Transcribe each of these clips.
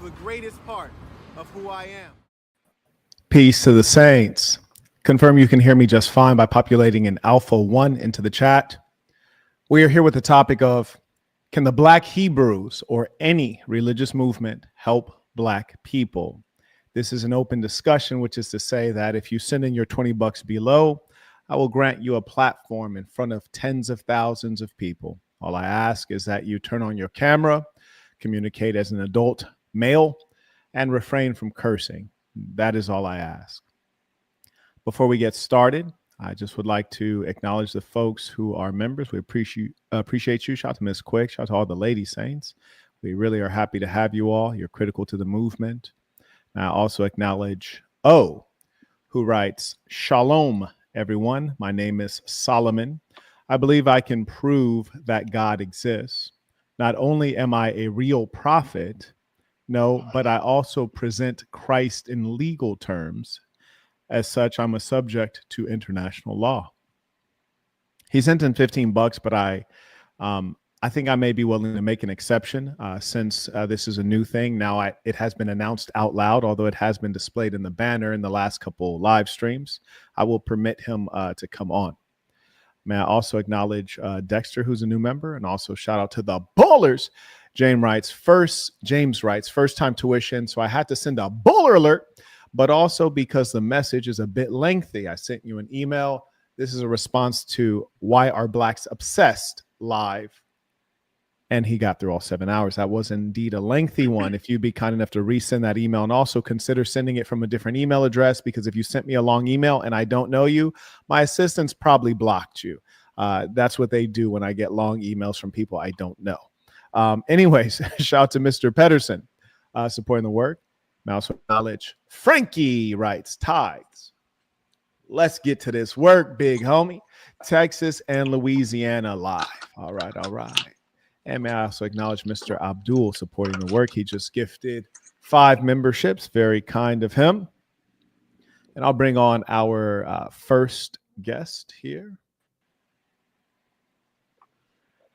the greatest part of who I am. Peace to the saints. Confirm you can hear me just fine by populating an Alpha 1 into the chat. We are here with the topic of, can the Black Hebrews or any religious movement help Black people? This is an open discussion, which is to say that if you send in your $20 below, I will grant you a platform in front of tens of thousands of people. All I ask is that you turn on your camera, communicate as an adult male, and refrain from cursing. That is all I ask. Before we get started, I just would like to acknowledge the folks who are members. We appreciate you. Shout out to Miss Quick. Shout out to all the lady saints. We really are happy to have you all. You're critical to the movement. And I also acknowledge O, who writes, Shalom, everyone. My name is Solomon. I believe I can prove that God exists. Not only am I a real prophet, no, but I also present Christ in legal terms. As such, I'm a subject to international law. He sent in $15, but I think I may be willing to make an exception since this is a new thing. Now it has been announced out loud, although it has been displayed in the banner in the last couple live streams. I will permit him to come on. May I also acknowledge Dexter, who's a new member, and also shout out to the ballers. James writes, first time tuition. So I had to send a baller alert, but also because the message is a bit lengthy. I sent you an email. This is a response to Why Are Blacks Obsessed live. And he got through all 7 hours. That was indeed a lengthy one. If you'd be kind enough to resend that email, and also consider sending it from a different email address, because if you sent me a long email and I don't know you, my assistants probably blocked you. That's what they do when I get long emails from people I don't know. Anyways, shout out to Mr. Pedersen supporting the work. I also acknowledge Frankie writes, tithes. Let's get to this work, big homie. Texas and Louisiana live. All right. And may I also acknowledge Mr. Abdul supporting the work. He just gifted 5 memberships. Very kind of him. And I'll bring on our first guest here.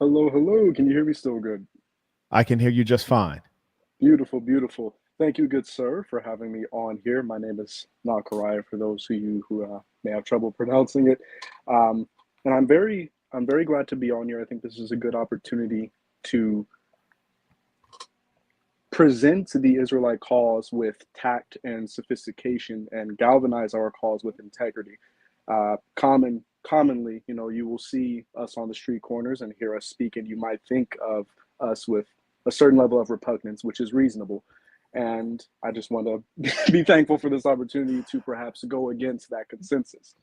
Hello. Can you hear me still good? I can hear you just fine. Beautiful. Thank you, good sir, for having me on here. My name is Nakaraya, for those of you who may have trouble pronouncing it. And I'm very glad to be on here. I think this is a good opportunity to present the Israelite cause with tact and sophistication and galvanize our cause with integrity. Commonly, you will see us on the street corners and hear us speak, and you might think of us with a certain level of repugnance, which is reasonable. And I just want to be thankful for this opportunity to perhaps go against that consensus.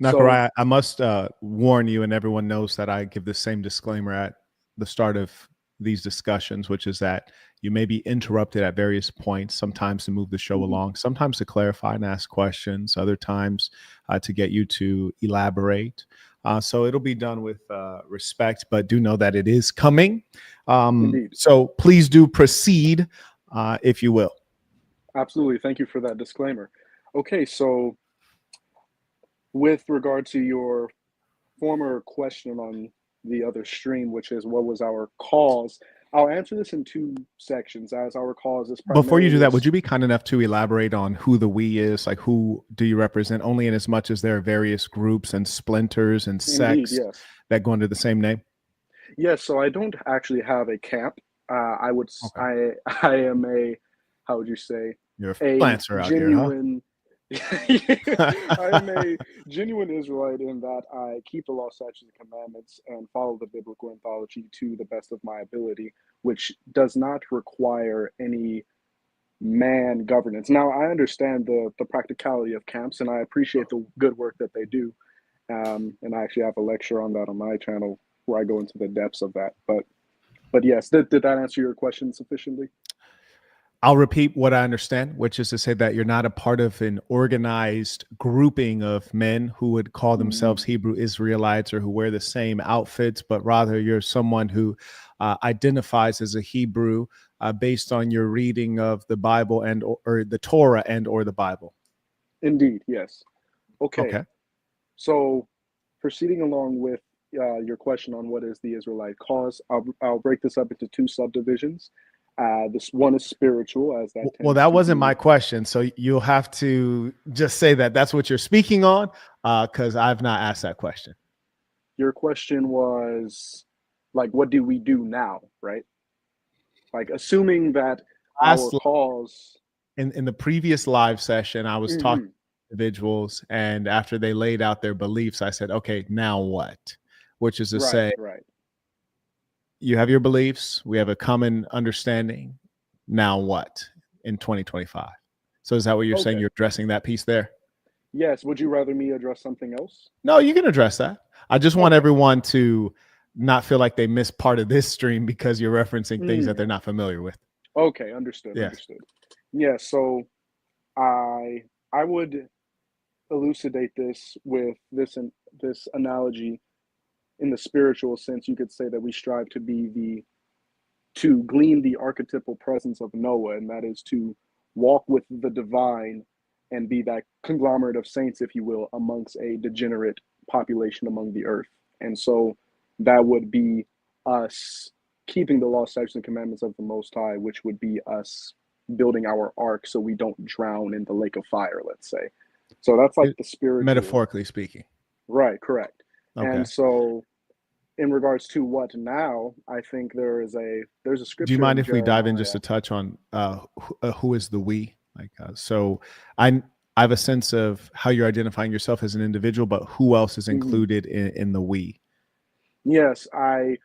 Nakaraya, I must warn you, and everyone knows that I give the same disclaimer at the start of these discussions, which is that you may be interrupted at various points, sometimes to move the show along, sometimes to clarify and ask questions, other times to get you to elaborate. So it'll be done with respect, but do know that it is coming. So please do proceed, if you will. Absolutely. Thank you for that disclaimer. Okay, so with regard to your former question on the other stream, which is what was our cause, I'll answer this in 2 sections, as our cause is primarily... Before you do that, would you be kind enough to elaborate on who the we is? Like, who do you represent? Only in as much as there are various groups and splinters and sects that go under the same name? Yes, so I don't actually have a camp. I am a, how would you say? You're a freelancer out here, huh? I am a genuine Israelite in that I keep the law, statutes, and commandments and follow the biblical anthology to the best of my ability, which does not require any man governance. Now, I understand the practicality of camps, and I appreciate the good work that they do. And I actually have a lecture on that on my channel where I go into the depths of that. But yes, did that answer your question sufficiently? I'll repeat what I understand, which is to say that you're not a part of an organized grouping of men who would call themselves Hebrew Israelites or who wear the same outfits, but rather you're someone who identifies as a Hebrew based on your reading of the Bible and or the Torah and or the Bible. Indeed, yes. Okay. So proceeding along with your question on what is the Israelite cause, I'll break this up into 2 subdivisions. This one is spiritual, as that Well, tends that to wasn't be. my question. So you'll have to just say that that's what you're speaking on, because I've not asked that question. Your question was like, what do we do now, right? Like, assuming that our Last cause. in the previous live session, I was talking Mhm. to individuals, and after they laid out their beliefs, I said, "Okay, now what?" Which is to Right, say, right. you have your beliefs, we have a common understanding. Now what in 2025? So is that what you're saying? Okay. You're addressing that piece there? Yes. Would you rather me address something else? No, you can address that. I just want Okay. everyone to not feel like they missed part of this stream because you're referencing things that Mm. they're not familiar with. Okay. Understood. Yes. Understood. Yeah. So I I would elucidate this with this analogy in the spiritual sense. You could say that we strive to be the to glean the archetypal presence of Noah, and that is to walk with the divine and be that conglomerate of saints, if you will, amongst a degenerate population among the earth. And so that would be us keeping the law, statutes, and commandments of the Most High, which would be us building our ark so we don't drown in the lake of fire, let's say. So that's like the spiritual. Metaphorically speaking. Right, correct. And Okay. so in regards to what now, I think there's a Do you scripture mind in if we dive in just Jeremiah. a touch on who is the we? Like, so I have a sense of how you're identifying yourself as an individual, but who else is Mhm. included in the we? Yes, I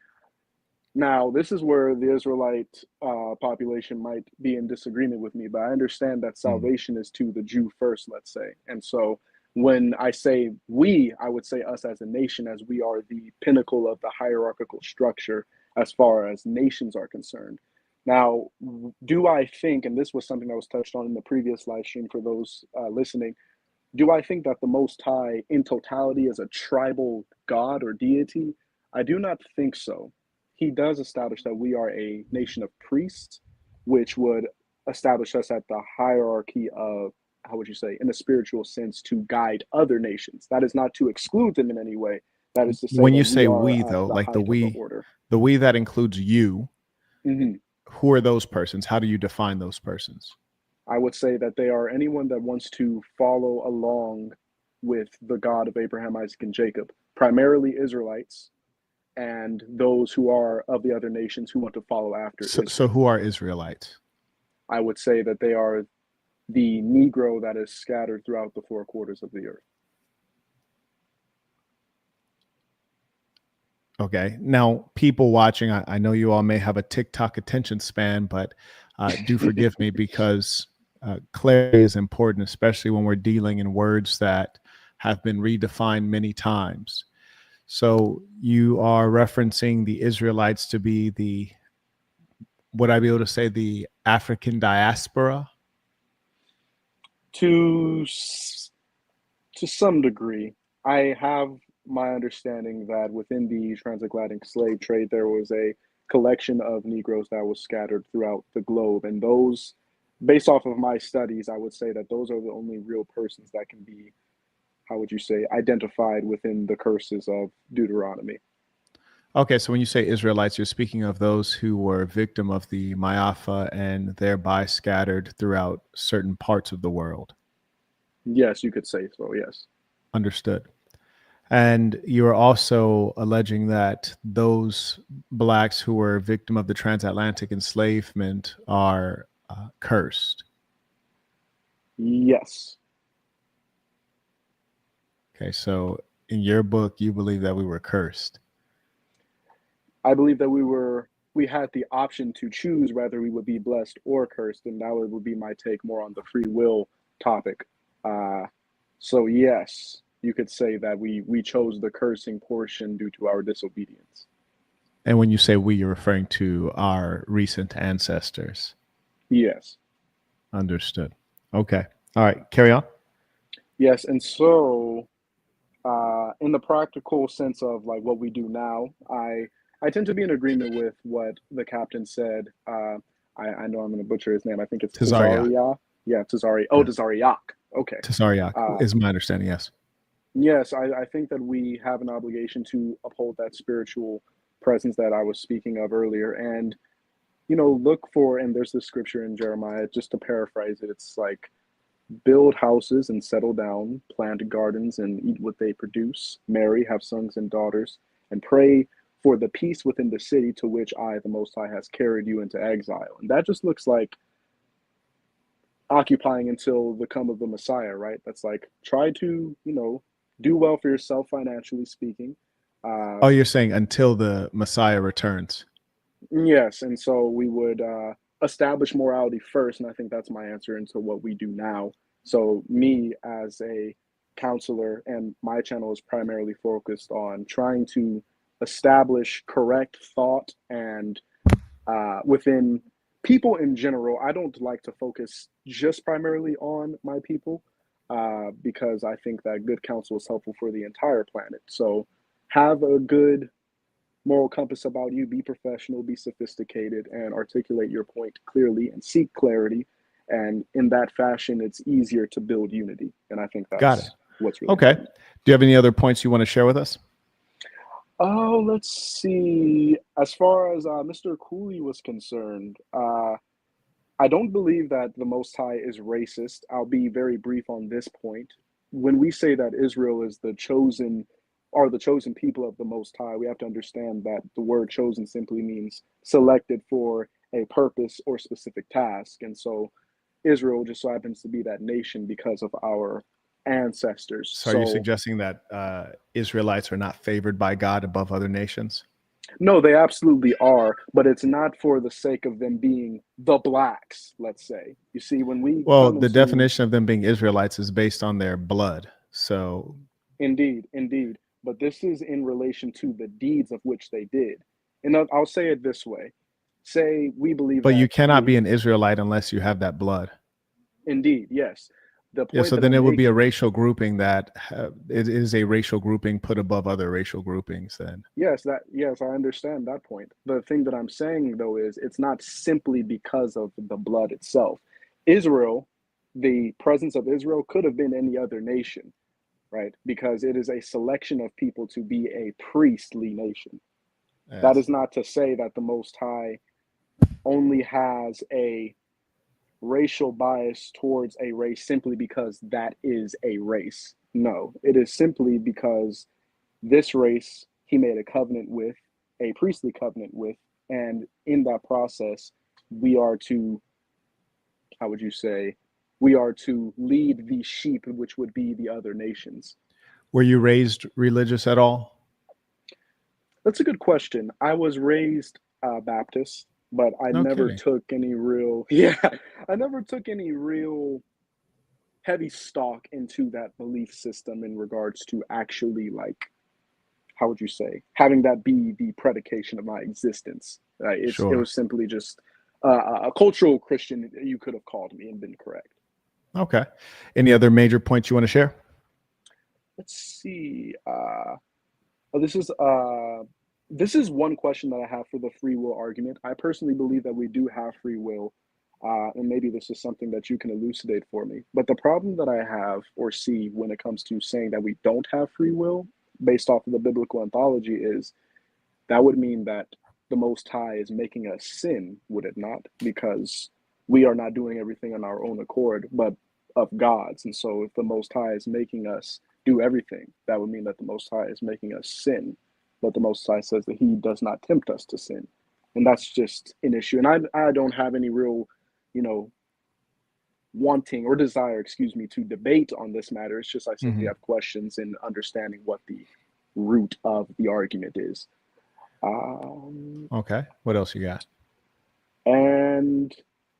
now this is where the Israelite population might be in disagreement with me, but I understand that Mm. salvation is to the Jew first, let's say. And so when I say we, I would say us as a nation, as we are the pinnacle of the hierarchical structure as far as nations are concerned. Now, do I think, and this was something that was touched on in the previous live stream for those listening, do I think that the Most High in totality is a tribal God or deity? I do not think so. He does establish that we are a nation of priests, which would establish us at the hierarchy of, how would you say, in a spiritual sense, to guide other nations. That is not to exclude them in any way. That is to say When that you we say are we, at though, the like height of the order. the we that includes you, Mhm. who are those persons? How do you define those persons? I would say that they are anyone that wants to follow along with the God of Abraham, Isaac, and Jacob, primarily Israelites, and those who are of the other nations who want to follow after So Israel. who are Israelites? I would say that they are the Negro that is scattered throughout the four quarters of the earth. Okay. Now, people watching, I know you all may have a TikTok attention span, but do forgive me because clarity is important, especially when we're dealing in words that have been redefined many times. So you are referencing the Israelites to be would I be able to say the African diaspora? To to some degree, I have my understanding that within the transatlantic slave trade, there was a collection of Negroes that was scattered throughout the globe. And those, based off of my studies, I would say that those are the only real persons that can be, how would you say, identified within the curses of Deuteronomy. Okay, so when you say Israelites, you're speaking of those who were victim of the Maafa and thereby scattered throughout certain parts of the world. Yes, you could say so, yes. Understood. And you are also alleging that those blacks who were victim of the transatlantic enslavement are cursed. Yes. Okay, so in your book, you believe that we were cursed. I believe that we had the option to choose whether we would be blessed or cursed, and that would be my take more on the free will topic. Uh, so yes, you could say that we chose the cursing portion due to our disobedience. And when you say we, you're referring to our recent ancestors. Yes, Understood. Okay. All right. Carry on. yes, and so in the practical sense of like what we do now, I tend to be in agreement with what the captain said. I know I'm going to butcher his name. I think it's Tazariak. Tazaria. Yeah, Tazari. Oh, Yeah. Tazariak. Okay. Tazariak Uh, is my understanding. Yes. yes, I think that we have an obligation to uphold that spiritual presence that I was speaking of earlier. And look for, and there's this scripture in Jeremiah, just to paraphrase it, it's like, build houses and settle down, plant gardens and eat what they produce, marry, have sons and daughters, and pray for the peace within the city to which I, the Most High, has carried you into exile. And that just looks like occupying until the come of the Messiah, right? That's like, try to, do well for yourself financially speaking. Oh, you're saying until the Messiah returns. Yes, and so we would establish morality first, and I think that's my answer into what we do now. So me as a counselor, and my channel is primarily focused on trying to establish correct thought and within people in general. I don't like to focus just primarily on my people because I think that good counsel is helpful for the entire planet. So have a good moral compass about you, be professional, be sophisticated, and articulate your point clearly and seek clarity. And in that fashion, it's easier to build unity. And I think Got it. that's what's really Okay. important. Do you have any other points you want to share with us? Oh, let's see. As far as Mr. Cooley was concerned, I don't believe that the Most High is racist. I'll be very brief on this point. When we say that Israel is the chosen people of the Most High, we have to understand that the word chosen simply means selected for a purpose or specific task. And so Israel just so happens to be that nation because of our ancestors. So are you suggesting that Israelites are not favored by God above other nations? No, they absolutely are, but it's not for the sake of them being the blacks, let's say. You see, when we the definition of them being Israelites is based on their blood. So indeed. But this is in relation to the deeds of which they did. And I'll say it this way. Say we believe but that you cannot be an Israelite unless you have that blood. Indeed, yes. The point Yeah, so then it would be a racial grouping that it is a racial grouping put above other racial groupings then. Yes, I understand that point. The thing that I'm saying though is it's not simply because of the blood itself. Israel, the presence of Israel could have been any other nation, right? Because it is a selection of people to be a priestly nation. Yes. That is not to say that the Most High only has a racial bias towards a race simply because that is a race. No, it is simply because this race he made a covenant with, a priestly covenant with, and in that process, we are to, how would you say, we are to lead the sheep, which would be the other nations. Were you raised religious at all? That's a good question. I was raised Baptist, but I never took any real, I never took any real heavy stock into that belief system in regards to actually, like, how would you say, having that be the predication of my existence. It was simply just a cultural Christian, you could have called me and been correct. Okay. Any other major points you want to share? Let's see. This is one question that I have for the free will argument. I personally believe that we do have free will, and maybe this is something that you can elucidate for me. But the problem that I have or see when it comes to saying that we don't have free will based off of the biblical anthology is that would mean that the Most High is making us sin, would it not? Because we are not doing everything on our own accord, but of God's. And so if the Most High is making us do everything, that would mean that the Most High is making us sin. But the Most High says that he does not tempt us to sin. And that's just an issue. And I don't have any real, wanting or desire, to debate on this matter. It's just I simply have questions in understanding what the root of the argument is. Okay. What else you got? And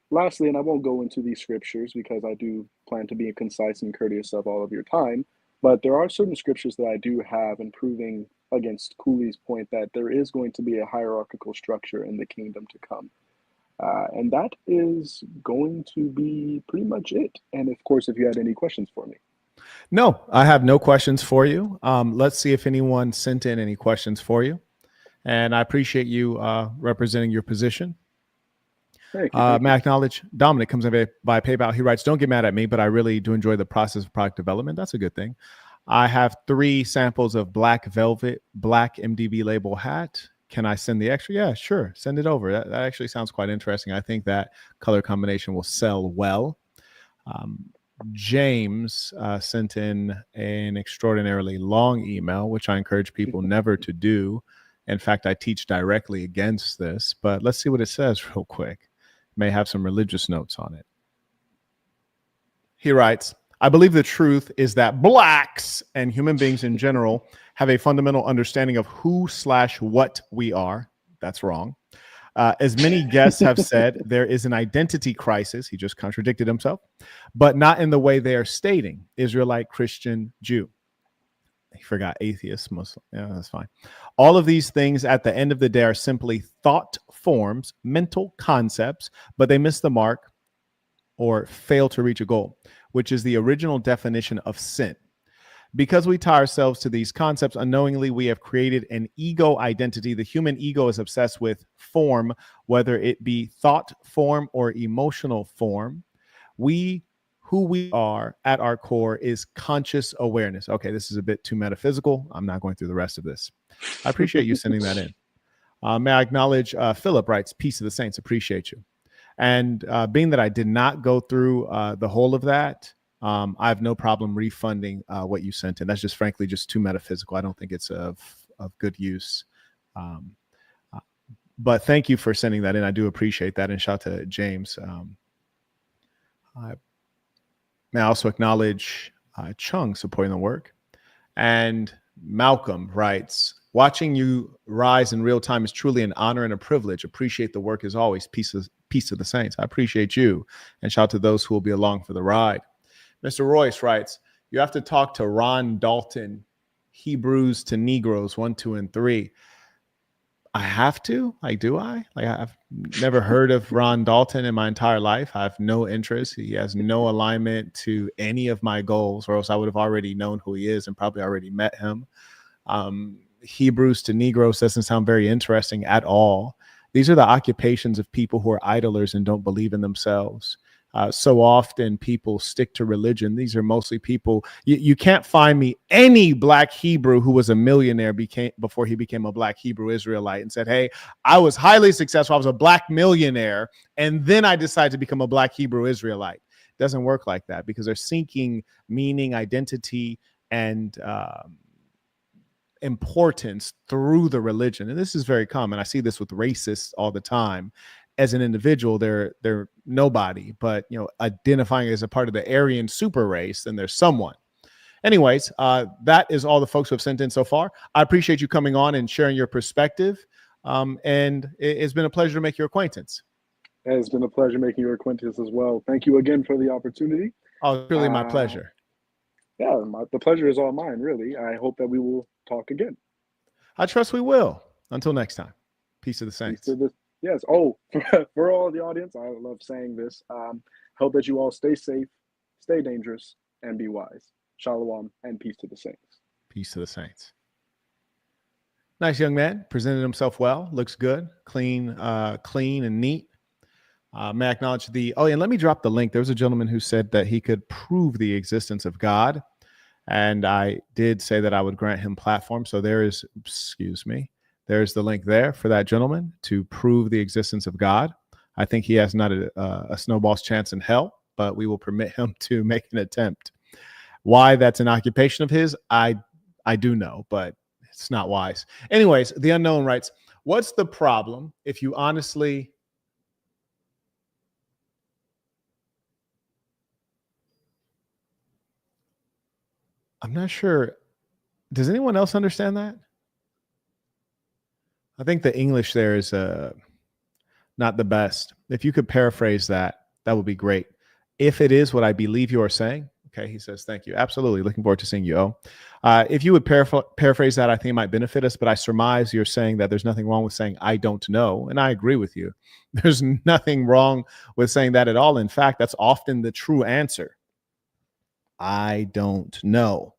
lastly, and I won't go into these scriptures because I do plan to be concise and courteous of all of your time, but there are certain scriptures that I do have in proving against Cooley's point that there is going to be a hierarchical structure in the kingdom to come. And that is going to be pretty much it. And of course, if you had any questions for me. No, I have no questions for you. Let's see if anyone sent in any questions for you. And I appreciate you representing your position. Thank you. May I acknowledge Dominic comes in by PayPal. He writes, "Don't get mad at me, but I really do enjoy the process of product development." That's a good thing. I have 3 samples of Black Velvet Black MDB label hat Can I send the extra? Yeah, sure. Send it over. That actually sounds quite interesting. I think that color combination will sell well. James sent in an extraordinarily long email, which I encourage people never to do. In fact, I teach directly against this, but let's see what it says real quick. May have some religious notes on it. He writes, I believe the truth is that blacks and human beings in general have a fundamental understanding of who/what we are. That's wrong. As many guests have said, there is an identity crisis. He just contradicted himself, but not in the way they are stating: Israelite, Christian, Jew. He forgot atheist, Muslim. Yeah, that's fine. All of these things at the end of the day are simply thought forms, mental concepts, but they miss the mark or fail to reach a goal, which is the original definition of sin. Because we tie ourselves to these concepts unknowingly, we have created an ego identity. The human ego is obsessed with form, whether it be thought form or emotional form. Who we are at our core is conscious awareness. Okay, this is a bit too metaphysical. I'm not going through the rest of this. I appreciate you sending that in. May I acknowledge Philip writes, peace of the saints, appreciate you. And being that I did not go through the whole of that, I have no problem refunding what you sent in. That's just frankly just too metaphysical. I don't think it's of good use. But thank you for sending that in. I do appreciate that. And shout out to James. May I also acknowledge Chung supporting the work. And Malcolm writes, watching you rise in real time is truly an honor and a privilege. Appreciate the work as always. Peace to the saints. I appreciate you. And shout out to those who will be along for the ride. Mr. Royce writes, you have to talk to Ron Dalton, Hebrews to Negroes 1, 2, and 3. I have to? Like, do I? Like, I've never heard of Ron Dalton in my entire life. I have no interest. He has no alignment to any of my goals, or else I would have already known who he is and probably already met him. Hebrews to Negroes doesn't sound very interesting at all. These are the occupations of people who are idlers and don't believe in themselves. So often people stick to religion. These are mostly people. You can't find me any black Hebrew who was a millionaire before he became a black Hebrew Israelite and said, hey, I was highly successful. I was a black millionaire. And then I decided to become a black Hebrew Israelite. It doesn't work like that because they're seeking meaning, identity, and importance through the religion. And this is very common. I see this with racists all the time. As an individual, they're nobody, but identifying as a part of the Aryan super race, then there's someone. Anyways, that is all the folks who have sent in so far. I appreciate you coming on and sharing your perspective. And it's been a pleasure to make your acquaintance. It's been a pleasure making your acquaintance as well. Thank you again for the opportunity. Oh, really my pleasure. Yeah, the pleasure is all mine, really. I hope that we will talk again. I trust we will. Until next time. Peace to the saints. Yes. Oh, for all the audience, I love saying this. Hope that you all stay safe, stay dangerous, and be wise. Shalom and peace to the saints. Peace to the saints. Nice young man. Presented himself well. Looks good. Clean and neat. May I acknowledge and let me drop the link. There was a gentleman who said that he could prove the existence of God. And I did say that I would grant him platform. So there's the link there for that gentleman to prove the existence of God. I think he has not a snowball's chance in hell, but we will permit him to make an attempt. Why that's an occupation of his, I do know, but it's not wise. Anyways, the unknown writes, what's the problem if you honestly... I'm not sure. Does anyone else understand that? I think the English there is not the best. If you could paraphrase that, that would be great. If it is what I believe you are saying, okay, he says, thank you. Absolutely. Looking forward to seeing you. If you would paraphrase that, I think it might benefit us, but I surmise you're saying that there's nothing wrong with saying, I don't know. And I agree with you. There's nothing wrong with saying that at all. In fact, that's often the true answer. I don't know.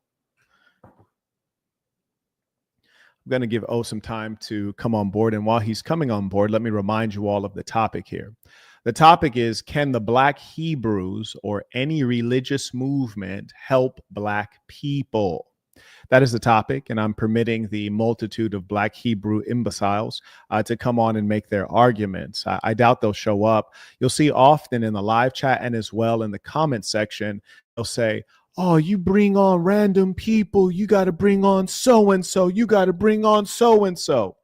I'm going to give some time to come on board. And while he's coming on board, let me remind you all of the topic here. The topic is, can the Black Hebrews or any religious movement help Black people? That is the topic, and I'm permitting the multitude of Black Hebrew imbeciles to come on and make their arguments. I doubt they'll show up. You'll see often in the live chat and as well in the comment section, they'll say, oh, you bring on random people. You got to bring on so-and-so. You got to bring on so-and-so.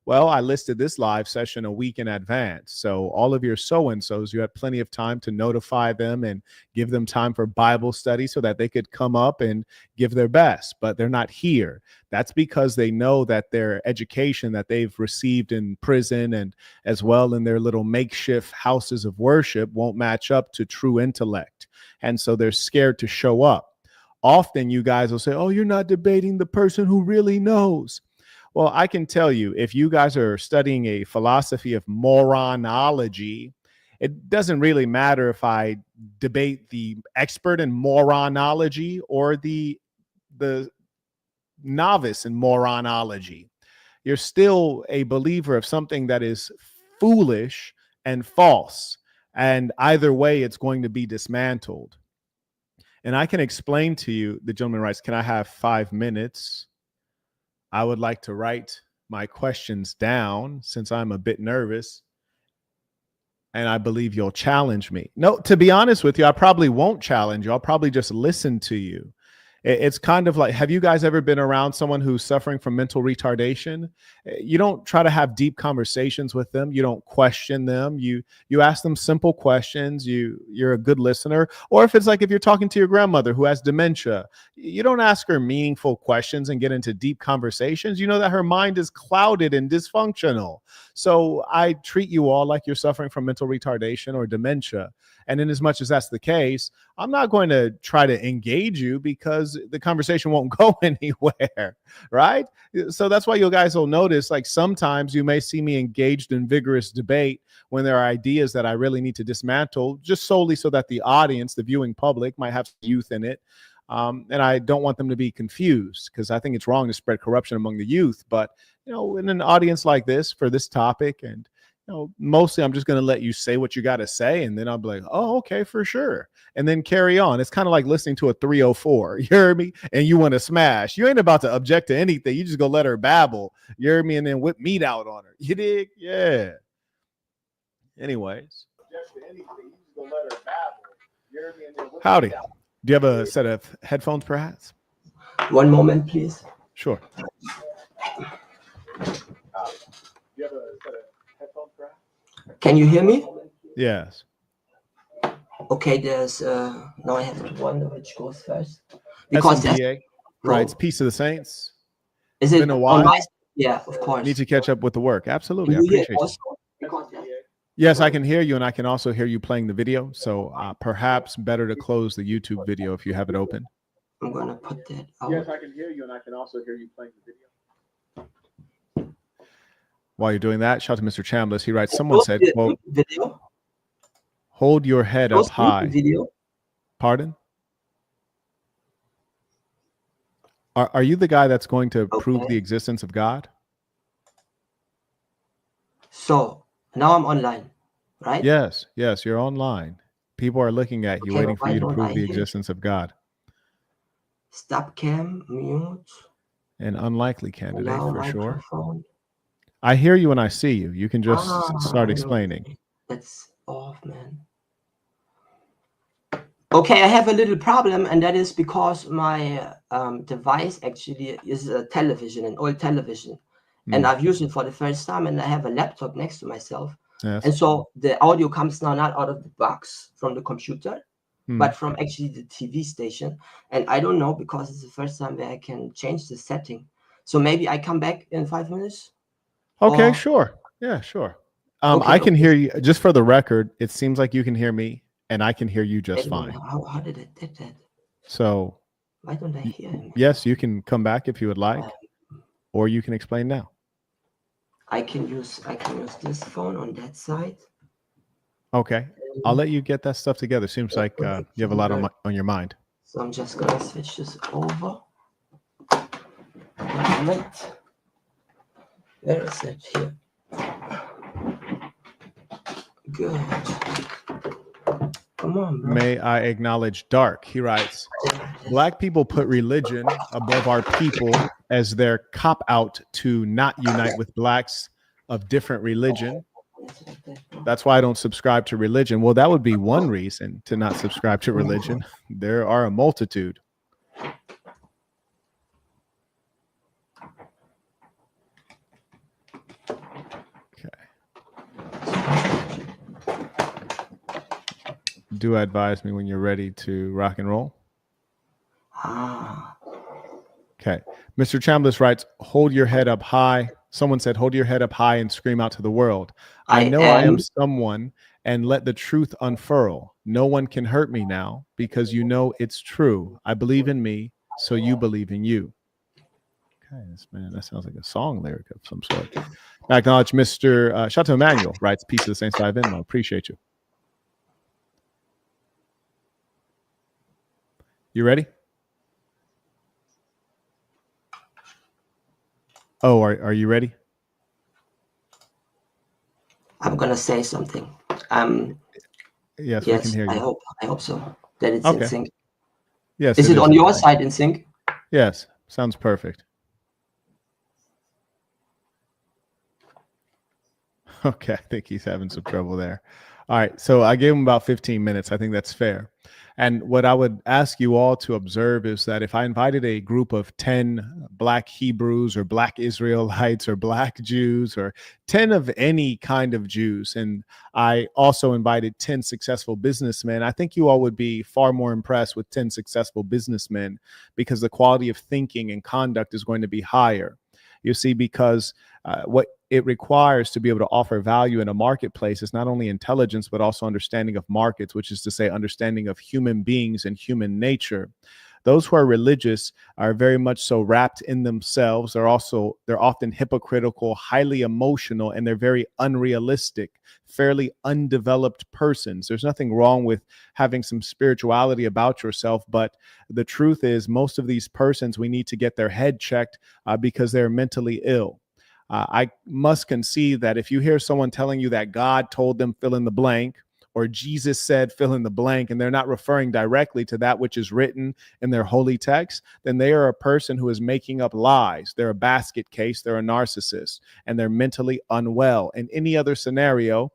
Well, I listed this live session a week in advance. So all of your so-and-sos, you had plenty of time to notify them and give them time for Bible study so that they could come up and give their best, but they're not here. That's because they know that their education that they've received in prison and as well in their little makeshift houses of worship won't match up to true intellect. And so they're scared to show up. Often you guys will say, oh, you're not debating the person who really knows. Well, I can tell you, if you guys are studying a philosophy of moronology, it doesn't really matter if I debate the expert in moronology or the novice in moronology. You're still a believer of something that is foolish and false. And either way, it's going to be dismantled. And I can explain to you, the gentleman writes, can I have 5 minutes? I would like to write my questions down since I'm a bit nervous and I believe you'll challenge me. No, to be honest with you, I probably won't challenge you. I'll probably just listen to you. It's kind of like, have you guys ever been around someone who's suffering from mental retardation? You don't try to have deep conversations with them. You don't question them. You ask them simple questions. You're a good listener. Or if it's like if you're talking to your grandmother who has dementia, you don't ask her meaningful questions and get into deep conversations. You know that her mind is clouded and dysfunctional. So I treat you all like you're suffering from mental retardation or dementia. And in as much as that's the case, I'm not going to try to engage you because the conversation won't go anywhere, right? So that's why you guys will notice, like sometimes you may see me engaged in vigorous debate when there are ideas that I really need to dismantle, just solely so that the audience, the viewing public, might have youth in it. And I don't want them to be confused because I think it's wrong to spread corruption among the youth. But, in an audience like this for this topic and mostly I'm just going to let you say what you got to say. And then I'll be like, oh, okay, for sure. And then carry on. It's kind of like listening to a 304. You heard me? And you want to smash. You ain't about to object to anything. You just go let her babble. You heard me? And then whip meat out on her. You dig? Yeah. Anyways. Howdy. Do you have a set of headphones, perhaps? One moment, please. Sure. Do you have a set of headphones, perhaps? Can you hear me? Yes. Okay, there's now I have to wonder which goes first. Because SMDA writes Peace to the Saints. Is it been a while? on my yeah, of course. Need to catch up with the work. Absolutely. I Can you hear appreciate it. also? Yes, I can hear you, and I can also hear you playing the video. So perhaps better to close the YouTube video if you have it open. I'm gonna put that out. Yes, I can hear you, and I can also hear you playing the video. While you're doing that, shout out to Mr. Chambliss. He writes, someone said, quote, video. hold your head up high. Video. Pardon? Are you the guy that's going to prove the existence of God? So now I'm online, right? Yes, you're online. People are looking at you, waiting for you to prove the existence of God. Stop cam, mute. An unlikely candidate for sure. Microphone. I hear you and I see you. You can just start explaining. That's off, man. Okay, I have a little problem, and that is because my device actually is a television, an old television. And I've used it for the first time, and I have a laptop next to myself. Yes. And so the audio comes now not out of the box from the computer, but from actually the TV station. And I don't know, because it's the first time that I can change the setting. So maybe I come back in 5 minutes? Okay, sure. Yeah, sure. I can hear you. Just for the record, it seems like you can hear me, and I can hear you just fine. How did it did that? So why don't I hear him? Yes, you can come back if you would like, or you can explain now. I can use this phone on that side. Okay, I'll let you get that stuff together. Seems like you have a lot on your mind. So I'm just gonna switch this over. One moment. Where is it? Here. Good. Come on, bro. May I acknowledge Dark? He writes, Black people put religion above our people as their cop-out to not unite with Blacks of different religion. That's why I don't subscribe to religion. Well, that would be one reason to not subscribe to religion. There are a multitude. Do advise me when you're ready to rock and roll. Okay. Mr. Chambliss writes, hold your head up high. Someone said, hold your head up high and scream out to the world. I know I am someone, and let the truth unfurl. No one can hurt me now because you know it's true. I believe in me, so you believe in you. Okay, man, that sounds like a song lyric of some sort. I acknowledge Mr. Chateau Emmanuel writes, peace to the Saints by Venmo. Appreciate you. You ready? Oh, are you ready? I'm gonna say something. Yes, we can hear you. I hope so. That it's in sync. Yes. Is it on your side in sync? Yes, sounds perfect. Okay, I think he's having some trouble there. All right, so I gave him about 15 minutes. I think that's fair. And what I would ask you all to observe is that if I invited a group of 10 Black Hebrews or Black Israelites or Black Jews or 10 of any kind of Jews, and I also invited 10 successful businessmen, I think you all would be far more impressed with 10 successful businessmen because the quality of thinking and conduct is going to be higher. You see, because what it requires to be able to offer value in a marketplace is not only intelligence, but also understanding of markets, which is to say understanding of human beings and human nature. Those who are religious are very much so wrapped in themselves. They're often hypocritical, highly emotional, and they're very unrealistic, fairly undeveloped persons. There's nothing wrong with having some spirituality about yourself, but the truth is most of these persons, we need to get their head checked because they're mentally ill. I must concede that if you hear someone telling you that God told them fill in the blank, or Jesus said fill in the blank, and they're not referring directly to that which is written in their holy text, then they are a person who is making up lies. They're a basket case, they're a narcissist, and they're mentally unwell. In any other scenario,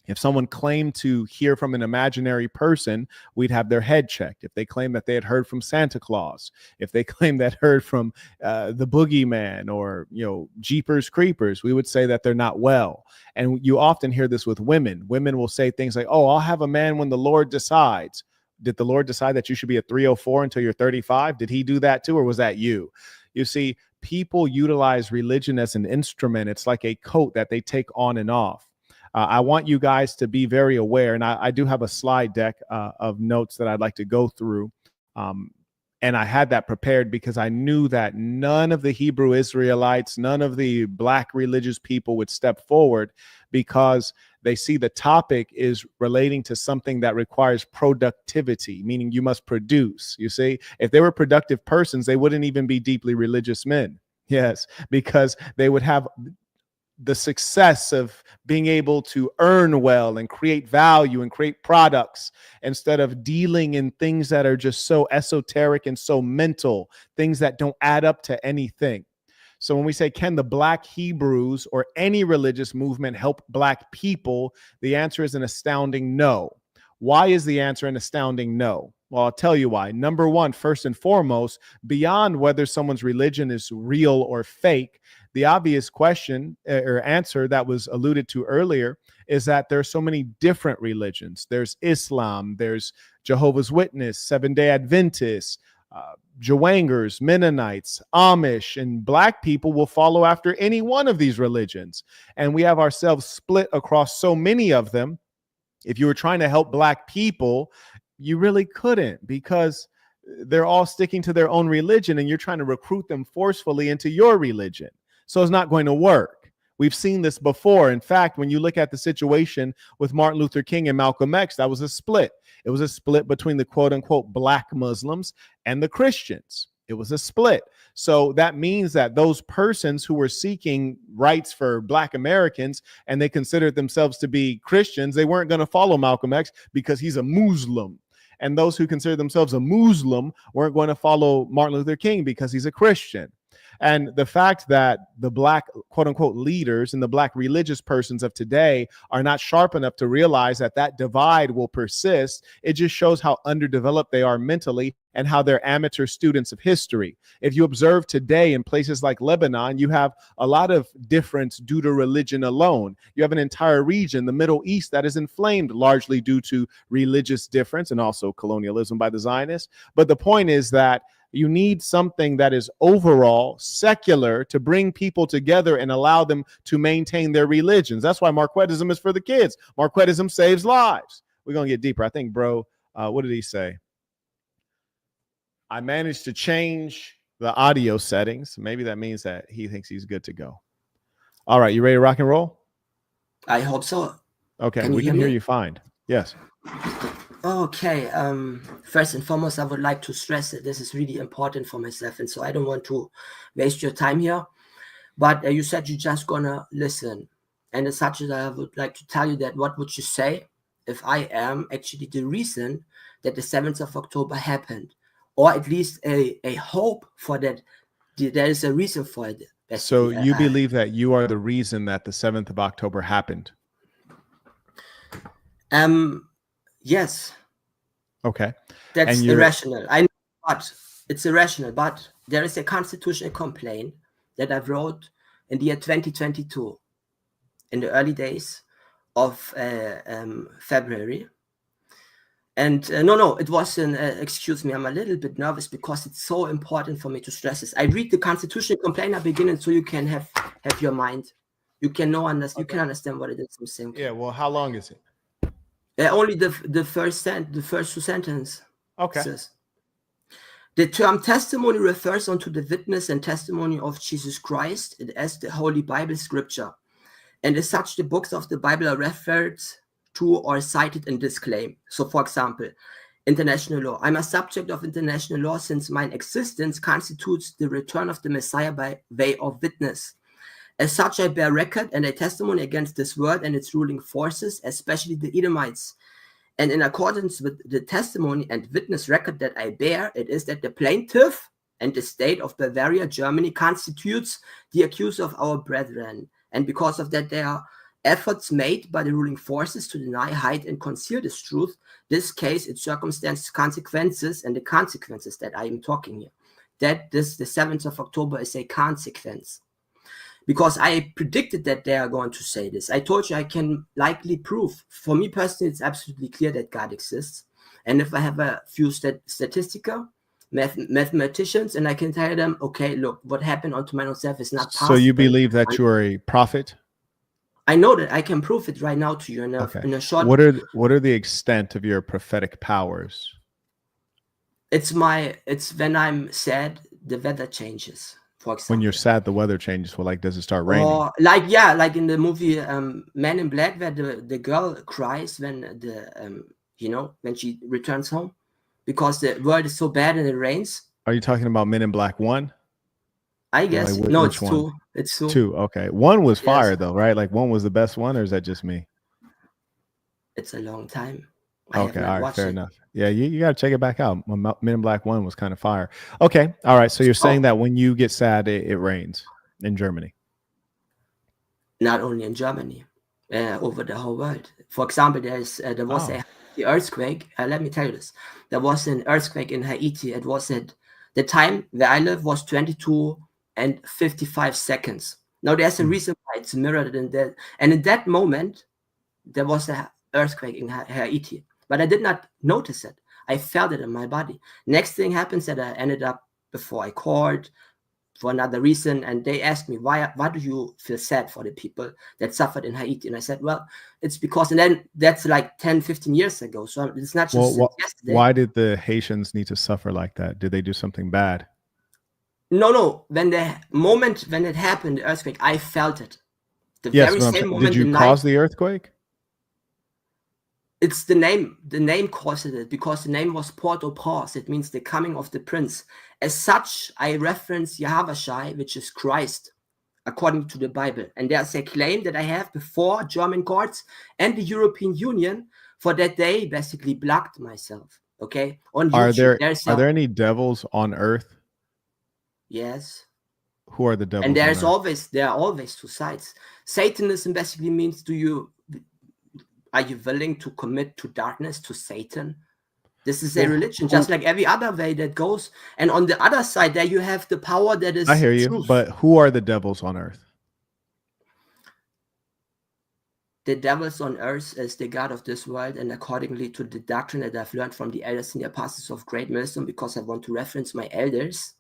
if someone claimed to hear from an imaginary person, we'd have their head checked. If they claimed that they had heard from Santa Claus, if they claimed that heard from the boogeyman or, Jeepers Creepers, we would say that they're not well. And you often hear this with women. Women will say things like, oh, I'll have a man when the Lord decides. Did the Lord decide that you should be a 304 until you're 35? Did he do that too, or was that you? You see, people utilize religion as an instrument. It's like a coat that they take on and off. I want you guys to be very aware, and I do have a slide deck of notes that I'd like to go through. And I had that prepared because I knew that none of the Hebrew Israelites, none of the Black religious people would step forward because they see the topic is relating to something that requires productivity, meaning you must produce. You see, if they were productive persons, they wouldn't even be deeply religious men. Yes, because they would have the success of being able to earn well and create value and create products instead of dealing in things that are just so esoteric and so mental, things that don't add up to anything. So when we say, can the Black Hebrews or any religious movement help Black people? The answer is an astounding no. Why is the answer an astounding no? Well, I'll tell you why. Number one, first and foremost, beyond whether someone's religion is real or fake, the obvious question or answer that was alluded to earlier is that there are so many different religions. There's Islam, there's Jehovah's Witness, Seventh-day Adventists, Joangers, Mennonites, Amish, and Black people will follow after any one of these religions. And we have ourselves split across so many of them. If you were trying to help Black people, you really couldn't because they're all sticking to their own religion and you're trying to recruit them forcefully into your religion. So it's not going to work. We've seen this before. In fact, when you look at the situation with Martin Luther King and Malcolm X, that was a split. It was a split between the quote unquote Black Muslims and the Christians. It was a split. So that means that those persons who were seeking rights for Black Americans and they considered themselves to be Christians, they weren't going to follow Malcolm X because he's a Muslim. And those who consider themselves a Muslim weren't going to follow Martin Luther King because he's a Christian. And the fact that the Black, quote unquote, leaders and the Black religious persons of today are not sharp enough to realize that that divide will persist, it just shows how underdeveloped they are mentally and how they're amateur students of history. If you observe today in places like Lebanon, you have a lot of difference due to religion alone. You have an entire region, the Middle East, that is inflamed largely due to religious difference and also colonialism by the Zionists. But the point is that you need something that is overall secular to bring people together and allow them to maintain their religions. That's why Marquettism is for the kids. Marquettism saves lives. We're going to get deeper. I think, bro, what did he say? I managed to change the audio settings. Maybe that means that he thinks he's good to go. All right. You ready to rock and roll? I hope so. Okay. We can hear you fine. Yes. Okay. First and foremost, I would like to stress that this is really important for myself. And so I don't want to waste your time here. But you said you're just going to listen. And as such, I would like to tell you that what would you say if I am actually the reason that the 7th of October happened? Or at least a hope for that. There is a reason for it. So you believe that you are the reason that the 7th of October happened? Yes. Okay. That's irrational. I know, but it's irrational. But there is a constitutional complaint that I wrote in the year 2022, in the early days of February. And no, it wasn't, excuse me, I'm a little bit nervous because it's so important for me to stress this. I read the constitutional complaint at the beginning so you can have your mind. You can you can understand what it is I'm saying. Yeah, well, how long is it? Only the first two sentences. Okay. Says, the term testimony refers unto the witness and testimony of Jesus Christ as the Holy Bible scripture. And as such, the books of the Bible are referred to or cited in this claim. So, for example, international law. I'm a subject of international law since my existence constitutes the return of the Messiah by way of witness. As such, I bear record and a testimony against this world and its ruling forces, especially the Edomites. And in accordance with the testimony and witness record that I bear, it is that the plaintiff and the state of Bavaria, Germany, constitutes the accuser of our brethren. And because of that, there are efforts made by the ruling forces to deny, hide, and conceal this truth. This case, its circumstances, consequences, and the consequences that I am talking here. That the 7th of October is a consequence. Because I predicted that they are going to say this. I told you I can likely prove. For me personally, it's absolutely clear that God exists. And if I have a few statistical mathematicians, and I can tell them, okay, look, what happened unto my own self is not possible. So you believe that you are a prophet? I know that I can prove it right now to you in a short. What are the extent of your prophetic powers? It's when I'm sad, the weather changes. For example. When you're sad, the weather changes. Well, like, does it start raining? Or like in the movie Men in Black, where the girl cries when when she returns home because the world is so bad and it rains. Are you talking about Men in Black 1? I guess like, no, it's one? 2. It's 2. 2. Okay, 1 was fire though, right? Like 1 was the best one, or is that just me? It's a long time. Okay, all right, fair enough. Yeah, you got to check it back out. Men in Black 1 was kind of fire. Okay, all right. So you're saying that when you get sad, it rains in Germany? Not only in Germany, over the whole world. For example, there was the earthquake. Let me tell you this. There was an earthquake in Haiti. It was at the time where I live was 22 and 55 seconds. Now there's a reason why it's mirrored in that. And in that moment, there was an earthquake in Haiti. But I did not notice it. I felt it in my body. Next thing happens that I ended up before I called for another reason. And they asked me, why do you feel sad for the people that suffered in Haiti? And I said, well, it's because, and then that's like 10, 15 years ago. So it's not just yesterday. Why did the Haitians need to suffer like that? Did they do something bad? No. When it happened, the earthquake, I felt it. The very same moment. Did you cause the earthquake? It's the name. The name caused it because the name was Port au Prince. It means the coming of the prince. As such, I reference Yahavashai, which is Christ, according to the Bible. And there's a claim that I have before German courts and the European Union for that they basically blocked myself. Okay, on YouTube. Are there any devils on earth? Yes. Who are the devils? And there are always two sides. Satanism basically means are you willing to commit to darkness, to Satan? This is a religion, just like every other way that goes. And on the other side, there you have the power that is I hear you, truth. but who are the devils on earth? The devils on earth is the God of this world, and accordingly to the doctrine that I've learned from the elders and the apostles of great wisdom, because I want to reference my elders,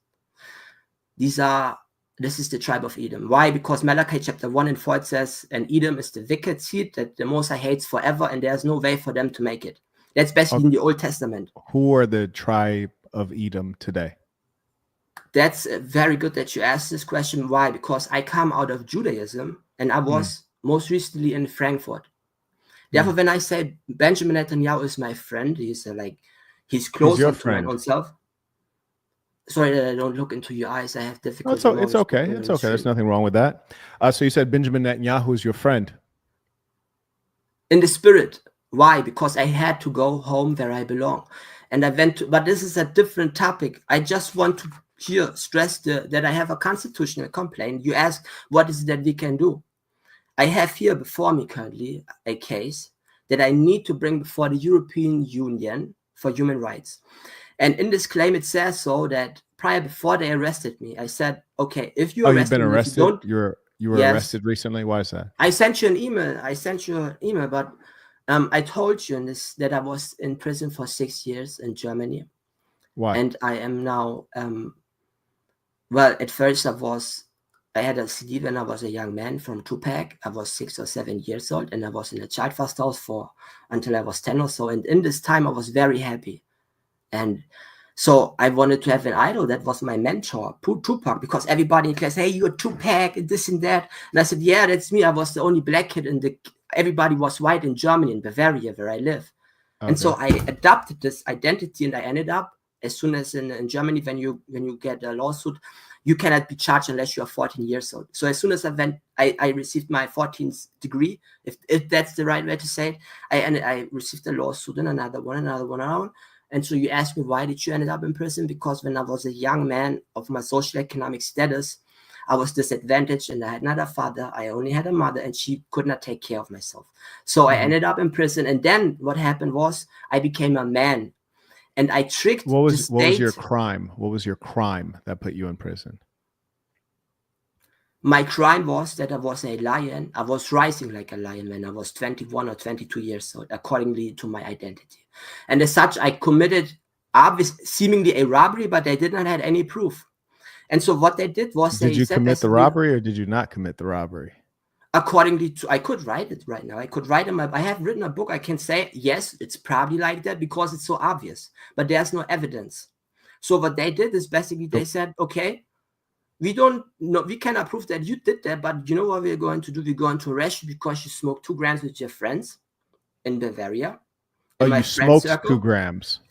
this is the tribe of Edom. Why? Because Malachi chapter 1 and 4 says, and Edom is the wicked seed that the Most High hates forever, and there's no way for them to make it. That's basically in the Old Testament. Who are the tribe of Edom today? That's very good that you asked this question. Why? Because I come out of Judaism, and I was most recently in Frankfurt. Therefore, when I say Benjamin Netanyahu is my friend, he's closer to my own self. Sorry that I don't look into your eyes. I have difficulty. It's okay. It's okay. There's nothing wrong with that. So you said Benjamin Netanyahu is your friend. In the spirit. Why? Because I had to go home where I belong. And I went to, but this is a different topic. I just want to here stress that I have a constitutional complaint. You ask, what is it that we can do? I have here before me currently a case that I need to bring before the European Union for human rights. And in this claim, it says so that before they arrested me, I said, okay, if you you've been arrested? You were arrested recently? Why is that? I sent you an email. But I told you that I was in prison for 6 years in Germany. Why? And I am now, well, at first I had a CD when I was a young man from Tupac. I was 6 or 7 years old, and I was in a child foster house until I was 10 or so. And in this time, I was very happy. And so I wanted to have an idol that was my mentor, Tupac, because everybody in class, hey, you're Tupac, and this and that. And I said, yeah, that's me. I was the only black kid everybody was white in Germany, in Bavaria, where I live. Okay. And so I adopted this identity, and I ended up, as soon as in Germany, when you get a lawsuit, you cannot be charged unless you are 14 years old. So as soon as I received my 14th degree, if that's the right way to say it, I received a lawsuit and another one. And so you ask me, why did you end up in prison? Because when I was a young man of my social economic status, I was disadvantaged, and I had not a father. I only had a mother, and she could not take care of myself. So I ended up in prison. And then what happened was I became a man, and I tricked What was your crime? What was your crime that put you in prison? My crime was that I was a lion. I was rising like a lion when I was 21 or 22 years old, accordingly to my identity. And as such, I committed seemingly a robbery, but I did not have any proof. And so what they did was did you commit the robbery, or did you not commit the robbery? Accordingly to, I could write it right now. I could write I have written a book. I can say, yes, it's probably like that because it's so obvious, but there's no evidence. So what they did is basically they said, okay, we cannot prove that you did that, but you know what we're going to do? We're going to arrest you because you smoked 2 grams with your friends in Bavaria. Oh, you smoked 2 grams?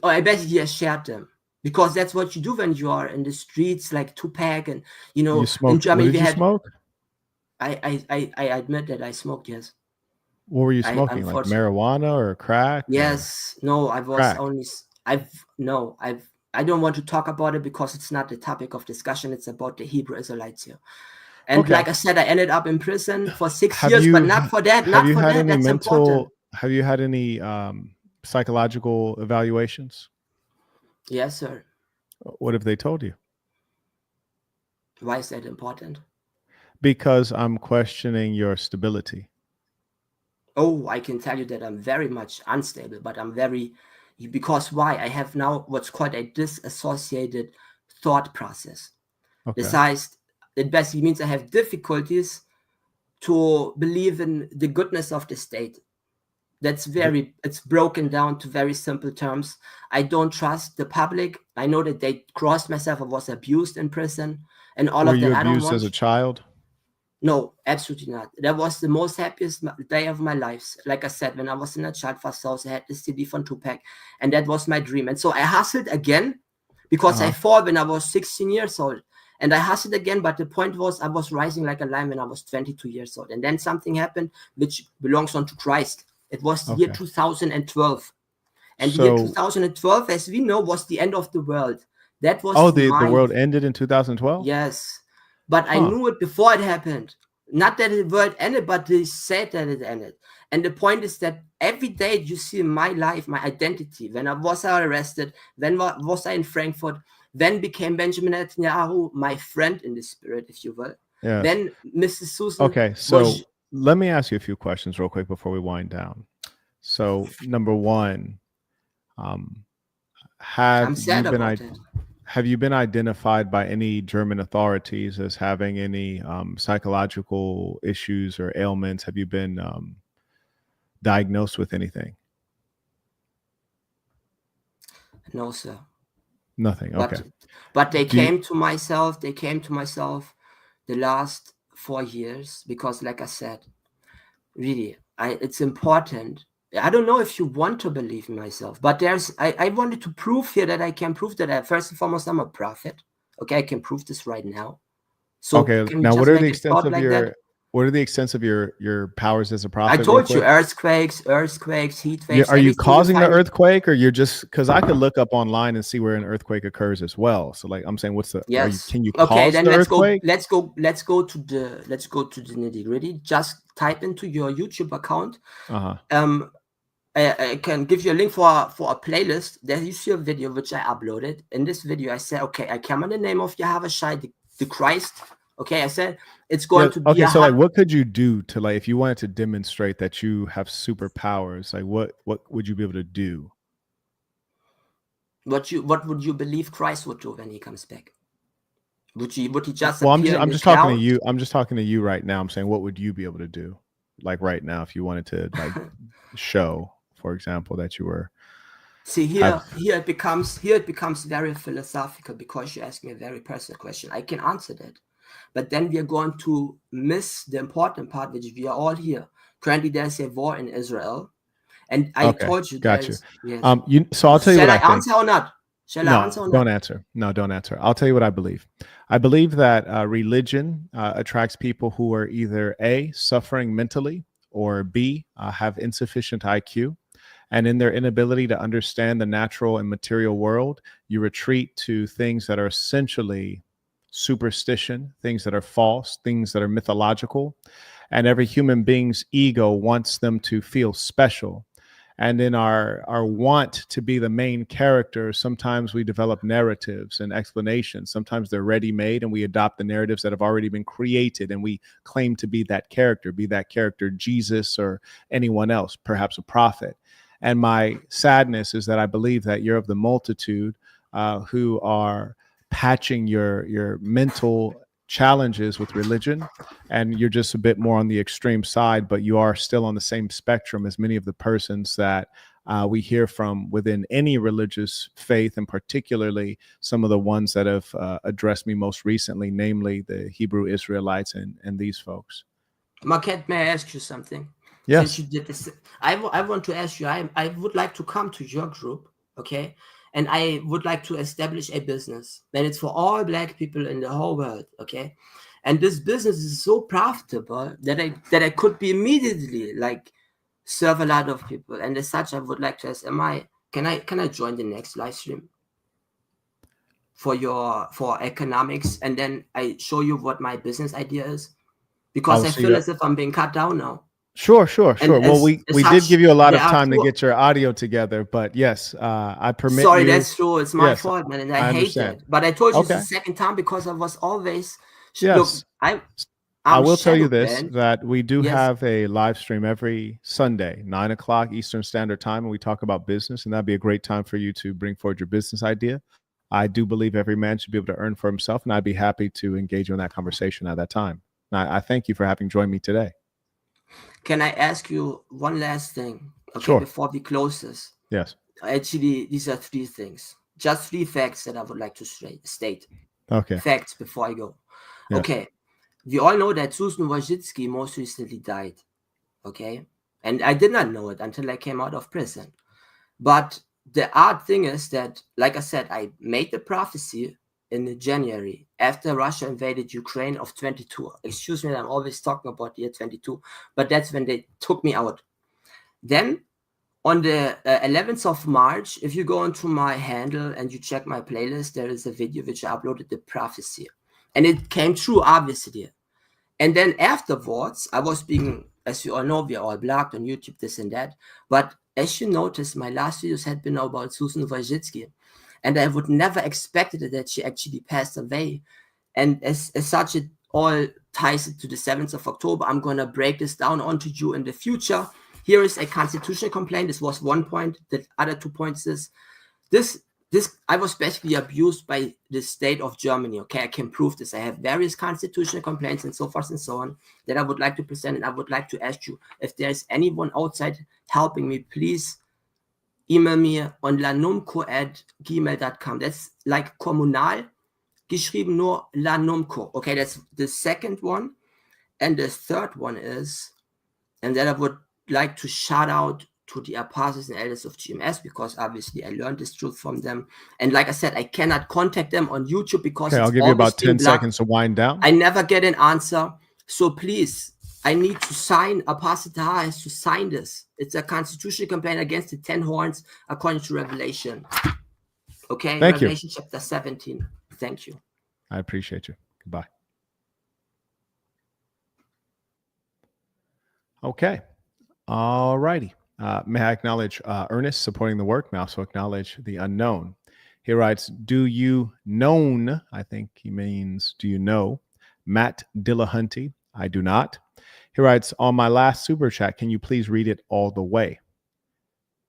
Oh, I basically shared them. Because that's what you do when you are in the streets, like Tupac, and you smoked, in Germany what did you smoke? I admit that I smoked, yes. What were you smoking? Like marijuana or crack? Yes. Or? No, I was crack. I don't want to talk about it because it's not the topic of discussion. It's about the Hebrew Israelites here. And like I said, I ended up in prison for 6 years, but not for that. Not for that. That's important. Have you had any psychological evaluations? Yes, sir. What have they told you? Why is that important? Because I'm questioning your stability. Oh, I can tell you that I'm very much unstable, but because why? I have now what's called a disassociated thought process. Okay. Besides, it basically means I have difficulties to believe in the goodness of the state. It's broken down to very simple terms. I don't trust the public. I know that they crossed myself. I was abused in prison and all of that. Were you abused as a child? No, absolutely not. That was the most happiest day of my life. Like I said, when I was in a child fast house, I had the CD from Tupac, and that was my dream. And so I hustled again because I fought when I was 16 years old. And I hustled again, but the point was I was rising like a lion when I was 22 years old. And then something happened which belongs on to Christ. It was the year 2012. And the year 2012, as we know, was the end of the world. That was the world ended in 2012? Yes. But I knew it before it happened. Not that the world ended, but they said that it ended. And the point is that every day you see in my life, my identity, when I was arrested, when was I in Frankfurt, then became Benjamin Netanyahu, my friend in the spirit, if you will. Yes. Then Mrs. Susan. Okay, so let me ask you a few questions real quick before we wind down. So number one, have you been identified by any German authorities as having any psychological issues or ailments? Have you been diagnosed with anything? No, sir. Nothing. Okay. But they came to myself the last 4 years because, like I said, really, it's important. I don't know if you want to believe in myself, but I wanted to prove here that I can prove that first and foremost, I'm a prophet. Okay, I can prove this right now. So okay, now what are the extents of what are the extents of your powers as a prophet? I told you earthquakes, heat waves. Are you causing the earthquake, or you're just, because I could look up online and see where an earthquake occurs as well. So like I'm saying, what's the can you cause the earthquake? Let's go to the nitty gritty. Just type into your YouTube account. I can give you a link for a playlist. There you see a video which I uploaded. In this video, I said, okay, I come in the name of Yahweh Shai, the Christ. Okay, I said it's going to be okay. So like, what could you do to, like, if you wanted to demonstrate that you have superpowers? Like, what would you be able to do? What would you believe Christ would do when he comes back? Would he just? Well, I'm just talking to you. I'm just talking to you right now. I'm saying, what would you be able to do, like right now, if you wanted to, like, show, for example, that you were. See, here it becomes very philosophical because you ask me a very personal question. I can answer that. But then we are going to miss the important part, which we are all here. Currently, there's a war in Israel. And I told you. Got you. Yes. So I'll tell you what I think. Shall I answer or not? Don't answer. No, don't answer. I'll tell you what I believe. I believe that religion attracts people who are either A, suffering mentally, or B, have insufficient IQ. And in their inability to understand the natural and material world, you retreat to things that are essentially superstition, things that are false, things that are mythological. And every human being's ego wants them to feel special. And in our want to be the main character, sometimes we develop narratives and explanations. Sometimes they're ready-made, and we adopt the narratives that have already been created, and we claim to be that character Jesus or anyone else, perhaps a prophet. And my sadness is that I believe that you're of the multitude who are patching your mental challenges with religion, and you're just a bit more on the extreme side, but you are still on the same spectrum as many of the persons that we hear from within any religious faith, and particularly some of the ones that have addressed me most recently, namely the Hebrew Israelites and these folks. Marquette, may I ask you something? Yes. Since you did this, I want to ask you, I would like to come to your group, okay? And I would like to establish a business. And it's for all Black people in the whole world, okay? And this business is so profitable that I could be immediately, like, serve a lot of people. And as such, I would like to ask, can I join the next live stream for economics? And then I show you what my business idea is, because I feel as if I'm being cut down now. Sure. Well, we did give you a lot of time to get your audio together, but yes, I permit. Sorry, that's true. It's my fault, man, and I hate it. But I told you it's the second time because I was always. Yes. Look, I will tell you this, that we do have a live stream every Sunday, 9 o'clock Eastern Standard Time, and we talk about business, and that'd be a great time for you to bring forward your business idea. I do believe every man should be able to earn for himself, and I'd be happy to engage you in that conversation at that time. And I thank you for having joined me today. Can I ask you one last thing? Okay, sure. Before we close this. Yes. Actually, these are 3 things. Just 3 facts that I would like to state. Okay. Facts before I go. Yes. Okay. we all know that Susan Wojcicki most recently died. Okay. And I did not know it until I came out of prison. But the odd thing is that, like I said, I made the prophecy in January after Russia invaded Ukraine of 22. Excuse me, I'm always talking about the year 22, but that's when they took me out. Then on the 11th of March, if you go into my handle and you check my playlist, there is a video which I uploaded, the prophecy. And it came true, obviously. And then afterwards, I was being, as you all know, we are all blocked on YouTube, this and that. But as you noticed, my last videos had been about Susan Wojcicki. And I would never expected that she actually passed away. And as such, it all ties it to the 7th of October. I'm going to break this down onto you in the future. Here is a constitutional complaint. This was one point. The other 2 points is this I was basically abused by the state of Germany. Okay, I can prove this. I have various constitutional complaints and so forth and so on that I would like to present, and I would like to ask you if there's anyone outside helping me, please email me on lanumco@gmail.com. That's like kommunal, geschrieben nur lanumco. Okay, that's the second one. And the third one is, and then I would like to shout out to the apostles and elders of GMS, because obviously I learned this truth from them. And like I said, I cannot contact them on YouTube because Okay, I'll give you about 10 seconds to wind down. I never get an answer. So please, I need to sign, Apostle Taha has to sign this. It's a constitutional complaint against the 10 horns according to Revelation. Okay, Thank Revelation you. chapter 17. Thank you. I appreciate you. Goodbye. Okay. All righty. May I acknowledge Ernest supporting the work? May I also acknowledge the unknown. He writes, do you known? I think he means, do you know? Matt Dillahunty. I do not. He writes, on my last super chat, can you please read it all the way?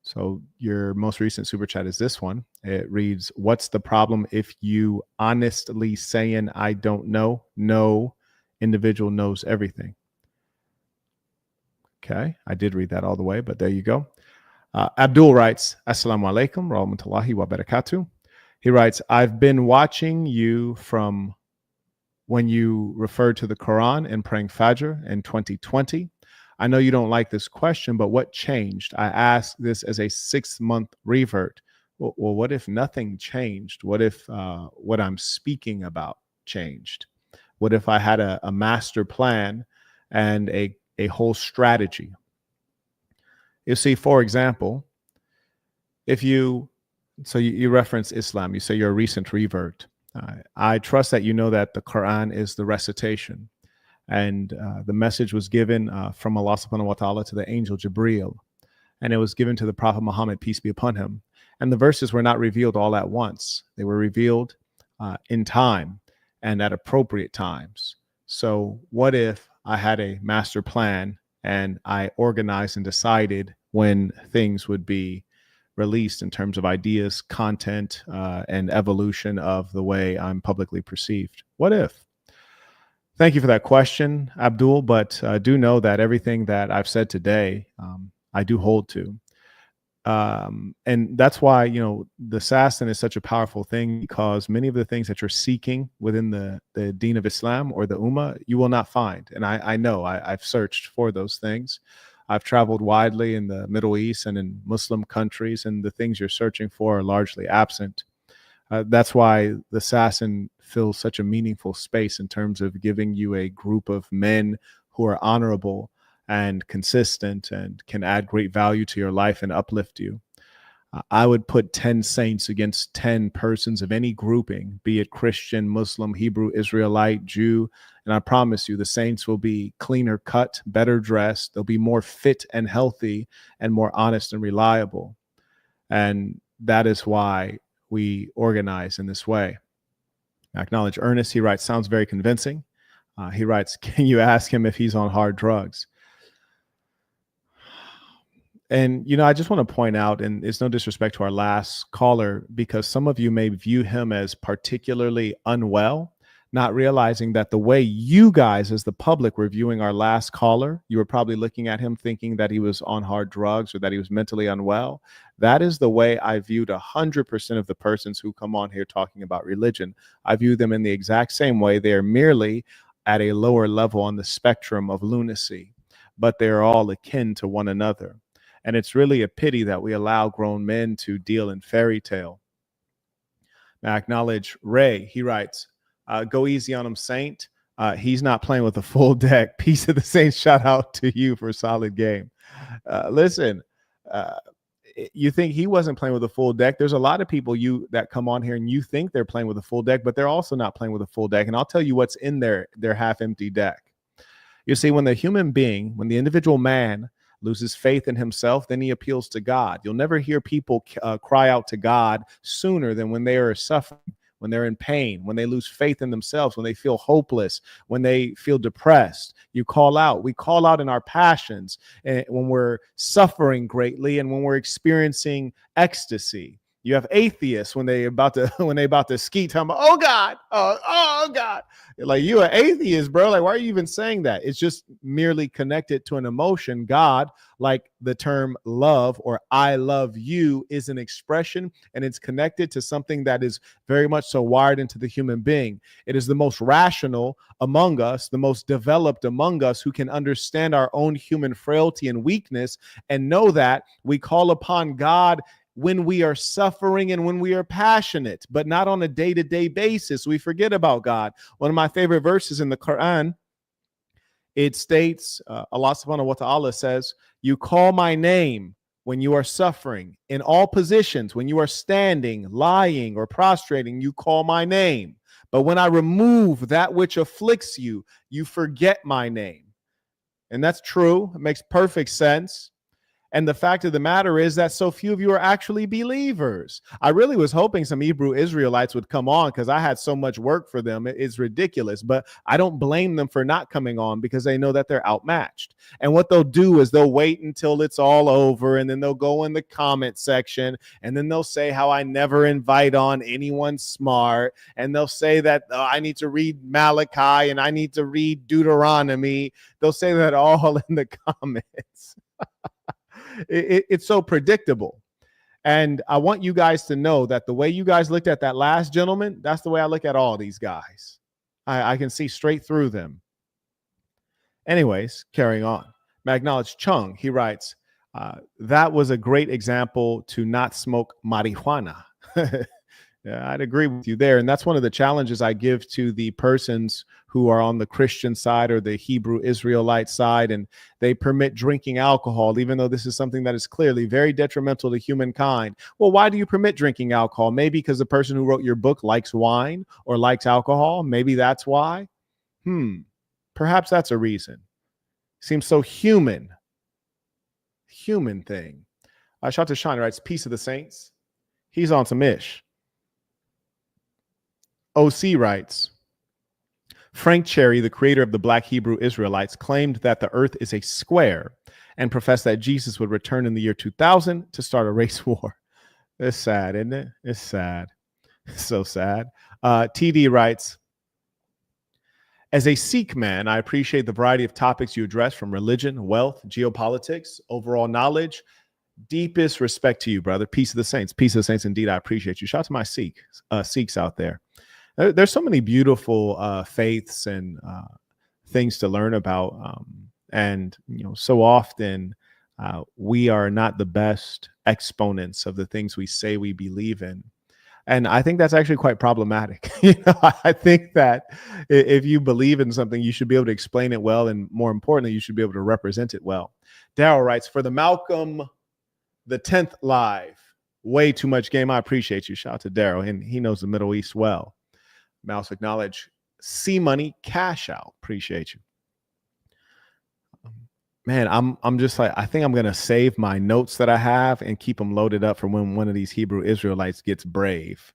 So your most recent super chat is this one. It reads, what's the problem if you honestly saying I don't know? No individual knows everything. Okay, I did read that all the way, but there you go. Abdul writes, Assalamu alaikum rahmatullahi wa barakatuh. He writes, I've been watching you from when you referred to the Quran and praying Fajr in 2020. I know you don't like this question, but what changed? I ask this as a 6-month revert. Well, what if nothing changed? What if what I'm speaking about changed? What if I had a master plan and a whole strategy? You see, for example, if you reference Islam, you say you're a recent revert. I trust that you know that the Quran is the recitation, and the message was given from Allah subhanahu wa ta'ala to the angel Jibreel, and it was given to the Prophet Muhammad, peace be upon him. And the verses were not revealed all at once. They were revealed in time and at appropriate times. So what if I had a master plan and I organized and decided when things would be released in terms of ideas, content, and evolution of the way I'm publicly perceived? What if? Thank you for that question, Abdul, but do know that everything that I've said today, I do hold to. And that's why, the assassin is such a powerful thing, because many of the things that you're seeking within the Deen of Islam or the Ummah, you will not find. And I know I've searched for those things. I've traveled widely in the Middle East and in Muslim countries, and the things you're searching for are largely absent. That's why the assassin fills such a meaningful space in terms of giving you a group of men who are honorable and consistent and can add great value to your life and uplift you. I would put 10 saints against 10 persons of any grouping, be it Christian, Muslim, Hebrew, Israelite, Jew, and I promise you the saints will be cleaner cut, better dressed. They'll be more fit and healthy and more honest and reliable. And that is why we organize in this way. I acknowledge Ernest. He writes, sounds very convincing. He writes, can you ask him if he's on hard drugs? And, I just want to point out, and it's no disrespect to our last caller, because some of you may view him as particularly unwell, not realizing that the way you guys as the public were viewing our last caller, you were probably looking at him thinking that he was on hard drugs or that he was mentally unwell. That is the way I viewed 100% of the persons who come on here talking about religion. I view them in the exact same way. They are merely at a lower level on the spectrum of lunacy, but they're all akin to one another. And it's really a pity that we allow grown men to deal in fairy tale. Now, I acknowledge Ray. He writes, go easy on him, Saint. He's not playing with a full deck. Peace of the Saints. Shout out to you for a solid game. Listen, you think he wasn't playing with a full deck. There's a lot of people that come on here and you think they're playing with a full deck, but they're also not playing with a full deck. And I'll tell you what's in their half empty deck. You see, when the human being, when the individual man loses faith in himself, then he appeals to God. You'll never hear people cry out to God sooner than when they are suffering, when they're in pain, when they lose faith in themselves, when they feel hopeless, when they feel depressed. You call out. We call out in our passions when we're suffering greatly and when we're experiencing ecstasy. You have atheists when they about to ski, talking about, oh God, oh God. Like, you an atheist, bro. Like, why are you even saying that? It's just merely connected to an emotion. God, like the term love or I love you, is an expression, and it's connected to something that is very much so wired into the human being. It is the most rational among us, the most developed among us, who can understand our own human frailty and weakness and know that we call upon God when we are suffering and when we are passionate, but not on a day-to-day basis. We forget about God. One of my favorite verses in the Quran, it states, Allah subhanahu wa ta'ala says, you call my name when you are suffering. In all positions, when you are standing, lying, or prostrating, you call my name. But when I remove that which afflicts you, you forget my name. And that's true. It makes perfect sense. And the fact of the matter is that so few of you are actually believers. I really was hoping some Hebrew Israelites would come on because I had so much work for them. It's ridiculous, but I don't blame them for not coming on because they know that they're outmatched. And what they'll do is they'll wait until it's all over, and then they'll go in the comment section, and then they'll say how I never invite on anyone smart. And they'll say that I need to read Malachi and I need to read Deuteronomy. They'll say that all in the comments. It's so predictable. And I want you guys to know that the way you guys looked at that last gentleman, that's the way I look at all these guys. I can see straight through them. Anyways, carrying on. Acknowledge Chung. He writes, that was a great example to not smoke marijuana. Yeah, I'd agree with you there. And that's one of the challenges I give to the persons who are on the Christian side or the Hebrew Israelite side, and they permit drinking alcohol, even though this is something that is clearly very detrimental to humankind. Well, why do you permit drinking alcohol? Maybe because the person who wrote your book likes wine or likes alcohol. Maybe that's why. Perhaps that's a reason. Seems so human thing. Shout out to Sean, writes, peace of the saints. He's on some ish. OC writes, Frank Cherry, the creator of the Black Hebrew Israelites, claimed that the earth is a square and professed that Jesus would return in the year 2000 to start a race war. It's sad, isn't it? It's sad. It's so sad. TD writes, as a Sikh man, I appreciate the variety of topics you address, from religion, wealth, geopolitics, overall knowledge. Deepest respect to you, brother. Peace of the saints. Peace of the saints indeed. I appreciate you. Shout out to my Sikhs out there. There's so many beautiful faiths and things to learn about. And, so often we are not the best exponents of the things we say we believe in. And I think that's actually quite problematic. I think that if you believe in something, you should be able to explain it well. And more importantly, you should be able to represent it well. Daryl writes, for the Malcolm the 10th live, way too much game. I appreciate you. Shout out to Daryl. And he knows the Middle East well. Mouse acknowledge. C Money Cash Out. Appreciate you. Man, I'm just like, I think I'm going to save my notes that I have and keep them loaded up for when one of these Hebrew Israelites gets brave.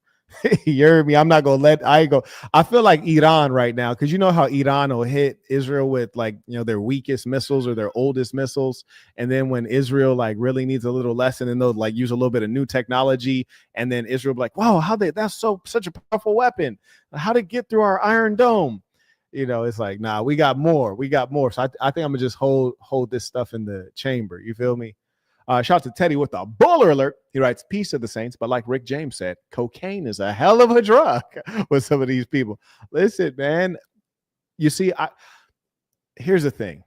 You heard me? I'm not going to I feel like Iran right now, because you know how Iran will hit Israel with their weakest missiles or their oldest missiles. And then when Israel really needs a little lesson, and they'll use a little bit of new technology. And then Israel will be like, wow, that's such a powerful weapon. How to get through our Iron Dome? It's like, nah, we got more. So I think I'm gonna just hold this stuff in the chamber. You feel me? Shout out to Teddy with a baller alert. He writes, peace of the saints. But like Rick James said, cocaine is a hell of a drug with some of these people. Listen, man, You see, here's the thing.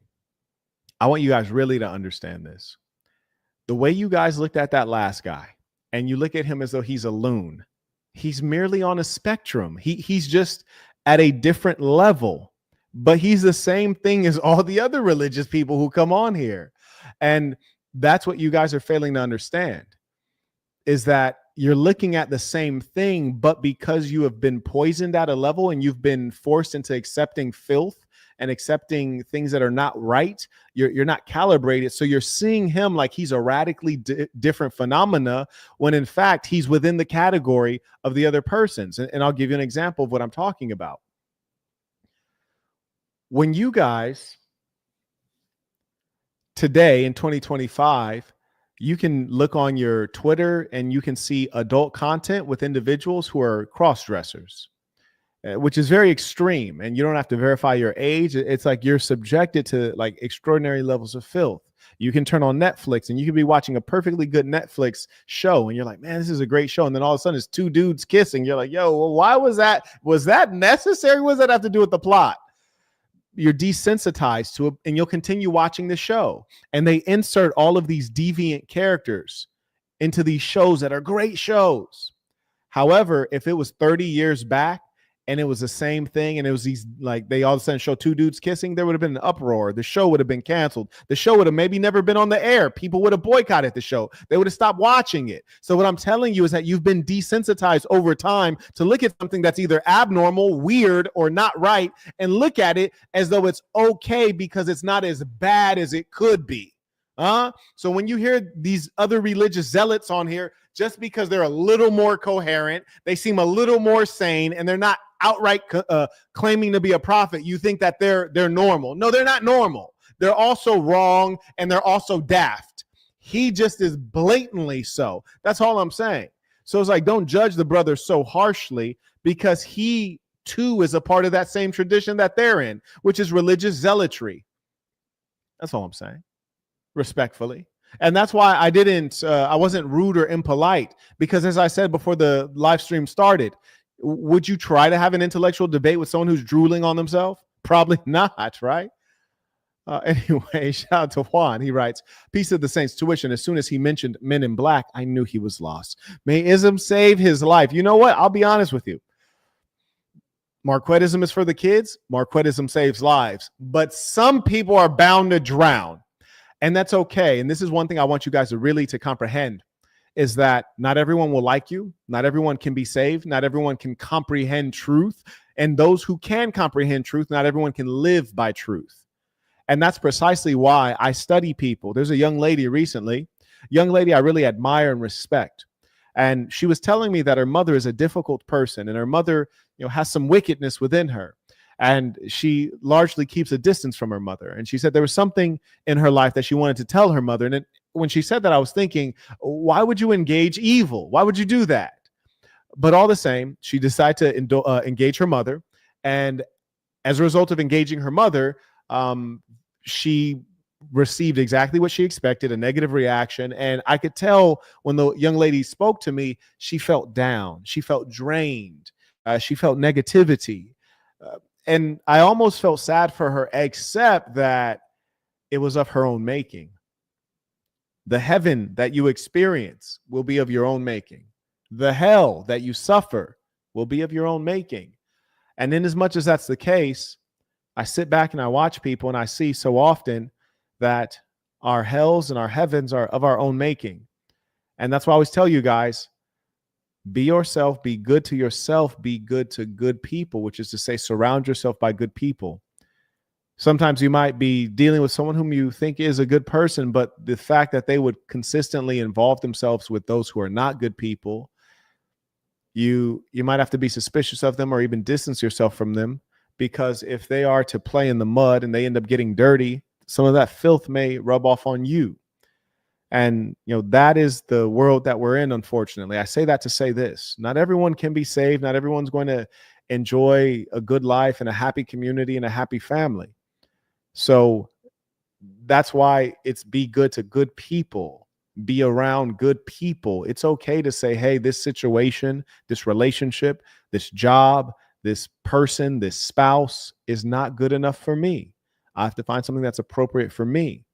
I want you guys really to understand this. The way you guys looked at that last guy, and you look at him as though he's a loon, he's merely on a spectrum. He's just at a different level, but he's the same thing as all the other religious people who come on here. And that's what you guys are failing to understand, is that you're looking at the same thing, but because you have been poisoned at a level and you've been forced into accepting filth and accepting things that are not right, you're not calibrated. So you're seeing him like he's a radically different phenomena, when in fact he's within the category of the other persons. And I'll give you an example of what I'm talking about. When you guys today in 2025, you can look on your Twitter and you can see adult content with individuals who are cross-dressers, which is very extreme. And you don't have to verify your age. It's like you're subjected to like extraordinary levels of filth. You can turn on Netflix and you can be watching a perfectly good Netflix show and you're like, man, this is a great show. And then all of a sudden it's two dudes kissing. You're like, yo, well, why was that? Was that necessary? What does that have to do with the plot? You're desensitized to it, and you'll continue watching the show. And they insert all of these deviant characters into these shows that are great shows. However, if it was 30 years back and it was the same thing, and it was these, like, they all of a sudden show two dudes kissing, there would have been an uproar. The show would have been canceled. The show would have maybe never been on the air. People would have boycotted the show. They would have stopped watching it. So what I'm telling you is that you've been desensitized over time to look at something that's either abnormal, weird, or not right, and look at it as though it's okay because it's not as bad as it could be. So when you hear these other religious zealots on here, just because they're a little more coherent, they seem a little more sane, and they're not outright claiming to be a prophet, you think that they're normal. No, they're not normal. They're also wrong, and they're also daft. He just is blatantly so. That's all I'm saying. So it's like, don't judge the brother so harshly, because he too is a part of that same tradition that they're in, which is religious zealotry. That's all I'm saying, respectfully. And that's why I wasn't rude or impolite, because as I said before the live stream started, would you try to have an intellectual debate with someone who's drooling on themselves? Probably not, right? Anyway, shout out to Juan. He writes, peace of the saints, tuition. As soon as he mentioned Men in Black, I knew he was lost. May ism save his life. You know what? I'll be honest with you. Marquettism is for the kids. Marquettism saves lives. But some people are bound to drown. And that's okay. And this is one thing I want you guys to really to comprehend, is that not everyone will like you. Not everyone can be saved. Not everyone can comprehend truth. And those who can comprehend truth, not everyone can live by truth. And that's precisely why I study people. There's a young lady recently, I really admire and respect. And she was telling me that her mother is a difficult person, and her mother, has some wickedness within her. And she largely keeps a distance from her mother. And she said there was something in her life that she wanted to tell her mother. And when she said that, I was thinking, why would you engage evil? Why would you do that? But all the same, she decided to engage her mother. And as a result of engaging her mother, she received exactly what she expected, a negative reaction. And I could tell when the young lady spoke to me, she felt down. She felt drained. She felt negativity. And I almost felt sad for her, except that it was of her own making. The heaven that you experience will be of your own making. The hell that you suffer will be of your own making. And in as much as that's the case, I sit back and I watch people, and I see so often that our hells and our heavens are of our own making. And that's why I always tell you guys, be yourself, be good to yourself, be good to good people, which is to say, surround yourself by good people. Sometimes you might be dealing with someone whom you think is a good person, but the fact that they would consistently involve themselves with those who are not good people, you might have to be suspicious of them or even distance yourself from them, because if they are to play in the mud and they end up getting dirty, some of that filth may rub off on you. And, that is the world that we're in, unfortunately. I say that to say this. Not everyone can be saved. Not everyone's going to enjoy a good life and a happy community and a happy family. So that's why it's be good to good people. Be around good people. It's okay to say, hey, this situation, this relationship, this job, this person, this spouse is not good enough for me. I have to find something that's appropriate for me.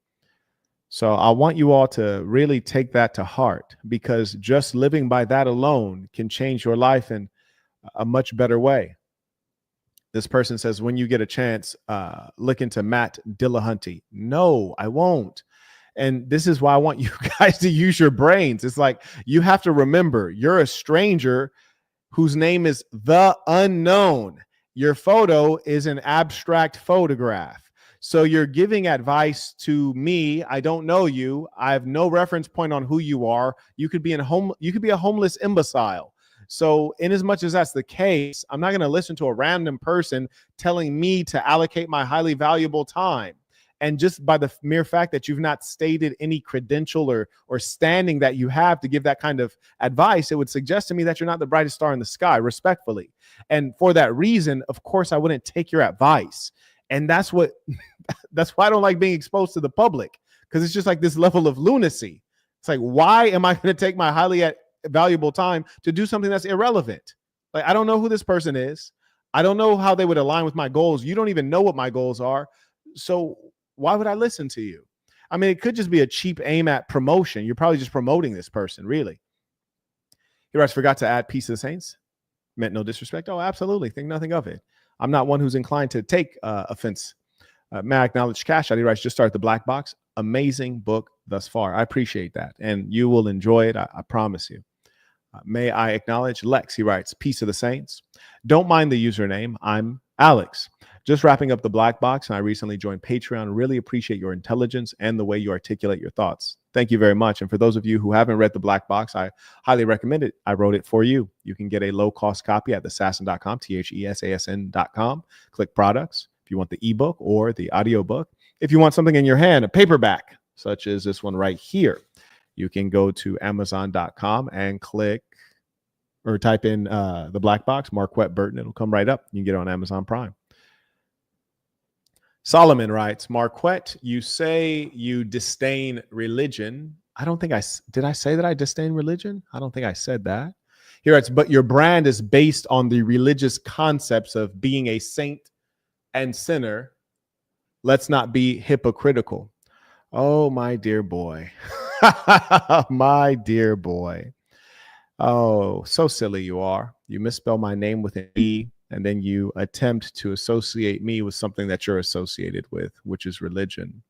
So I want you all to really take that to heart, because just living by that alone can change your life in a much better way. This person says, when you get a chance, look into Matt Dillahunty. No, I won't. And this is why I want you guys to use your brains. It's like, you have to remember, you're a stranger whose name is the unknown. Your photo is an abstract photograph. So you're giving advice to me. I don't know you. I have no reference point on who you are. You could be a homeless imbecile. So in as much as that's the case, I'm not going to listen to a random person telling me to allocate my highly valuable time. And just by the mere fact that you've not stated any credential or standing that you have to give that kind of advice, it would suggest to me that you're not the brightest star in the sky, respectfully. And for that reason, of course, I wouldn't take your advice. And that's why I don't like being exposed to the public, because it's just like this level of lunacy. It's like, why am I going to take my highly valuable time to do something that's irrelevant? Like, I don't know who this person is. I don't know how they would align with my goals. You don't even know what my goals are. So why would I listen to you? I mean, it could just be a cheap aim at promotion. You're probably just promoting this person, really. He writes, forgot to add peace of the saints. Meant no disrespect. Oh, absolutely. Think nothing of it. I'm not one who's inclined to take offense. May I acknowledge Cashapp? He writes, just started the Black Box. Amazing book thus far. I appreciate that. And you will enjoy it. I promise you. May I acknowledge Lex? He writes, peace of the saints. Don't mind the username. I'm Alex. Just wrapping up the Black Box, and I recently joined Patreon. Really appreciate your intelligence and the way you articulate your thoughts. Thank you very much. And for those of you who haven't read the Black Box, I highly recommend it. I wrote it for you. You can get a low-cost copy at thesasson.com, THESASN.com. Click products if you want the ebook or the audiobook. If you want something in your hand, a paperback, such as this one right here, you can go to Amazon.com and click or type in the Black Box, Marquette Burton. It'll come right up. You can get it on Amazon Prime. Solomon writes, Marquette, you say you disdain religion. I don't think did I say that I disdain religion? I don't think I said that. He writes, but your brand is based on the religious concepts of being a saint and sinner. Let's not be hypocritical. Oh, my dear boy. My dear boy. Oh, so silly you are. You misspell my name with an E, and then you attempt to associate me with something that you're associated with, which is religion.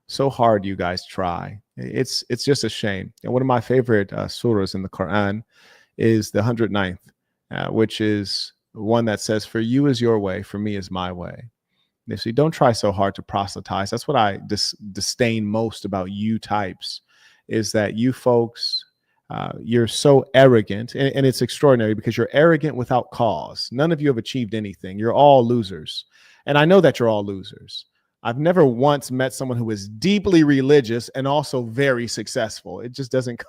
So hard you guys try. It's just a shame. And one of my favorite surahs in the Quran is the 109th, which is one that says, for you is your way, for me is my way. And so don't try so hard to proselytize. That's what I disdain most about you types, is that you folks, you're so arrogant, and it's extraordinary because you're arrogant without cause. None of you have achieved anything. You're all losers. And I know that you're all losers. I've never once met someone who is deeply religious and also very successful. It just doesn't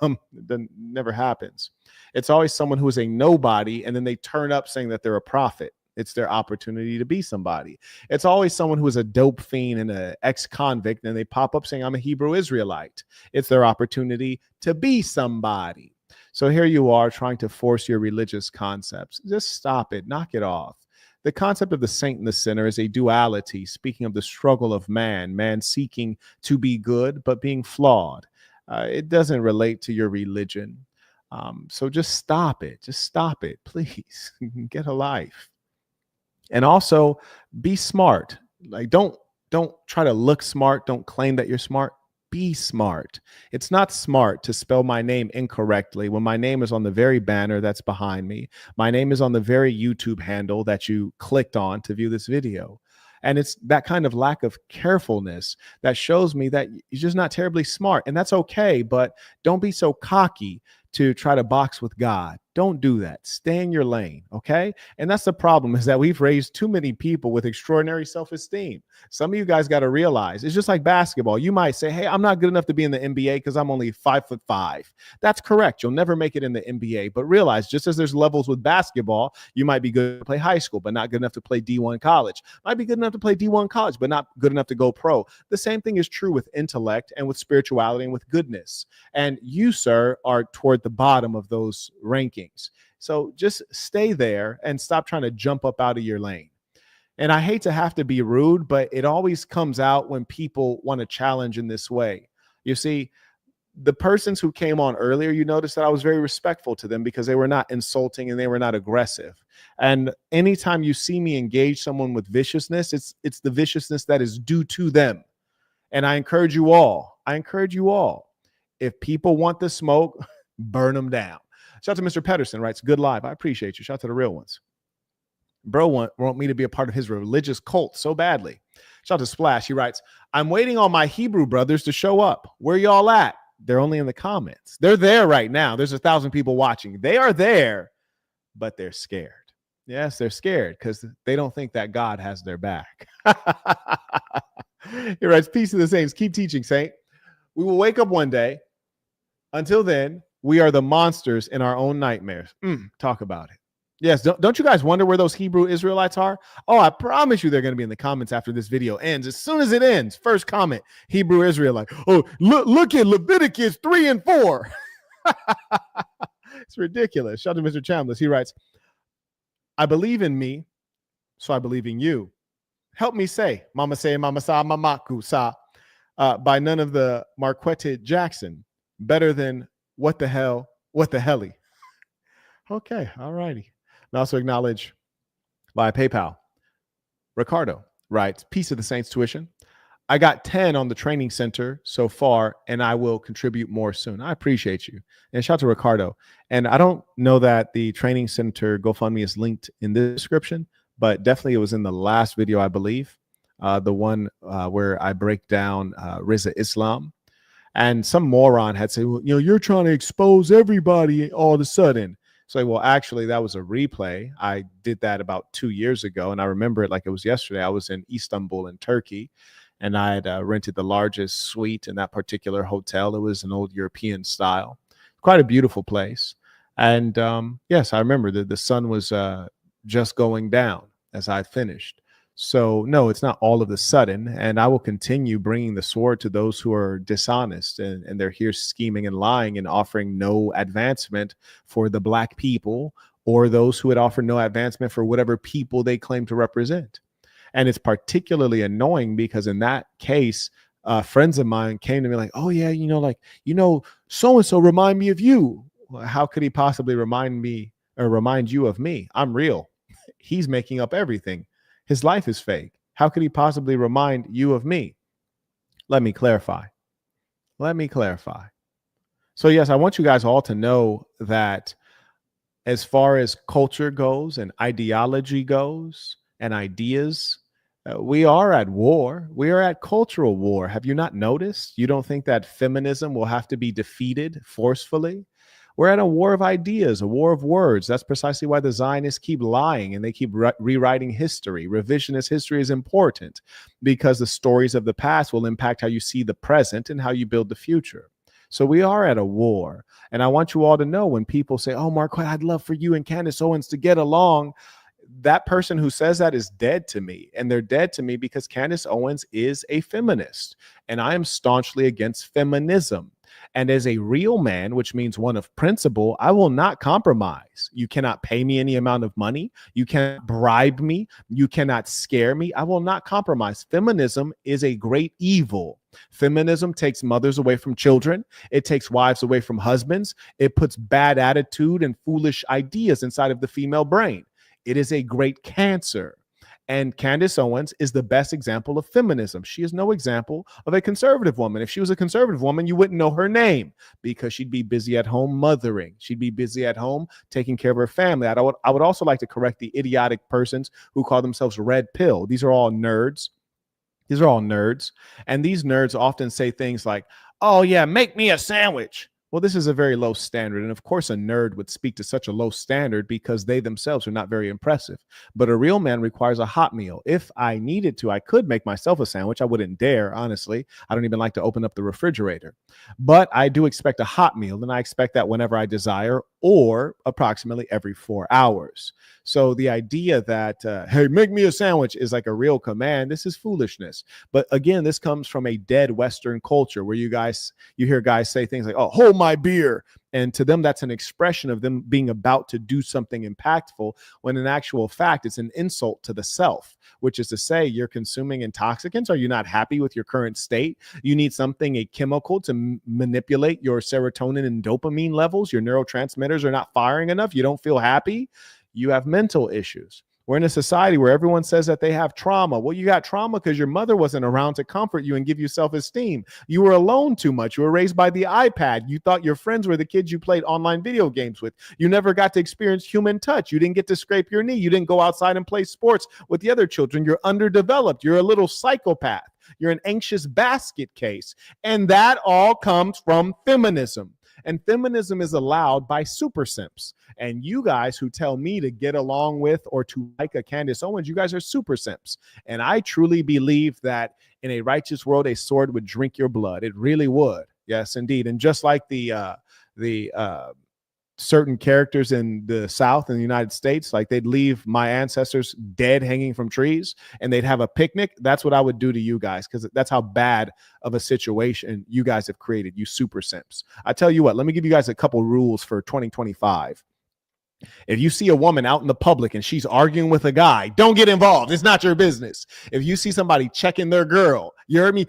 never happens. It's always someone who is a nobody, and then they turn up saying that they're a prophet. It's their opportunity to be somebody. It's always someone who is a dope fiend and an ex-convict, and they pop up saying, I'm a Hebrew Israelite. It's their opportunity to be somebody. So here you are trying to force your religious concepts. Just stop it. Knock it off. The concept of the saint and the sinner is a duality, speaking of the struggle of man seeking to be good, but being flawed. It doesn't relate to your religion. So just stop it. Just stop it, please. Get a life. And also be smart. Like, don't try to look smart. Don't claim that you're smart. Be smart. It's not smart to spell my name incorrectly when my name is on the very banner that's behind me. My name is on the very YouTube handle that you clicked on to view this video. And it's that kind of lack of carefulness that shows me that you're just not terribly smart. And that's okay, but don't be so cocky to try to box with God. Don't do that. Stay in your lane, okay? And that's the problem, is that we've raised too many people with extraordinary self-esteem. Some of you guys got to realize it's just like basketball. You might say, hey, I'm not good enough to be in the NBA because I'm only 5'5". That's correct. You'll never make it in the NBA. But realize, just as there's levels with basketball, you might be good to play high school, but not good enough to play D1 college. Might be good enough to play D1 college, but not good enough to go pro. The same thing is true with intellect and with spirituality and with goodness. And you, sir, are toward the bottom of those rankings. So just stay there and stop trying to jump up out of your lane. And I hate to have to be rude, but it always comes out when people want to challenge in this way. You see, the persons who came on earlier, you notice that I was very respectful to them because they were not insulting and they were not aggressive. And anytime you see me engage someone with viciousness, it's the viciousness that is due to them. And I encourage you all, if people want the smoke, burn them down. Shout out to Mr. Pedersen, writes, good live. I appreciate you. Shout out to the real ones. Bro want me to be a part of his religious cult so badly. Shout out to Splash. He writes, I'm waiting on my Hebrew brothers to show up. Where y'all at? They're only in the comments. They're there right now. There's 1,000 people watching. They are there, but they're scared. Yes, they're scared because they don't think that God has their back. He writes, peace to the saints. Keep teaching, saint. We will wake up one day. Until then, we are the monsters in our own nightmares. Talk about it. Yes, don't you guys wonder where those Hebrew Israelites are? Oh, I promise you they're going to be in the comments after this video ends. As soon as it ends, first comment, Hebrew Israelite. Oh, look at Leviticus 3 and 4. It's ridiculous. Shout out to Mr. Chambliss. He writes, I believe in me, so I believe in you. Help me say, Mama say, Mama sa, Mamaku sa, by none of the Marquette Jackson. Better than what the helly. Okay, all righty. And also acknowledge via PayPal. Ricardo writes, peace of the saints tuition. I got 10 on the training center so far, and I will contribute more soon. I appreciate you. And shout out to Ricardo. And I don't know that the training center GoFundMe is linked in the description, but definitely it was in the last video, I believe, the one where I break down Riza Islam. And some moron had said, well, you're trying to expose everybody all of a sudden. So, well, actually, that was a replay. I did that about 2 years ago, and I remember it like it was yesterday. I was in Istanbul in Turkey, and I had rented the largest suite in that particular hotel. It was an old European style, quite a beautiful place. And yes, I remember that the sun was just going down as I finished. So, no, it's not all of a sudden. And I will continue bringing the sword to those who are dishonest and they're here scheming and lying and offering no advancement for the Black people or those who would offer no advancement for whatever people they claim to represent. And it's particularly annoying because in that case, friends of mine came to me like, oh, yeah, so-and-so remind me of you. Well, how could he possibly remind me or remind you of me? I'm real. He's making up everything. His life is fake. How could he possibly remind you of me? Let me clarify. So, yes, I want you guys all to know that as far as culture goes and ideology goes and ideas, we are at war. We are at cultural war. Have you not noticed? You don't think that feminism will have to be defeated forcefully? We're at a war of ideas, a war of words. That's precisely why the Zionists keep lying and they keep rewriting history. Revisionist history is important because the stories of the past will impact how you see the present and how you build the future. So we are at a war. And I want you all to know when people say, oh, Marquette, I'd love for you and Candace Owens to get along. That person who says that is dead to me. And they're dead to me because Candace Owens is a feminist. And I am staunchly against feminism. And as a real man, which means one of principle, I will not compromise. You cannot pay me any amount of money. You cannot bribe me. You cannot scare me. I will not compromise. Feminism is a great evil. Feminism takes mothers away from children. It takes wives away from husbands. It puts bad attitude and foolish ideas inside of the female brain. It is a great cancer. And Candace Owens is the best example of feminism. She is no example of a conservative woman. If she was a conservative woman, you wouldn't know her name because she'd be busy at home mothering. She'd be busy at home taking care of her family. I would also like to correct the idiotic persons who call themselves red pill. These are all nerds. And these nerds often say things like, oh, yeah, make me a sandwich. Well, this is a very low standard. And of course, a nerd would speak to such a low standard because they themselves are not very impressive. But a real man requires a hot meal. If I needed to, I could make myself a sandwich. I wouldn't dare, honestly. I don't even like to open up the refrigerator. But I do expect a hot meal, and I expect that whenever I desire or approximately every 4 hours. So the idea that, hey, make me a sandwich is like a real command. This is foolishness. But again, this comes from a dead Western culture where you hear guys say things like, oh, hold my beer. And to them, that's an expression of them being about to do something impactful, when in actual fact, it's an insult to the self, which is to say you're consuming intoxicants. Are you not happy with your current state? You need something, a chemical, to manipulate your serotonin and dopamine levels. Your neurotransmitters are not firing enough. You don't feel happy. You have mental issues. We're in a society where everyone says that they have trauma. Well, you got trauma because your mother wasn't around to comfort you and give you self-esteem. You were alone too much. You were raised by the iPad. You thought your friends were the kids you played online video games with. You never got to experience human touch. You didn't get to scrape your knee. You didn't go outside and play sports with the other children. You're underdeveloped. You're a little psychopath. You're an anxious basket case. And that all comes from feminism. And feminism is allowed by super simps. And you guys who tell me to get along with or to like a Candace Owens, you guys are super simps. And I truly believe that in a righteous world, a sword would drink your blood. It really would. Yes, indeed. And just like the certain characters in the South in the United States, like they'd leave my ancestors dead hanging from trees and they'd have a picnic. That's what I would do to you guys, because that's how bad of a situation you guys have created, you super simps. I tell you what, let me give you guys a couple rules for 2025. If you see a woman out in the public and she's arguing with a guy, don't get involved. It's not your business. If you see somebody checking their girl, you heard me,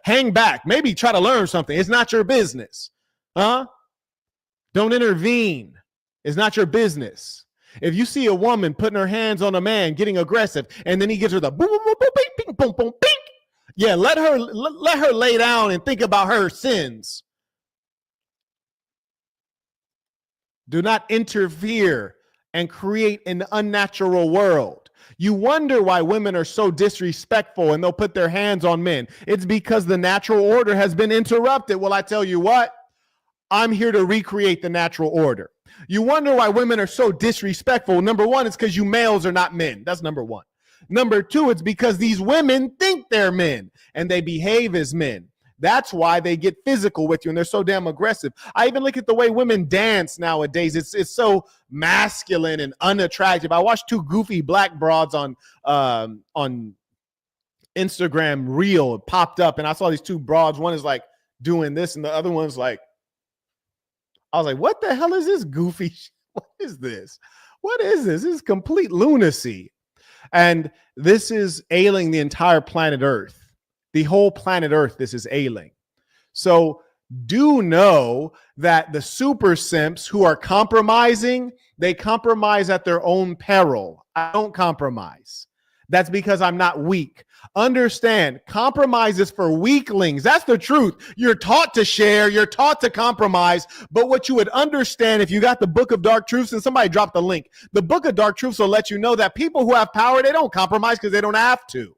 hang back, maybe try to learn something. It's not your business. Don't intervene. It's not your business. If you see a woman putting her hands on a man, getting aggressive, and then he gives her the boom, boom, boom, boom, bing, boom, boom, bing. Yeah, let her lay down and think about her sins. Do not interfere and create an unnatural world. You wonder why women are so disrespectful and they'll put their hands on men. It's because the natural order has been interrupted. Well, I tell you what. I'm here to recreate the natural order. You wonder why women are so disrespectful. Number one, it's because you males are not men. That's number one. Number two, it's because these women think they're men and they behave as men. That's why they get physical with you and they're so damn aggressive. I even look at the way women dance nowadays. It's so masculine and unattractive. I watched two goofy black broads on Instagram reel. It popped up and I saw these two broads. One is like doing this and the other one's like, I was like, what the hell is this goofy shit? What is this? What is this? This is complete lunacy. And this is ailing the entire planet Earth. The whole planet Earth, this is ailing. So do know that the super simps who are compromising, they compromise at their own peril. I don't compromise. That's because I'm not weak. Understand, compromise is for weaklings. That's the truth. You're taught to share. You're taught to compromise. But what you would understand if you got the Book of Dark Truths, and somebody dropped the link, the Book of Dark Truths will let you know that people who have power, they don't compromise because they don't have to.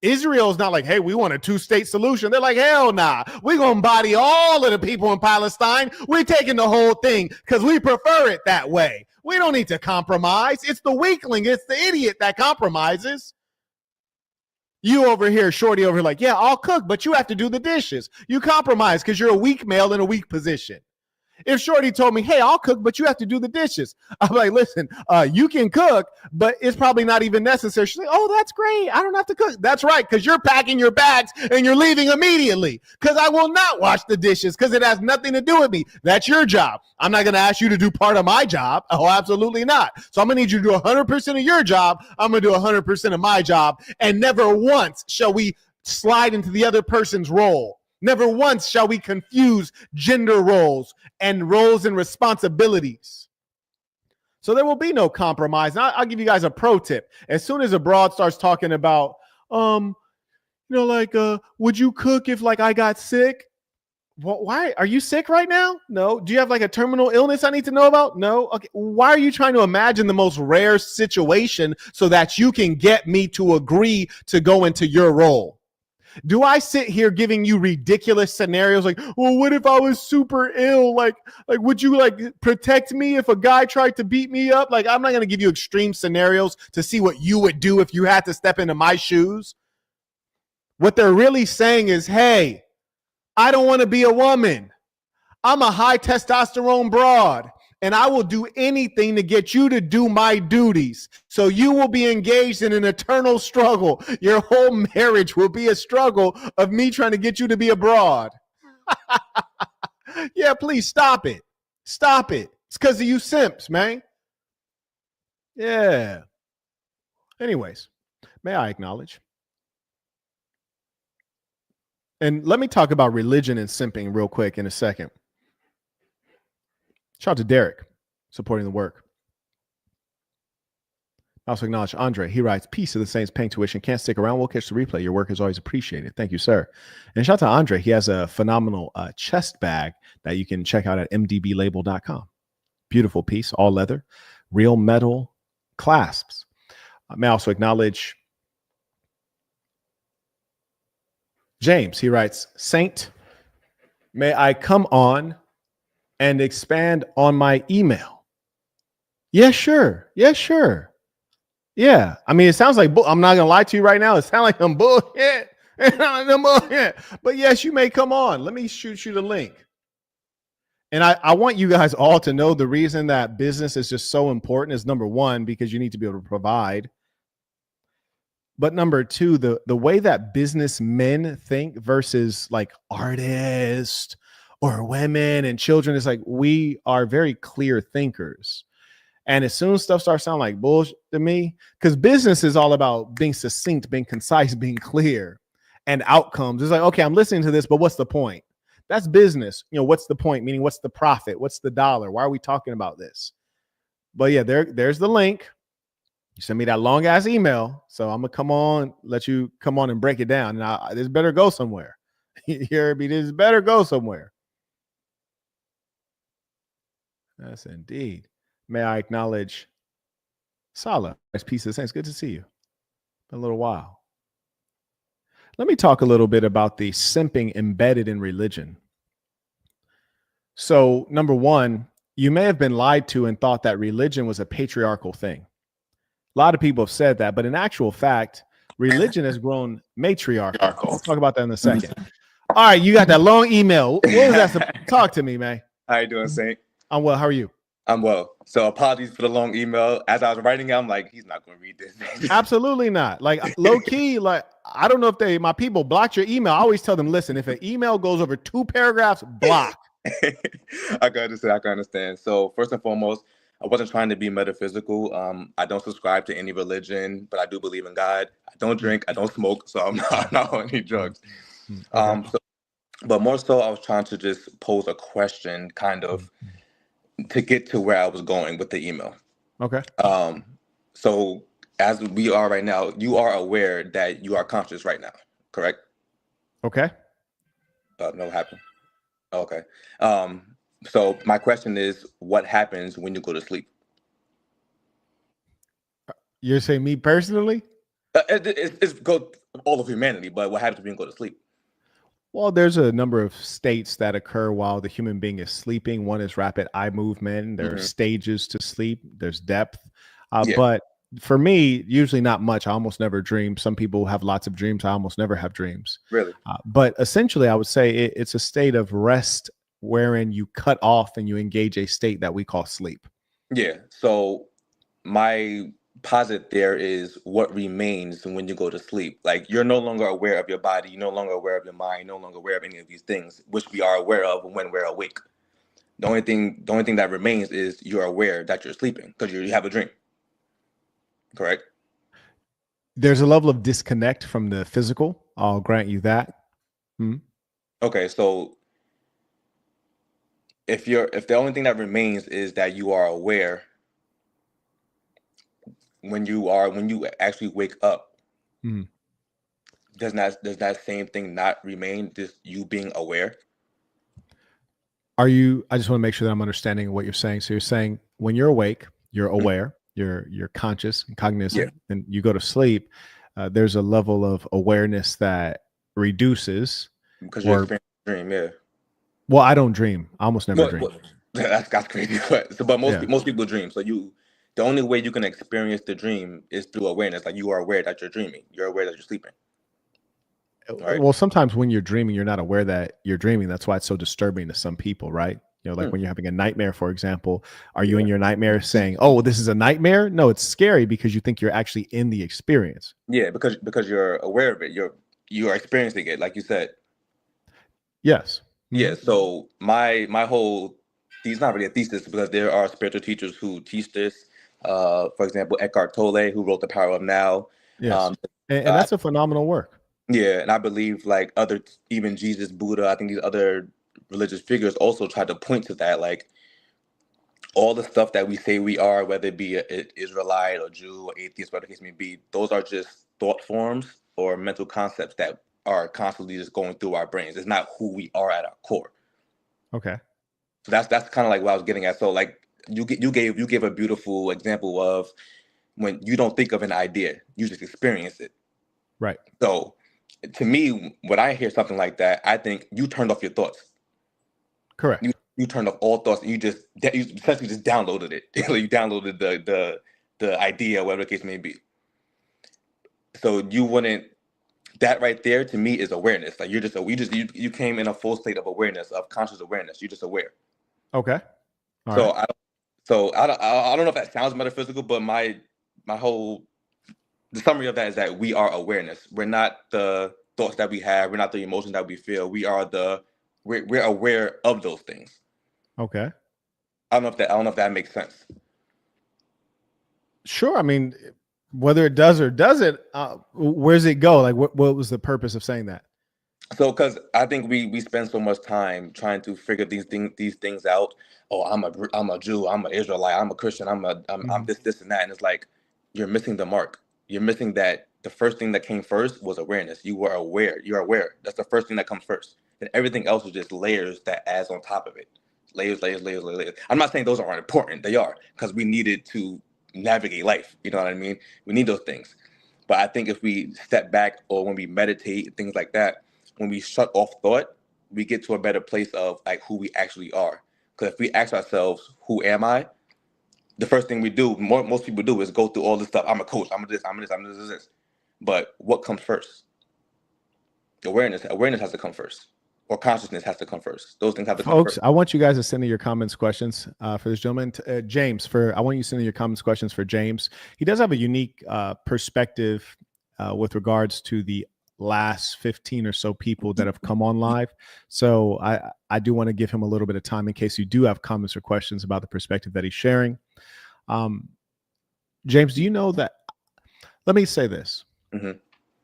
Israel's not like, hey, we want a two-state solution. They're like, hell nah. We're going to body all of the people in Palestine. We're taking the whole thing because we prefer it that way. We don't need to compromise. It's the weakling. It's the idiot that compromises. You over here, shorty over here, like, yeah, I'll cook, but you have to do the dishes. You compromise because you're a weak male in a weak position. If shorty told me, hey, I'll cook, but you have to do the dishes, I'm like, listen, you can cook, but it's probably not even necessary. She's like, oh, that's great. I don't have to cook. That's right, because you're packing your bags and you're leaving immediately because I will not wash the dishes because it has nothing to do with me. That's your job. I'm not going to ask you to do part of my job. Oh, absolutely not. So I'm going to need you to do 100% of your job. I'm going to do 100% of my job. And never once shall we slide into the other person's role. Never once shall we confuse gender roles and roles and responsibilities. So there will be no compromise. Now, I'll give you guys a pro tip. As soon as a broad starts talking about, would you cook if like I got sick? Why are you sick right now? No. Do you have like a terminal illness I need to know about? No. Okay. Why are you trying to imagine the most rare situation so that you can get me to agree to go into your role? Do I sit here giving you ridiculous scenarios like, well, what if I was super ill? Like, would you like protect me if a guy tried to beat me up? Like, I'm not going to give you extreme scenarios to see what you would do if you had to step into my shoes. What they're really saying is, hey, I don't want to be a woman. I'm a high testosterone broad. And I will do anything to get you to do my duties. So you will be engaged in an eternal struggle. Your whole marriage will be a struggle of me trying to get you to be a broad. Yeah, please stop it. Stop it. It's because of you simps, man. Yeah. Anyways, may I acknowledge? And let me talk about religion and simping real quick in a second. Shout out to Derek supporting the work. I also acknowledge Andre. He writes, peace to the Saints paying tuition. Can't stick around. We'll catch the replay. Your work is always appreciated. Thank you, sir. And shout out to Andre. He has a phenomenal chest bag that you can check out at mdblabel.com. Beautiful piece, all leather, real metal clasps. I may also acknowledge James. He writes, Saint, may I come on and expand on my email? Yeah, sure. Yeah, sure. Yeah, I mean, it sounds like I'm not gonna lie to you right now. It sounds like I'm bullshit. But yes, you may come on. Let me shoot you the link. And I want you guys all to know the reason that business is just so important is number one, because you need to be able to provide. But number two, the way that businessmen think versus like artists or women and children is like we are very clear thinkers. And as soon as stuff starts sounding like bullshit to me, because business is all about being succinct, being concise, being clear, and outcomes. It's like, okay, I'm listening to this, but what's the point? That's business. You know, what's the point? Meaning, what's the profit? What's the dollar? Why are we talking about this? But yeah, there's the link. You send me that long ass email, so I'm gonna come on, let you come on and break it down. And this better go somewhere. You hear me? This better go somewhere. Yes, indeed. May I acknowledge Salah? Nice piece of the Saints. Good to see you. Been a little while. Let me talk a little bit about the simping embedded in religion. So, number one, you may have been lied to and thought that religion was a patriarchal thing. A lot of people have said that, but in actual fact, religion has grown matriarchal. We'll talk about that in a second. All right, you got that long email. What was that? Talk to me, man. How you doing, Saint? I'm well. How are you? I'm well. So apologies for the long email. As I was writing it, I'm like, he's not going to read this. Absolutely not. Like low key, like I don't know if my people blocked your email. I always tell them, listen, if an email goes over 2 paragraphs, block. I can understand. So first and foremost, I wasn't trying to be metaphysical. I don't subscribe to any religion, but I do believe in God. I don't drink. I don't smoke. So I'm not on any drugs. Okay. But more so, I was trying to just pose a question kind of to get to where I was going with the email. Okay. So as we are right now, you are aware that you are conscious right now, correct? Okay. No, happened. Okay. So my question is, what happens when you go to sleep? You're saying me personally? It's go all of humanity, but what happens when you go to sleep? Well, there's a number of states that occur while the human being is sleeping. One is rapid eye movement. There are stages to sleep. There's depth. But for me, usually not much. I almost never dream. Some people have lots of dreams. I almost never have dreams. Really? But essentially, I would say it's a state of rest wherein you cut off and you engage a state that we call sleep. Yeah. So my posit there is what remains when you go to sleep. Like you're no longer aware of your body, you're no longer aware of your mind, no longer aware of any of these things, which we are aware of when we're awake. The only thing that remains is you're aware that you're sleeping because you have a dream. Correct? There's a level of disconnect from the physical. I'll grant you that. Okay, so if the only thing that remains is that you are aware when you actually wake up, does that same thing not remain, just you being aware? I just want to make sure that I'm understanding what you're saying. So you're saying when you're awake, you're aware, you're conscious and cognizant, and you go to sleep, there's a level of awareness that reduces. Because you're experiencing a dream, yeah. Well, I don't dream. I almost never dream. That's crazy. But most people dream. So the only way you can experience the dream is through awareness. Like you are aware that you're dreaming. You're aware that you're sleeping. Right? Well, sometimes when you're dreaming, you're not aware that you're dreaming. That's why it's so disturbing to some people, right? You know, like when you're having a nightmare, for example, are you in your nightmare saying, "Oh, this is a nightmare"? No, it's scary because you think you're actually in the experience. Yeah, because you're aware of it. You are experiencing it, like you said. Yes. Yeah. So my whole it's not really a thesis because there are spiritual teachers who teach this. For example, Eckhart Tolle, who wrote The Power of Now. Yes. And I, that's a phenomenal work. yeah, and I believe like even Jesus, Buddha, I think these other religious figures also try to point to that, like all the stuff that we say we are, whether it be an Israelite or Jew or atheist, whatever the case may be, those are just thought forms or mental concepts that are constantly just going through our brains. It's not who we are at our core. Okay. So that's kind of like what I was getting at. So like you gave a beautiful example of when you don't think of an idea, you just experience it. Right. So to me, when I hear something like that, I think you turned off your thoughts. Correct. You turned off all thoughts and you essentially just downloaded it. You downloaded the idea, whatever the case may be. So you wouldn't. That right there to me is awareness. Like you came in a full state of awareness, of conscious awareness. You're just aware. Okay. All So right. I don't know if that sounds metaphysical, but the summary of that is that we are awareness. We're not the thoughts that we have. We're not the emotions that we feel. We're aware of those things. Okay. I don't know if that makes sense. Sure. I mean, whether it does or doesn't, where's it go? Like, what was the purpose of saying that? So, because I think we spend so much time trying to figure these things out. Oh, I'm a Jew. I'm an Israelite. I'm a Christian. I'm this and that. And it's like you're missing the mark. You're missing that the first thing that came first was awareness. You were aware. You're aware. That's the first thing that comes first. Then everything else is just layers that adds on top of it. Layers. I'm not saying those aren't important. They are, because we needed to navigate life. You know what I mean? We need those things. But I think if we step back or when we meditate, things like that, when we shut off thought, we get to a better place of like who we actually are. Because if we ask ourselves, who am I? The first thing we do, most people do, is go through all this stuff. I'm a coach. I'm this. But what comes first? Awareness. Awareness has to come first. Or consciousness has to come first. Those things have to come Folks, first. I want you guys to send in your comments, questions for this gentleman, James. I want you to send in your comments, questions for James. He does have a unique perspective with regards to the last 15 or so people that have come on live. So I do want to give him a little bit of time in case you do have comments or questions about the perspective that he's sharing. James, do you know that? Let me say this. Mm-hmm.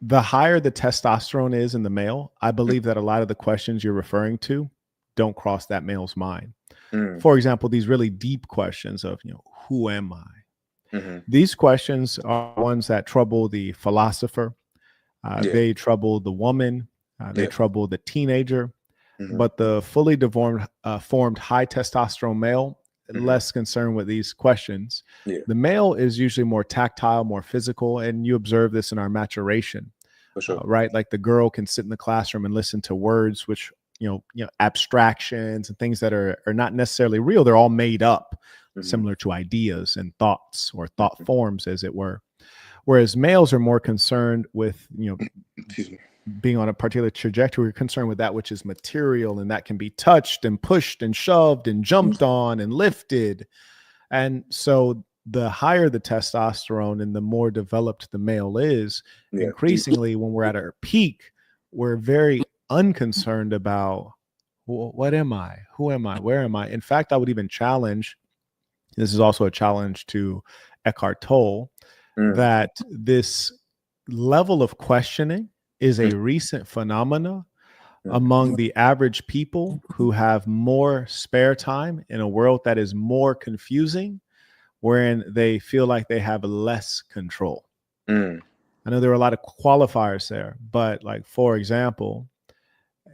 The higher the testosterone is in the male, I believe that a lot of the questions you're referring to don't cross that male's mind. For example, these really deep questions of, who am I? Mm-hmm. These questions are ones that trouble the philosopher. They trouble the woman. They trouble the teenager. Mm-hmm. But the fully formed high testosterone male, less concerned with these questions. The male is usually more tactile, more physical, and you observe this in our maturation. For sure. Right? Like the girl can sit in the classroom and listen to words which abstractions and things that are not necessarily real. They're all made up, similar to ideas and thoughts or thought forms, as it were. Whereas males are more concerned with being on a particular trajectory. We're concerned with that which is material and that can be touched and pushed and shoved and jumped on and lifted. And so the higher the testosterone and the more developed the male is, increasingly when we're at our peak, we're very unconcerned about what am I? Who am I? Where am I? In fact, I would even challenge, this is also a challenge to Eckhart Tolle, that this level of questioning is a recent phenomena among the average people who have more spare time in a world that is more confusing, wherein they feel like they have less control. I know there are a lot of qualifiers there, but like, for example,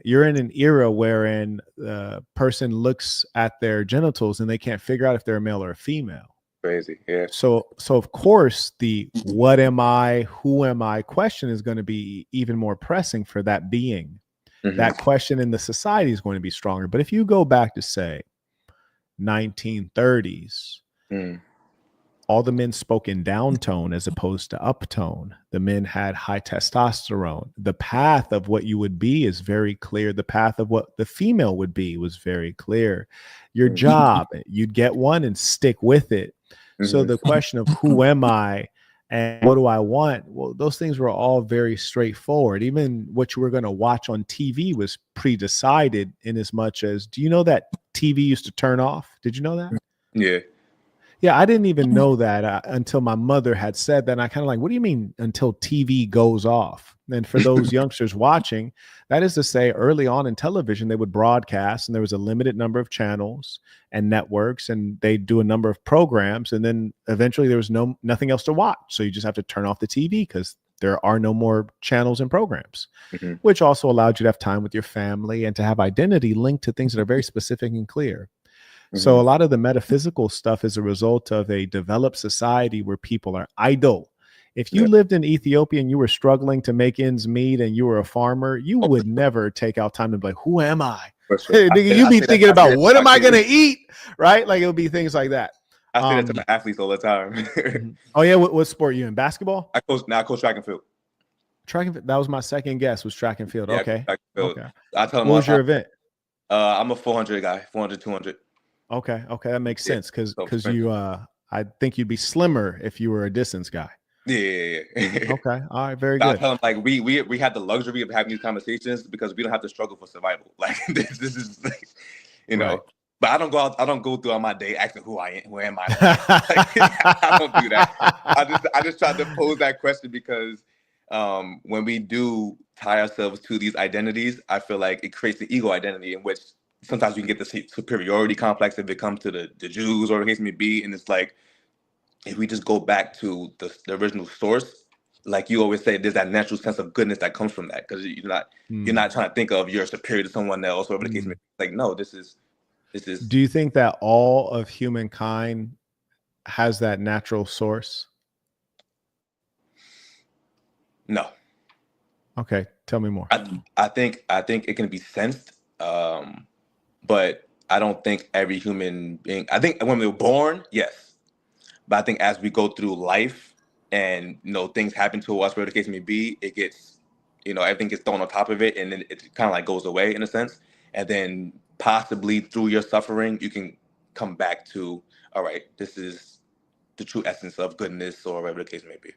you're in an era wherein the person looks at their genitals and they can't figure out if they're a male or a female. Crazy. Yeah. So of course the what am I, who am I question is going to be even more pressing for that being. That question in the society is going to be stronger. But if you go back to say 1930s, all the men spoke in downtone as opposed to uptone. The men had high testosterone. The path of what you would be is very clear. The path of what the female would be was very clear. Your job, you'd get one and stick with it. So the question of who am I And what do I want? Well, those things were all very straightforward. Even what you were going to watch on TV was pre-decided, in as much as, do you know that TV used to turn off? Did you know that? Yeah. Yeah, I didn't even know that until my mother had said that. And I kind of like, what do you mean until TV goes off? And for those youngsters watching, that is to say, early on in television, they would broadcast and there was a limited number of channels and networks, and they'd do a number of programs. And then eventually there was nothing else to watch. So you just have to turn off the TV because there are no more channels and programs, which also allowed you to have time with your family and to have identity linked to things that are very specific and clear. So a lot of the metaphysical stuff is a result of a developed society where people are idle. If you lived in Ethiopia and you were struggling to make ends meet and you were a farmer, you would never take out time to be like, who am I? Sure. You'd be thinking about, what am I going to eat? Right? Like, it would be things like that. I say that to my athletes all the time. Oh, yeah. What sport are you in? Basketball? I coach track and field. Track and field. That was my second guess, was track and field. Yeah, okay. Track and field. Okay. I tell them, what was your event? I'm a 400 guy, 400, 200. Okay. That makes sense because you, I think you'd be slimmer if you were a distance guy. Yeah. Okay. All right. Very I good. tell them, like, we had the luxury of having these conversations because we don't have to struggle for survival. Like, this is like, you know. Right. But I don't go throughout my day asking who am I. Like, I don't do that. I just try to pose that question because when we do tie ourselves to these identities, I feel like it creates the ego identity, in which sometimes we can get the superiority complex if it comes to the Jews or the case may be. And it's like, if we just go back to the original source, like you always say, there's that natural sense of goodness that comes from that, because you're not trying to think of you're superior to someone else or whatever the case may be. Like, no, this is. Do you think that all of humankind has that natural source? No. Okay, tell me more. I think it can be sensed, but I don't think every human being. I think when we were born, yes, but I think as we go through life and things happen to us, whatever the case may be, it gets everything gets thrown on top of it, and then it kind of like goes away in a sense, and then possibly through your suffering, you can come back to, all right, this is the true essence of goodness or whatever the case may be.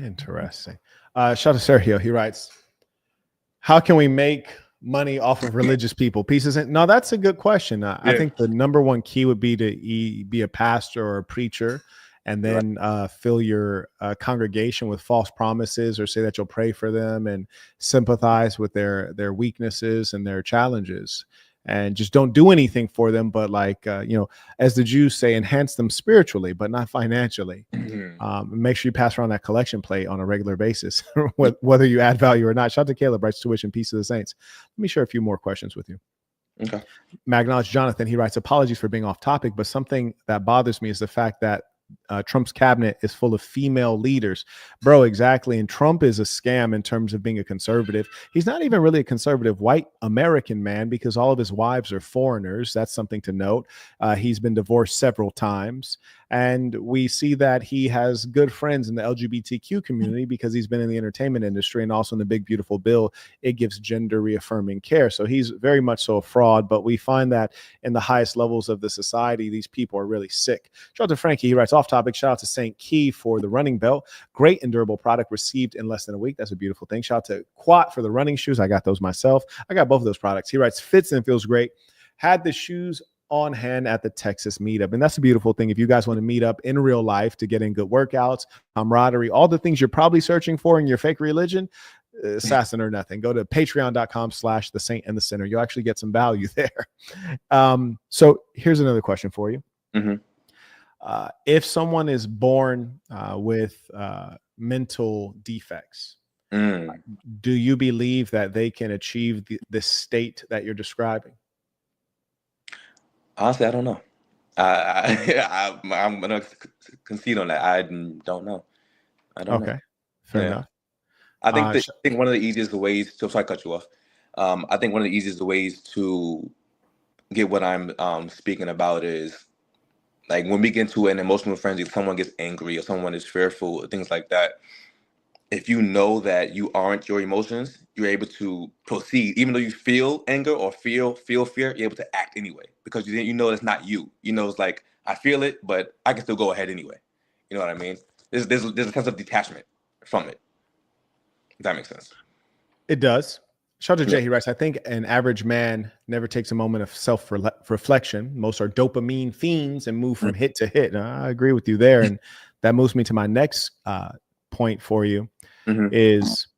Interesting. Shout out to Sergio. He writes, how can we make money off of religious people? Pieces. No, that's a good question. I think the number one key would be to be a pastor or a preacher, and then fill your congregation with false promises, or say that you'll pray for them and sympathize with their weaknesses and their challenges, and just don't do anything for them. But as the Jews say, enhance them spiritually, but not financially. Make sure you pass around that collection plate on a regular basis, whether you add value or not. Shout out to Caleb, writes tuition, peace of the saints. Let me share a few more questions with you. Okay. Magnolage Jonathan, he writes, apologies for being off topic, but something that bothers me is the fact that Trump's cabinet is full of female leaders. Bro, exactly. And Trump is a scam in terms of being a conservative. He's not even really a conservative white American man, because all of his wives are foreigners. That's something to note. He's been divorced several times. And we see that he has good friends in the LGBTQ community because he's been in the entertainment industry, and also in the Big Beautiful Bill, it gives gender reaffirming care. So he's very much so a fraud, but we find that in the highest levels of the society, these people are really sick. Shout out to Frankie. He writes, off topic. Shout out to St. Key for the running belt. Great and durable product received in less than a week. That's a beautiful thing. Shout out to Quat for the running shoes. I got those myself. I got both of those products. He writes, fits and feels great. Had the shoes on hand at the Texas meetup. And that's a beautiful thing. If you guys want to meet up in real life to get in good workouts, camaraderie, all the things you're probably searching for in your fake religion, assassin or nothing, go to patreon.com/the saint and the sinner. You'll actually get some value there. So here's another question for you. If someone is born with mental defects, do you believe that they can achieve the state that you're describing? Honestly, I don't know. I'm gonna concede on that. I don't know. I don't know. Okay, fair enough. I think one of the easiest ways to, sorry, I cut you off. I think one of the easiest ways to get what I'm speaking about is, like, when we get into an emotional frenzy, someone gets angry or someone is fearful or things like that. If you know that you aren't your emotions, you're able to proceed. Even though you feel anger or feel fear, you're able to act anyway, because you know it's not you. It's like, I feel it, but I can still go ahead anyway. You know what I mean? There's a sense of detachment from it. If that makes sense. It does. Shout out to Yeah. Jay. He writes, I think an average man never takes a moment of self-reflection. Most are dopamine fiends and move from hit to hit. And I agree with you there. And that moves me to my next point for you is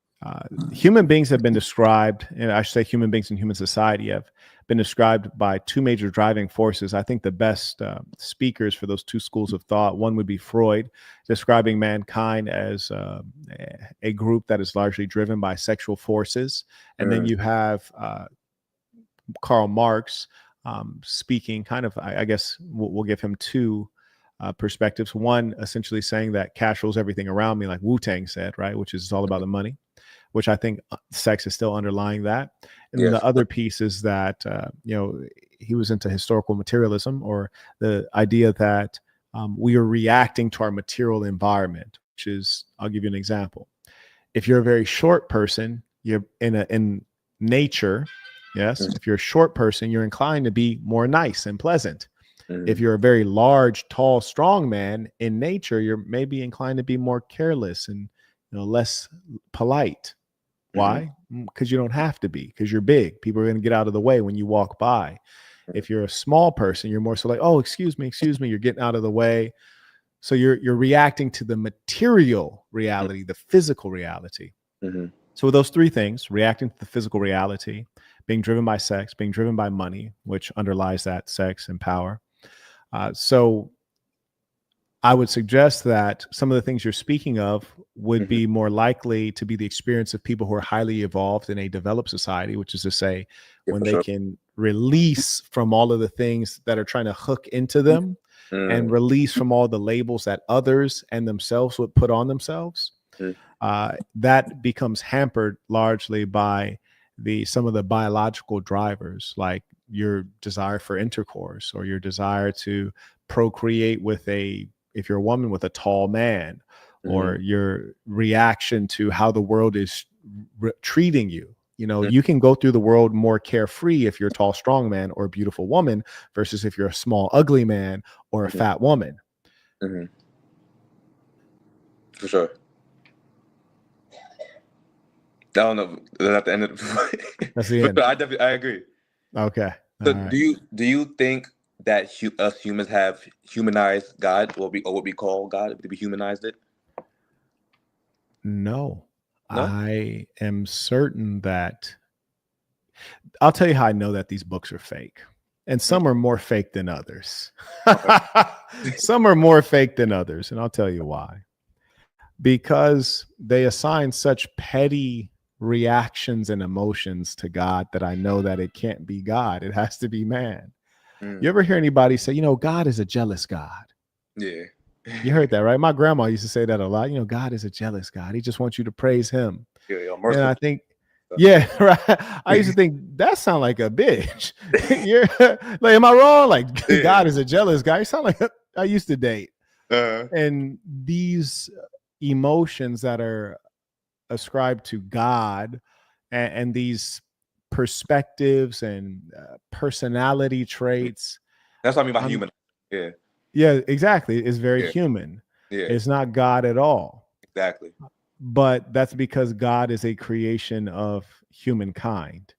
human beings have been described, and I should say human beings in human society have been described by two major driving forces. I think the best speakers for those two schools of thought, one would be Freud, describing mankind as a group that is largely driven by sexual forces. And then you have Karl Marx speaking kind of, I guess we'll give him two perspectives. One, essentially saying that cash rules everything around me, like Wu-Tang said, right? Which is all about the money, which I think sex is still underlying that. And Yes. the other piece is that, he was into historical materialism, or the idea that we are reacting to our material environment, which is, I'll give you an example. If you're a very short person, you're in nature. Yes. If you're a short person, you're inclined to be more nice and pleasant. If you're a very large, tall, strong man in nature, you're maybe inclined to be more careless and less polite. Why? Because you don't have to be, because you're big. People are going to get out of the way when you walk by. If you're a small person, you're more so like, oh, excuse me, you're getting out of the way. So you're reacting to the material reality, the physical reality. So with those three things, reacting to the physical reality, being driven by sex, being driven by money, which underlies that, sex and power. So I would suggest that some of the things you're speaking of would be more likely to be the experience of people who are highly evolved in a developed society, which is to say, when they can release from all of the things that are trying to hook into them and release from all the labels that others and themselves would put on themselves. That becomes hampered largely by some of the biological drivers, like your desire for intercourse or your desire to procreate with if you're a woman, with a tall man, or your reaction to how the world is treating you. You can go through the world more carefree if you're a tall, strong man or a beautiful woman versus if you're a small, ugly man or a fat woman. For sure. I don't know. That's the end of the That's the end. I agree. Okay. So All right. do you think that us humans have humanized God, or what we call God? Did we humanized it? No. No? I am certain that I'll tell you how I know that these books are fake. And some are more fake than others. Some are more fake than others. And I'll tell you why. Because they assign such petty reactions and emotions to God that I know that it can't be God. It has to be man. You ever hear anybody say, God is a jealous God? Yeah. You heard that, right? My grandma used to say that a lot. God is a jealous God. He just wants you to praise him. Yeah, and I think, yeah, right. I used to think that sound like a bitch. You're like, am I wrong? Like, God is a jealous guy. You sound like I used to date. And these emotions that are ascribed to God and these perspectives and personality traits. That's what I mean by human. Yeah. Yeah, exactly. It's very Yeah. human. Yeah. It's not God at all. Exactly. But that's because God is a creation of humankind.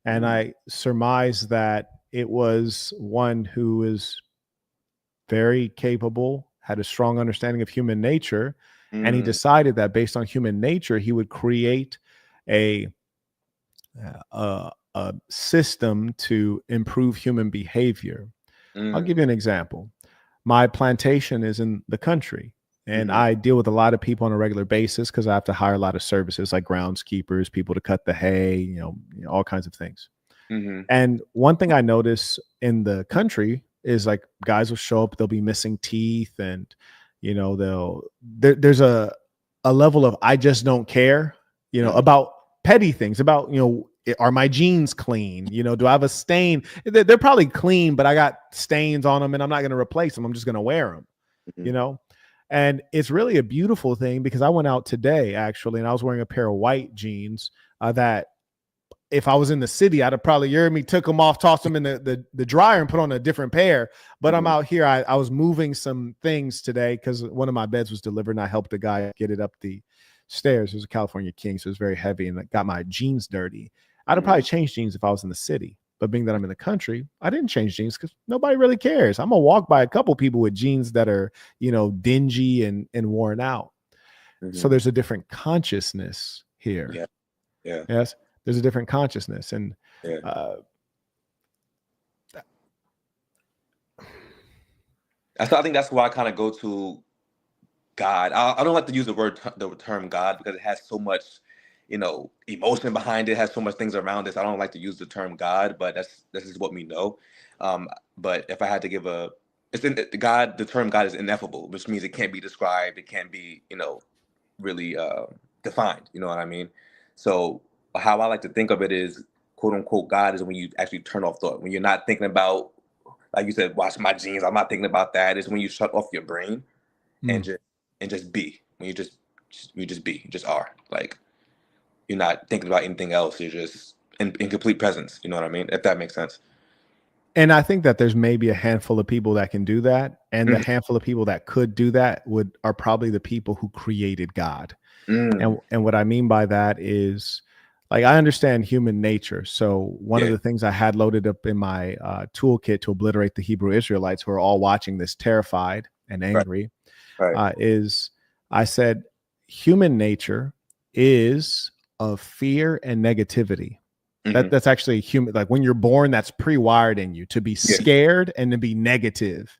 And I surmise that it was one who is very capable, had a strong understanding of human nature, and he decided that based on human nature, he would create a system to improve human behavior. I'll give you an example. My plantation is in the country, and I deal with a lot of people on a regular basis because I have to hire a lot of services like groundskeepers, people to cut the hay, all kinds of things. And one thing I notice in the country is like guys will show up, they'll be missing teeth, and there's a level of I just don't care, about petty things, about are my jeans clean? Do I have a stain? They're probably clean, but I got stains on them and I'm not going to replace them. I'm just going to wear them, and it's really a beautiful thing because I went out today actually, and I was wearing a pair of white jeans that if I was in the city, I'd have probably heard me, took them off, tossed them in the dryer and put on a different pair. But I'm out here. I was moving some things today because one of my beds was delivered and I helped the guy get it up the stairs. It was a California King, so it was very heavy and it got my jeans dirty. I'd have probably changed jeans if I was in the city. But being that I'm in the country, I didn't change jeans because nobody really cares. I'm going to walk by a couple people with jeans that are, dingy and worn out. So there's a different consciousness here. Yeah. Yes. There's a different consciousness. And I think that's why I kind of go to God. I don't like to use the term God because it has so much, emotion behind it, has so much things around this. I don't like to use the term God, but this is what we know. But if I had to give the term God is ineffable, which means it can't be described. It can't be, really defined. You know what I mean? So how I like to think of it is, quote unquote, God is when you actually turn off thought, when you're not thinking about, like you said, wash my jeans. I'm not thinking about that. It's when you shut off your brain and just be. When you just be, you just are. Like, you're not thinking about anything else. You're just in complete presence. You know what I mean? If that makes sense. And I think that there's maybe a handful of people that can do that. And the handful of people that could do that are probably the people who created God. And what I mean by that is, like, I understand human nature. So one of the things I had loaded up in my toolkit to obliterate the Hebrew Israelites who are all watching this terrified and angry is I said, human nature is of fear and negativity. That's actually human. Like, when you're born, that's pre-wired in you to be scared and to be negative,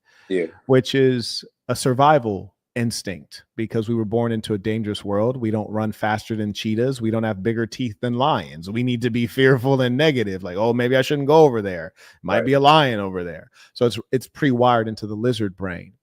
which is a survival instinct because we were born into a dangerous world. We don't run faster than cheetahs. We don't have bigger teeth than lions. We need to be fearful and negative. Like, oh, maybe I shouldn't go over there. Might be a lion over there. So it's pre-wired into the lizard brain.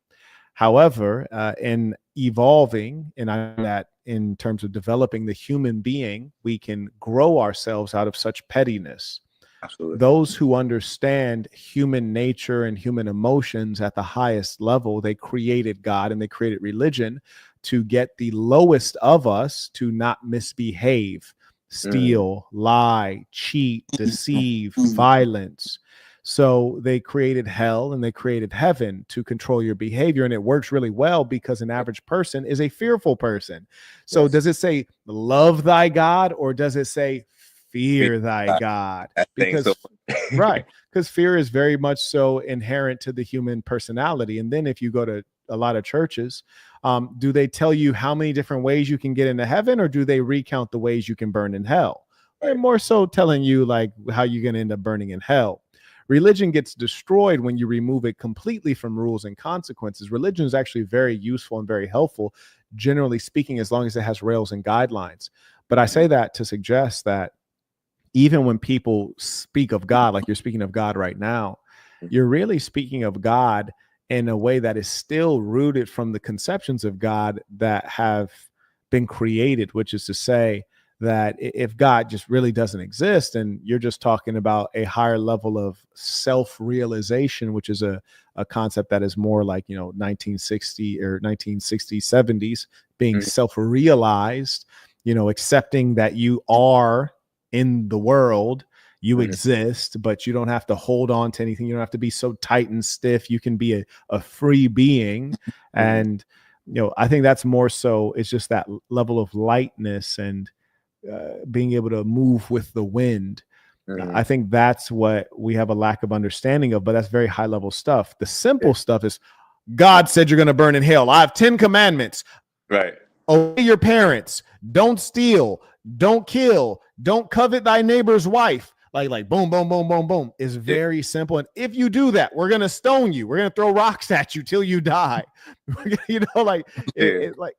However, in evolving, and that in terms of developing the human being, we can grow ourselves out of such pettiness. Absolutely. Those who understand human nature and human emotions at the highest level, they created God and they created religion to get the lowest of us to not misbehave, steal, lie, cheat, deceive, violence. So they created hell and they created heaven to control your behavior. And it works really well because an average person is a fearful person. So does it say love thy God, or does it say fear thy God? Because because fear is very much so inherent to the human personality. And then if you go to a lot of churches, do they tell you how many different ways you can get into heaven, or do they recount the ways you can burn in hell? They're more so telling you like how you're going to end up burning in hell. Religion gets destroyed when you remove it completely from rules and consequences. Religion is actually very useful and very helpful, generally speaking, as long as it has rails and guidelines. But I say that to suggest that even when people speak of God, like you're speaking of God right now, you're really speaking of God in a way that is still rooted from the conceptions of God that have been created, which is to say that if God just really doesn't exist, and you're just talking about a higher level of self-realization, which is a concept that is more like, 1960 or 1960s, 70s, being self-realized, accepting that you are in the world, you exist, but you don't have to hold on to anything. You don't have to be so tight and stiff. You can be a free being. And, I think that's more so, it's just that level of lightness and being able to move with the wind. I think that's what we have a lack of understanding of, but that's very high level stuff. The simple stuff is God said you're going to burn in hell. I have 10 commandments. Right. Obey your parents. Don't steal. Don't kill. Don't covet thy neighbor's wife. Like boom, boom, boom, boom, boom is very simple. And if you do that, we're going to stone you. We're going to throw rocks at you till you die.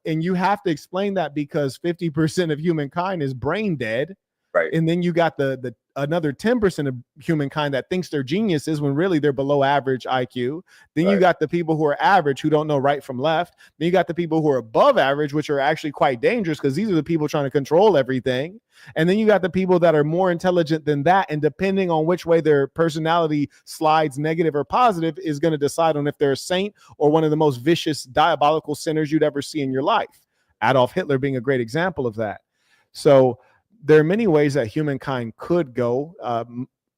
And you have to explain that because 50% of humankind is brain dead. Right. And then you got the another 10% of humankind that thinks they're geniuses when really they're below average IQ. Then you got the people who are average who don't know right from left. Then you got the people who are above average, which are actually quite dangerous because these are the people trying to control everything. And then you got the people that are more intelligent than that. And depending on which way their personality slides, negative or positive, is going to decide on if they're a saint or one of the most vicious, diabolical sinners you'd ever see in your life. Adolf Hitler being a great example of that. So there are many ways that humankind could go.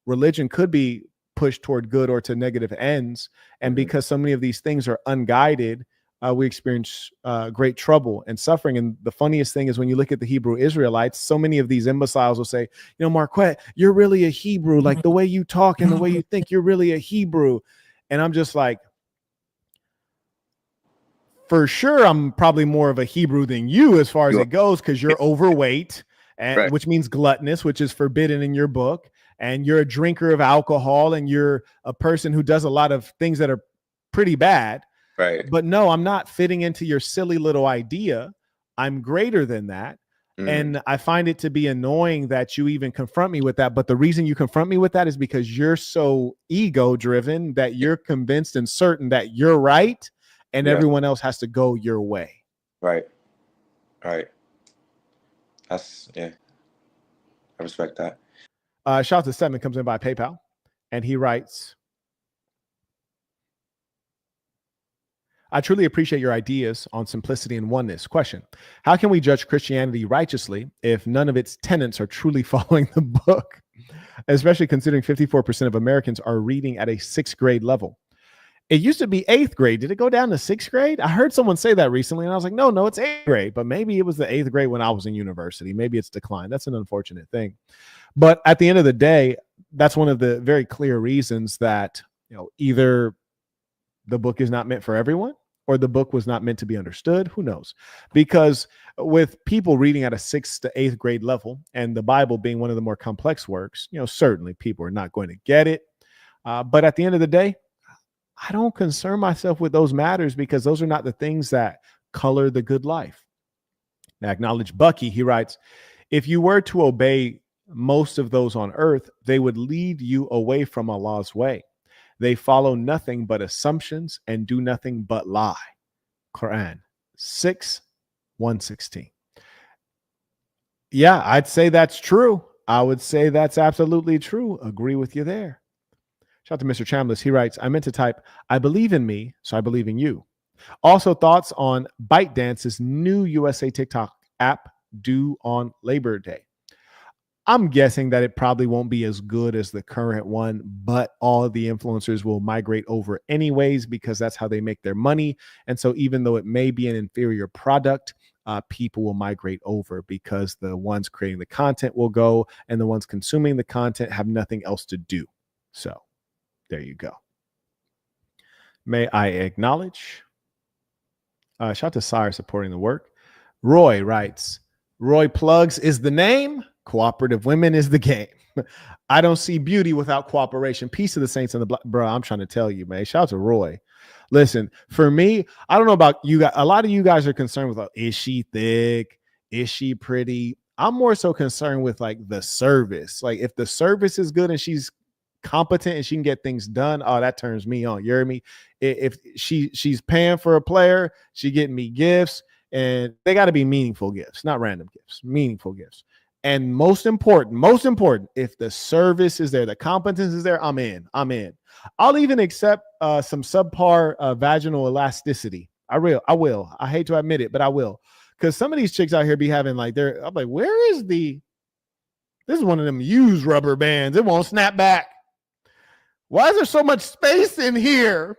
Religion could be pushed toward good or to negative ends. And because so many of these things are unguided, we experience great trouble and suffering. And the funniest thing is when you look at the Hebrew Israelites, so many of these imbeciles will say, you know, Marquette, you're really a Hebrew. Like the way you talk and the way you think, you're really a Hebrew. And I'm just like, for sure, I'm probably more of a Hebrew than you as far as it goes, because you're overweight, and which means gluttonous, which is forbidden in your book. And you're a drinker of alcohol, and you're a person who does a lot of things that are pretty bad. Right. But no, I'm not fitting into your silly little idea. I'm greater than that. And I find it to be annoying that you even confront me with that. But the reason you confront me with that is because you're so ego driven that you're convinced and certain that you're right. And everyone else has to go your way. Right. That's, I respect that. Shout out to Stedman, comes in by PayPal. And he writes, I truly appreciate your ideas on simplicity and oneness. Question: how can we judge Christianity righteously if none of its tenets are truly following the book? Especially considering 54% of Americans are reading at a 6th grade level. It used to be 8th grade. Did it go down to 6th grade? I heard someone say that recently, and I was like, no, it's 8th grade. But maybe it was the 8th grade when I was in university. Maybe it's declined. That's an unfortunate thing. But at the end of the day, that's one of the very clear reasons that, you know, either the book is not meant for everyone or the book was not meant to be understood. Who knows? Because with people reading at a 6th to 8th grade level and the Bible being one of the more complex works, you know, certainly people are not going to get it. But at the end of the day, I don't concern myself with those matters because those are not the things that color the good life. Now, acknowledge Bucky. He writes, if you were to obey most of those on earth, they would lead you away from Allah's way. They follow nothing but assumptions and do nothing but lie. Quran 6:116. Yeah, I'd say that's true. I would say that's absolutely true. Agree with you there. Shout out to Mr. Chambliss. He writes, I meant to type, I believe in me, so I believe in you. Also, thoughts on ByteDance's new USA TikTok app due on Labor Day. I'm guessing that it probably won't be as good as the current one, but all of the influencers will migrate over anyways because that's how they make their money. And so even though it may be an inferior product, people will migrate over because the ones creating the content will go and the ones consuming the content have nothing else to do. So there you go. May I acknowledge? Shout out to Sire supporting the work. Roy writes, Roy Plugs is the name. Cooperative women is the game. I don't see beauty without cooperation. Peace to the saints and the black. Bro, I'm trying to tell you, man. Shout out to Roy. Listen, for me, I don't know about you guys. A lot of you guys are concerned with, is she thick? Is she pretty? I'm more so concerned with like the service. Like if the service is good and she's competent and she can get things done, oh, that turns me on. You hear me? If she's paying for a player, she getting me gifts, and they got to be meaningful gifts, not random gifts, meaningful gifts. And most important, if the service is there, the competence is there, I'm in. I'll even accept some subpar vaginal elasticity. I will. I hate to admit it, but I will. Because some of these chicks out here be having like, I'm like, where is this is one of them used rubber bands. It won't snap back. Why is there so much space in here?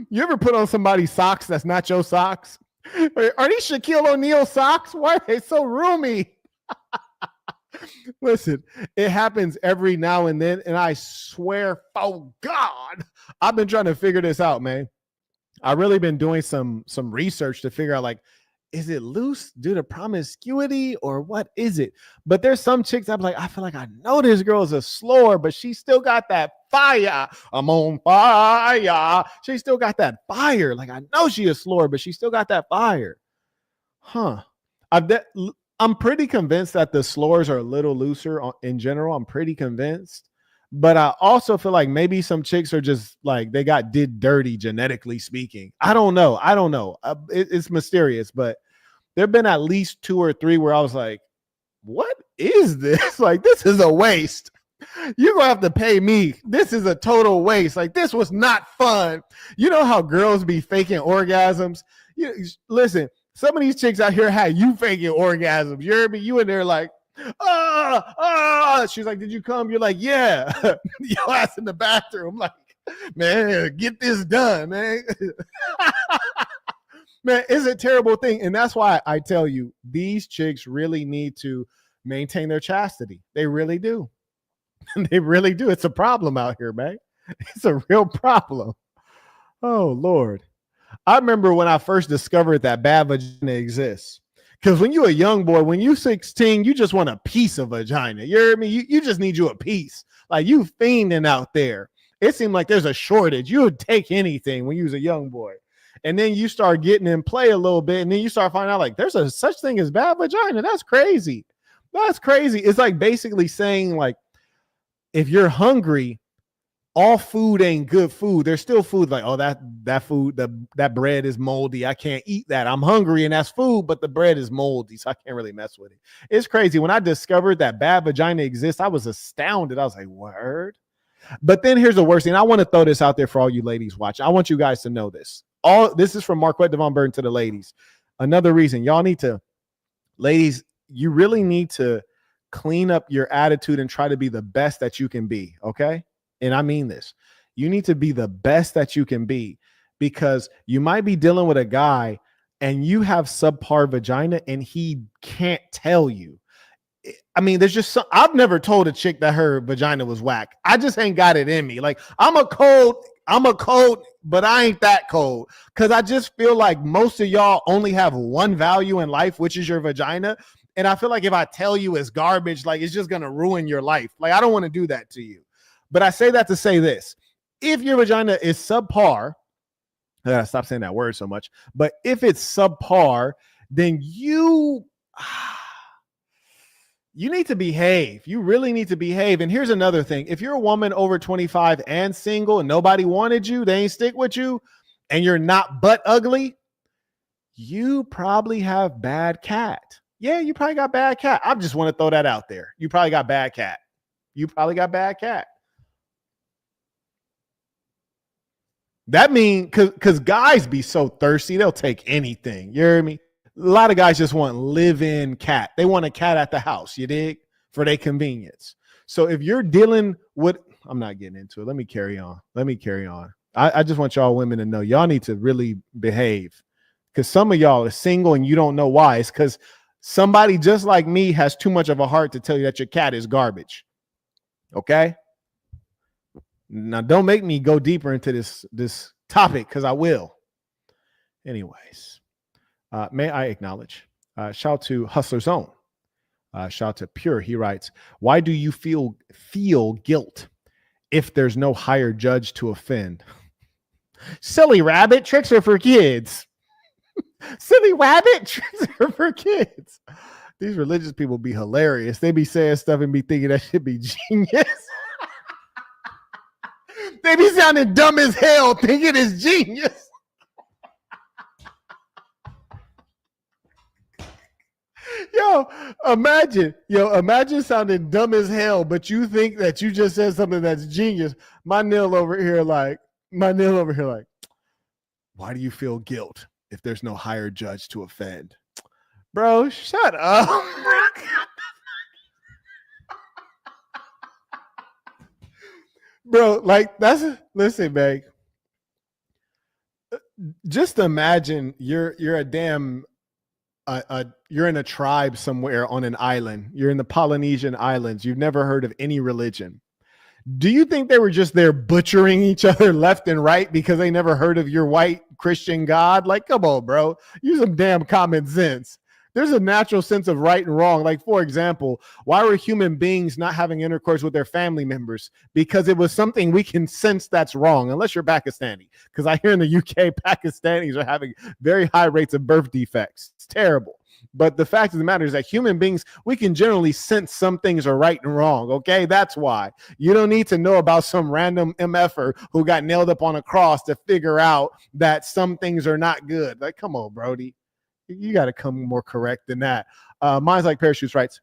You ever put on somebody's socks that's not your socks? Are these Shaquille O'Neal socks? Why are they so roomy? Listen, it happens every now and then, and I swear, oh God, I've been trying to figure this out, man. I've really been doing some research to figure out, like, is it loose due to promiscuity or what is it? But there's some chicks I'm like, I feel like I know this girl is a slower, but she still got that fire. I'm on fire. She still got that fire. Like, I know she is slower, but she still got that fire. Huh. I'm pretty convinced that the slowers are a little looser in general. I'm pretty convinced. But I also feel like maybe some chicks are just like they did dirty genetically speaking. I don't know. It's mysterious, but there have been at least 2 or 3 where I was like, what is this? Like, this is a waste. You're going to have to pay me. This is a total waste. Like, this was not fun. You know how girls be faking orgasms? Listen, Some of these chicks out here had you faking orgasms. You heard me? You in there like, She's like, did you come? You're like, yeah. Your ass in the bathroom. Like, man, get this done, man. Man, it's a terrible thing. And that's why I tell you, these chicks really need to maintain their chastity. They really do. They really do. It's a problem out here, man. It's a real problem. Oh, Lord. I remember when I first discovered that bad vagina exists. Because when you're a young boy, when you're 16, you just want a piece of vagina. You hear me? You just need you a piece. Like you fiending out there. It seemed like there's a shortage. You would take anything when you was a young boy. And then you start getting in play a little bit. And then you start finding out like there's a such thing as bad vagina. That's crazy. That's crazy. It's like basically saying like, if you're hungry, all food ain't good food. There's still food like, oh, that food, that bread is moldy. I can't eat that. I'm hungry and that's food, but the bread is moldy, so I can't really mess with it. It's crazy. When I discovered that bad vagina exists, I was astounded. I was like, word? But then here's the worst thing. I want to throw this out there for all you ladies watching. I want you guys to know this. This is from Marquette Devon Burton to the ladies. Another reason y'all need to, ladies, you really need to clean up your attitude and try to be the best that you can be. Okay. And I mean this, you need to be the best that you can be, because you might be dealing with a guy and you have subpar vagina and he can't tell you. I mean, there's just I've never told a chick that her vagina was whack. I just ain't got it in me. Like I'm a cold, but I ain't that cold. Cause I just feel like most of y'all only have one value in life, which is your vagina. And I feel like if I tell you it's garbage, like it's just going to ruin your life. Like I don't want to do that to you. But I say that to say this. If your vagina is subpar, I gotta stop saying that word so much, but if it's subpar, then you need to behave. You really need to behave. And here's another thing. If you're a woman over 25 and single and nobody wanted you, they ain't stick with you, and you're not butt ugly, you probably have bad cat. Yeah, you probably got bad cat. I just want to throw that out there. You probably got bad cat. You probably got bad cat. That mean, because guys be so thirsty, they'll take anything. You hear me? A lot of guys just want live-in cat. They want a cat at the house, you dig? For their convenience. So if you're dealing with, I'm not getting into it. Let me carry on. I just want y'all women to know y'all need to really behave. Because some of y'all are single and you don't know why. It's because somebody just like me has too much of a heart to tell you that your cat is garbage. Okay? Now, don't make me go deeper into this topic, because I will. Anyways, may I acknowledge, shout to Hustler Zone. Shout to Pure. He writes, why do you feel guilt if there's no higher judge to offend? Silly rabbit, tricks are for kids. Silly rabbit, tricks are for kids. These religious people be hilarious. They be saying stuff and be thinking that should be genius. They be sounding dumb as hell, thinking it's genius. Imagine sounding dumb as hell, but you think that you just said something that's genius. My nil over here like, why do you feel guilt if there's no higher judge to offend? Bro, shut up. Bro, like listen, man. Just imagine you're a damn you're in a tribe somewhere on an island. You're in the Polynesian Islands. You've never heard of any religion. Do you think they were just there butchering each other left and right because they never heard of your white Christian God? Like, come on, bro. Use some damn common sense. There's a natural sense of right and wrong. Like, for example, why were human beings not having intercourse with their family members? Because it was something we can sense that's wrong, unless you're Pakistani. Because I hear in the UK, Pakistanis are having very high rates of birth defects. It's terrible. But the fact of the matter is that human beings, we can generally sense some things are right and wrong. Okay, that's why. You don't need to know about some random MFer who got nailed up on a cross to figure out that some things are not good. Like, come on, Brody. You got to come more correct than that. Mine's Like Parachutes writes,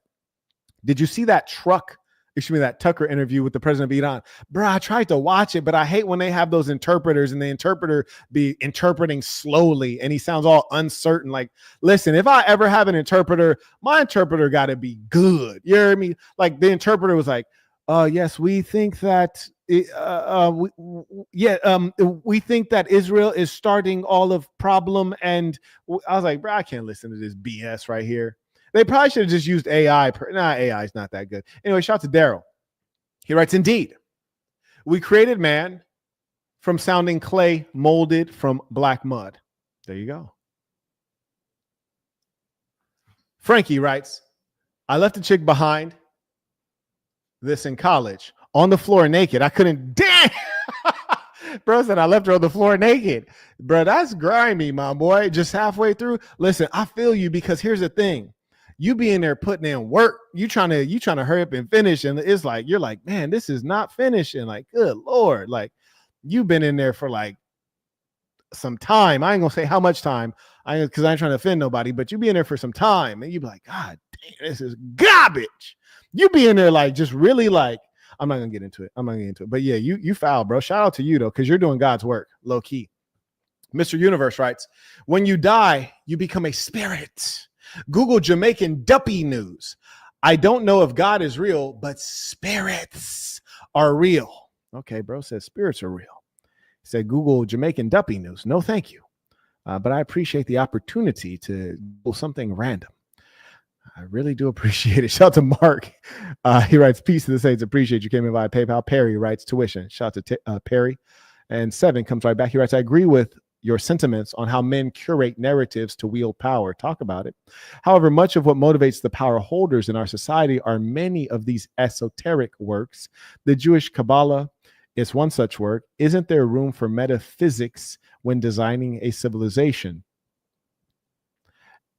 did you see that truck that Tucker interview with the president of Iran. Bro, I tried to watch it, but I hate when they have those interpreters and the interpreter be interpreting slowly and he sounds all uncertain. Like, listen, if I ever have an interpreter, my interpreter got to be good. You hear me? Like the interpreter was like, yes, we think that we think that Israel is starting all of problem. And I was like, bro, I can't listen to this BS right here. They probably should have just used AI. AI is not that good. Anyway, shout out to Daryl. He writes, indeed, we created man from sounding clay molded from black mud. There you go. Frankie writes, I left a chick behind this in college on the floor naked. I couldn't. Damn. Bro said I left her on the floor naked. Bro, that's grimy, my boy. Just halfway through. Listen, I feel you because here's the thing. You be in there putting in work. You trying to hurry up and finish. And it's like, you're like, man, this is not finishing. Like, good Lord. Like, you've been in there for like some time. I ain't gonna say how much time, because I ain't trying to offend nobody, but you be in there for some time and you be like, God damn, this is garbage. You be in there like just really like, I'm not gonna get into it. But yeah, you foul, bro. Shout out to you though, because you're doing God's work, low key. Mr. Universe writes, when you die, you become a spirit. Google Jamaican Duppy news. I don't know if God is real, but spirits are real. Okay, bro says spirits are real. He said Google Jamaican Duppy news. No, thank you. But I appreciate the opportunity to Google something random. I really do appreciate it. Shout out to Mark. He writes, peace to the saints. Appreciate you came in via PayPal. Perry writes, tuition. Shout out to Perry. And 7 comes right back. He writes, I agree with your sentiments on how men curate narratives to wield power. Talk about it. However, much of what motivates the power holders in our society are many of these esoteric works. The Jewish Kabbalah is one such work. Isn't there room for metaphysics when designing a civilization?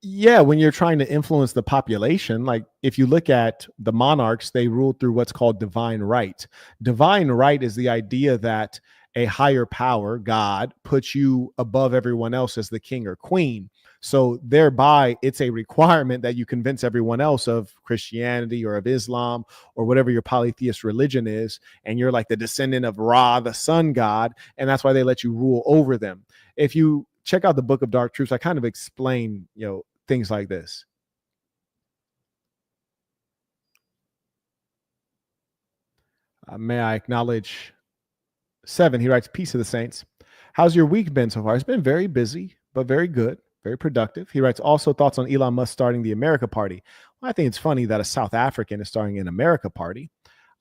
Yeah, when you're trying to influence the population, like if you look at the monarchs, they ruled through what's called divine right. Divine right is the idea that a higher power, God, puts you above everyone else as the king or queen. So thereby, it's a requirement that you convince everyone else of Christianity or of Islam or whatever your polytheist religion is. And you're like the descendant of Ra, the sun god. And that's why they let you rule over them. If you check out the Book of Dark Truths, I kind of explain, things like this. May I acknowledge 7, he writes, peace to the saints. How's your week been so far? It's been very busy, but very good, very productive. He writes, also thoughts on Elon Musk starting the America Party. Well, I think it's funny that a South African is starting an America Party.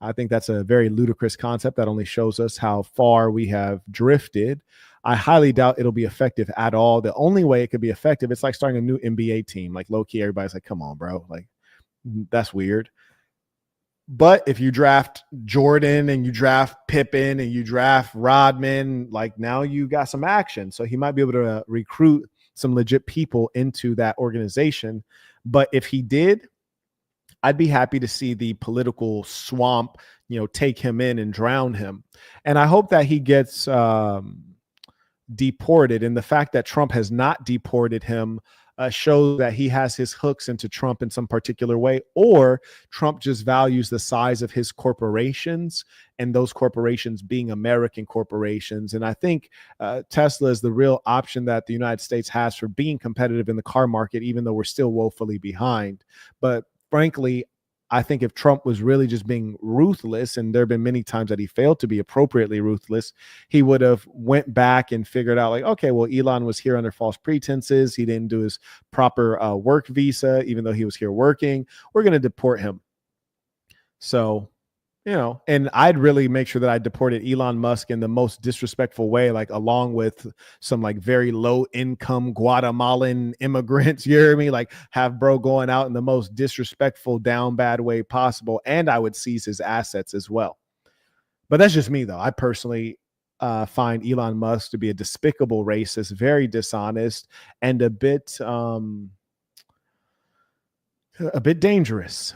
I think that's a very ludicrous concept that only shows us how far we have drifted. I highly doubt it'll be effective at all. The only way it could be effective, it's like starting a new NBA team. Like low-key, everybody's like, come on, bro. Like, that's weird. But if you draft Jordan and you draft Pippen and you draft Rodman, like now you got some action. So he might be able to recruit some legit people into that organization. But if he did, I'd be happy to see the political swamp, take him in and drown him. And I hope that he gets deported. And the fact that Trump has not deported him shows that he has his hooks into Trump in some particular way, or Trump just values the size of his corporations and those corporations being American corporations. And I think Tesla is the real option that the United States has for being competitive in the car market, even though we're still woefully behind. But frankly, I think if Trump was really just being ruthless, and there have been many times that he failed to be appropriately ruthless, he would have went back and figured out like, okay, well, Elon was here under false pretenses. He didn't do his proper work visa, even though he was here working. We're going to deport him. So, and I'd really make sure that I deported Elon Musk in the most disrespectful way, like along with some like very low income Guatemalan immigrants, you hear me? Like have bro going out in the most disrespectful, down bad way possible. And I would seize his assets as well. But that's just me though. I personally find Elon Musk to be a despicable racist, very dishonest, and a bit dangerous,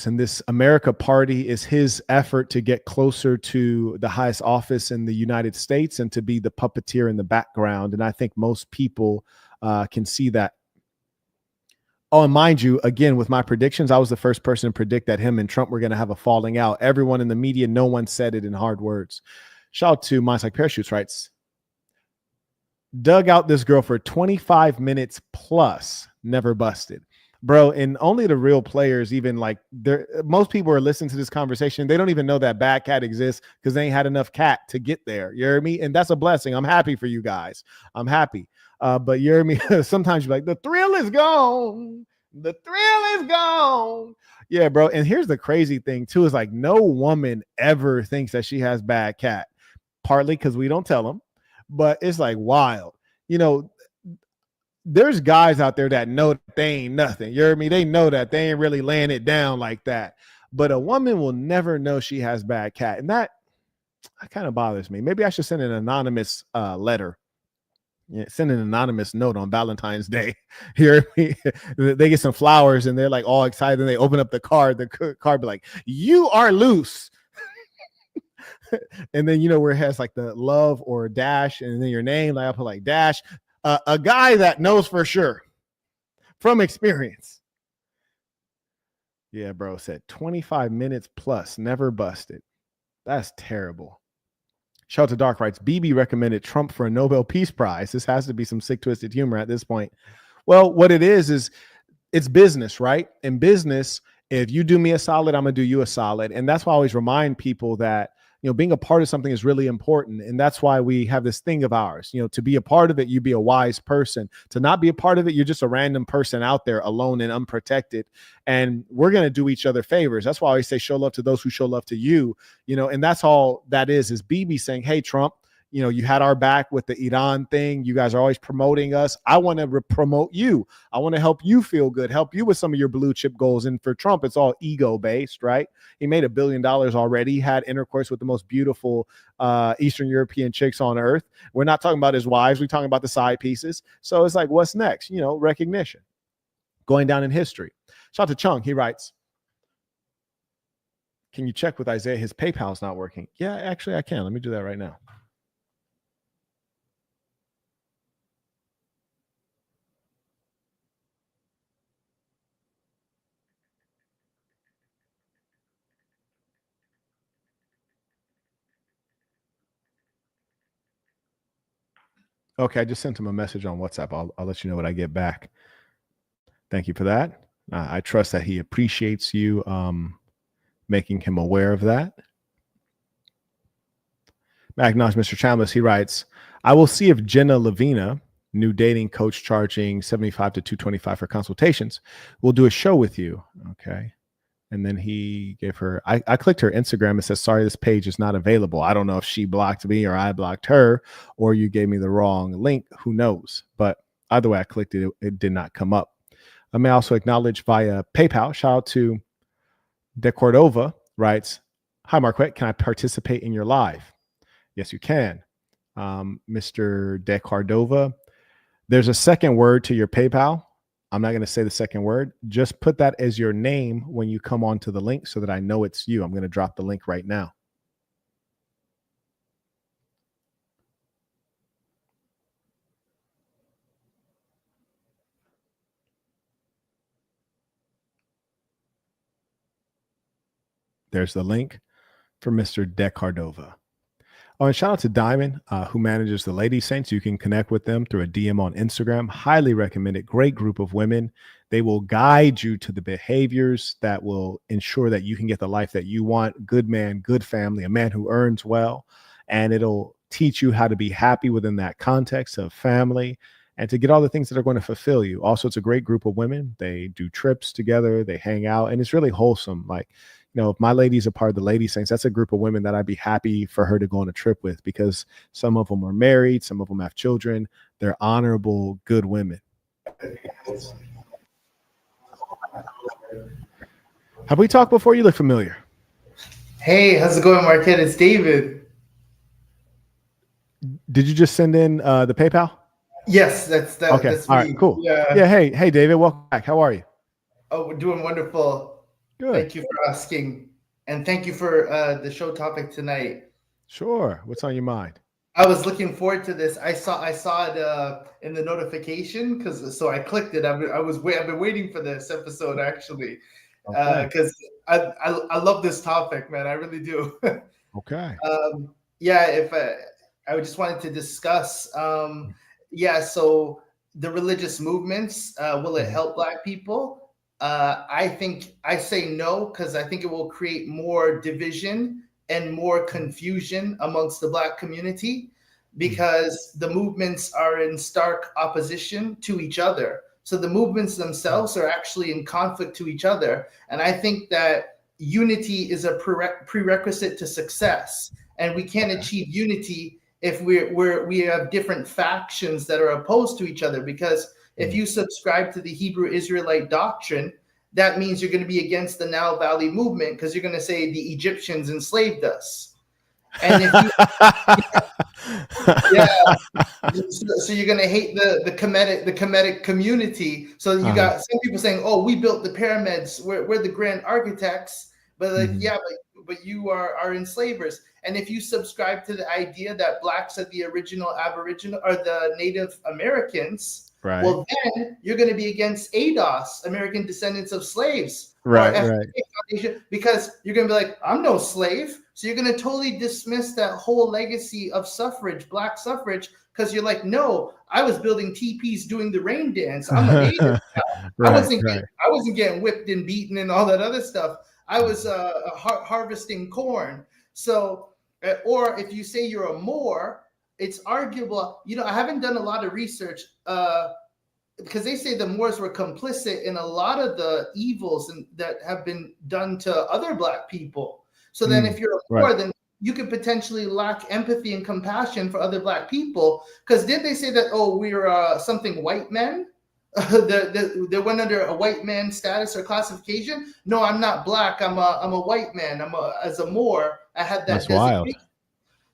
And this America Party is his effort to get closer to the highest office in the United States and to be the puppeteer in the background. And I think most people can see that. Oh, and mind you, again, with my predictions, I was the first person to predict that him and Trump were going to have a falling out. Everyone in the media, no one said it in hard words. Shout out to Minds Like Parachutes, writes, dug out this girl for 25 minutes plus, never busted. Bro, and only the real players, even like most people are listening to this conversation. They don't even know that bad cat exists because they ain't had enough cat to get there. You hear me? And that's a blessing. I'm happy for you guys. I'm happy. But you hear me? Sometimes you're like, the thrill is gone. The thrill is gone. Yeah, bro. And here's the crazy thing, too, is like no woman ever thinks that she has bad cat, partly because we don't tell them, but it's like wild. You know, there's guys out there that know that they ain't nothing. You hear me? They know that they ain't really laying it down like that. But a woman will never know she has bad cat. And that kind of bothers me. Maybe I should send an anonymous letter. Yeah, send an anonymous note on Valentine's Day. You hear me? They get some flowers and they're like all excited. And they open up the card. The card be like, you are loose. And then, you know, where it has like the love or dash and then your name, like I put like dash. A guy that knows for sure from experience. Yeah, bro, said 25 minutes plus, never busted. That's terrible. Shout out to Dark Writes, BB recommended Trump for a Nobel Peace Prize. This has to be some sick, twisted humor at this point. Well, what it is it's business, right? In business, if you do me a solid, I'm going to do you a solid. And that's why I always remind people that, you know, being a part of something is really important. And that's why we have this thing of ours, you know, to be a part of it, you be a wise person. To not be a part of it, you're just a random person out there alone and unprotected. And we're going to do each other favors. That's why I always say show love to those who show love to you, you know, and that's all that is BB saying, hey, Trump, you know, you had our back with the Iran thing. You guys are always promoting us. I want to promote you. I want to help you feel good, help you with some of your blue chip goals. And for Trump, it's all ego based, right? He made $1 billion already. He had intercourse with the most beautiful Eastern European chicks on earth. We're not talking about his wives. We're talking about the side pieces. So it's like, what's next? You know, recognition going down in history. Shout out to Chung. He writes, can you check with Isaiah? His PayPal's not working. Yeah, actually I can. Let me do that right now. Okay, I just sent him a message on WhatsApp. I'll let you know what I get back. Thank you for that. I trust that he appreciates you making him aware of that. Acknowledge Mr. Chambliss. He writes, I will see if Jenna Lavina, new dating coach charging $75 to $225 for consultations, will do a show with you. Okay. And then he gave her, I clicked her Instagram and said, sorry, this page is not available. I don't know if she blocked me or I blocked her or you gave me the wrong link. Who knows? But either way, I clicked it. It did not come up. I may also acknowledge via PayPal. Shout out to De Cordova writes, hi, Marquette. Can I participate in your live? Yes, you can. Mr. De Cordova, there's a second word to your PayPal. I'm not going to say the second word. Just put that as your name when you come onto the link so that I know it's you. I'm going to drop the link right now. There's the link for Mr. De Cordova. Oh, and shout out to Diamond, who manages the Lady Saints. You can connect with them through a DM on Instagram. Highly recommend it. Great group of women. They will guide you to the behaviors that will ensure that you can get the life that you want. Good man, good family, a man who earns well. And it'll teach you how to be happy within that context of family and to get all the things that are going to fulfill you. Also, it's a great group of women. They do trips together. They hang out. And it's really wholesome. Like, you know, if my lady's a part of the Lady Saints, that's a group of women that I'd be happy for her to go on a trip with because some of them are married, some of them have children. They're honorable, good women. Have we talked before? You look familiar. Hey, how's it going, Marquette? It's David. Did you just send in the PayPal? Yes, that's okay. That's all me. right, cool. Yeah. Hey, David, welcome back. How are you? Oh, we're doing wonderful. Good. Thank you for asking. And thank you for the show topic tonight. Sure. What's on your mind? I was looking forward to this. I saw it in the notification so I clicked it. I've been waiting for this episode actually Okay. because I love this topic, man. I really do. Okay. Yeah, if I just wanted to discuss, yeah. So the religious movements, will it help Black people? I say no, because I think it will create more division and more confusion amongst the Black community, because the movements are in stark opposition to each other. So the movements themselves are actually in conflict to each other, and I think that unity is a prerequisite to success, and we can't achieve unity if we have different factions that are opposed to each other. Because if you subscribe to the Hebrew Israelite doctrine, that means you're going to be against the Nile Valley movement, because you're going to say the Egyptians enslaved us. And if you, yeah, so you're going to hate the Kemetic community. So you got some people saying, "Oh, we built the pyramids. We're the grand architects." But like, yeah, but you are enslavers. And if you subscribe to the idea that Blacks are the original Aboriginal or the Native Americans, Right. well, then you're going to be against ADOS, American Descendants of Slaves, Right. or Right. Foundation, because you're going to be like, I'm no slave. So you're going to totally dismiss that whole legacy of suffrage, Black suffrage, because you're like, no, I was building teepees doing the rain dance. I'm a native now. Right, I wasn't getting whipped and beaten and all that other stuff. I was harvesting corn. So, or if you say you're a Moor, it's arguable. I haven't done a lot of research because they say the Moors were complicit in a lot of the evils that have been done to other Black people. So then if you're a Moor, then you could potentially lack empathy and compassion for other Black people. Because did they say that, oh, we're something white men? They went under a white man status or classification? No, I'm not Black. I'm a white man. As a Moor, I had that That's wild.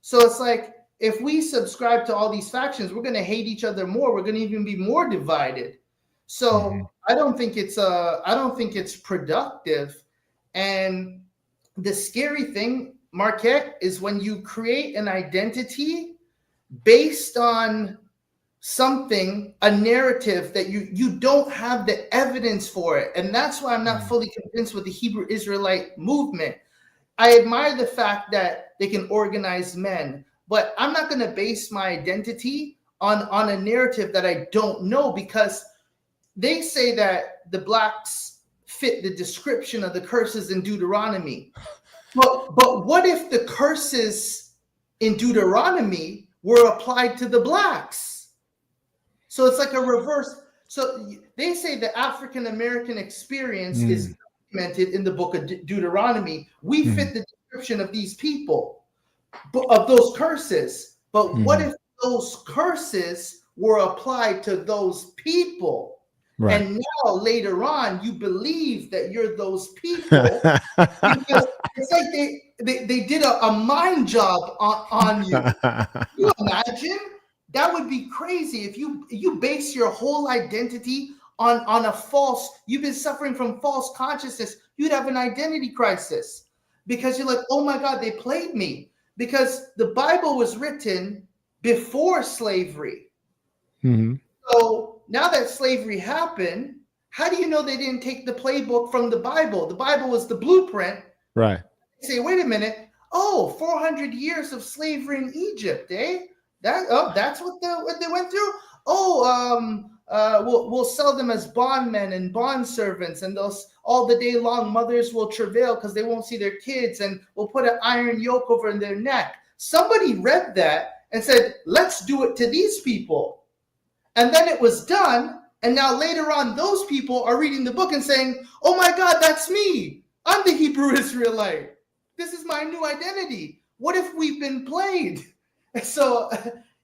So it's like, if we subscribe to all these factions, we're going to hate each other more. We're going to even be more divided. So I don't think it's productive. And the scary thing, Marquette, is when you create an identity based on something, a narrative that you don't have the evidence for it. And that's why I'm not fully convinced with the Hebrew Israelite movement. I admire the fact that they can organize men, but I'm not going to base my identity on a narrative that I don't know, because they say that the Blacks fit the description of the curses in Deuteronomy. But what if the curses in Deuteronomy were applied to the Blacks? So it's like a reverse. So they say the African American experience is documented in the book of Deuteronomy. We fit the description of these people, of those curses. But what if those curses were applied to those people? Right. And now later on, you believe that you're those people. Because it's like they did a mind job on you. You imagine? That would be crazy if you base your whole identity on a false. You've been suffering from false consciousness. You'd have an identity crisis, because you're like, oh my God, they played me. Because the Bible was written before slavery. So now that slavery happened, how do you know they didn't take the playbook from the Bible? The Bible was the blueprint. Right. You say, wait a minute. Oh, 400 years of slavery in Egypt, eh? That's what they went through? Oh, we'll sell them as bondmen and bond servants, and those all the day long mothers will travail because they won't see their kids, and we'll put an iron yoke over their neck. Somebody read that and said, let's do it to these people. And then it was done. And now later on, those people are reading the book and saying, oh my God, that's me. I'm the Hebrew Israelite. This is my new identity. What if we've been played? So,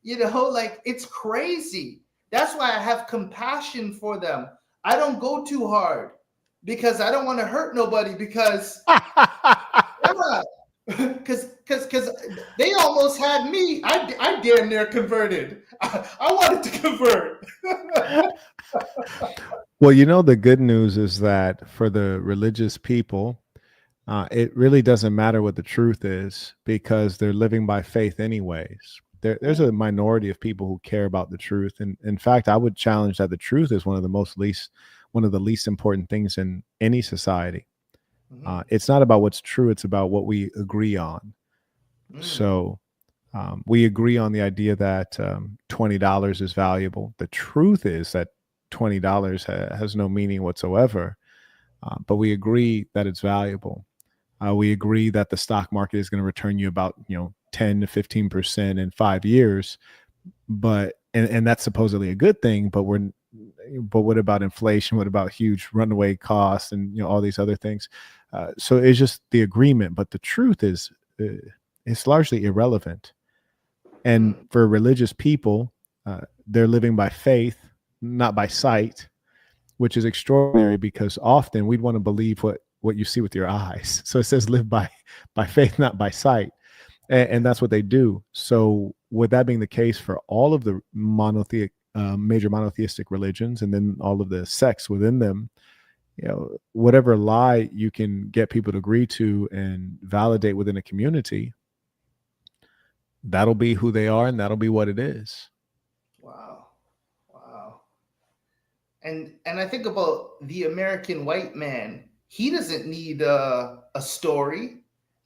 like, it's crazy. That's why I have compassion for them. I don't go too hard because I don't want to hurt nobody, because because they almost had me. I damn near converted. I wanted to convert. Well, the good news is that for the religious people, it really doesn't matter what the truth is, because they're living by faith anyways. There's a minority of people who care about the truth. And in fact, I would challenge that the truth is one of the least important things in any society. It's not about what's true. It's about what we agree on. So we agree on the idea that $20 is valuable. The truth is that $20 has no meaning whatsoever, but we agree that it's valuable. We agree that the stock market is going to return you about 10 to 15% in 5 years, but and that's supposedly a good thing. But what about inflation? What about huge runaway costs and all these other things? So it's just the agreement, but the truth is it's largely irrelevant. And for religious people, they're living by faith, not by sight, which is extraordinary because often we'd want to believe what you see with your eyes. So it says live by faith, not by sight. And that's what they do. So with that being the case for all of the major monotheistic religions, and then all of the sects within them, whatever lie you can get people to agree to and validate within a community, that'll be who they are, and that'll be what it is. Wow. And I think about the American white man. He doesn't need a story.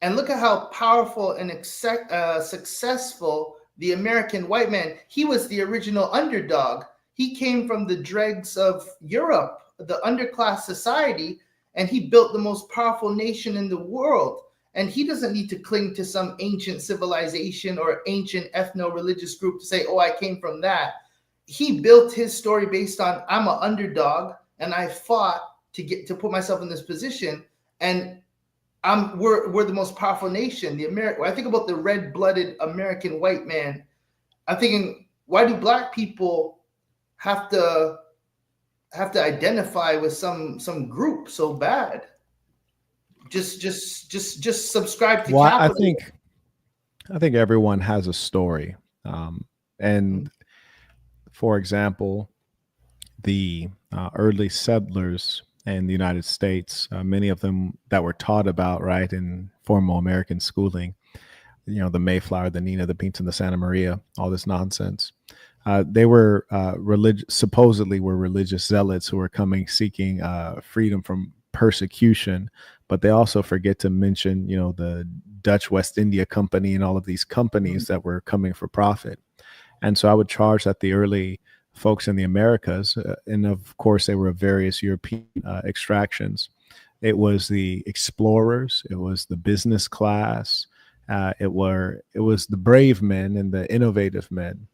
And look at how powerful and successful the American white man. He was the original underdog. He came from the dregs of Europe, the underclass society, and he built the most powerful nation in the world. And he doesn't need to cling to some ancient civilization or ancient ethno-religious group to say, oh, I came from that. He built his story based on, I'm an underdog and I fought to put myself in this position. And we're the most powerful nation. When I think about the red-blooded American white man, I'm thinking, why do Black people have to identify with some group so bad? Just subscribe to capitalism. I think everyone has a story. And for example, the early settlers in the United States, many of them that were taught about, right, in formal American schooling, the Mayflower, the Nina, the Pinta, and the Santa Maria, all this nonsense. They were supposedly were religious zealots who were seeking freedom from persecution, but they also forget to mention, the Dutch West India Company and all of these companies that were coming for profit. And so I would charge that the early folks in the Americas, and of course they were of various European extractions. It was the explorers, it was the business class, it was the brave men and the innovative men.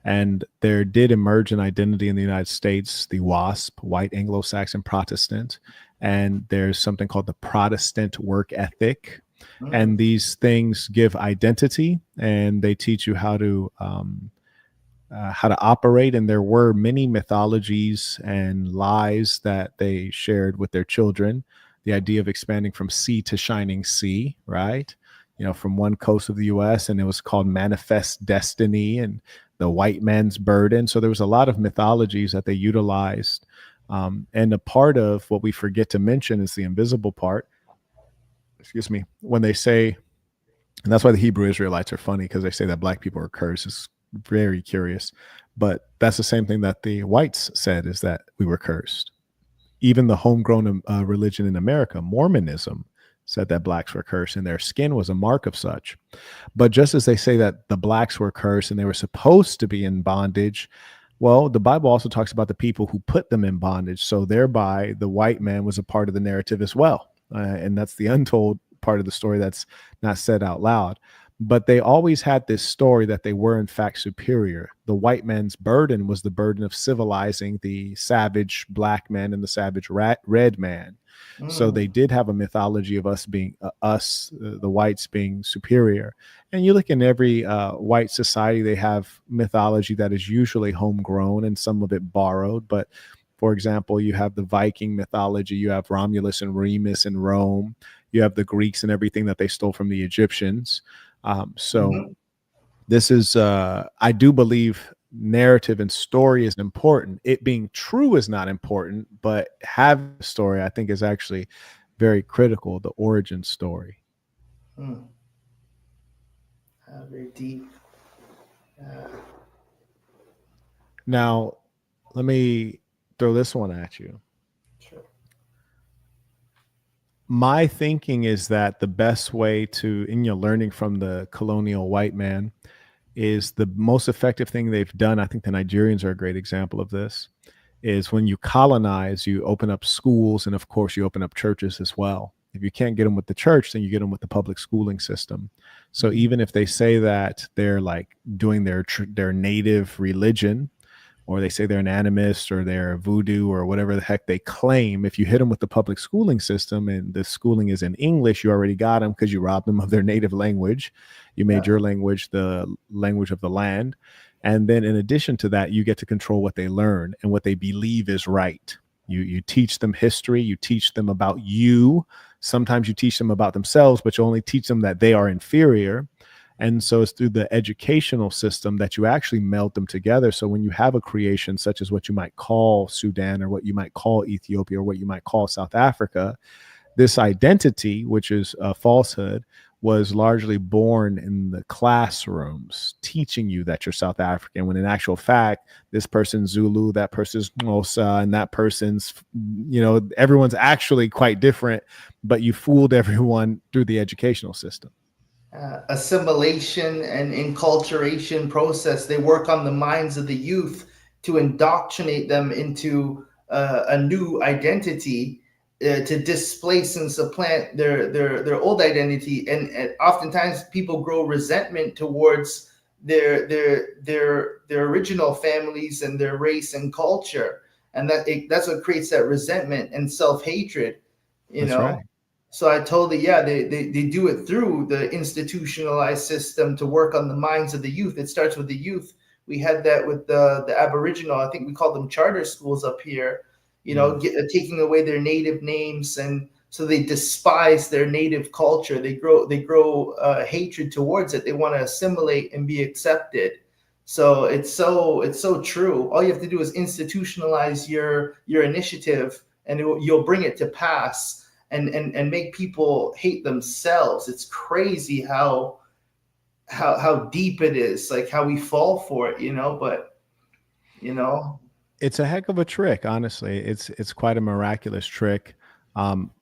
And there did emerge an identity in the United States, the WASP, White Anglo-Saxon Protestant, and there's something called the Protestant work ethic. And these things give identity, and they teach you how to operate. And there were many mythologies and lies that they shared with their children. The idea of expanding from sea to shining sea, right? From one coast of the U.S., and it was called Manifest Destiny and the white man's burden. So there was a lot of mythologies that they utilized. And a part of what we forget to mention is the invisible part. Excuse me. When they say, and that's why the Hebrew Israelites are funny, because they say that Black people are cursed. It's very curious. But that's the same thing that the whites said, is that we were cursed. Even the homegrown religion in America, Mormonism, said that Blacks were cursed and their skin was a mark of such. But just as they say that the Blacks were cursed and they were supposed to be in bondage, well, the Bible also talks about the people who put them in bondage. So thereby, the white man was a part of the narrative as well. And that's the untold part of the story that's not said out loud. But they always had this story that they were in fact superior. The white man's burden was the burden of civilizing the savage Black man and the savage red man. So they did have a mythology of us being the whites being superior. And you look in every white society, they have mythology that is usually homegrown and some of it borrowed. But for example, you have the Viking mythology, you have Romulus and Remus in Rome, you have the Greeks and everything that they stole from the Egyptians. This is, I do believe narrative and story is important. It being true is not important, but having a story, I think, is actually very critical, the origin story. Very deep. Now, let me throw this one at you. Sure. My thinking is that the best way to, and you're learning from the colonial white man, is the most effective thing they've done. I think the Nigerians are a great example of this. Is when you colonize, you open up schools, and of course, you open up churches as well. If you can't get them with the church, then you get them with the public schooling system. So even if they say that they're like doing their native religion, or they say they're an animist or they're voodoo or whatever the heck they claim, if you hit them with the public schooling system and the schooling is in English, you already got them because you robbed them of their native language. You made your language the language of the land. And then in addition to that, you get to control what they learn and what they believe is right. You teach them history, you teach them about you. Sometimes you teach them about themselves, but you only teach them that they are inferior. And so it's through the educational system that you actually meld them together. So when you have a creation such as what you might call Sudan or what you might call Ethiopia or what you might call South Africa, this identity, which is a falsehood, was largely born in the classrooms, teaching you that you're South African, when in actual fact, this person's Zulu, that person's Xhosa, and that person's, everyone's actually quite different, but you fooled everyone through the educational system. Assimilation and enculturation process. They work on the minds of the youth to indoctrinate them into a new identity, to displace and supplant their old identity. And oftentimes people grow resentment towards their original families and their race and culture, and that's what creates that resentment and self-hatred. That's right. So I totally, they do it through the institutionalized system to work on the minds of the youth. It starts with the youth. We had that with the Aboriginal, I think we call them charter schools up here, taking away their native names. And so they despise their native culture. They grow hatred towards it. They want to assimilate and be accepted. So it's so true. All you have to do is institutionalize your initiative, and you'll bring it to pass. And make people hate themselves. It's crazy how deep it is, like how we fall for it, but it's a heck of a trick. Honestly, it's quite a miraculous trick.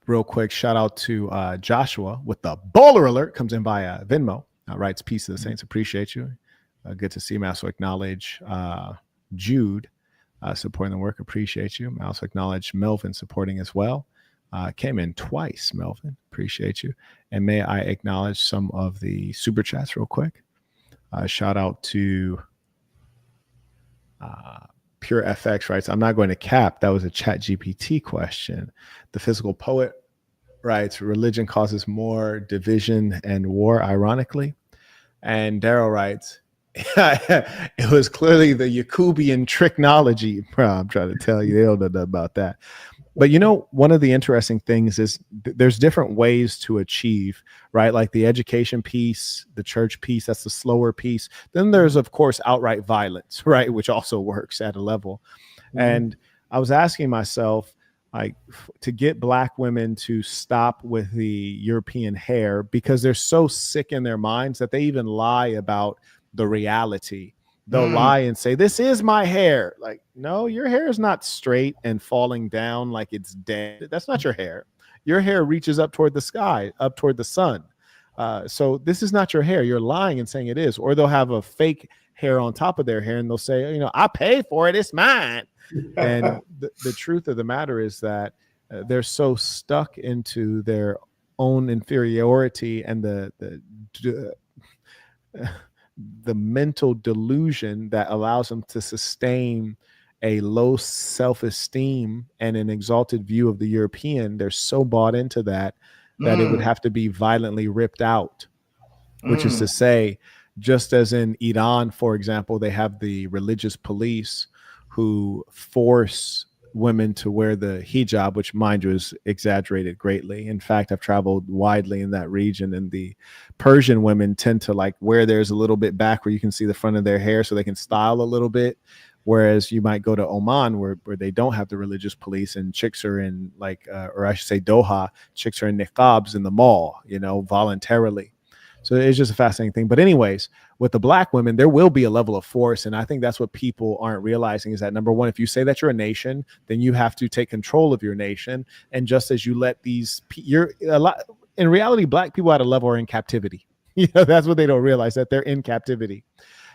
Real quick, shout out to Joshua with the baller alert, comes in via Venmo. Writes peace to the saints. Appreciate you. Good to see him. I also acknowledge Jude supporting the work. Appreciate you. I also acknowledge Melvin supporting as well. Came in twice, Melvin. Appreciate you. And may I acknowledge some of the super chats real quick. Shout out to Pure FX writes, I'm not going to cap. That was a Chat GPT question. The Physical Poet writes, religion causes more division and war, ironically. And Daryl writes, it was clearly the Yakubian tricknology. Bro, I'm trying to tell you, they don't know nothing about that. But one of the interesting things is there's different ways to achieve, right? Like the education piece, the church piece, that's the slower piece. Then there's, of course, outright violence, right? Which also works at a level. Mm-hmm. And I was asking myself, like, to get Black women to stop with the European hair, because they're so sick in their minds that they even lie about the reality. They'll lie and say, this is my hair. Like, no, your hair is not straight and falling down like it's dead. That's not your hair. Your hair reaches up toward the sky, up toward the sun. So this is not your hair. You're lying and saying it is. Or they'll have a fake hair on top of their hair and they'll say, I pay for it. It's mine. And the truth of the matter is that they're so stuck into their own inferiority and the mental delusion that allows them to sustain a low self-esteem and an exalted view of the European. They're so bought into that it would have to be violently ripped out, which is to say, just as in Iran, for example, they have the religious police who force women to wear the hijab, which, mind you, is exaggerated greatly. In fact, I've traveled widely in that region, and the Persian women tend to like wear theirs a little bit back where you can see the front of their hair so they can style a little bit. Whereas you might go to Oman where they don't have the religious police, and chicks are in or I should say Doha, chicks are in niqabs in the mall, voluntarily. So it's just a fascinating thing. But anyways, with the black women, there will be a level of force. And I think that's what people aren't realizing is that, number one, if you say that you're a nation, then you have to take control of your nation. And just as you let in reality, black people at a level are in captivity. That's what they don't realize, that they're in captivity.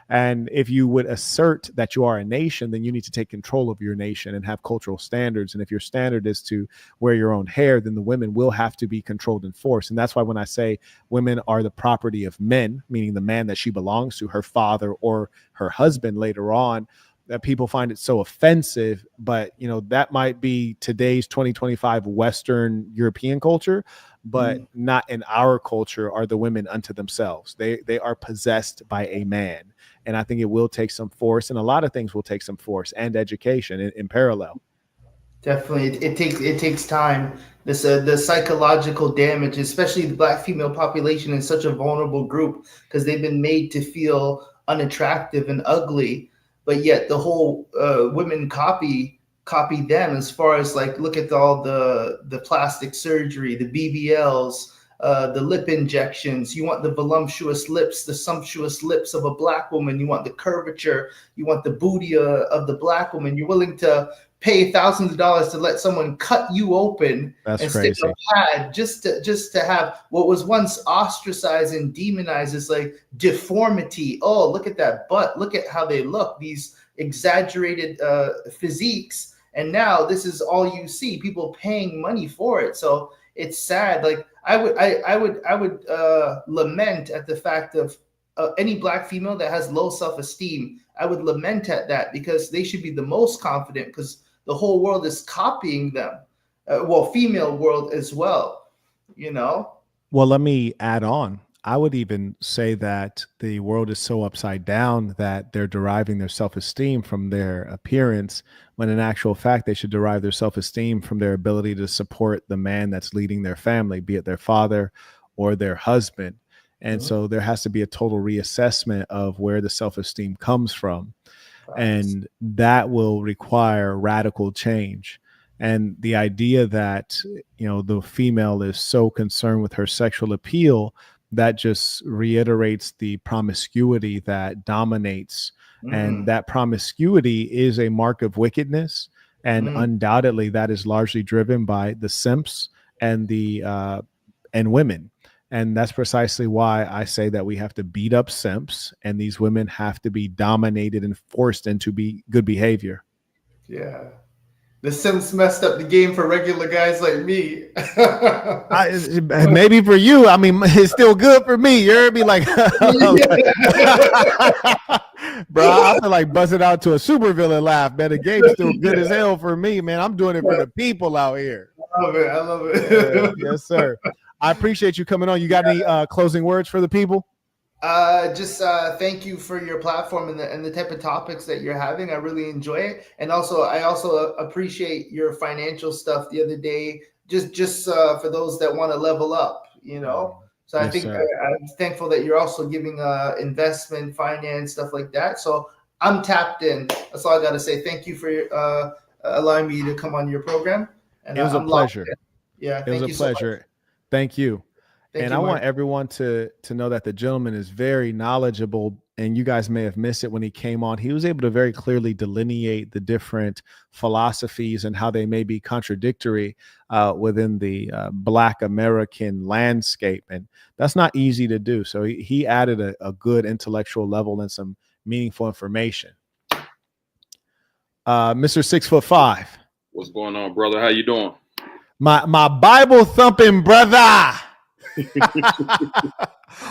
And if you would assert that you are a nation, then you need to take control of your nation and have cultural standards. And if your standard is to wear your own hair, then the women will have to be controlled and forced. And that's why when I say women are the property of men, meaning the man that she belongs to, her father or her husband later on, that people find it so offensive. But, that might be today's 2025 Western European culture, but not in our culture are the women unto themselves. They are possessed by a man. And I think it will take some force, and a lot of things will take some force and education in parallel. Definitely, it takes time. The psychological damage, especially the black female population, is such a vulnerable group because they've been made to feel unattractive and ugly, but yet the whole women copy them as far as like look at all the plastic surgery, the BBLs. The lip injections. You want the voluptuous lips, the sumptuous lips of a black woman. You want the curvature. You want the booty of the black woman. You're willing to pay thousands of dollars to let someone cut you open and stick a pad just to have what was once ostracized and demonized as like deformity. Oh, look at that butt. Look at how they look. These exaggerated physiques. And now this is all you see. People paying money for it. So it's sad. Like I would lament at the fact of any black female that has low self-esteem. I would lament at that because they should be the most confident because the whole world is copying them. Female world as well, Well, let me add on. I would even say that the world is so upside down that they're deriving their self-esteem from their appearance, when in actual fact, they should derive their self-esteem from their ability to support the man that's leading their family, be it their father or their husband. And so there has to be a total reassessment of where the self-esteem comes from. And that will require radical change. And the idea that, the female is so concerned with her sexual appeal, that just reiterates the promiscuity that dominates. And that promiscuity is a mark of wickedness. And undoubtedly that is largely driven by the simps and and women. And that's precisely why I say that we have to beat up simps, and these women have to be dominated and forced into good behavior. Yeah. The Sims messed up the game for regular guys like me. Maybe for you. I mean, it's still good for me. You heard me? Like, bro, I feel like busting out to a supervillain laugh, man. The game's still good as hell for me, man. I'm doing it for the people out here. I love it. Yes, sir. I appreciate you coming on. You got any closing words for the people? Just thank you for your platform and the type of topics that you're having. I really enjoy it, and I also appreciate your financial stuff the other day. Just for those that want to level up, So I think I'm thankful that you're also giving investment, finance, stuff like that. So I'm tapped in. That's all I got to say. Thank you for allowing me to come on your program. And it was a pleasure. Yeah, it was a pleasure. So thank you. I want everyone to know that the gentleman is very knowledgeable, and you guys may have missed it when he came on. He was able to very clearly delineate the different philosophies and how they may be contradictory within the Black American landscape. And that's not easy to do. So he added a good intellectual level and some meaningful information. Mr. 6'5". What's going on, brother? How you doing? My Bible thumping brother.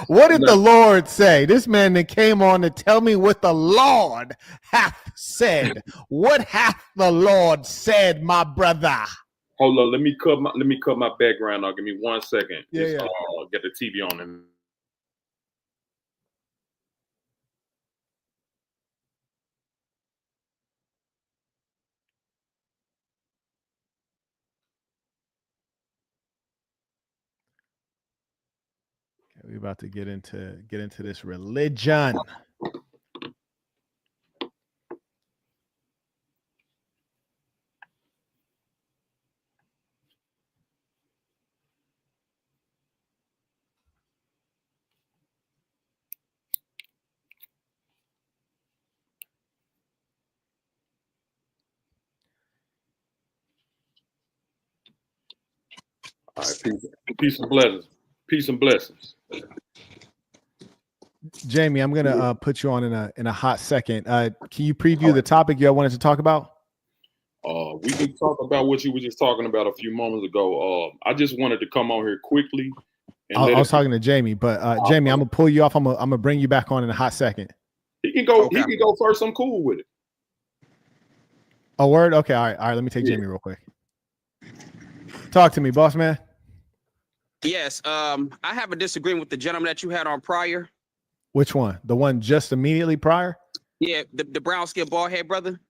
What did the Lord say? This man that came on to tell me what the Lord hath said. What hath the Lord said, my brother? Hold on, let me cut my background off. Give me 1 second. Yeah. Get the TV on and we're about to get into this religion. All right, peace and blessings. Peace and blessings. Jamie, I'm gonna put you on in a hot second. Can you preview the topic you wanted to talk about? We can talk about what you were just talking about a few moments ago. I just wanted to come on here quickly. And I was talking to Jamie, but Jamie, I'm gonna pull you off. I'm gonna bring you back on in a hot second. He can go. Okay. He can go first. I'm cool with it. A word? Okay. All right. Let me take Jamie real quick. Talk to me, boss man. Yes. I have a disagreement with the gentleman that you had on prior. Which one? The one just immediately prior? Yeah, the brown skin bald head brother.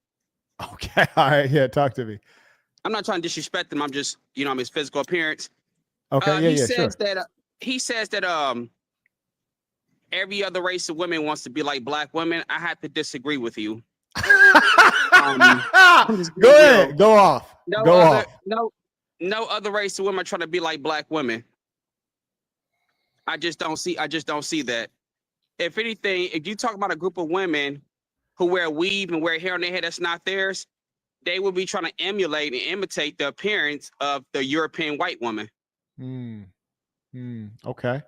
Okay. All right. Yeah. Talk to me. I'm not trying to disrespect him. I'm just, I'm his physical appearance. Okay. He says that he says that every other race of women wants to be like black women. I have to disagree with you. Go ahead. Go off. No other race of women are trying to be like black women. I just don't see that. If anything, if you talk about a group of women who wear weave and wear hair on their head that's not theirs, they will be trying to emulate and imitate the appearance of the European white woman. Okay.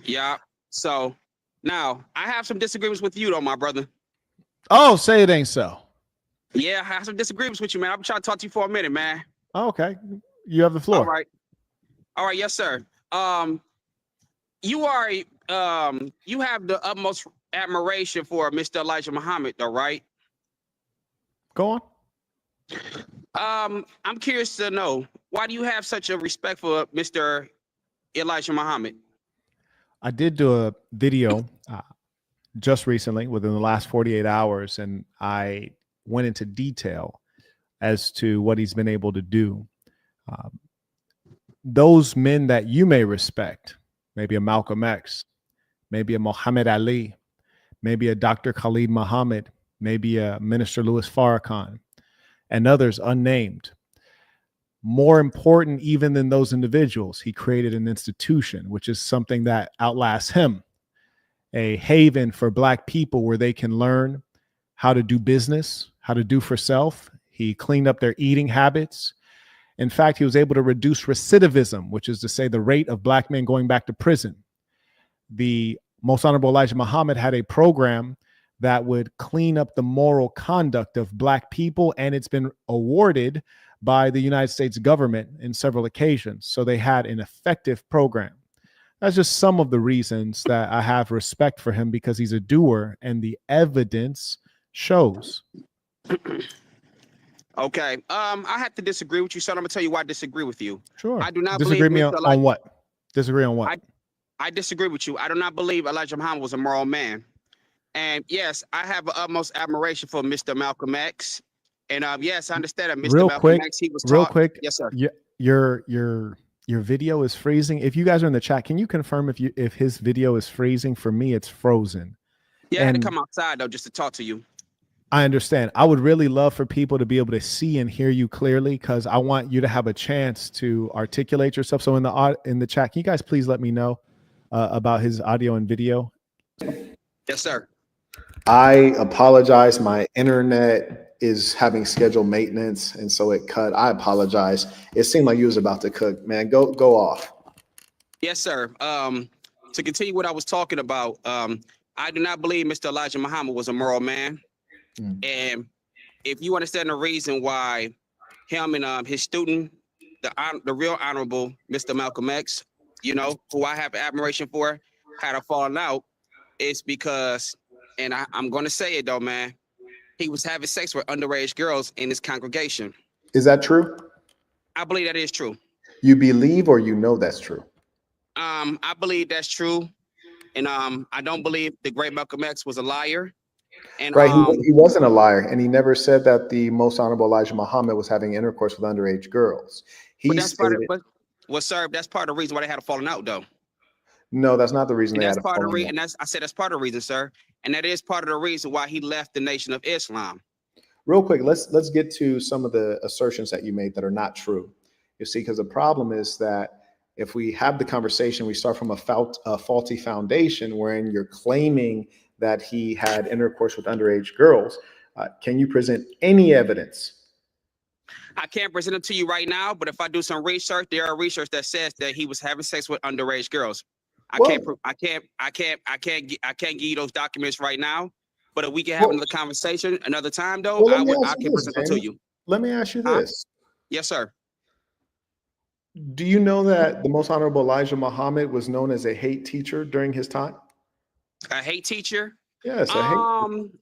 Yeah. So now I have some disagreements with you though, my brother. Oh, say it ain't so. Yeah, I have some disagreements with you, man. I'm trying to talk to you for a minute, man. Oh, okay. You have the floor. All right. Yes, sir. You are you have the utmost admiration for Mr. Elijah Muhammad, though, right? Go on. I'm curious to know, why do you have such a respect for Mr. Elijah Muhammad? I did do a video just recently, within the last 48 hours, and I went into detail as to what he's been able to do. Those men that you may respect, maybe a Malcolm X, maybe a Muhammad Ali, maybe a Dr. Khalid Muhammad, maybe a Minister Louis Farrakhan, and others unnamed. More important even than those individuals, he created an institution, which is something that outlasts him, a haven for Black people where they can learn how to do business, how to do for self. He cleaned up their eating habits. In fact, he was able to reduce recidivism, which is to say the rate of Black men going back to prison. The Most Honorable Elijah Muhammad had a program that would clean up the moral conduct of Black people, and it's been awarded by the United States government in several occasions. So they had an effective program. That's just some of the reasons that I have respect for him, because he's a doer and the evidence shows. Okay. I have to disagree with you, son. I'm gonna tell you why I disagree with you. Sure. I do not disagree believe on what? Disagree on what? I disagree with you. I do not believe Elijah Muhammad was a moral man. And yes, I have utmost admiration for Mr. Malcolm X. And yes, I understand that Mr. Malcolm X, he was taught. Real quick. Yes, sir. Your video is freezing. If you guys are in the chat, can you confirm if his video is freezing? For me, it's frozen. Yeah, I had to come outside though just to talk to you. I understand. I would really love for people to be able to see and hear you clearly, because I want you to have a chance to articulate yourself. So in the chat, can you guys please let me know about his audio and video? Yes, sir. I apologize. My internet is having scheduled maintenance, and so it cut. I apologize. It seemed like you was about to cook, man. Go off. Yes, sir. To continue what I was talking about, I do not believe Mr. Elijah Muhammad was a moral man. And if you understand the reason why him and his student, the real honorable Mr. Malcolm X, who I have admiration for, had a falling out, it's because, and I'm going to say it though, man, he was having sex with underage girls in his congregation. Is that true? I believe that is true. You believe, or you know that's true? I believe that's true. And I don't believe the great Malcolm X was a liar. And right, he wasn't a liar, and he never said that the Most Honorable Elijah Muhammad was having intercourse with underage girls. That's part of the reason why they had a falling out, though. No, that's not the reason. And that's part of the reason. I said that's part of the reason, sir. And that is part of the reason why he left the Nation of Islam. Real quick, let's get to some of the assertions that you made that are not true. You see, because the problem is that if we have the conversation, we start from a faulty foundation, wherein you're claiming that he had intercourse with underage girls. Can you present any evidence I can't present it to you right now, but if I do some research, there are research that says that he was having sex with underage girls. I can't give you those documents right now. But if we can have another conversation another time, though, I can present them to you. Let me ask you this. Yes, sir. Do you know that the Most Honorable Elijah Muhammad was known as a hate teacher during his time? A hate teacher? Yes.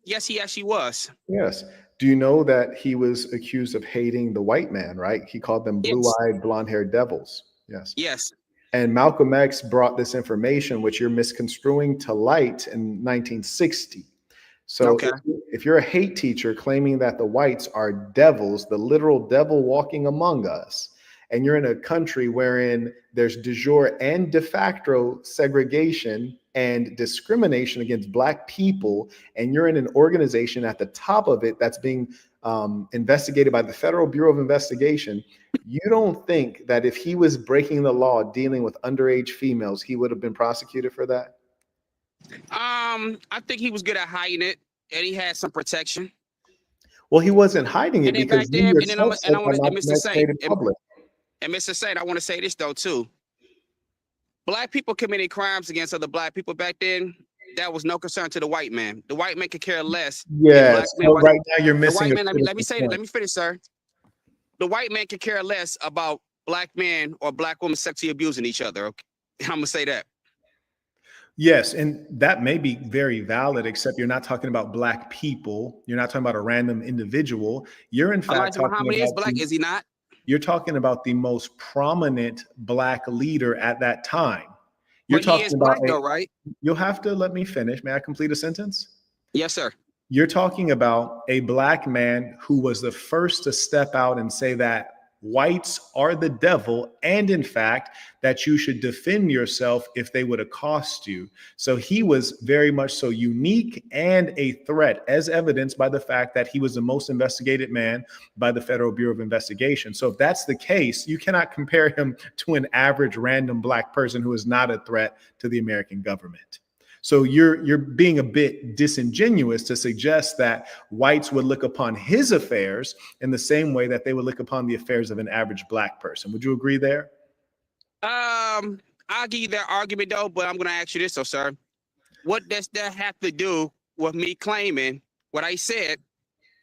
Yes, he actually was. Yes. Do you know that he was accused of hating the white man, right? He called them blue-eyed, blonde-haired devils. Yes. Yes. And Malcolm X brought this information, which you're misconstruing, to light in 1960. So if you're a hate teacher claiming that the whites are devils, the literal devil walking among us, and you're in a country wherein there's de jure and de facto segregation and discrimination against Black people, and you're in an organization at the top of it that's being investigated by the Federal Bureau of Investigation, you don't think that if he was breaking the law dealing with underage females, he would have been prosecuted for that? I think he was good at hiding it, and he had some protection. Well, he wasn't hiding it because you yourself said Mr. Saint, public. And Mr. Saint, I want to say this though too. Black people committing crimes against other Black people back then, that was no concern to the white man. The white man could care less. Yes. So right now you're missing. The white man, let me say it. Let me finish, sir. The white man could care less about Black men or Black women sexually abusing each other. Okay? I'm gonna say that. Yes, and that may be very valid, except you're not talking about Black people. You're not talking about a random individual. You're in fact Elijah Muhammad is Black, is he not? You're talking about the most prominent Black leader at that time. You're but talking he is about Black, though, right? You'll have to let me finish. May I complete a sentence? Yes, sir. You're talking about a Black man who was the first to step out and say that whites are the devil, and in fact, that you should defend yourself if they would accost you. So he was very much so unique and a threat, as evidenced by the fact that he was the most investigated man by the Federal Bureau of Investigation. So if that's the case, you cannot compare him to an average random Black person who is not a threat to the American government. So you're being a bit disingenuous to suggest that whites would look upon his affairs in the same way that they would look upon the affairs of an average Black person. Would you agree there? I'll give you that argument though, but I'm going to ask you this, though, sir. What does that have to do with me claiming what I said,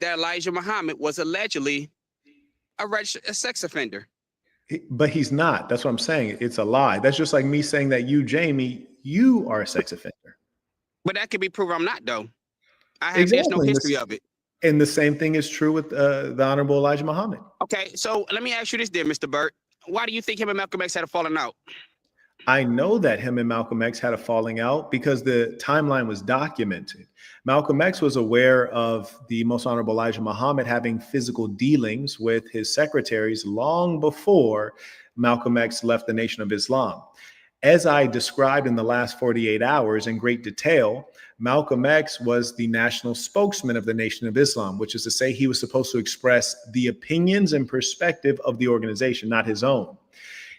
that Elijah Muhammad was allegedly a sex offender? But he's not. That's what I'm saying. It's a lie. That's just like me saying that you, Jamie, you are a sex offender. But that could be proven I'm not, though. There's no history of it. And the same thing is true with the Honorable Elijah Muhammad. Okay, so let me ask you this, dear Mr. Burt. Why do you think him and Malcolm X had a falling out? I know that him and Malcolm X had a falling out because the timeline was documented. Malcolm X was aware of the Most Honorable Elijah Muhammad having physical dealings with his secretaries long before Malcolm X left the Nation of Islam. As I described in the last 48 hours in great detail, Malcolm X was the national spokesman of the Nation of Islam, which is to say he was supposed to express the opinions and perspective of the organization, not his own.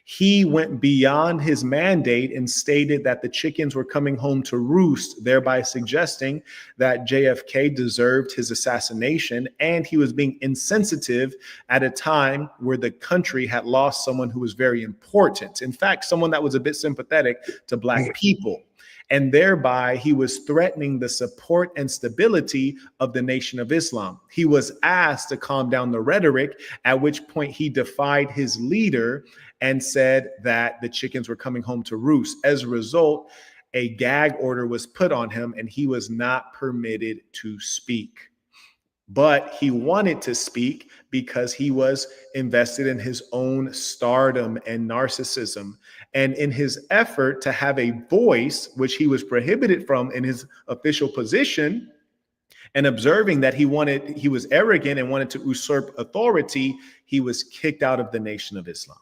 He went beyond his mandate and stated that the chickens were coming home to roost, thereby suggesting that JFK deserved his assassination, and he was being insensitive at a time where the country had lost someone who was very important. In fact, someone that was a bit sympathetic to Black people. And thereby he was threatening the support and stability of the Nation of Islam. He was asked to calm down the rhetoric, at which point he defied his leader and said that the chickens were coming home to roost. As a result, a gag order was put on him and he was not permitted to speak. But he wanted to speak because he was invested in his own stardom and narcissism. And in his effort to have a voice, which he was prohibited from in his official position, and observing that he was arrogant and wanted to usurp authority, he was kicked out of the Nation of Islam.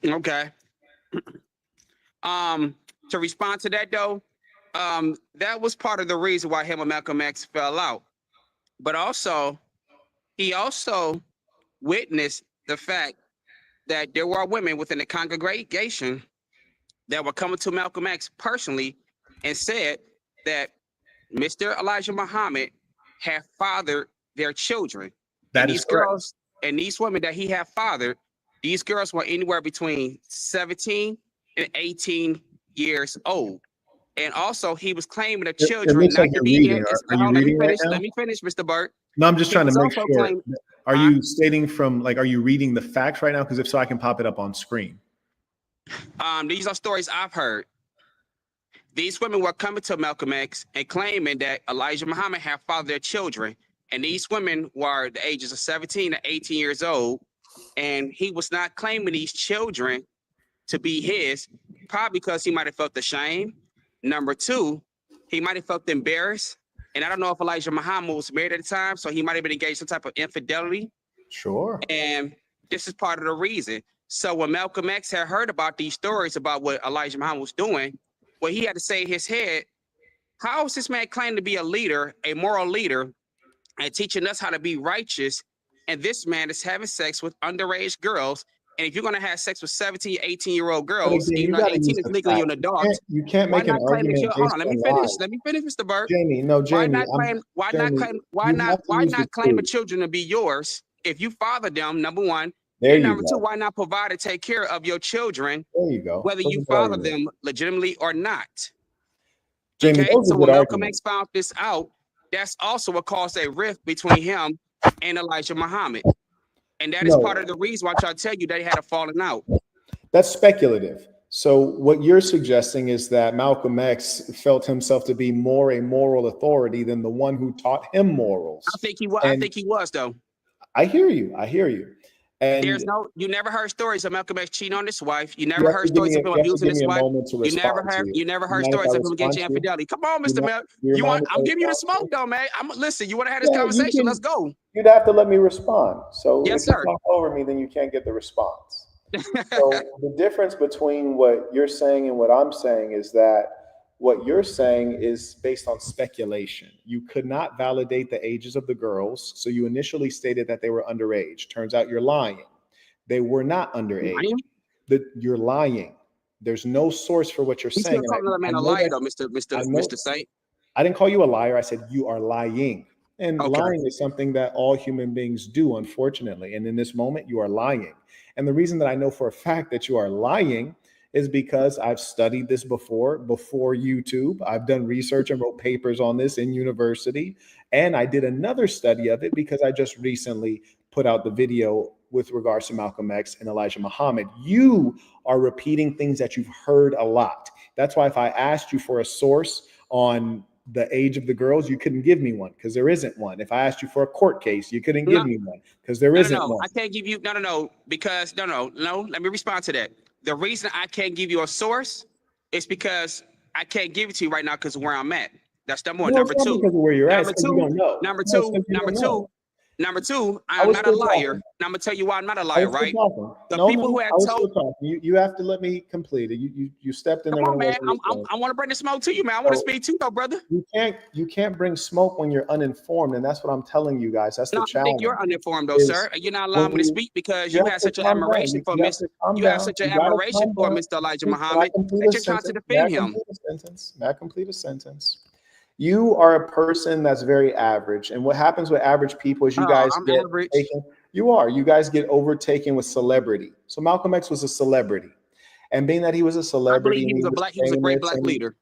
Okay. To respond to that though, that was part of the reason why him and Malcolm X fell out. But also, he also witnessed the fact that there were women within the congregation that were coming to Malcolm X personally and said that Mr. Elijah Muhammad had fathered their children. That and is these correct. girls and these women that he had fathered, these girls were anywhere between 17 and 18 years old. And also, he was claiming the It children looks not like to you're be reading. here. Are you reading right now? Let me finish, Mr. Burt. No, I'm just He trying to was make also sure. claiming. Are you stating from, like, are you reading the facts right now? Because if so, I can pop it up on screen. These are stories I've heard. These women were coming to Malcolm X and claiming that Elijah Muhammad had fathered their children. And these women were the ages of 17 to 18 years old. And he was not claiming these children to be his, probably because he might have felt ashamed. Number two, he might have felt embarrassed. And I don't know if Elijah Muhammad was married at the time, so he might have been engaged in some type of infidelity. Sure. And this is part of the reason. So when Malcolm X had heard about these stories about what Elijah Muhammad was doing, well, he had to say in his head, how is this man claiming to be a leader, a moral leader, and teaching us how to be righteous? And this man is having sex with underage girls. And if you're going to have sex with 17, 18-year-old girls, Again, even you though gotta 18 use is the legally facts. an adult, You can't why make an not claim argument that? Hold based on, let me on finish. lies. Let me finish, Mr. Burt. Jamie, no, Why Jamie. not claim? Why Jamie, not claim? Why you not? have to Why use the not claim the truth. children to be yours if you father them? Number one. There And you number two, go. why not provide and take care of your children, There you go. whether Those you are good father arguments. them legitimately or not? Jamie, Okay, those so are when good Malcolm arguments. X found this out, that's also what caused a rift between him and Elijah Muhammad. And that is part of No, the reason why I try to tell you they had a falling out. that's speculative. So what you're suggesting is that Malcolm X felt himself to be more a moral authority than the one who taught him morals. I think he was. I And think he was though. I hear you. I hear you. There's And no. You never heard stories of Malcolm X cheating on his wife. You you never have heard to give stories me of him you have to abusing give his me a wife. moment to You never respond to heard. you. You never You heard mind if stories I of him respond engaging in to you? infidelity. Come on, You Mr. mi- Mel. you You mind want? if I I'm giving you the respond to smoke you? though, man. I'm listen. You want to have this Yeah, you conversation? can. Let's go. You'd have to let me respond. So Yes, if you sir. talk over me, then you can't get the response. So the difference between what you're saying and what I'm saying is that what you're saying is based on speculation. You could not validate the ages of the girls, so you initially stated that they were underage. Turns out you're lying. They were not underage. You're lying. There's no source for what you're You saying. still calling another man a liar though, Mr. Saint? I didn't call you a liar. I said you are lying. And Okay. lying is something that all human beings do, unfortunately. And in this moment, you are lying. And the reason that I know for a fact that you are lying is because I've studied this before YouTube. I've done research and wrote papers on this in university. And I did another study of it because I just recently put out the video with regards to Malcolm X and Elijah Muhammad. You are repeating things that you've heard a lot. That's why if I asked you for a source on the age of the girls, you couldn't give me one because there isn't one. If I asked you for a court case, you couldn't give me one because there isn't one. I can't give you because no. Let me respond to that. The reason I can't give you a source is because I can't give it to you right now because of where I'm at. That's number one. No, Number it's not two. because of where you're at. Number It's because you two. don't know. Number No, it's two. because you Number don't two. know. Number two. I I'm was not a still liar. talking. Now I'm gonna tell you why I'm not a I liar, was still right? talking. The No, people no, who had I was told. still talking. You have to let me complete it. You stepped in Come there on, when I man. wasn't. I want to bring the smoke to you, man. I want to So speak too, though, brother. you can't bring smoke when you're uninformed, and that's what I'm telling you guys. That's No, the I challenge. think you're uninformed, though, Is sir. You're not allowing when me to speak because you you have have to such an calm down. admiration for You have to calm You have down. such an You gotta admiration calm for down. Mr. Elijah May I Muhammad complete that a you're trying to sentence? May I defend him. complete a sentence? May I complete a sentence? You are a person that's very average, and what happens with average people is you Oh, guys I'm get average. taken. You guys get overtaken with celebrity. So Malcolm X was a celebrity, and being that he was a I celebrity, believe he and was a great famous, black and leader.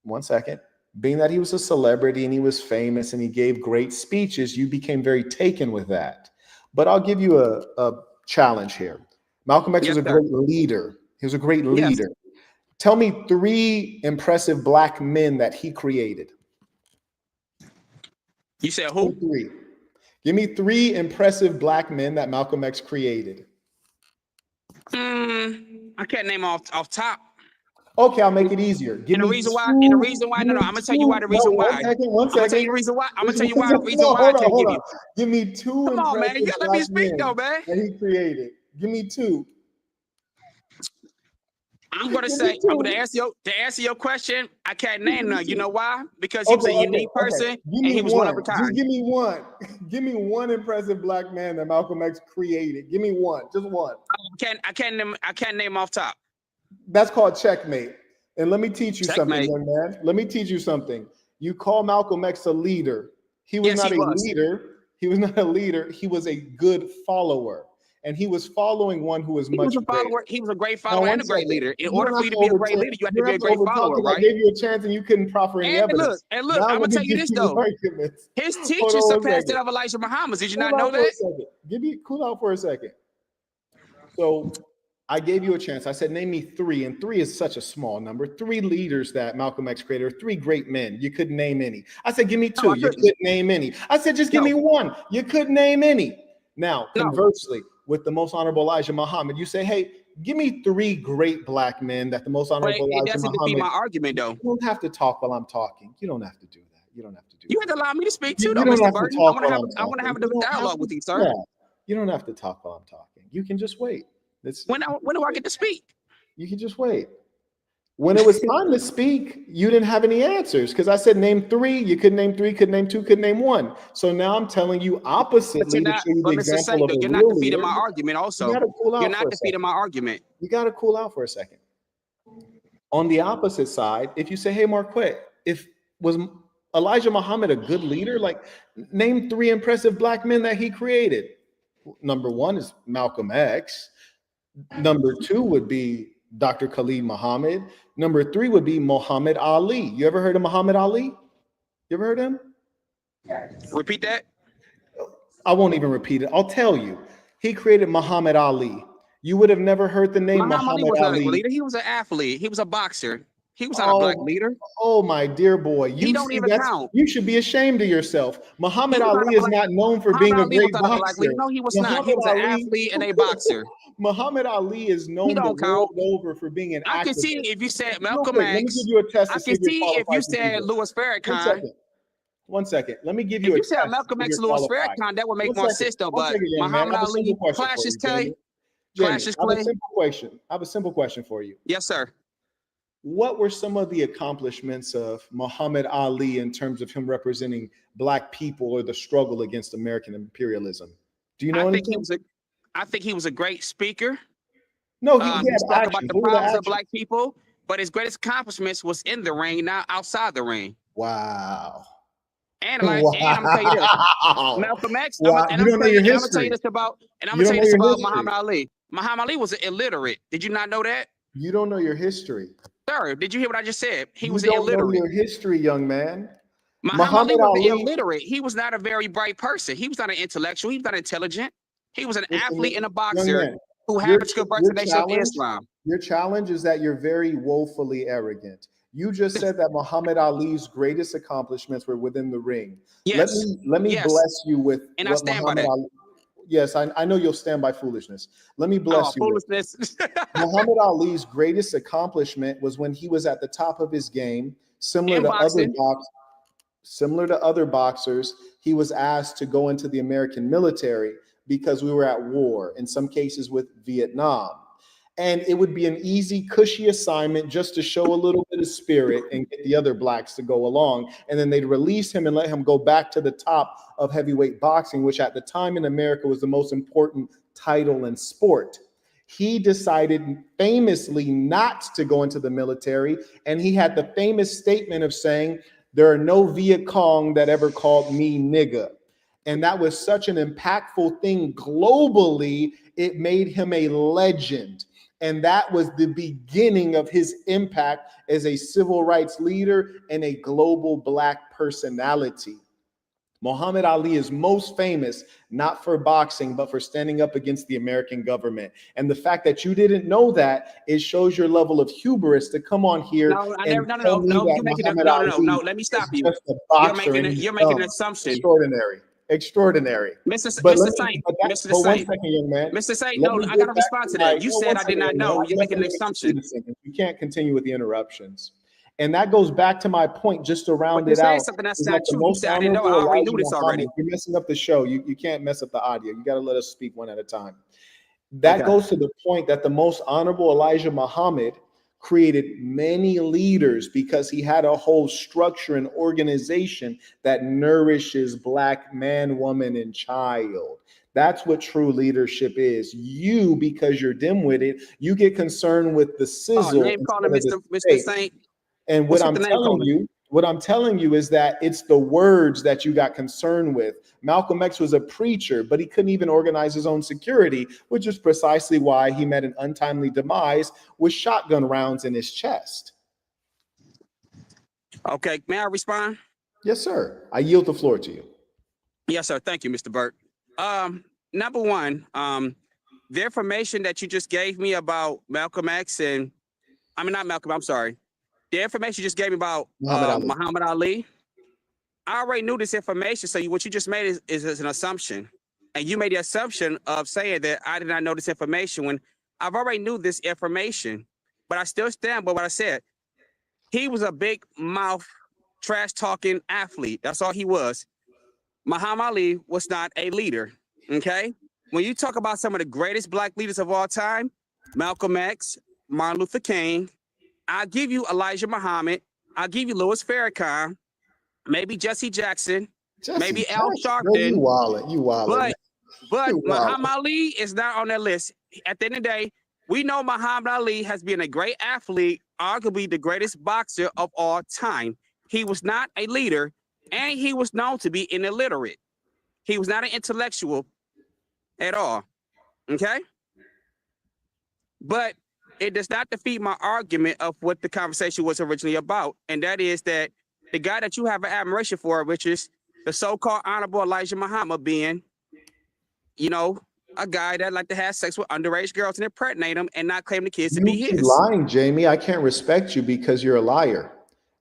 one second. Being that he was a celebrity and he was famous and he gave great speeches, you became very taken with that. But I'll give you a challenge here. Malcolm X Yes, was a sir. great leader. He was a great Yes. leader. Tell me 3 impressive black men that he created. You said who? 3. Give me 3 impressive black men that Malcolm X created. I can't name off top. Okay, I'll make it easier. Give And the me reason why, 2. no, I'm gonna tell you why the reason why. One second. I'm gonna tell you the reason why. I'm gonna tell you why the reason No, why I can't give you. Give me 2 Come on, man. You impressive gotta let me black speak men though, man. that he created. Give me 2. I'm gonna Give me say, I'm gonna 2. answer your question. I can't name none. You know why? Because he was Okay, a unique person Give and me he was one of a one. Just kind. give me one. Give me one impressive black man that Malcolm X created. Give me one. Just one. I can't name off top. That's called checkmate. And let me teach you something, Checkmate. young man. Let me teach you something. You call Malcolm X a leader. He was Yes, not he a was. leader. He was not a leader. He was a good follower. And he was following one who was He much was a greater. follower. He was a great Now, follower one and a great second. leader. In You order don't for have you to to be a overtalk- great leader, you have you to be a have great overtalk follower, him. I right? gave you a chance and you couldn't proffer any evidence. And look, Now I'm let gonna me tell you give this you though. arguments. His Hold teaching on one surpassed that second. of Elijah Muhammad. Did you Cool not know out for a that? second. Cool out for a second. So I gave you a chance. I said, name me three, and three is such a small number. Three leaders that Malcolm X created, three great men. You couldn't name any. I said, give me two. No, I You couldn't. couldn't name any. I said, just give No. me one. You couldn't name any. Now, No. conversely, with the most honorable Elijah Muhammad, you say, hey, give me three great black men that the most But honorable it Elijah doesn't defeat Muhammad. my argument though. You don't have to talk while I'm talking. You don't have to do that. You don't have to do You that. have to allow me to speak You too, though, don't Mr. have to Burton. talk while I'm I want to have talking. You a don't have dialogue to with you, do sir. that. You don't have to talk while I'm talking. You can just wait. When do I get to speak? You can just wait. When it was time to speak, you didn't have any answers because I said name three. You couldn't name three, couldn't name two, couldn't name one. So now I'm telling you oppositely to show you the Mr. example of Saint, a you're not real defeating leader. my argument You also. got to cool out You're for not a defeating second. my argument. You got to cool out for a second. On the opposite side, if you say, hey, Marquette, was Elijah Muhammad a good leader? Like, name three impressive black men that he created. Number one is Malcolm X. Number two would be Dr. Khalid Muhammad. Number three would be Muhammad Ali. You ever heard of Muhammad Ali? You ever heard of him? Repeat that. I won't even repeat it. I'll tell you. He created Muhammad Ali. You would have never heard the name Muhammad Ali Muhammad was not a Ali. leader. He was an athlete. He was a boxer. He was not a black leader. Oh, my dear boy. He don't even count. You should be ashamed of yourself. Muhammad He was not Ali a is black- not known for Muhammad being a Ali was great not a black boxer. leader. No, he was not. He was an athlete and a boxer. Muhammad Ali is known the don't count. world over for being an I can activist. see if you said Real Malcolm quick, let me X. give you a test I to can see see if you said Louis Farrakhan. One second. Let me give you If a you test. said Malcolm X, Louis Farrakhan, that would make more sense though. One But second, young man. Muhammad I have a simple Ali, question for Cassius you, Clay, Jamie. Cassius I have Clay. a simple question. I have a simple question for you. Yes, sir. What were some of the accomplishments of Muhammad Ali in terms of him representing black people or the struggle against American imperialism? Do you know anything? I think he was a great speaker. No, he He had spoke about action. the Who were the problems of action? black people, but his greatest accomplishments was in the ring, not outside the ring. Wow. And I'm gonna tell you this, Malcolm X. Wow. And You I'm don't know gonna your tell you history. this about, and I'm You gonna tell don't you this know your about history. Muhammad Ali. Muhammad Ali was illiterate. Did you not know that? You don't know your history. Sir, did you hear what I just said? He You was don't know illiterate. your history, young man. Muhammad Ali was illiterate. He was not a very bright person. He was not an intellectual. He was not intelligent. He was an athlete and a boxer who had a good representation of Islam. Your challenge is that you're very woefully arrogant. You just said that Muhammad Ali's greatest accomplishments were within the ring. Yes. Let me bless you with and I stand by that. Yes, I know you'll stand by foolishness. Let me bless you. Foolishness. Muhammad Ali's greatest accomplishment was when he was at the top of his game, similar to other boxers. He was asked to go into the American military because we were at war, in some cases with Vietnam. And it would be an easy, cushy assignment just to show a little bit of spirit and get the other blacks to go along. And then they'd release him and let him go back to the top of heavyweight boxing, which at the time in America was the most important title in sport. He decided famously not to go into the military. And he had the famous statement of saying, "There are no Viet Cong that ever called me nigga." And that was such an impactful thing globally. It made him a legend. And that was the beginning of his impact as a civil rights leader and a global black personality. Muhammad Ali is most famous, not for boxing, but for standing up against the American government. And the fact that you didn't know that, it shows your level of hubris to come on here. No, you're making no, let me stop you. You're making an assumption. Extraordinary. Mr. Saint, one second, young man. Mr. Saint, no, I gotta respond to that. You said I did not know. You're making an assumption. You can't continue with the interruptions. And that goes back to my point, just to round it out. Something that's not true. You said I didn't know. I already knew this already. You're messing up the show. You can't mess up the audio. You got to let us speak one at a time. That goes to the point that the most honorable Elijah Muhammad created many leaders because he had a whole structure and organization that nourishes black man, woman, and child. That's what true leadership is. You, because you're dim-witted, you get concerned with the sizzle. Name calling Mr. Saint. And what I'm telling you What I'm telling you is that it's the words that you got concerned with. Malcolm X was a preacher, but he couldn't even organize his own security, which is precisely why he met an untimely demise with shotgun rounds in his chest. Okay, may I respond? Yes, sir. I yield the floor to you. Yes, sir. Thank you, Mr. Burke. Number one, the information that you just gave me about Malcolm X and not Malcolm, I'm sorry. The information you just gave me about Muhammad Ali. I already knew this information. So what you just made is an assumption. And you made the assumption of saying that I did not know this information when I've already knew this information. But I still stand by what I said. He was a big mouth, trash talking athlete. That's all he was. Muhammad Ali was not a leader. Okay. When you talk about some of the greatest black leaders of all time, Malcolm X, Martin Luther King, I'll give you Elijah Muhammad, I'll give you Louis Farrakhan, maybe Jesse Jackson, maybe Al Sharpton. You wallet. But Muhammad Ali is not on that list. At the end of the day, we know Muhammad Ali has been a great athlete, arguably the greatest boxer of all time. He was not a leader, and he was known to be illiterate. He was not an intellectual at all. Okay? But it does not defeat my argument of what the conversation was originally about, and that is that the guy that you have an admiration for, which is the so-called Honorable Elijah Muhammad, being, a guy that like to have sex with underage girls and impregnate them and not claim the kids to be his. You're lying, Jamie. I can't respect you because you're a liar.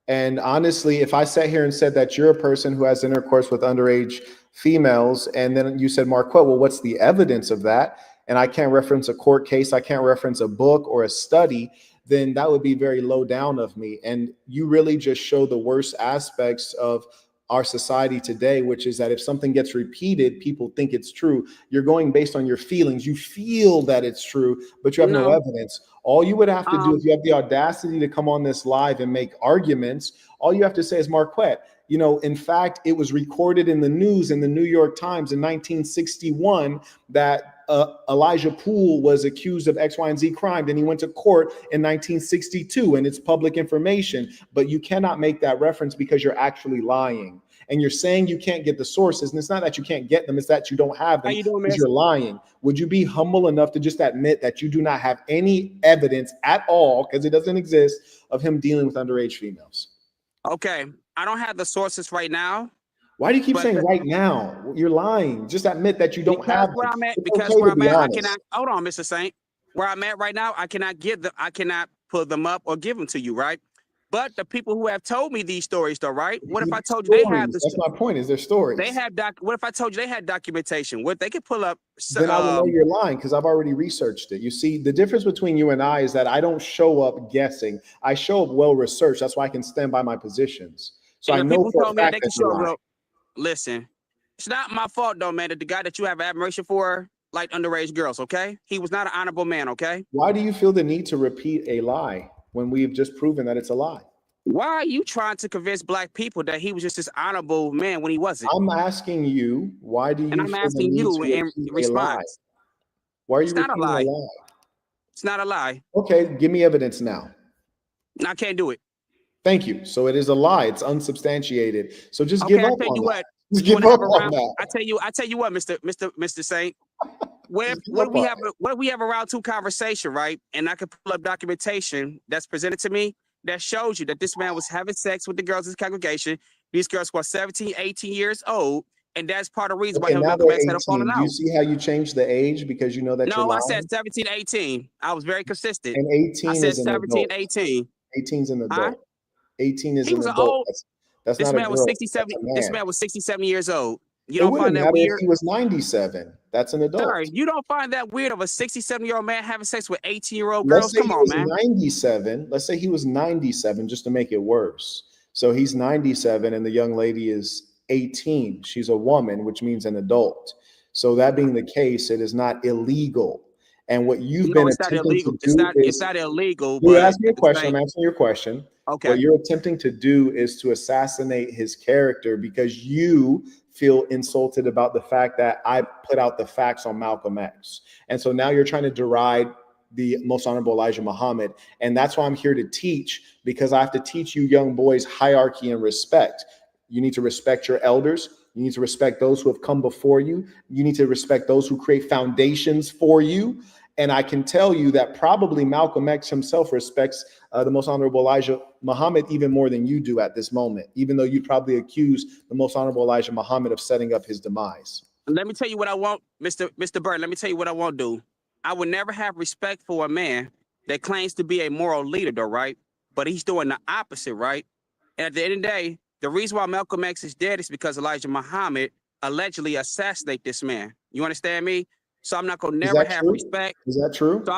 And honestly, if I sat here and said that you're a person who has intercourse with underage females, and then you said, Marquette, well, what's the evidence of that? And I can't reference a court case, I can't reference a book or a study, then that would be very low down of me. And you really just show the worst aspects of our society today, which is that if something gets repeated, people think it's true. You're going based on your feelings. You feel that it's true, but you have no evidence. All you would have to do, if you have the audacity to come on this live and make arguments, all you have to say is, Marquette, in fact, it was recorded in the news in the New York Times in 1961 that Elijah Poole was accused of X, Y, and Z crime. Then he went to court in 1962, and it's public information. But you cannot make that reference because you're actually lying. And you're saying you can't get the sources. And it's not that you can't get them, it's that you don't have them because you're lying. Would you be humble enough to just admit that you do not have any evidence at all, because it doesn't exist, of him dealing with underage females? Okay. I don't have the sources right now. Why do you keep saying right now? You're lying. Just admit that you don't have them. Because where I'm at, I cannot. Hold on, Mr. Saint. Where I'm at right now, I cannot give them. I cannot pull them up or give them to you, right? But the people who have told me these stories, though, right? What if I told you they have this? That's my point. Is there stories? They have What if I told you they had documentation? What they could pull up? Then I would know you're lying because I've already researched it. You see, the difference between you and I is that I don't show up guessing. I show up well researched. That's why I can stand by my positions. So I know for a fact that you're lying. Listen, it's not my fault though, man, that the guy that you have admiration for like underage girls, okay? He was not an honorable man, okay? Why do you feel the need to repeat a lie when we've just proven that it's a lie? Why are you trying to convince black people that he was just this honorable man when he wasn't? I'm asking you, why do you And I'm asking you in response. Why are you repeating a lie? It's not a lie. Okay, give me evidence now. I can't do it. Thank you. So it is a lie. It's unsubstantiated. So just give up on that. Just give up on that. I tell you what, Mr. Saint. What we have a round two conversation, right? And I can pull up documentation that's presented to me that shows you that this man was having sex with the girls in his congregation. These girls were 17, 18 years old. And that's part of the reason why Malcolm X had a falling out. Do you see how you changed the age because you know that you're lying? No, I said 17, 18. I was very consistent. And 18 I said is 17, 18. 18 is an adult. 18 is an adult. Old. That's this not man a girl. Was 67. This man was 67 years old. You don't find that weird? If he was 97. That's an adult. Sorry, you don't find that weird of a 67-year-old man having sex with 18-year-old girls? Come on, man. 97. Let's say he was 97, just to make it worse. So he's 97, and the young lady is 18. She's a woman, which means an adult. So that being the case, it is not illegal. And what you've been attempting to do it's not illegal. You ask me a question. I'm answering your question. Okay. What you're attempting to do is to assassinate his character because you feel insulted about the fact that I put out the facts on Malcolm X. And so now you're trying to deride the Most Honorable Elijah Muhammad. And that's why I'm here to teach, because I have to teach you young boys hierarchy and respect. You need to respect your elders. You need to respect those who have come before you. You need to respect those who create foundations for you. And I can tell you that probably Malcolm X himself respects the Most Honorable Elijah Muhammad even more than you do at this moment, even though you probably accuse the Most Honorable Elijah Muhammad of setting up his demise. Let me tell you what I want, Mr. Bird. Let me tell you what I won't do. I would never have respect for a man that claims to be a moral leader, though, right? But he's doing the opposite, right? And at the end of the day, the reason why Malcolm X is dead is because Elijah Muhammad allegedly assassinated this man. You understand me? So I'm not gonna never have respect. Is that true? So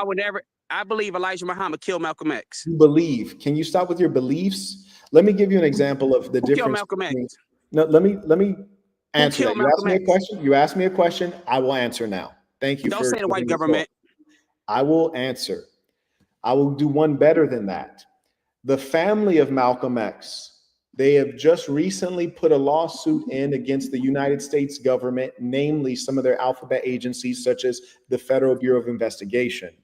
I believe Elijah Muhammad killed Malcolm X. You believe. Can you stop with your beliefs? Let me give you an example of the difference. Malcolm X? No, let me answer that. You asked me a question. You asked me a question. I will answer now. Thank you. Don't say the white government. I will answer. I will do one better than that. The family of Malcolm X, they have just recently put a lawsuit in against the United States government, namely some of their alphabet agencies, such as the Federal Bureau of Investigation.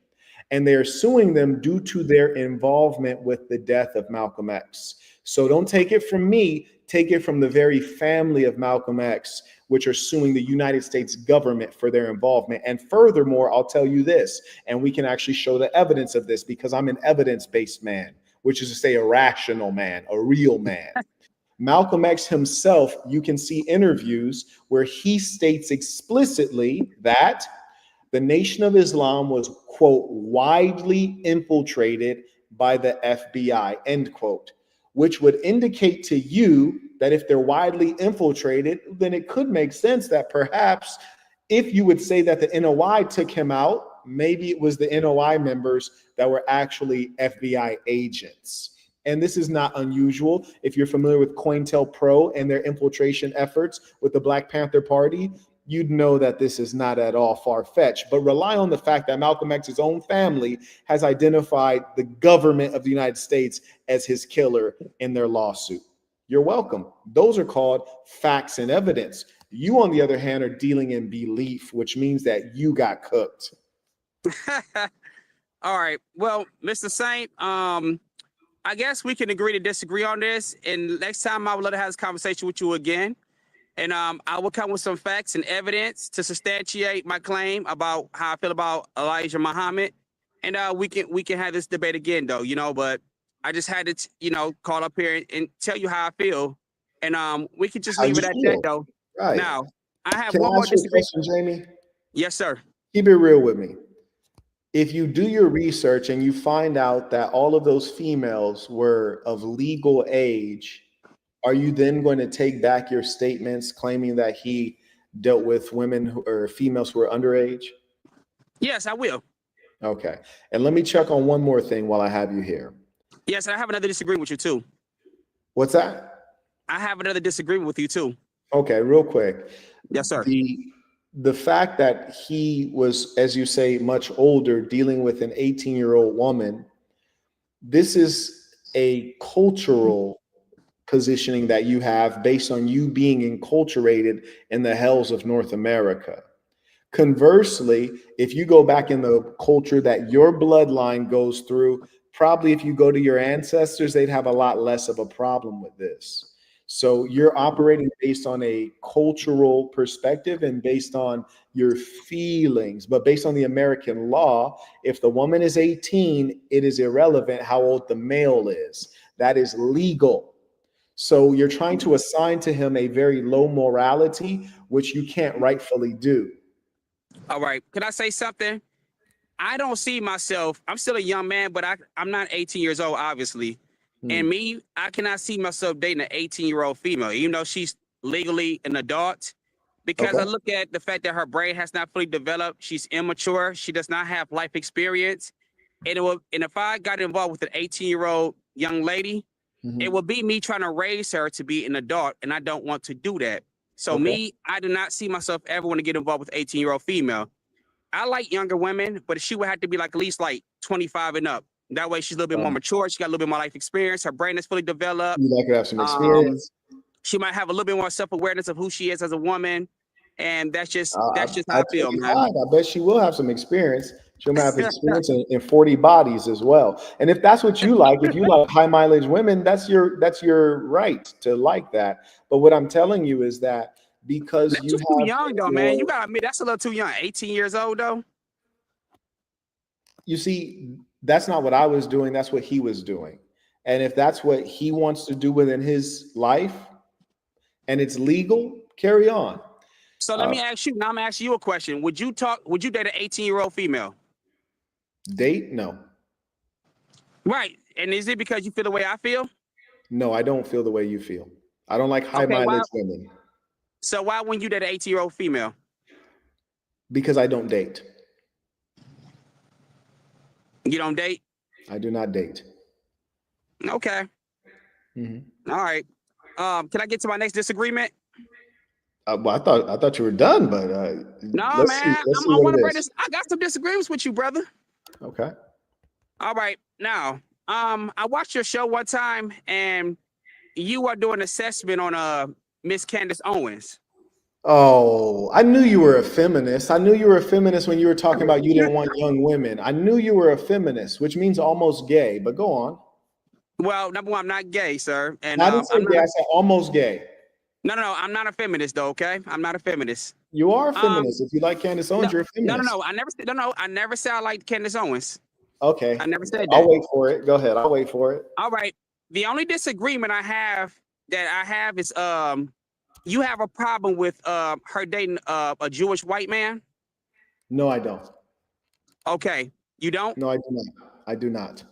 And they are suing them due to their involvement with the death of Malcolm X. So don't take it from me, take it from the very family of Malcolm X, which are suing the United States government for their involvement. And furthermore, I'll tell you this, and we can actually show the evidence of this because I'm an evidence-based man, which is to say a rational man, a real man. Malcolm X himself, you can see interviews where he states explicitly that the Nation of Islam was, quote, widely infiltrated by the FBI, end quote, which would indicate to you that if they're widely infiltrated, then it could make sense that perhaps if you would say that the NOI took him out, maybe it was the NOI members that were actually FBI agents. And this is not unusual. If you're familiar with COINTELPRO and their infiltration efforts with the Black Panther Party, you'd know that this is not at all far-fetched. But rely on the fact that Malcolm X's own family has identified the government of the United States as his killer in their lawsuit. You're welcome. Those are called facts and evidence. You, on the other hand, are dealing in belief, which means that you got cooked. All right. Well, Mr. Saint, I guess we can agree to disagree on this. And next time I would love to have this conversation with you again. And I will come with some facts and evidence to substantiate my claim about how I feel about Elijah Muhammad. And we can have this debate again, though, but I just had to, call up here and tell you how I feel. And we can just leave it at that, though. Right. Now, I have Can one I more ask you a disagreement. question, Jamie? Yes, sir. Keep it real with me. If you do your research and you find out that all of those females were of legal age, are you then going to take back your statements claiming that he dealt with women or females who are underage? Yes, I will. Okay. And let me check on one more thing while I have you here. Yes, I have another disagreement with you, too. What's that? I have another disagreement with you, too. Okay, real quick. Yes, sir. The fact that he was, as you say, much older, dealing with an 18-year-old woman, this is a cultural positioning that you have based on you being enculturated in the hells of North America. Conversely, if you go back in the culture that your bloodline goes through, probably if you go to your ancestors, they'd have a lot less of a problem with this. So you're operating based on a cultural perspective and based on your feelings. But based on the American law, if the woman is 18, it is irrelevant how old the male is. That is legal. So you're trying to assign to him a very low morality, which you can't rightfully do. All right. Can I say something? I don't see myself. I'm still a young man, but I'm not 18 years old, obviously. And me, I cannot see myself dating an 18-year-old female, even though she's legally an adult, because I look at the fact that her brain has not fully developed. She's immature. She does not have life experience. And if I got involved with an 18-year-old young lady, it would be me trying to raise her to be an adult, and I don't want to do that. So me, I do not see myself ever want to get involved with an 18-year-old female. I like younger women, but she would have to be at least 25 and up. That way she's a little bit more mature. She got a little bit more life experience. Her brain is fully developed. You like to have some experience. She might have a little bit more self-awareness of who she is as a woman. And that's just how I feel, man. I bet she will have some experience. She might have experience in 40 bodies as well. And if that's what you like, if you like high mileage women, that's your right to like that. But what I'm telling you is that because That's you just too have young, though, man. You gotta admit that's a little too young. 18 years old, though. You see, that's not what I was doing. That's what he was doing. And if that's what he wants to do within his life and it's legal, carry on. So let me ask you. Now I'm asking you a question. Would you date an 18-year-old female? Date? No. Right. And is it because you feel the way I feel? No, I don't feel the way you feel. I don't like high mileage women. So why wouldn't you date an 18-year-old female? Because I don't date. You don't date? I do not date. Okay. Mm-hmm. All right. Can I get to my next disagreement? Well, I thought you were done, but no, man. I want to bring this. I got some disagreements with you, brother. Okay. All right. Now, I watched your show one time, and you are doing an assessment on Miss Candace Owens. Oh, I knew you were a feminist. I knew you were a feminist when you were talking about you didn't want young women. I knew you were a feminist, which means almost gay. But go on. Well, number one, I'm not gay, sir. And I didn't say gay. I said almost gay. No, I'm not a feminist, though. Okay, I'm not a feminist. You are a feminist. If you like Candace Owens, you're a feminist. No. I never said I liked Candace Owens. Okay. I never said that. I'll wait for it. Go ahead. I'll wait for it. All right. The only disagreement I have is you have a problem with her dating a Jewish white man? No, I don't. Okay. You don't? No, I do not. I do not.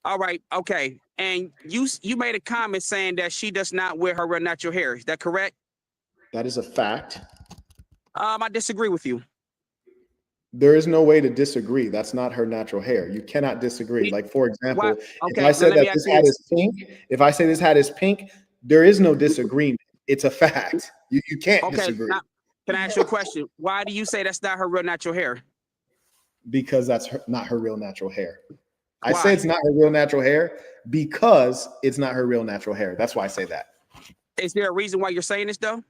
All right. Okay. And you made a comment saying that she does not wear her real natural hair. Is that correct? That is a fact. I disagree with you. There is no way to disagree. That's not her natural hair. You cannot disagree. Like, for example, if I say that this hat is pink, if I say this hat is pink, there is no disagreement. It's a fact. You can't disagree. Now, can I ask you a question? Why do you say that's not her real natural hair? Because that's not her real natural hair. I say it's not her real natural hair because it's not her real natural hair. That's why I say that. Is there a reason why you're saying this, though?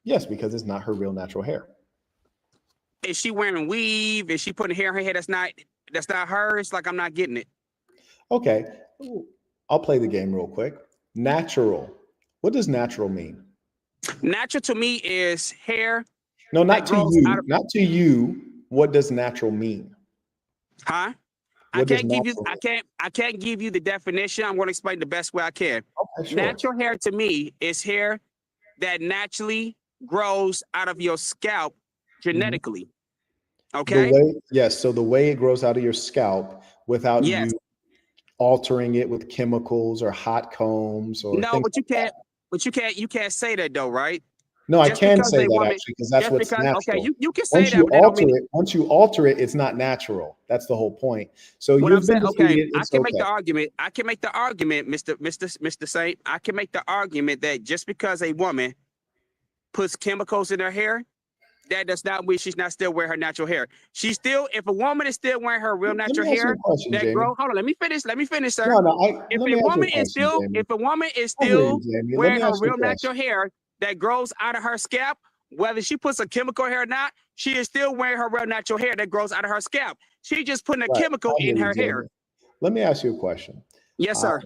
Yes, because it's not her real natural hair. Is she wearing weave? Is she putting hair in her hair that's not hers? Like, I'm not getting it. Okay. I'll play the game real quick. Natural. What does natural mean? Natural to me is hair. No, not to you. Not to you. What does natural mean? Huh? I can't give you the definition. I'm going to explain the best way I can. Okay, sure. Natural hair to me is hair that naturally grows out of your scalp genetically. Okay. Yes. So the way it grows out of your scalp without you altering it with chemicals or hot combs or no, but you can't. But you can't say that though, right? No, I can say that actually because that's what's natural. Okay, you can say that. Once you alter it, it's not natural. That's the whole point. So you've been defeated. I can make the argument. I can make the argument, Mr. Saint. I can make the argument that just because a woman puts chemicals in her hair, that does not mean she's not still wearing her natural hair. She's still, if a woman is still wearing her real natural hair, that grow. Hold on, let me finish, sir. If a woman is still wearing her real natural hair that grows out of her scalp, whether she puts a chemical hair or not, she is still wearing her real natural hair that grows out of her scalp. She just putting a chemical in her hair. Let me ask you a question. Yes, sir.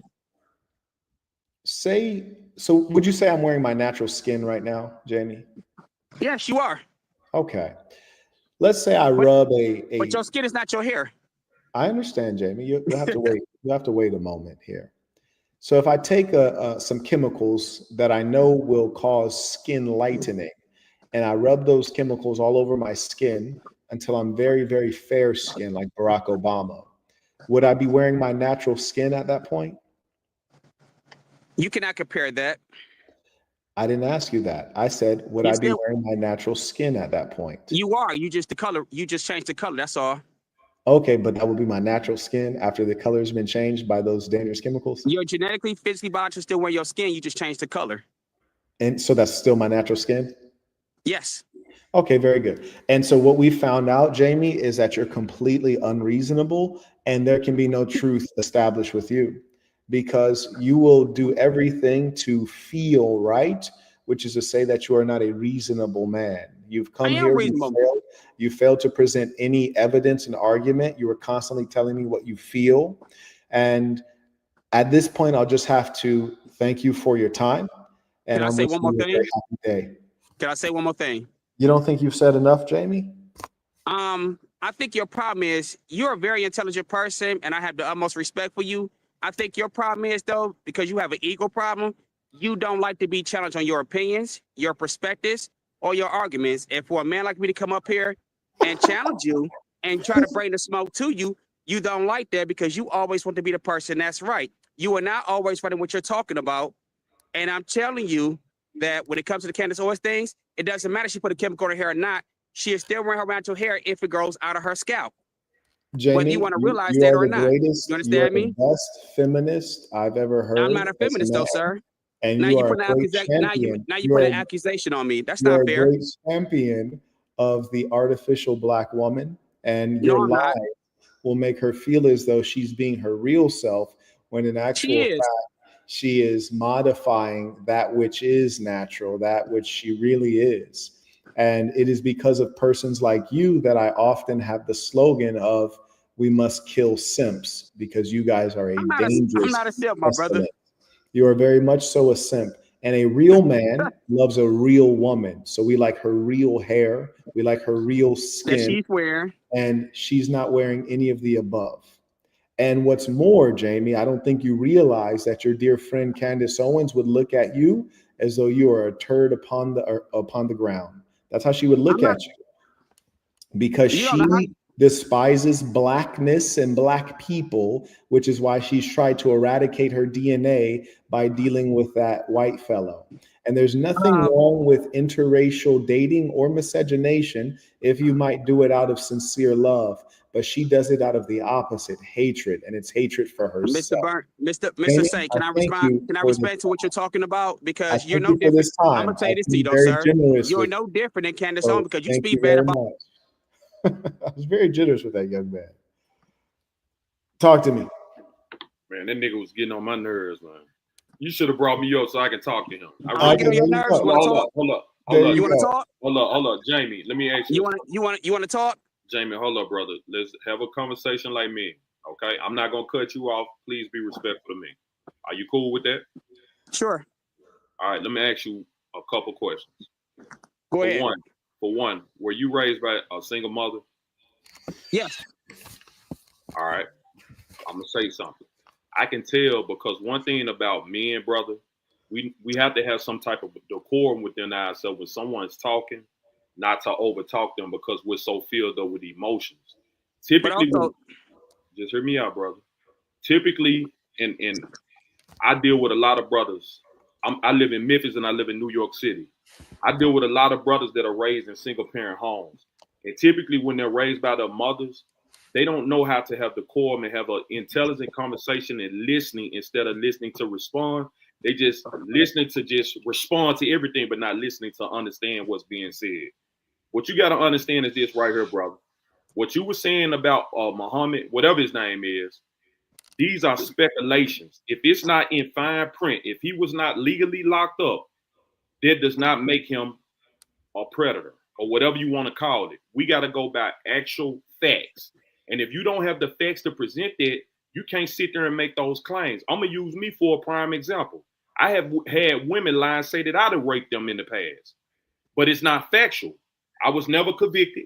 Would you say I'm wearing my natural skin right now, Jamie? Yes, you are. Okay. Let's say I rub but your skin is not your hair. I understand, Jamie. You have to wait. You have to wait a moment here. So if I take some chemicals that I know will cause skin lightening, and I rub those chemicals all over my skin until I'm very, very fair skin, like Barack Obama, would I be wearing my natural skin at that point? You cannot compare that. I didn't ask you that. I said, would I be wearing my natural skin at that point? You are. You just changed the color. That's all. Okay, but that would be my natural skin after the color has been changed by those dangerous chemicals? You're genetically, physically, biologically still wearing your skin. You just changed the color. And so that's still my natural skin? Yes. Okay, very good. And so what we found out, Jamie, is that you're completely unreasonable and there can be no truth established with you because you will do everything to feel right, which is to say that you are not a reasonable man. You've I come am here, reasonable. you failed to present any evidence and argument. You were constantly telling me what you feel. And at this point, I'll just have to thank you for your time. And Can I I'm say wishing one more you a thing? very happy day. Can I say one more thing? You don't think you've said enough, Jamie? I think your problem is you're a very intelligent person, and I have the utmost respect for you. I think your problem is, though, because you have an ego problem, you don't like to be challenged on your opinions, your perspectives, or your arguments. And for a man like me to come up here and challenge you and try to bring the smoke to you, you don't like that because you always want to be the person that's right. You are not always running what you're talking about. And I'm telling you that when it comes to the Candace Owens things, it doesn't matter if she put a chemical in her hair or not. She is still wearing her around her hair if it grows out of her scalp. Jamie, Whether you want to realize you that are or the not. greatest, You you are understand the me? best feminist I've ever heard. I'm not a feminist, though, sir. And Now you you are put a an great accusation. champion. Now you put an accusation on me. That's You are not a fair. great champion of the artificial Black woman, and No, your I'm not. lies will make her feel as though she's being her real self, when in actual She is. fact, she is modifying that which is natural, that which she really is. And it is because of persons like you that I often have the slogan of, we must kill simps, because you guys are a I'm dangerous not a simp, my brother. pestilence. You are very much so a simp. And a real man loves a real woman. So we like her real hair. We like her real That skin. she's wearing. And she's not wearing any of the above. And what's more, Jamie, I don't think you realize that your dear friend Candace Owens would look at you as though you are a turd upon the ground. That's how she would look at you. Because You don't know how. she despises Blackness and Black people, which is why she's tried to eradicate her DNA by dealing with that white fellow. And there's nothing wrong with interracial dating or miscegenation if you might do it out of sincere love, but she does it out of the opposite, hatred, and it's hatred for herself. Mr. Saint, can I respond? Can I respond to what you're talking about? Because you're no different. I'm gonna tell you this to you, though, sir. You're no different than Candace Owens because you speak bad about. I was very generous with that young man. Talk to me. Man, that nigga was getting on my nerves, man. You should have brought me up so I can talk to him. I get on your nerves. You want to talk? Hold up. You want to talk? Hold up, Jamie. Let me ask you. You want to talk? Jamie, hold up, brother. Let's have a conversation like men. Okay, I'm not gonna cut you off. Please be respectful to me. Are you cool with that? Sure. All right. Let me ask you a couple questions. Go ahead. For one, were you raised by a single mother? Yes. All right. I'm gonna say something. I can tell because one thing about men, brother, we have to have some type of decorum within ourselves when someone's talking, not to overtalk them because we're so filled up with emotions. Typically, just hear me out, brother. Typically, and I deal with a lot of brothers. I live in Memphis and I live in New York City. I deal with a lot of brothers that are raised in single parent homes. And typically when they're raised by their mothers, they don't know how to have decorum and have an intelligent conversation and listening instead of listening to respond. They just listening to just respond to everything, but not listening to understand what's being said. What you got to understand is this right here, brother. What you were saying about Muhammad, whatever his name is, these are speculations. If it's not in fine print, if he was not legally locked up, that does not make him a predator or whatever you want to call it. We got to go by actual facts. And if you don't have the facts to present that, you can't sit there and make those claims. I'm going to use me for a prime example. I have had women lie and say that I'd have raped them in the past, but it's not factual. I was never convicted.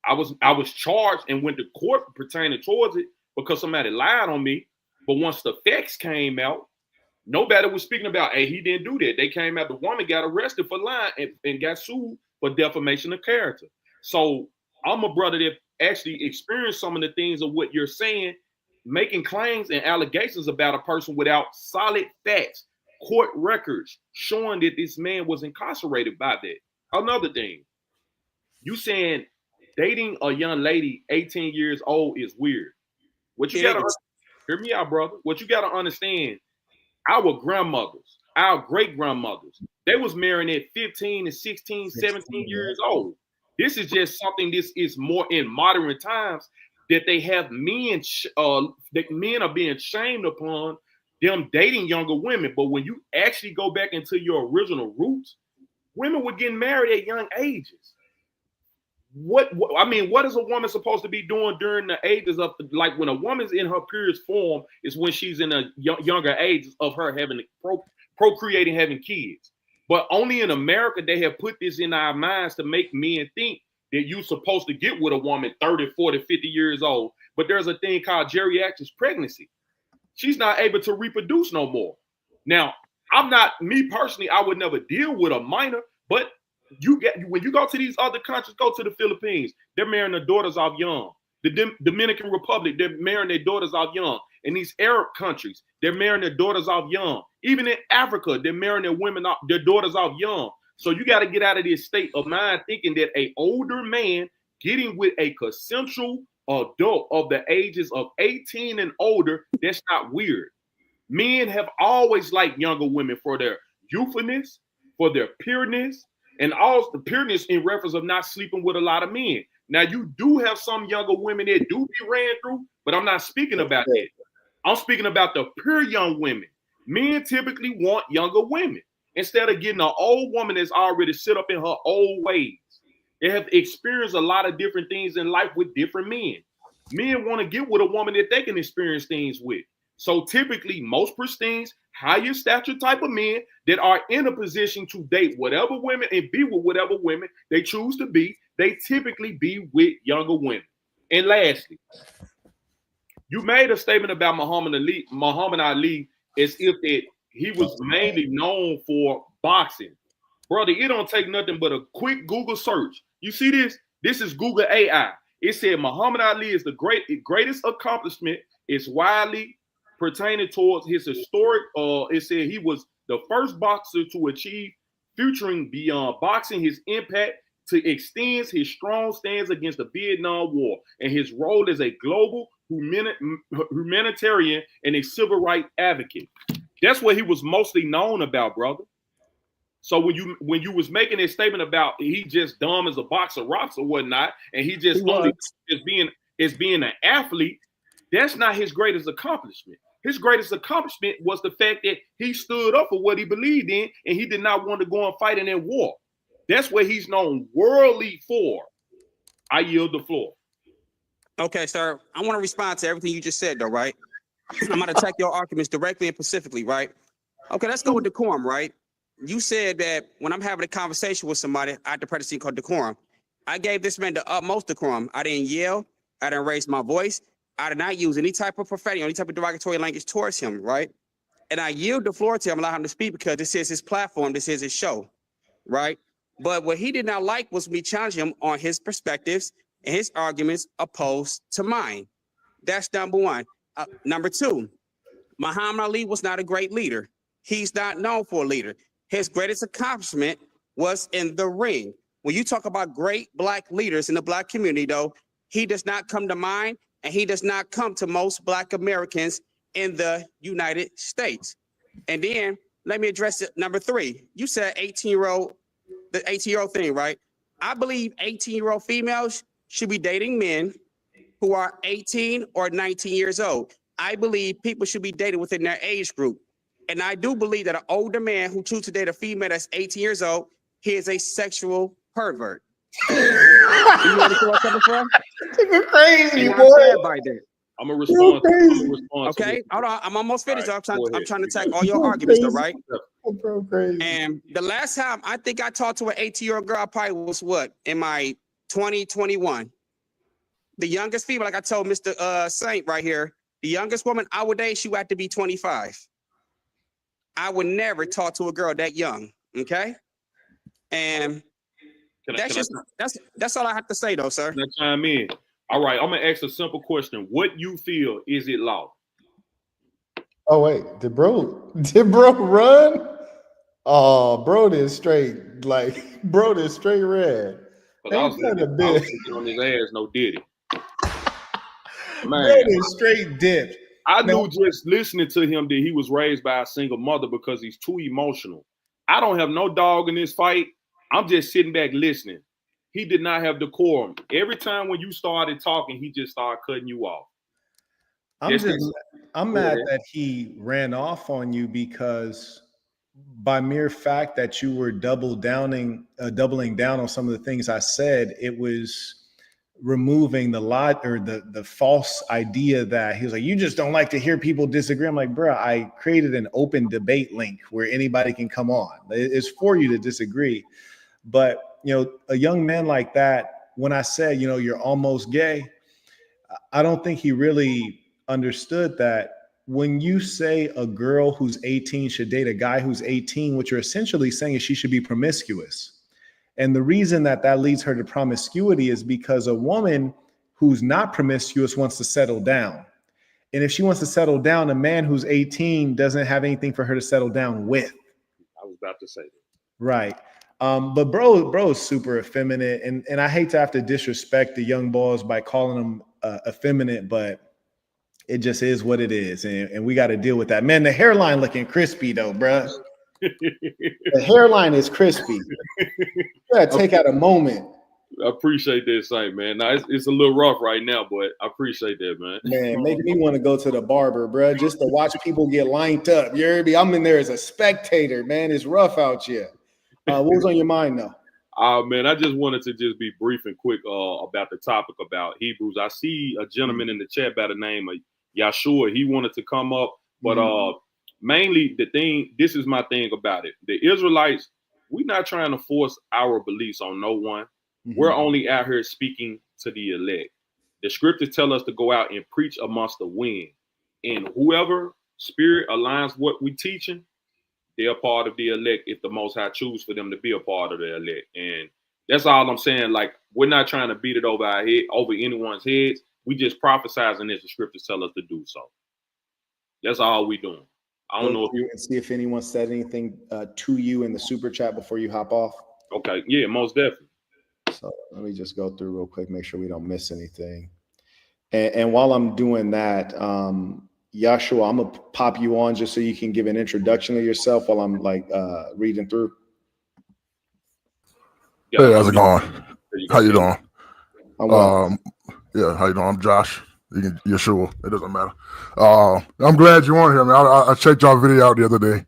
I was charged and went to court pertaining towards it because somebody lied on me. But once the facts came out, nobody was speaking about, hey, he didn't do that. They came out, the woman got arrested for lying and got sued for defamation of character. So I'm a brother that actually experienced some of the things of what you're saying, making claims and allegations about a person without solid facts, court records showing that this man was incarcerated by that. Another thing, you saying dating a young lady 18 years old is weird. What you gotta hear me out, brother. What you gotta understand, our grandmothers, our great grandmothers, they was marrying at 15 and 16, 17 years old. This is just something, this is more in modern times that they have men, that men are being shamed upon them dating younger women. But when you actually go back into your original roots, women were getting married at young ages. what I mean, what is a woman supposed to be doing during the ages of, like, when a woman's in her purest form is when she's in a younger age of her having procreating, having kids. But only in America they have put this in our minds to make men think that you're supposed to get with a woman 30, 40, 50 years old. But there's a thing called geriatric pregnancy. She's not able to reproduce no more. Now, me personally, I would never deal with a minor, but when you go to these other countries, go to the Philippines, they're marrying their daughters off young. The Dominican Republic, they're marrying their daughters off young. In these Arab countries, they're marrying their daughters off young. Even in Africa, they're marrying their daughters off young. So you got to get out of this state of mind thinking that an older man getting with a consensual adult of the ages of 18 and older, that's not weird. Men have always liked younger women for their youthfulness, for their pureness, and all the pureness in reference of not sleeping with a lot of men. Now, you do have some younger women that do be ran through, but I'm not speaking about that. I'm speaking about the pure young women. Men typically want younger women instead of getting an old woman that's already set up in her old ways. They have experienced a lot of different things in life with different men. Men want to get with a woman that they can experience things with. So typically, most pristine, higher stature type of men that are in a position to date whatever women and be with whatever women they choose to be, they typically be with younger women. And lastly, you made a statement about Muhammad Ali as if that he was mainly known for boxing. Brother, it don't take nothing but a quick Google search. You see this? This is Google AI. It said Muhammad Ali is the greatest accomplishment. It's widely pertaining towards his historic. It said he was the first boxer to achieve featuring beyond boxing his impact to extend his strong stance against the Vietnam War and his role as a global humanitarian and a civil rights advocate. That's what he was mostly known about, brother. So when you was making a statement about he just dumb as a box of rocks or whatnot, and he just only as being an athlete, that's not his greatest accomplishment. His greatest accomplishment was the fact that he stood up for what he believed in, and he did not want to go and fight in that war. That's what he's known worldly for. I yield the floor. Okay, sir. I want to respond to everything you just said, though, right? I'm going to attack your arguments directly and specifically, right? Okay, let's go with decorum, right? You said that when I'm having a conversation with somebody, I have to practice called decorum. I gave this man the utmost decorum. I didn't yell. I didn't raise my voice. I did not use any type of profanity or any type of derogatory language towards him, right? And I yield the floor to him, allow him to speak because this is his platform. This is his show, right? But what he did not like was me challenging him on his perspectives and his arguments opposed to mine. That's number one. Number two, Muhammad Ali was not a great leader. He's not known for a leader. His greatest accomplishment was in the ring. When you talk about great Black leaders in the Black community, though, he does not come to mind, and he does not come to most Black Americans in the United States. And then let me address it. Number three, you said 18-year-old, the 18-year-old thing, right? I believe 18-year-old females should be dating men who are 18 or 19 years old. I believe people should be dated within their age group. And I do believe that an older man who chooses to date a female that's 18 years old, he is a sexual pervert. You understand what I'm coming from? Crazy, boy. I'm gonna respond. Okay, hold on. I'm almost finished. Right, I'm trying to attack all your arguments, though, right? And the last time I think I talked to an 18-year-old girl, I probably was what, in my 2021. The youngest female, like I told Mr. Saint right here, the youngest woman I would date, she would have to be 25. I would never talk to a girl that young. Okay, and that's all I have to say, though, sir. Can I chime in? All right, I'm gonna ask a simple question. What you feel, is it law? Oh wait, did bro run? Oh, bro is straight red. I was on his ass, no diddy. Man, bro is straight dipped. I knew just listening to him that he was raised by a single mother because he's too emotional. I don't have no dog in this fight. I'm just sitting back listening. He did not have decorum. Every time when you started talking, he just started cutting you off. I'm mad that he ran off on you because by mere fact that you were doubling down on some of the things I said, it was removing the lot or the false idea that he was like, you just don't like to hear people disagree. I'm like, bro, I created an open debate link where anybody can come on. It's for you to disagree. But, a young man like that, when I said, you're almost gay, I don't think he really understood that when you say a girl who's 18 should date a guy who's 18, what you're essentially saying is she should be promiscuous. And the reason that leads her to promiscuity is because a woman who's not promiscuous wants to settle down. And if she wants to settle down, a man who's 18 doesn't have anything for her to settle down with. I was about to say that. Right. But bro is super effeminate. And I hate to have to disrespect the young boys by calling them effeminate, but it just is what it is. And we got to deal with that. Man, the hairline looking crispy though, bro. The hairline is crispy. You gotta take out a moment. I appreciate that, Saint, man. Now, it's a little rough right now, but I appreciate that, man. Man, making me want to go to the barber, bro, just to watch people get lined up. You heard me? I'm in there as a spectator, man. It's rough out here. What was on your mind, though? Man, I just wanted to just be brief and quick about the topic about Hebrews. I see a gentleman in the chat by the name of Yahshua. He wanted to come up, but mainly this is my thing about it. The Israelites, we're not trying to force our beliefs on no one. We're only out here speaking to the elect. The scriptures tell us to go out and preach amongst the wind. And whoever spirit aligns what we teaching, they're a part of the elect if the Most High choose for them to be a part of the elect. And that's all I'm saying. Like, we're not trying to beat it over our head, over anyone's heads. We just prophesizing as the scriptures tell us to do so. That's all we doing. I don't know if you can see if anyone said anything to you in the super chat before you hop off. Okay, yeah, most definitely. So let me just go through real quick, make sure we don't miss anything. And while I'm doing that, Yahshua, I'm gonna pop you on just so you can give an introduction of yourself while I'm reading through. Hey, how's it going? How you doing? Yeah, how you doing? I'm Josh. You're sure it doesn't matter. I'm glad you're on here, man. I checked y'all video out the other day.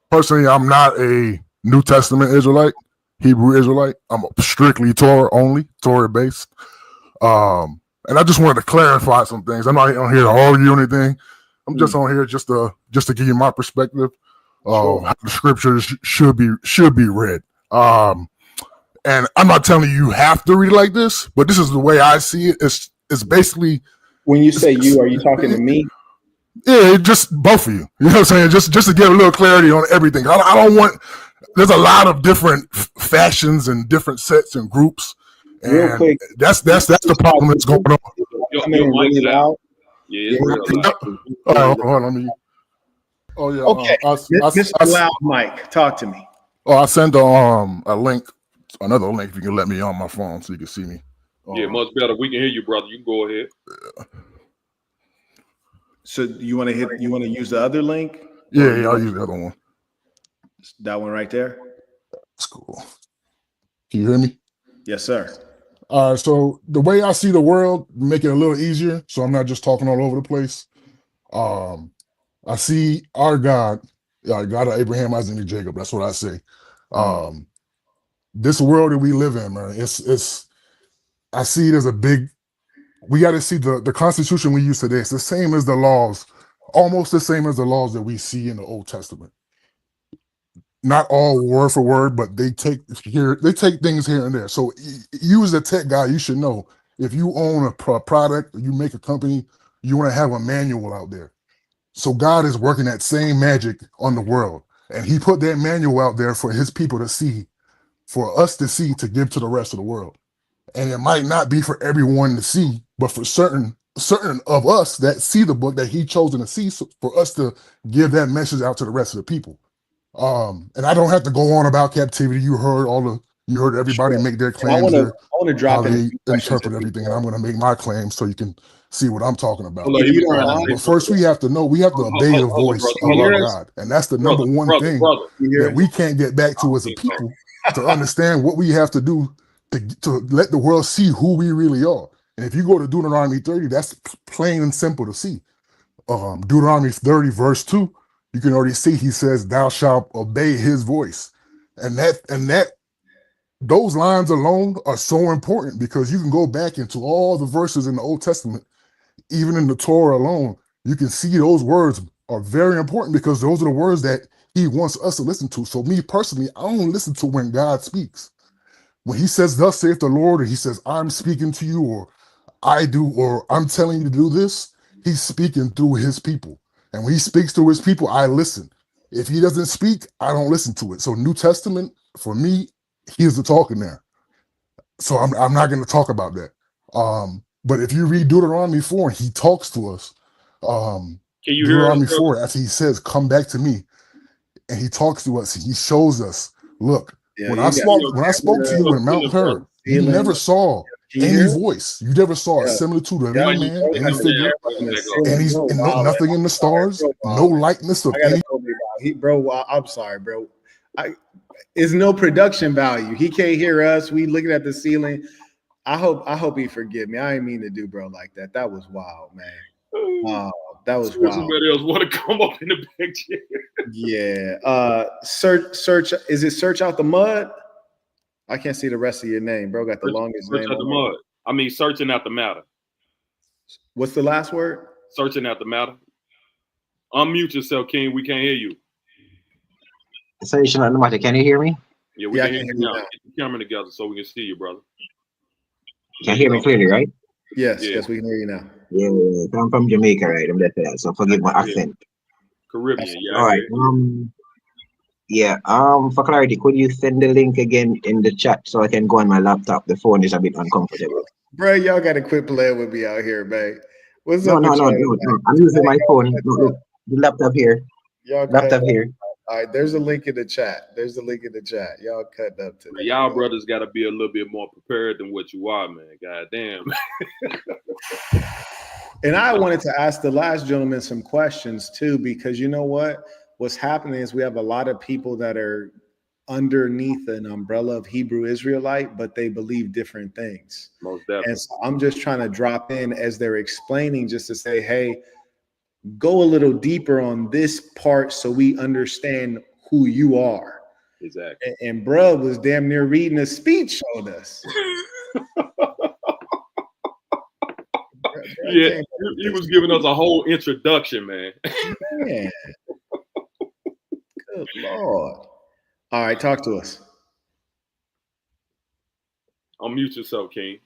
Personally, I'm not a New Testament Israelite, Hebrew Israelite. I'm strictly Torah only, Torah based. And I just wanted to clarify some things. I'm not on here to argue or anything. I'm just on here just to give you my perspective of how the scriptures should be read. And I'm not telling you have to read it like this, but this is the way I see it. It's basically, when you say you, are you talking to me? Yeah, just both of you. You know what I'm saying? Just to give a little clarity on everything. I don't want. There's a lot of different fashions and different sets and groups. And real quick, that's the problem that's going on. Your mic's loud. Yeah, it's real loud. Hold on. Okay, Mr. Loud Mike, talk to me. I sent a link, another link. If you can let me on my phone so you can see me. Yeah, much better. We can hear you, brother. You can go ahead. So you want to use the other link? Yeah, I'll use the other one. That one right there. That's cool. Can you hear me? Yes, sir. So the way I see the world, make it a little easier, so I'm not just talking all over the place. I see our God, God of Abraham, Isaac, and Jacob. That's what I say. This world that we live in, man, I see it as a big. We got to see the Constitution we use today. It's the same as the laws, almost the same as the laws that we see in the Old Testament. Not all word for word, but they take things here and there. So you as a tech guy, you should know if you own a product or you make a company, you want to have a manual out there. So God is working that same magic on the world. And he put that manual out there for his people to see, for us to see, to give to the rest of the world. And it might not be for everyone to see, but for certain of us that see the book that he chosen to see, so for us to give that message out to the rest of the people. And I don't have to go on about captivity. You heard everybody make their claims. I want to drop in interpret everything, and I'm going to make my claims so you can see what I'm talking about. But first, we have to obey the voice of our God, and that's the number one thing that we can't get back to as a people to understand what we have to do to let the world see who we really are. And if you go to Deuteronomy 30, that's plain and simple to see. Deuteronomy 30, verse 2. you can already see he says, "Thou shalt obey his voice," and that those lines alone are so important because you can go back into all the verses in the Old Testament, even in the Torah alone. You can see those words are very important because those are the words that he wants us to listen to. So me personally, I don't listen to when God speaks. When he says, "Thus saith the Lord," or he says, "I'm speaking to you," or "I do," or "I'm telling you to do this," he's speaking through his people. And when he speaks through his people, I listen. If he doesn't speak, I don't listen to it. So New Testament, for me, he's the talking there. So I'm not going to talk about that. But if you read Deuteronomy 4, he talks to us. Can you hear us, Deuteronomy brother? 4, after he says, "Come back to me," and he talks to us, he shows us, look, Yeah, when you I got spoke to you in Mount Her, you ceiling. never saw Can you any hear? voice. You never saw a Yeah. similitude of Yeah, any Might need man, to any come figure, down, bring it back up. and he's Bro, and wildin'. nothing in the stars, Bro, no wildin'. likeness of I gotta any. go me about. Bro, I'm sorry, bro. It's no production value. He can't hear us. We looking at the ceiling. I hope he forgive me. I didn't mean to do bro like that. That was wild, man. Wow, that was wild. Somebody else want to come up in the picture. Yeah. Search. Is it search out the mud? I can't see the rest of your name, bro. Got the longest Search name. out the mud. I mean, searching out the matter. What's the last word? Searching out the matter. Unmute yourself, King. We can't hear you. Searching out the matter. Can you hear me? Yeah, we Yeah, can I hear can you hear you now. now. Get the camera together so we can see you, brother. Can you hear me clearly, right? Yes, Yeah. yes, we can hear you now. Yeah, I'm from Jamaica, right? I'm there for that, so forgive my accent. Caribbean, yeah. All right. For clarity, could you send the link again in the chat so I can go on my laptop? The phone is a bit uncomfortable. Bro, y'all got to quit playing with me out here, man. What's No. up with y'all? I'm using my phone. Look, the laptop here. Y'all Laptop cut here. All right, there's a link in the chat. Y'all cutting up today. Y'all brothers got to be a little bit more prepared than what you are, man. God damn. And I wanted to ask the last gentleman some questions too, because you know what? What's happening is we have a lot of people that are underneath an umbrella of Hebrew Israelite, but they believe different things. Most definitely. And so I'm just trying to drop in as they're explaining, just to say, hey, go a little deeper on this part so we understand who you are. Exactly. And bruh was damn near reading a speech on us. Yeah, he was giving us a whole introduction, man. Man. Good Lord. All right, talk to us. Unmute yourself, King.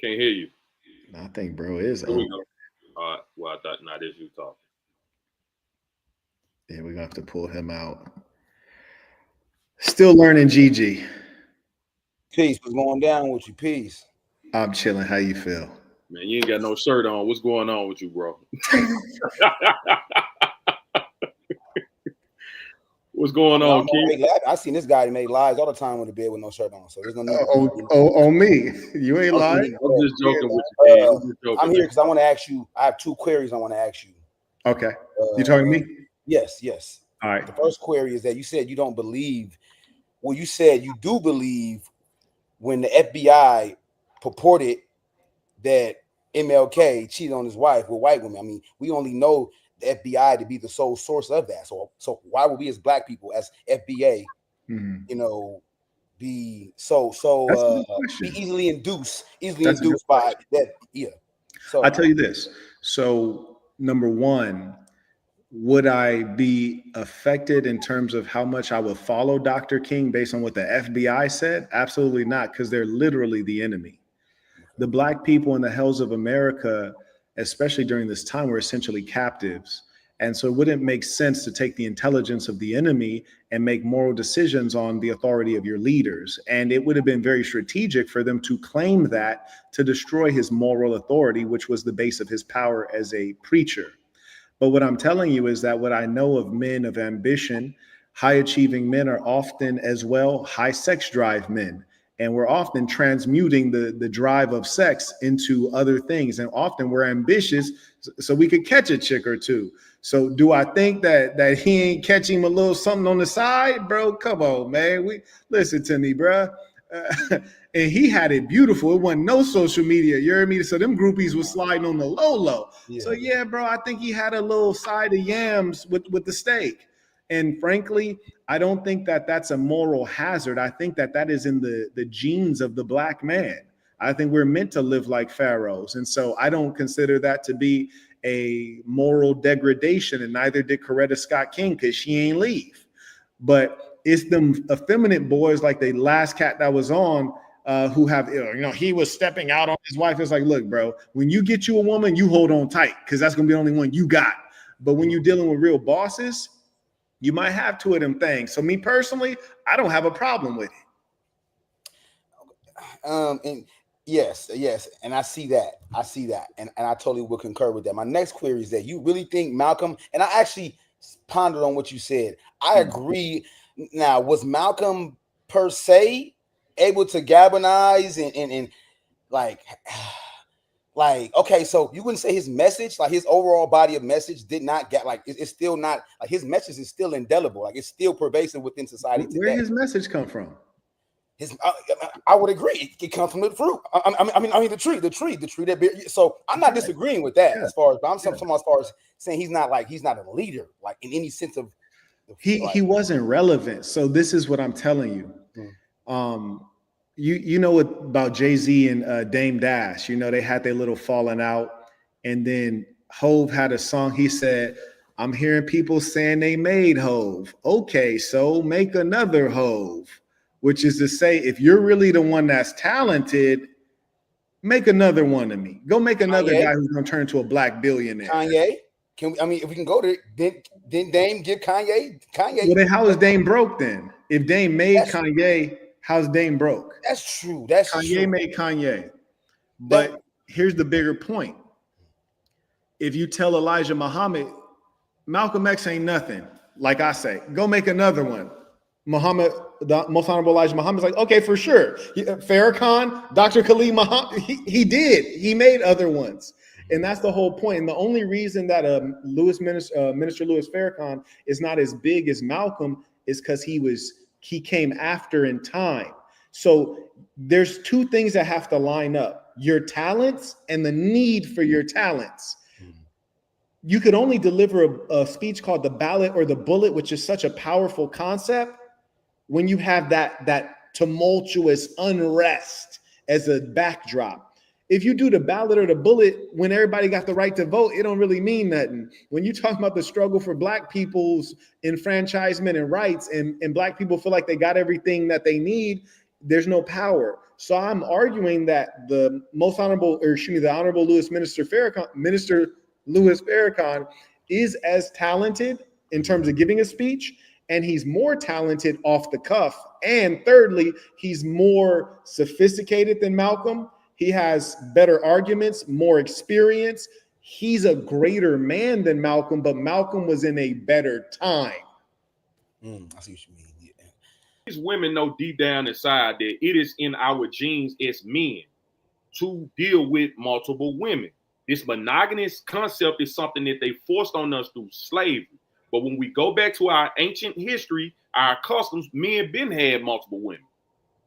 Can't hear you. I think bro is Here we go. All right. Well, I thought not as you talking. Yeah, we're gonna have to pull him out. Still learning, GG. Peace. What's going down with you? Peace. I'm chilling. How you feel? Man, you ain't got no shirt on. What's going on with you, bro? What's going on, King? I seen this guy that made lies all the time on the bed with no shirt on. So there's no need. On me. You ain't lying. I'm just joking with you, King. I'm here because I want to ask you. I have two queries I want to ask you. Okay. You talking to me? Yes. All right. The first query is that you said you don't believe. Well, you said you do believe when the FBI purported that MLK cheated on his wife with white women. I mean, we only know the FBI to be the sole source of that. So why would we as black people, as FBA, be be easily induced by that? Yeah. So I tell you this. So number one, would I be affected in terms of how much I would follow Dr. King based on what the FBI said? Absolutely not, because they're literally the enemy. The black people in the hells of America, especially during this time, were essentially captives. And so it wouldn't make sense to take the intelligence of the enemy and make moral decisions on the authority of your leaders. And it would have been very strategic for them to claim that to destroy his moral authority, which was the base of his power as a preacher. But what I'm telling you is that what I know of men of ambition, high achieving men are often as well high sex drive men. And we're often transmuting the drive of sex into other things. And often we're ambitious so we could catch a chick or two. So do I think that he ain't catching a little something on the side? Bro, come on, man. Listen to me, bro. And he had it beautiful. It wasn't no social media. You heard me? So them groupies was sliding on the low. Yeah. So yeah, bro, I think he had a little side of yams with the steak. And frankly, I don't think that that's a moral hazard. I think that that is in the genes of the black man. I think we're meant to live like pharaohs. And so I don't consider that to be a moral degradation. And neither did Coretta Scott King, because she ain't leave. But it's them effeminate boys like the last cat that was on who have, he was stepping out on his wife. It's like, look, bro, when you get you a woman, you hold on tight because that's going to be the only one you got. But when you're dealing with real bosses, you might have two of them things. So me personally, I don't have a problem with it. And yes. And I see that. And I totally will concur with that. My next query is that you really think Malcolm, and I actually pondered on what you said. I agree. Now, was Malcolm per se able to galvanize and like, okay, so you wouldn't say his message, like his overall body of message did not get, like, it's still not, like his message is still indelible, like it's still pervasive within society today. Where did his message come from? I would agree. It comes from the fruit. I mean, the tree that bear. So I'm not disagreeing with that as far as, but I'm talking as far as saying he's not a leader, like in any sense of. He wasn't relevant. So this is what I'm telling you. You know about Jay-Z and Dame Dash. You know, they had their little falling out, and then Hove had a song. He said, "I'm hearing people saying they made Hove. Okay, so make another Hove." Which is to say, if you're really the one that's talented, make another one of me. Go make another guy who's going to turn into a black billionaire. Kanye. If we can go there, then Dame give Kanye. Well, then how is Dame broke then? If Dame made Kanye, how's Dame broke? That's true. Kanye made Kanye. But here's the bigger point. If you tell Elijah Muhammad, Malcolm X ain't nothing, like I say, go make another one. Muhammad, the most honorable Elijah Muhammad's like, okay, for sure. Farrakhan, Dr. Khalid Muhammad, he did. He made other ones. And that's the whole point. And the only reason that Minister Louis Farrakhan is not as big as Malcolm is because he came after in time. So there's two things that have to line up: your talents and the need for your talents. You could only deliver a speech called the ballot or the bullet, which is such a powerful concept, when you have that tumultuous unrest as a backdrop. If you do the ballot or the bullet when everybody got the right to vote, it don't really mean nothing. When you talk about the struggle for black people's enfranchisement and rights, and black people feel like they got everything that they need, there's no power. So I'm arguing that the honorable Minister Louis Farrakhan is as talented in terms of giving a speech, and he's more talented off the cuff. And thirdly, he's more sophisticated than Malcolm. He has better arguments, more experience. He's a greater man than Malcolm, but Malcolm was in a better time. I see what you mean. Yeah. These women know deep down inside that it is in our genes as men to deal with multiple women. This monogamous concept is something that they forced on us through slavery. But when we go back to our ancient history, our customs, men been had multiple women.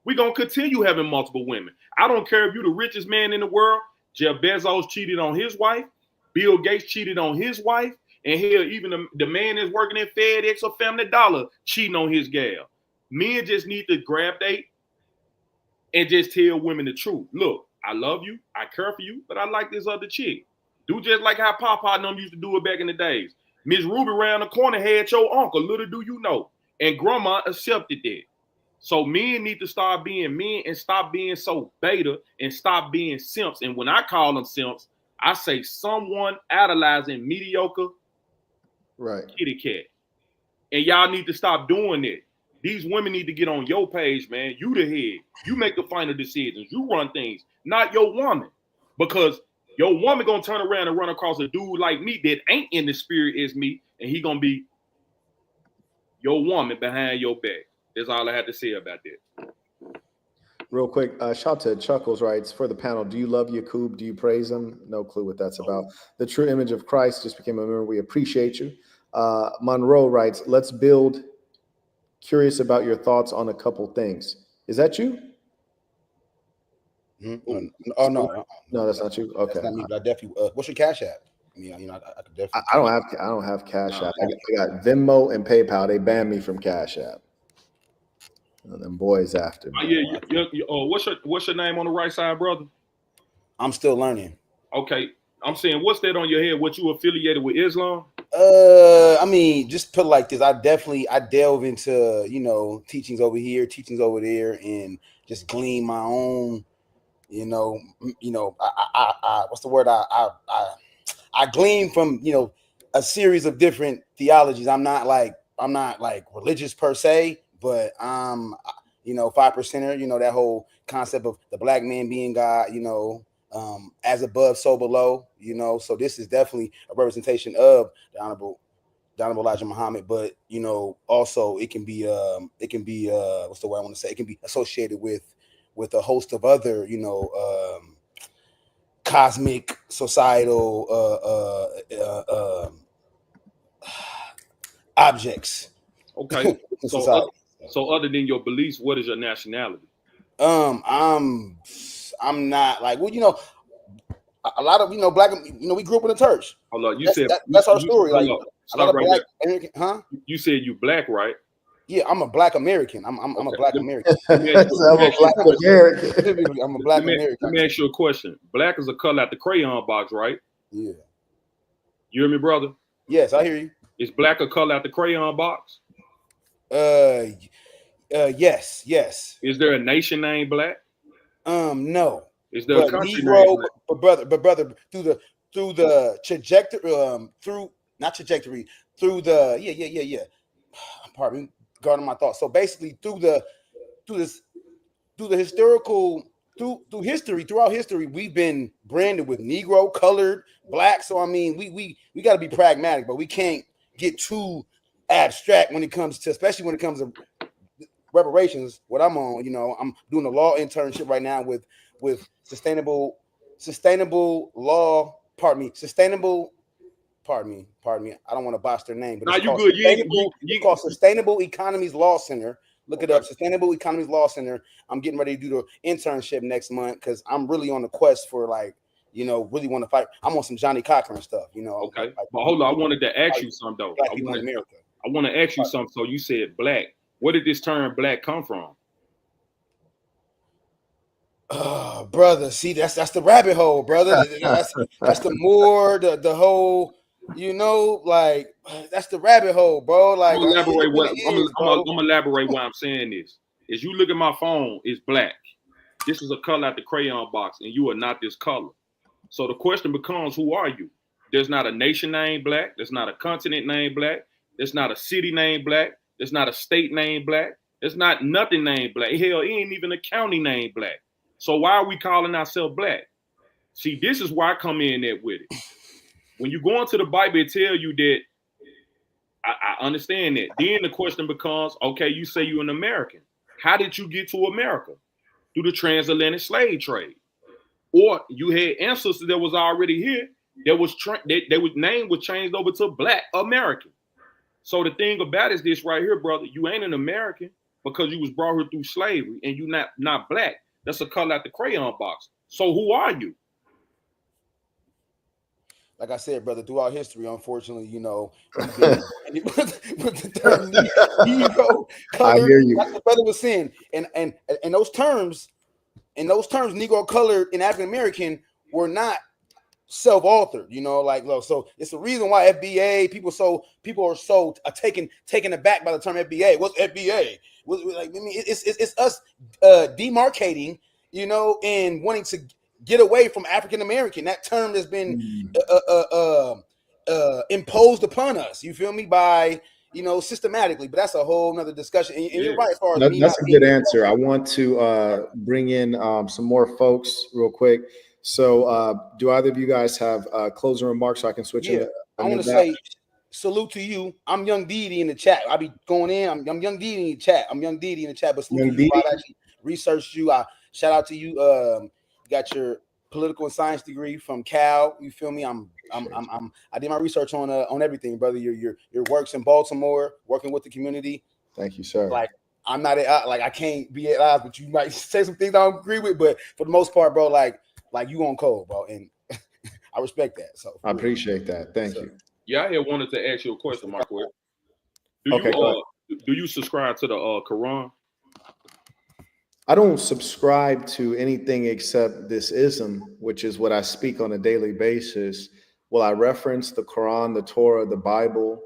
We're going to continue having multiple women. I don't care if you're the richest man in the world. Jeff Bezos cheated on his wife. Bill Gates cheated on his wife. And hell, even the man that's working at FedEx or Family Dollar cheating on his gal. Men just need to grab date and just tell women the truth. Look, I love you. I care for you, but I like this other chick. Do just like how Papa and them used to do it back in the days. Miss Ruby around the corner had your uncle, little do you know. And grandma accepted that. So men need to start being men and stop being so beta and stop being simps. And when I call them simps, I say someone idolizing mediocre kitty cat. And y'all need to stop doing that. These women need to get on your page, man. You the head. You make the final decisions. You run things, not your woman. Because your woman gonna turn around and run across a dude like me that ain't in the spirit as me, and he gonna be your woman behind your back. That's all I have to say about that. Real quick, shout to Chuckles writes, for the panel, do you love Yakub? Do you praise him? No clue what that's about. The true image of Christ just became a member. We appreciate you. Monroe writes, let's build. Curious about your thoughts on a couple things. Is that you? Oh no, No, that's not you. Okay, that's not me. But I definitely. What's your Cash App? I mean, I could definitely. I don't have Cash App. I got Venmo and PayPal. They banned me from Cash App. And them boys after me. What's your name on the right side, brother? I'm still learning. Okay, I'm saying, what's that on your head? What you affiliated with Islam? I mean, just put it like this. I delve into, teachings over here, teachings over there, and just glean my own, I what's the word? I glean from, a series of different theologies. I'm not like religious per se, but I'm, 5%er, that whole concept of the black man being God, as above, so below, so this is definitely a representation of the honorable Elijah Muhammad, but also it can be what's the word I want to say? It can be associated with a host of other, cosmic, societal objects. Okay. So other than your beliefs, what is your nationality? I'm not like, well, a lot of black, we grew up in the church. Hold on, that's our story. Like a lot of black American, huh? You said you black, right? Yeah, I'm a black American. I'm a black American. I'm a black American. I'm a black American. Let me ask you a question. Black is a color at the crayon box, right? Yeah. You hear me, brother? Yes, I hear you. Is black a color at the crayon box? Yes. Is there a nation named black? No. Is there a country named black? But brother, through the trajectory, through the pardon me, guarding my thoughts. So basically, through history, throughout history, we've been branded with Negro, colored, black. So I mean, we got to be pragmatic, but we can't get too abstract especially when it comes to reparations. What I'm on, I'm doing a law internship right now with sustainable law. Pardon me. I don't want to botch their name, but it's called Sustainable Economies Law Center. Look it up, Sustainable Economies Law Center. I'm getting ready to do the internship next month because I'm really on the quest for really want to fight. I'm on some Johnny Cochran stuff, Okay, but hold on, I wanted to ask you something though. Black people in America. I want to ask you something. So you said black. Where did this term black come from? Oh, brother, see, that's the rabbit hole, brother. That's the more the whole, that's the rabbit hole, bro. Like, I'm gonna elaborate why I'm saying this. Is you look at my phone, it's black. This is a color at the crayon box, and you are not this color. So the question becomes, who are you? There's not a nation named black. There's not a continent named black. There's not a city named black. There's not a state named black. There's not nothing named black. Hell, it ain't even a county named black. So why are we calling ourselves black? See, this is where I come in there with it. When you go into the Bible, it tell you that I understand that. Then the question becomes, okay, you say you're an American. How did you get to America? Through the transatlantic slave trade. Or you had ancestors that was already here that was name was changed over to Black American. So the thing about it is this right here, brother, you ain't an American because you was brought here through slavery and you not black. That's a color at the crayon box. So who are you? Like I said, brother, throughout history, unfortunately, with the term Negro colored, like the brother was saying, and those terms, Negro colored and African American were not self-authored, so it's the reason why FBA people are so taken aback by the term FBA. What's FBA? It's us demarcating, and wanting to get away from African American. That term has been imposed upon us. You feel me? By systematically, but that's a whole nother discussion. And you're right as far as that's a good answer. I want to bring in some more folks real quick. So, do either of you guys have closing remarks so I can switch in? I want to say salute to you. I'm Young Dee in the chat. I be going in. I'm Young Dee in the chat. But salute to you. I actually researched you. I shout out to you. You got your political and science degree from Cal. You feel me? I did my research on everything, brother. Your works in Baltimore, working with the community. Thank you, sir. Like I'm not like I can't be at odds, but you might say some things I don't agree with. But for the most part, bro, like you on code, bro, and I respect that. So I appreciate that. Thank you. Yeah, I had wanted to ask you a question, Marquette. Okay, go ahead. Do you subscribe to the Quran? I don't subscribe to anything except this ism, which is what I speak on a daily basis. Will I reference the Quran, the Torah, the Bible,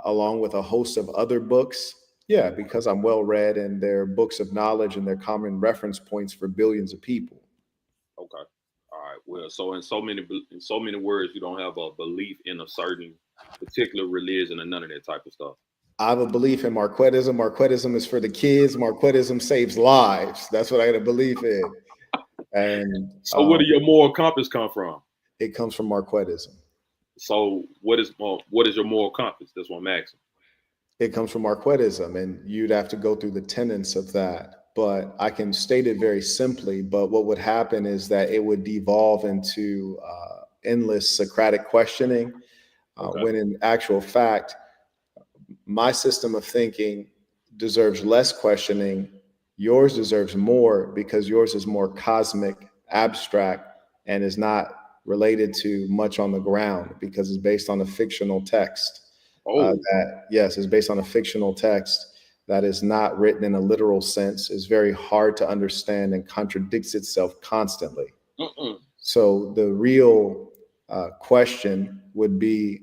along with a host of other books? Yeah, because I'm well read and they're books of knowledge and they're common reference points for billions of people. Okay. All right. Well, so in so many words, you don't have a belief in a certain particular religion and none of that type of stuff. I have a belief in Marquettism. Marquettism is for the kids. Marquettism saves lives. That's what I got a belief in. And so where do your moral compass come from? It comes from Marquettism. So what is your moral compass? That's what I'm asking. It comes from Marquettism, and you'd have to go through the tenets of that. But I can state it very simply. But what would happen is that it would devolve into endless Socratic questioning, when in actual fact, my system of thinking deserves less questioning. Yours deserves more because yours is more cosmic, abstract, and is not related to much on the ground because it's based on a fictional text. Is based on a fictional text that is not written in a literal sense, is very hard to understand and contradicts itself constantly. So the real question would be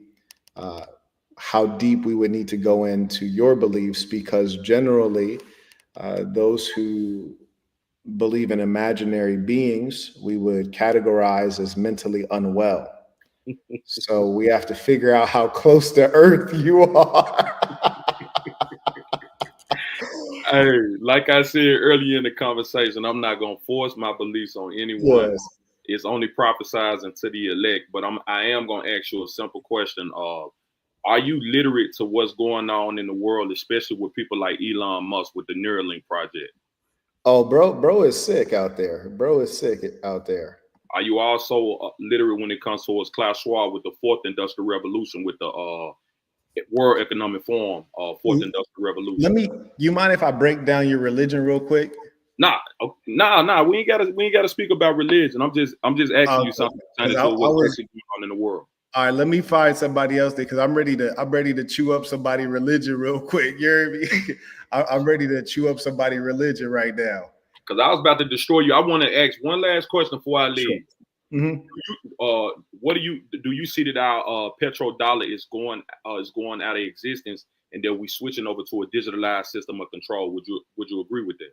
how deep we would need to go into your beliefs, because generally those who believe in imaginary beings, we would categorize as mentally unwell. So we have to figure out how close to Earth you are. Hey, like I said earlier in the conversation, I'm not going to force my beliefs on anyone. Yes. It's only prophesizing to the elect. But I am going to ask you a simple question. Are you literate to what's going on in the world, especially with people like Elon Musk with the Neuralink project? Oh, bro is sick out there. Bro is sick out there. Are you also literate when it comes towards Klaus Schwab with the Fourth Industrial Revolution, with the World Economic Forum, Fourth Industrial Revolution? You mind if I break down your religion real quick? Nah. We ain't gotta speak about religion. I'm just asking you something what's actually going on in the world. All right, let me find somebody else because I'm ready to chew up somebody's religion real quick. You hear me? I'm ready to chew up somebody's religion right now. Because I was about to destroy you. I want to ask one last question before I leave. Sure. Mm-hmm. What do you see that our petrodollar is going out of existence, and that we switching over to a digitalized system of control? Would you agree with that?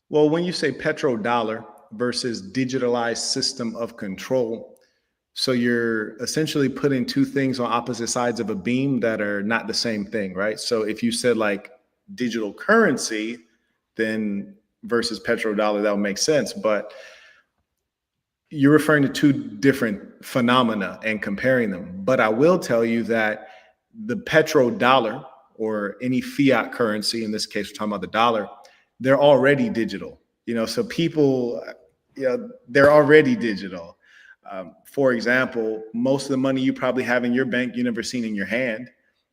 Well, when you say petrodollar versus digitalized system of control, so you're essentially putting two things on opposite sides of a beam that are not the same thing, right? So if you said like digital currency, then versus petrodollar, that would make sense. But you're referring to two different phenomena and comparing them. But I will tell you that the petrodollar, or any fiat currency, in this case, we're talking about the dollar, they're already digital. So people, they're already digital. For example, most of the money you probably have in your bank, you never seen in your hand.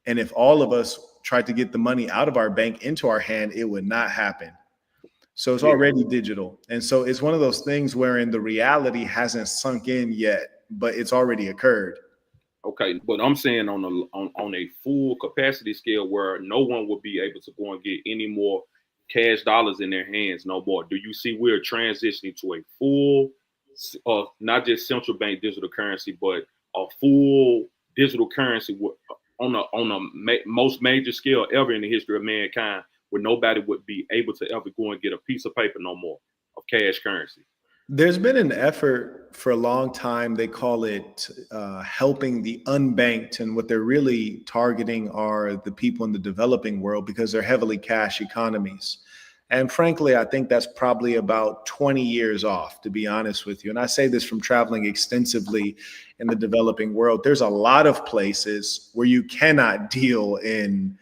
And if all of us tried to get the money out of our bank into our hand, it would not happen. So it's already digital. And so it's one of those things wherein the reality hasn't sunk in yet, but it's already occurred. Okay, but I'm saying on a full capacity scale where no one will be able to go and get any more cash dollars in their hands no more. Do you see we're transitioning to a full, not just central bank digital currency, but a full digital currency on a most major scale ever in the history of mankind, where nobody would be able to ever go and get a piece of paper no more of cash currency? There's been an effort for a long time. They call it helping the unbanked. And what they're really targeting are the people in the developing world because they're heavily cash economies. And frankly, I think that's probably about 20 years off, to be honest with you. And I say this from traveling extensively in the developing world. There's a lot of places where you cannot deal in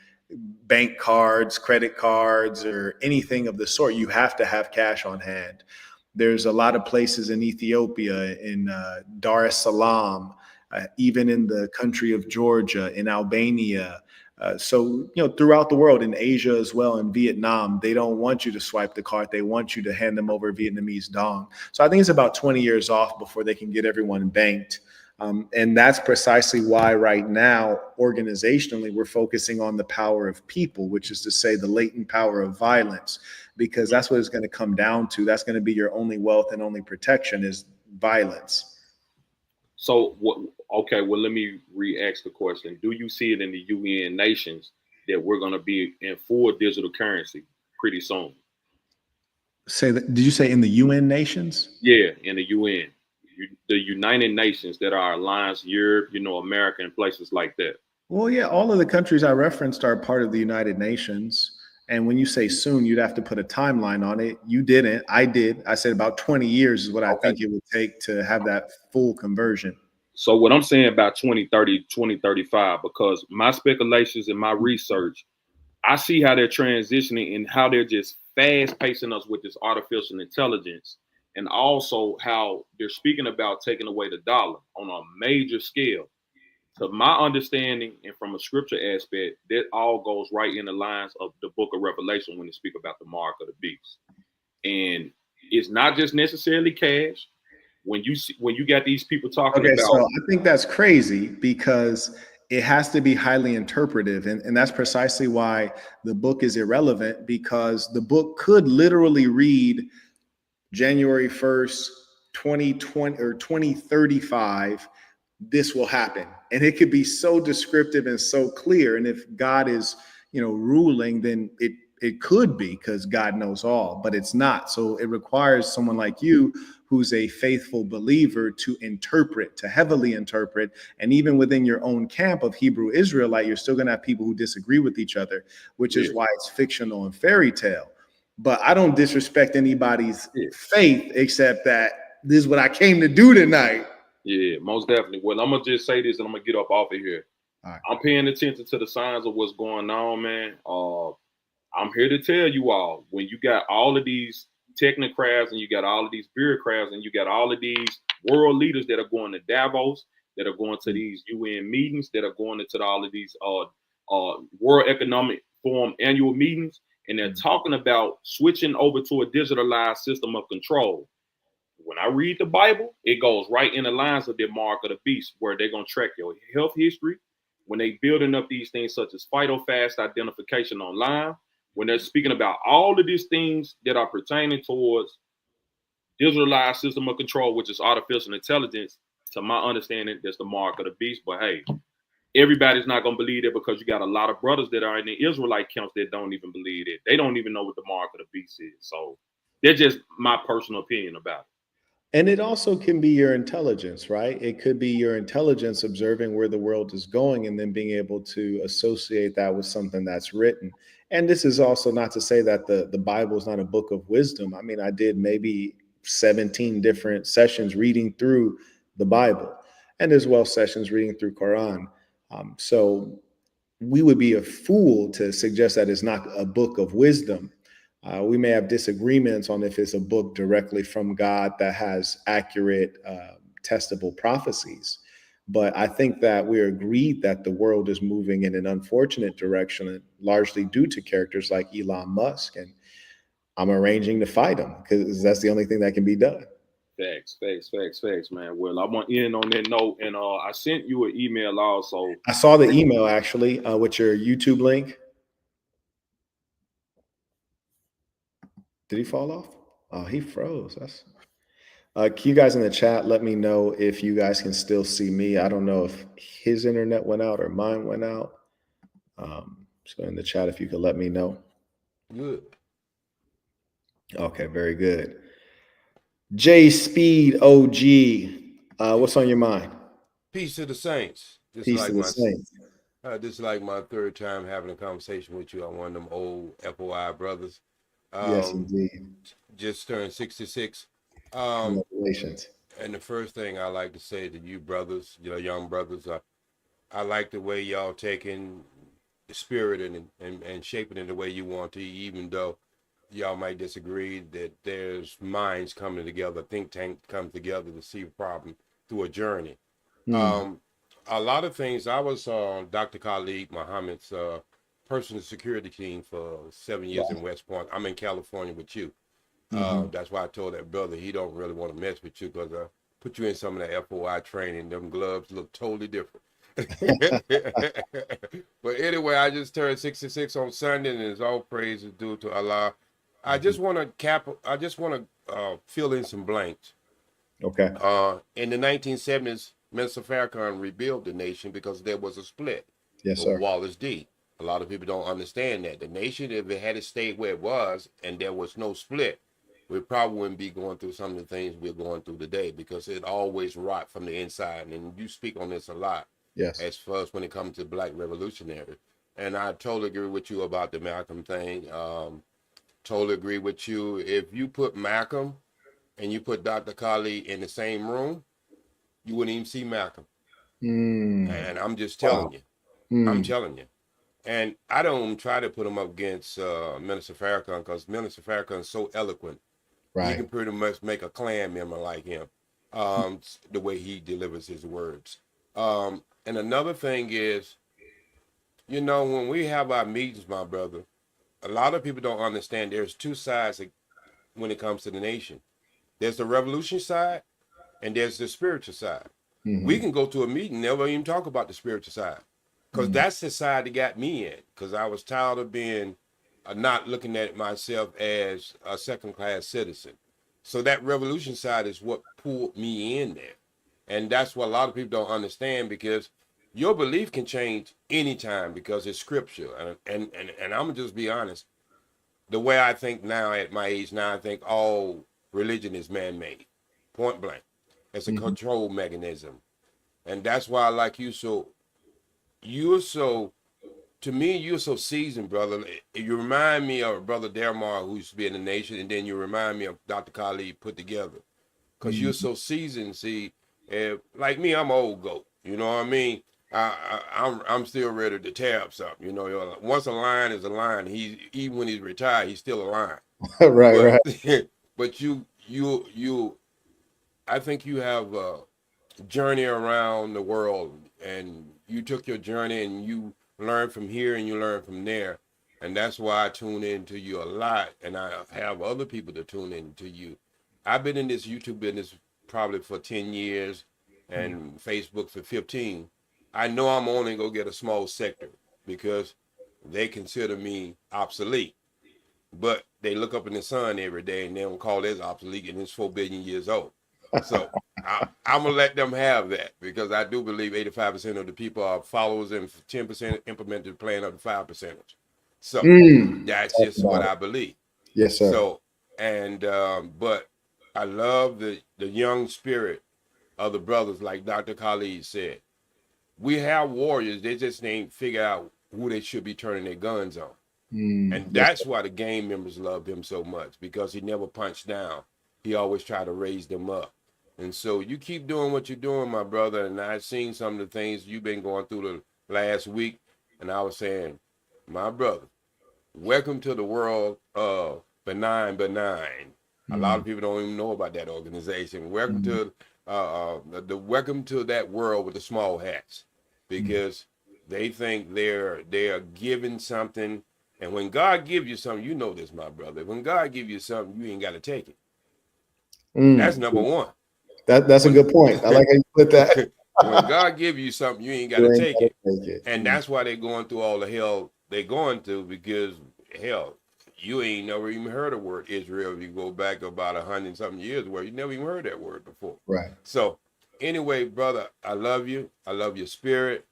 bank cards, credit cards, or anything of the sort. You have to have cash on hand. There's a lot of places in Ethiopia, in Dar es Salaam, even in the country of Georgia, in Albania, So, throughout the world, in Asia as well, in Vietnam, they don't want you to swipe the card. They want you to hand them over Vietnamese dong. So I think it's about 20 years off before they can get everyone banked. And that's precisely why right now, organizationally, we're focusing on the power of people, which is to say the latent power of violence, because that's what it's going to come down to. That's going to be your only wealth and only protection is violence. So, okay, well, let me re-ask the question. Do you see it in the UN nations that we're going to be in full digital currency pretty soon? Say that, did you say in the UN nations? Yeah, in the UN. The United Nations that are alliance, Europe, America, and places like that. Well, yeah, all of the countries I referenced are part of the United Nations. And when you say soon, you'd have to put a timeline on it. You didn't. I did. I said about 20 years is what I think it would take to have that full conversion. So what I'm saying about 2030, 2035, because my speculations and my research, I see how they're transitioning and how they're just fast pacing us with this artificial intelligence. And also how they're speaking about taking away the dollar on a major scale. To my understanding, and from a scripture aspect, that all goes right in the lines of the book of Revelation when they speak about the mark of the beast. And it's not just necessarily cash. When you got these people talking about, so I think that's crazy because it has to be highly interpretive. And that's precisely why the book is irrelevant, because the book could literally read January 1st, 2020 or 2035, this will happen. And it could be so descriptive and so clear. And if God is, ruling, then it could be, because God knows all, but it's not. So it requires someone like you who's a faithful believer to interpret, to heavily interpret. And even within your own camp of Hebrew Israelite, you're still going to have people who disagree with each other, which is why it's fictional and fairy tale. But I don't disrespect anybody's faith, except that this is what I came to do tonight. Yeah, most definitely. Well, I'm going to just say this and I'm going to get up off of here. Right. I'm paying attention to the signs of what's going on, man. I'm here to tell you all, when you got all of these technocrats and you got all of these bureaucrats and you got all of these world leaders that are going to Davos, that are going to these UN meetings, that are going into all of these World Economic Forum annual meetings, and they're talking about switching over to a digitalized system of control. When I read the Bible, it goes right in the lines of the mark of the beast, where they're going to track your health history. When they building up these things such as phytofast identification online, when they're speaking about all of these things that are pertaining towards digitalized system of control, which is artificial intelligence, to my understanding, that's the mark of the beast. But hey, everybody's not going to believe it, because you got a lot of brothers that are in the Israelite camps that don't even believe it. They don't even know what the mark of the beast is. So that's just my personal opinion about it. And it also can be your intelligence, right? It could be your intelligence observing where the world is going and then being able to associate that with something that's written. And this is also not to say that the Bible is not a book of wisdom. I mean, I did maybe 17 different sessions reading through the Bible, and as well sessions reading through Quran. So we would be a fool to suggest that it's not a book of wisdom. We may have disagreements on if it's a book directly from God that has accurate, testable prophecies. But I think that we're agreed that the world is moving in an unfortunate direction, largely due to characters like Elon Musk. And I'm arranging to fight him, because that's the only thing that can be done. Facts, man. Well, I want to end on that note. And I sent you an email also. I saw the email, actually, with your YouTube link. Did he fall off? Oh, he froze. Can you guys in the chat let me know if you guys can still see me? I don't know if his internet went out or mine went out. So in the chat, if you could let me know. Good. Okay, very good. J Speed OG, what's on your mind? Peace to the saints. Peace to the saints. This is like my third time having a conversation with you. I'm one of them old FOI brothers. Yes, indeed. Just turned 66. Congratulations. And the first thing I like to say to you brothers, young brothers, I like the way y'all taking the spirit and shaping it the way you want to, even though y'all might disagree, that there's minds coming together, think tank comes together to see a problem through a journey. a lot of things. I was Dr. Khalid Muhammad's personal security team for 7 years in West Point. I'm in California with you. That's why I told that brother he don't really want to mess with you, because I put you in some of that FOI training. Them gloves look totally different. But anyway, I just turned 66 on Sunday, and it's all praise is due to Allah. I just want to fill in some blanks. Okay. In the 1970s, Minister Farrakhan rebuilt the nation because there was a split. Yes, with sir. Wallace D. A lot of people don't understand that. The nation, if it had stayed where it was and there was no split, we probably wouldn't be going through some of the things we're going through today, because it always rot from the inside. And you speak on this a lot. Yes. As far as when it comes to Black revolutionary. And I totally agree with you about the Malcolm thing. Totally agree with you. If you put Malcolm and you put Dr. Khalid in the same room, you wouldn't even see Malcolm. And I'm just telling you. I'm telling you. And I don't try to put him up against Minister Farrakhan, because Minister Farrakhan is so eloquent. Right. You can pretty much make a Klan member like him, the way he delivers his words. And another thing is, you know, when we have our meetings, my brother, a lot of people don't understand there's two sides when it comes to the nation. There's the revolution side, and there's the spiritual side. We can go to a meeting, never even talk about the spiritual side, because that's the side that got me in, because I was tired of being not looking at myself as a second-class citizen. So that revolution side is what pulled me in there. And that's what a lot of people don't understand, because your belief can change anytime because it's scripture. And I'm going to just be honest. The way I think now at my age now, I think all religion is man-made, point blank. It's a control mechanism. And that's why I like you so, to me, you're so seasoned, brother. You remind me of Brother Dermar, who used to be in the nation, and then you remind me of Dr. Khalid put together. Because you're so seasoned. See, like me, I'm an old goat. You know what I mean? I'm still ready to tear up something. You know, once a lion is a lion, even when he's retired, he's still a lion. Right. But you, I think you have a journey around the world, and you took your journey and you learn from here and you learn from there. And that's why I tune into you a lot, and I have other people to tune into you. I've been in this YouTube business probably for 10 years and Facebook for 15. I know I'm only going to get a small sector because they consider me obsolete. But they look up in the sun every day and they don't call this obsolete, and it's 4 billion years old. So I'm going to let them have that, because I do believe 85% of the people are followers and 10% implemented the plan of the 5%. So that's just what I believe. Yes, sir. So, and, but I love the young spirit of the brothers, like Dr. Khalid said. We have warriors, they just ain't figure out who they should be turning their guns on. And that's why the gang members loved him so much, because he never punched down. He always tried to raise them up. And so you keep doing what you're doing, my brother. And I've seen some of the things you've been going through the last week. And I was saying, my brother, welcome to the world of Benign. A lot of people don't even know about that organization. Welcome to welcome to that world with the small hats, because they think they're given something. And when God gives you something, you know this, my brother. When God gives you something, you ain't got to take it. That's number one. That's a good point. I like how you put that. When God gives you something, you ain't got to take it. And that's why they're going through all the hell they're going through, because, hell, you ain't never even heard the word Israel if you go back about 100-something years where you never even heard that word before. Right. So, anyway, brother, I love you. I love your spirit.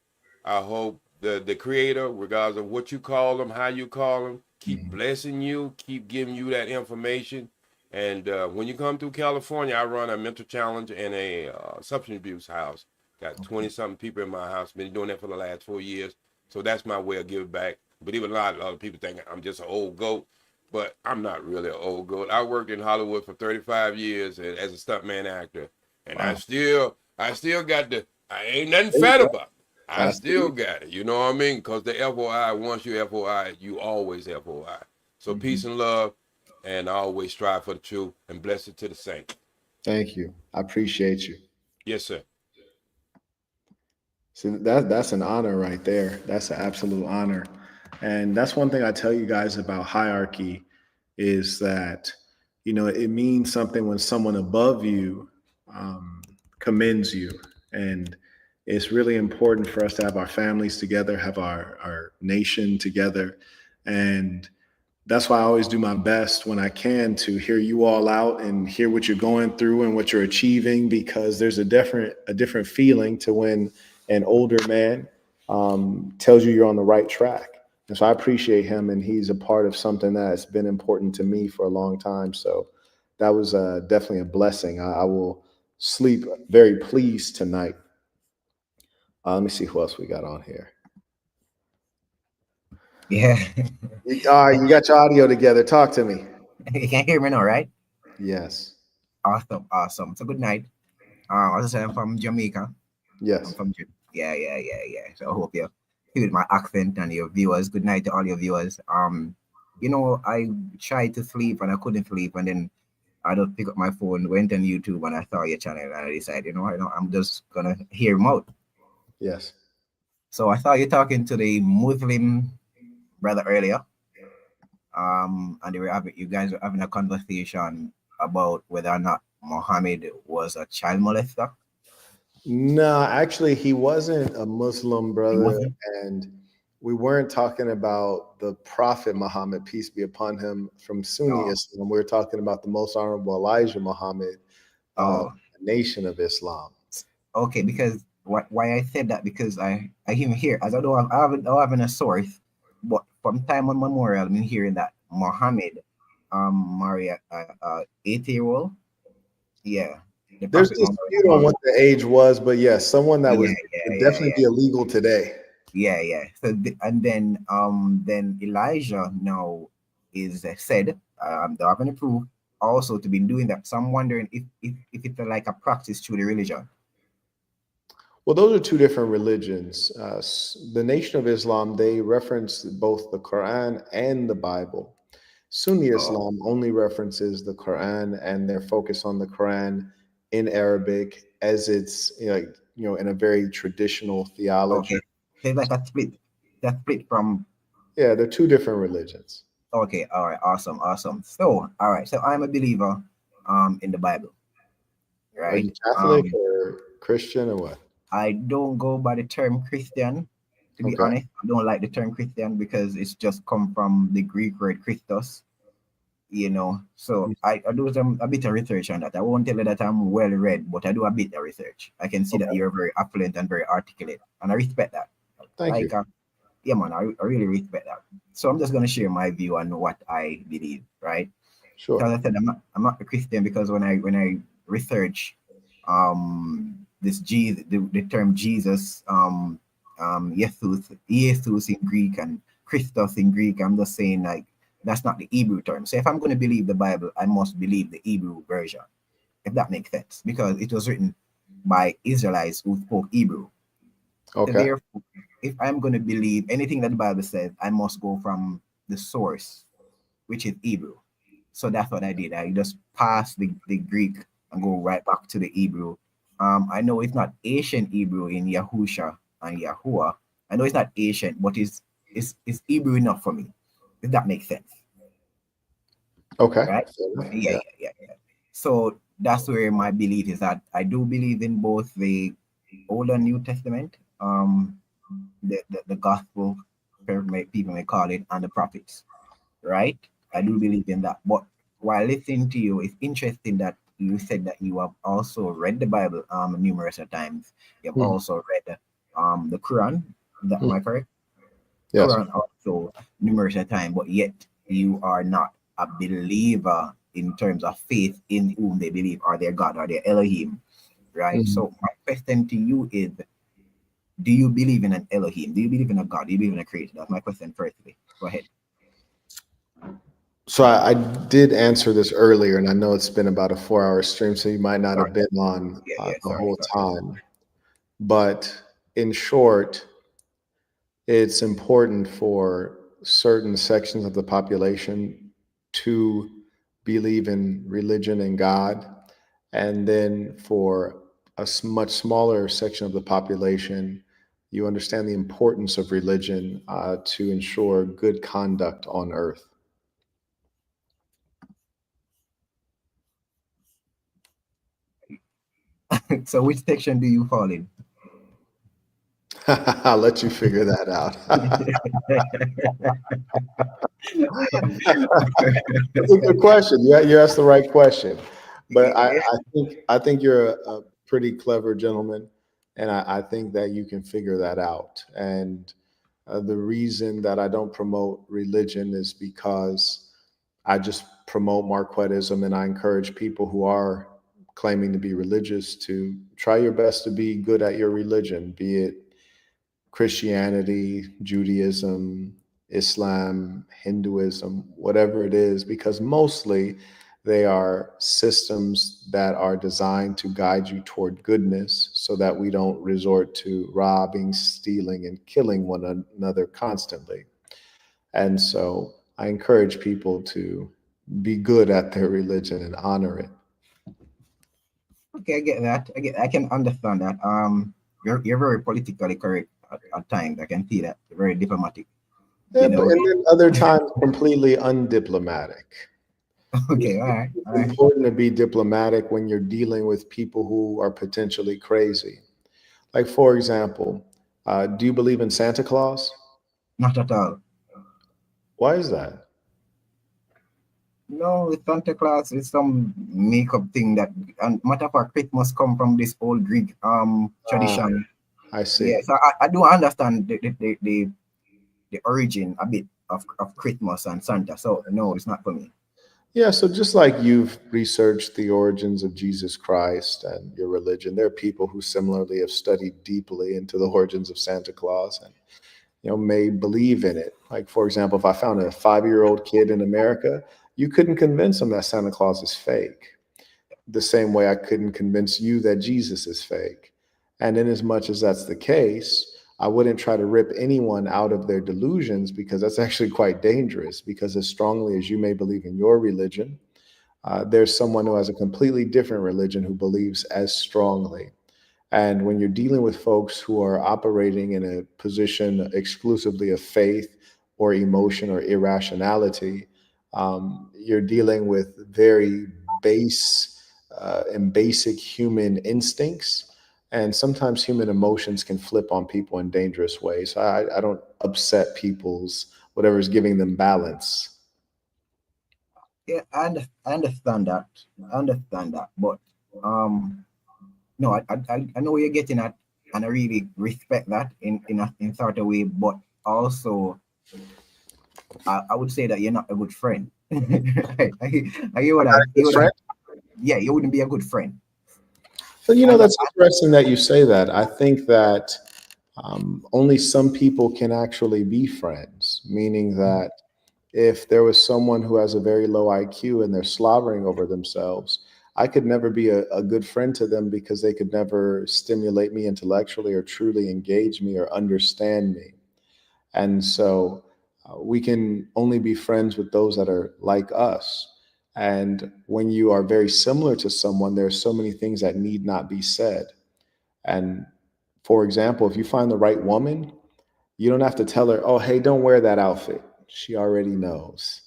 I hope the Creator, regardless of what you call them, how you call them, keep blessing you, keep giving you that information. And when you come through California, I run a mental challenge and a substance abuse house. Got 20-something people in my house. Been doing that for the last 4 years. So that's my way of giving back. Believe it or not, a lot of people think I'm just an old goat, but I'm not really an old goat. I worked in Hollywood for 35 years as a stuntman actor, and I still got I ain't nothing fat about it. I still got it. You know what I mean? Because the FOI, once you FOI, you always FOI. So peace and love, and I always strive for the truth, and bless it to the saints. Thank you. I appreciate you. Yes, sir. So that's an honor right there. That's an absolute honor. And that's one thing I tell you guys about hierarchy is that, it means something when someone above you commends you. And it's really important for us to have our families together, have our nation together. And that's why I always do my best when I can to hear you all out and hear what you're going through and what you're achieving, because there's a different feeling to when an older man tells you you're on the right track. And so I appreciate him, and he's a part of something that's been important to me for a long time. So that was definitely a blessing. I will sleep very pleased tonight. Let me see who else we got on here. Yeah. All right, you got your audio together. Talk to me. You can hear me now, right? Yes. Awesome. So good night. As I said, I'm from Jamaica. Yes. I'm from yeah. So I hope you hear my accent and your viewers. Good night to all your viewers. I tried to sleep and I couldn't sleep, and then I just pick up my phone, went on YouTube, and I saw your channel, and I decided, I'm just gonna hear him out. Yes. So I saw you talking to the Muslim brother earlier. And you guys were having a conversation about whether or not Muhammad was a child molester. No, actually, he wasn't a Muslim He brother, wasn't? and we weren't talking about the Prophet Muhammad, peace be upon him, from Sunni Oh. Islam. We were talking about the most honorable Elijah Muhammad, nation of Islam. Okay, because why I said that, because I hear here, as I don't have a source, but from time on memorial, I'm hearing that Muhammad married a 8-year-old. Yeah. There's dispute on what the age was, but yes, someone that would definitely be illegal today. Yeah. So and then Elijah now is said, they have any proof also to be doing that. So I'm wondering if it's like a practice through the religion. Well, those are two different religions. The Nation of Islam, they reference both the Quran and the Bible. Sunni Islam only references the Quran, and they're focused on the Quran in Arabic as it's in a very traditional theology. Okay, it's like a split. That split from. Yeah, they're two different religions. Okay, all right, awesome. So, all right, so I'm a believer, in the Bible. Right. Are you Catholic or Christian or what? I don't go by the term Christian. To be honest, I don't like the term Christian because it's just come from the Greek word Christos. So I do a bit of research on that. I won't tell you that I'm well read, but I do a bit of research. I can see that you're very affluent and very articulate, and I respect that. Thank you. Yeah, man, I really respect that. So I'm just gonna share my view on what I believe, right? Sure. Because I said I'm not a Christian, because when I research this the term Jesus, Jesus in Greek and Christos in Greek, I'm just saying, like, that's not the Hebrew term. So if I'm going to believe the Bible, I must believe the Hebrew version, if that makes sense, because it was written by Israelites who spoke Hebrew. Okay. So therefore, if I'm going to believe anything that the Bible says, I must go from the source, which is Hebrew. So that's what I did. I just passed the Greek and go right back to the Hebrew. I know it's not ancient Hebrew in Yahusha and Yahuwah. I know it's not ancient, but it's Hebrew enough for me, if that makes sense. Okay. Right? Yeah. So that's where my belief is at. I do believe in both the Old and New Testament, the gospel, people may call it, and the prophets. Right? I do believe in that. But while listening to you, it's interesting that you said that you have also read the Bible numerous times. You have also read the Quran. Am I correct? Yes. Quran also numerous times, but yet you are not a believer in terms of faith in whom they believe, or their God, or their Elohim. Right? So my question to you is, do you believe in an Elohim? Do you believe in a God? Do you believe in a creator? That's my question firstly. Go ahead. So I did answer this earlier, and I know it's been about a 4-hour stream, so you might not have been on the whole time. But in short, it's important for certain sections of the population to believe in religion and God, and then for a much smaller section of the population You understand the importance of religion to ensure good conduct on earth. So which section do you fall in? I'll let you figure that out. That's a good question. You asked the right question, but I think you're a pretty clever gentleman, and I think that you can figure that out. And the reason that I don't promote religion is because I just promote Marquettism, and I encourage people who are claiming to be religious to try your best to be good at your religion, be it Christianity, Judaism, Islam, Hinduism, whatever it is, because mostly they are systems that are designed to guide you toward goodness so that we don't resort to robbing, stealing, and killing one another constantly. And so I encourage people to be good at their religion and honor it. Okay, I get that. I can understand that. You're very politically correct at times. I can see that. You're very diplomatic. Yeah, but and then other times completely undiplomatic. Okay, all right. It's important to be diplomatic when you're dealing with people who are potentially crazy. Like, for example, do you believe in Santa Claus? Not at all. Why is that? No, Santa Claus is some makeup thing that, and matter of fact, Christmas come from this old Greek tradition. I see. Yeah, so I do understand the origin a bit of Christmas and Santa. So no, it's not for me. Yeah, so just like you've researched the origins of Jesus Christ and your religion, there are people who similarly have studied deeply into the origins of Santa Claus and may believe in it. Like, for example, if I found a 5-year-old kid in America, you couldn't convince him that Santa Claus is fake. The same way I couldn't convince you that Jesus is fake. And in as much as that's the case, I wouldn't try to rip anyone out of their delusions, because that's actually quite dangerous, because as strongly as you may believe in your religion, there's someone who has a completely different religion who believes as strongly. And when you're dealing with folks who are operating in a position exclusively of faith or emotion or irrationality, you're dealing with very base and basic human instincts. And sometimes human emotions can flip on people in dangerous ways. I don't upset people's whatever is giving them balance. Yeah, I understand that. But no, I know where you're getting at, and I really respect that in a sort of way. But also, I would say that you're not a good friend. I hear what yeah, you wouldn't be a good friend. So, that's interesting that you say that. I think that only some people can actually be friends, meaning that if there was someone who has a very low IQ and they're slobbering over themselves, I could never be a good friend to them, because they could never stimulate me intellectually or truly engage me or understand me. And so we can only be friends with those that are like us. And when you are very similar to someone, there are so many things that need not be said. And for example, if you find the right woman, you don't have to tell her, oh, hey, don't wear that outfit. She already knows.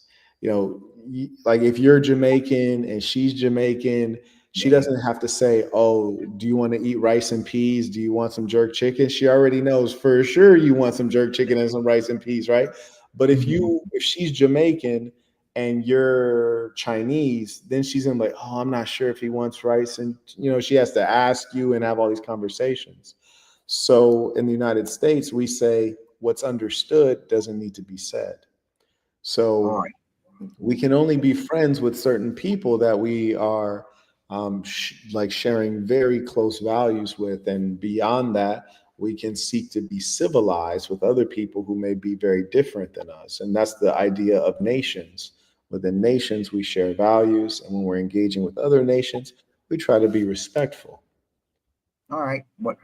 Like if you're Jamaican and she's Jamaican, she doesn't have to say, oh, do you want to eat rice and peas? Do you want some jerk chicken? She already knows for sure you want some jerk chicken and some rice and peas, right? But if she's Jamaican and you're Chinese, then she's gonna be like, oh, I'm not sure if he wants rice. And, she has to ask you and have all these conversations. So in the United States, we say what's understood doesn't need to be said. So we can only be friends with certain people that we are sharing very close values with. And beyond that, we can seek to be civilized with other people who may be very different than us. And that's the idea of nations. Within nations, we share values. And when we're engaging with other nations, we try to be respectful. All right. But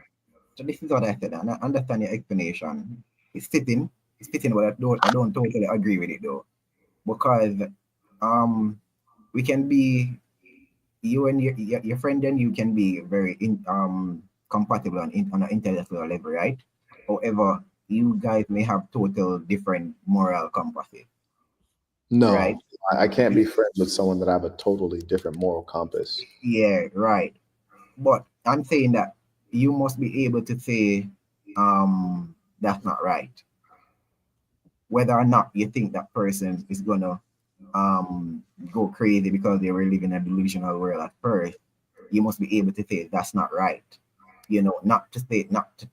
so this is what I said, and I understand your explanation. It's fitting, but I don't totally agree with it though. Because we can be, you and your friend, then you can be very compatible on an intellectual level, right? However, you guys may have total different moral compasses, right? No, I can't be friends with someone that I have a totally different moral compass. Yeah, right. But I'm saying that you must be able to say, that's not right. Whether or not you think that person is gonna go crazy because they were living in a delusional world at first, you must be able to say that's not right. You know, not to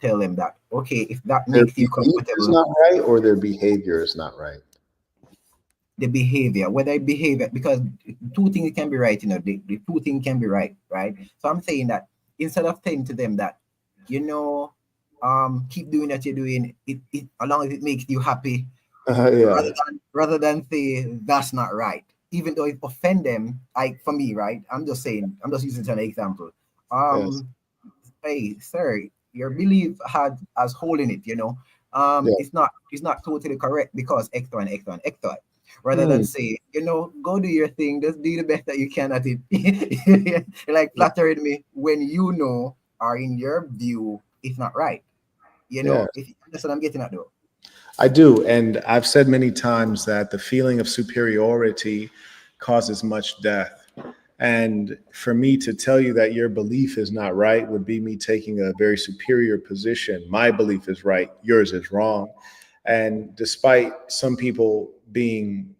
tell them that, okay, if that Their makes you belief is comfortable, not right, or their behavior is not right. the behavior, whether it behavior, because two things can be right, you know, the two things can be right, right? So I'm saying that instead of saying to them that, you know, keep doing what you're doing, it as long as it makes you happy, Yeah. rather than say that's not right, even though it offend them. Like for me, right? I'm just saying, I'm just using it as an example. Yes. Hey, sir, your belief has hole in it, you know. Yeah. It's not totally correct because X, Y, and X, Y, and X, Y. Rather than Mm. say, you know, go do your thing, just do the best that you can at it. You're like flattering me when you know, or in your view, it's not right. You Yeah. know, that's what I'm getting at though. I do. And I've said many times that the feeling of superiority causes much death. And for me to tell you that your belief is not right would be me taking a very superior position. My belief is right, yours is wrong. And despite some people being,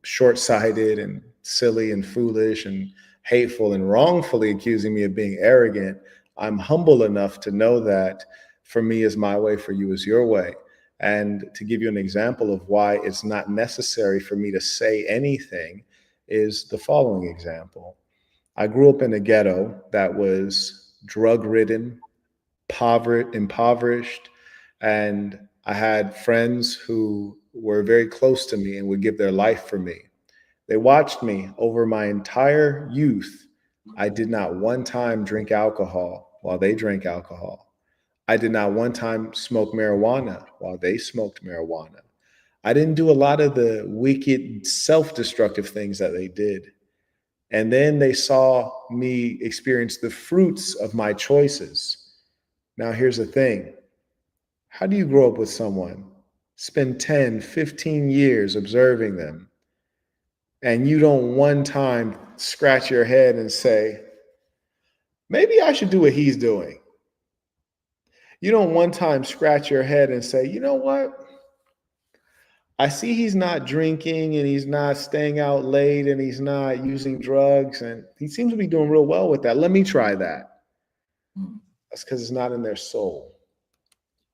short-sighted and silly and foolish and hateful and wrongfully accusing me of being arrogant, I'm humble enough to know that for me is my way, for you is your way. And to give you an example of why it's not necessary for me to say anything is the following example. I grew up in a ghetto that was drug ridden, impoverished, and I had friends who were very close to me and would give their life for me. They watched me over my entire youth. I did not one time drink alcohol while they drank alcohol. I did not one time smoke marijuana while they smoked marijuana. I didn't do a lot of the wicked, self destructive things that they did. And then they saw me experience the fruits of my choices. Now, here's the thing: how do you grow up with someone, spend 10, 15 years observing them, and you don't one time scratch your head and say, maybe I should do what he's doing? You don't one time scratch your head and say, you know what? I see he's not drinking and he's not staying out late and he's not using drugs and he seems to be doing real well with that. Let me try that. That's because it's not in their soul.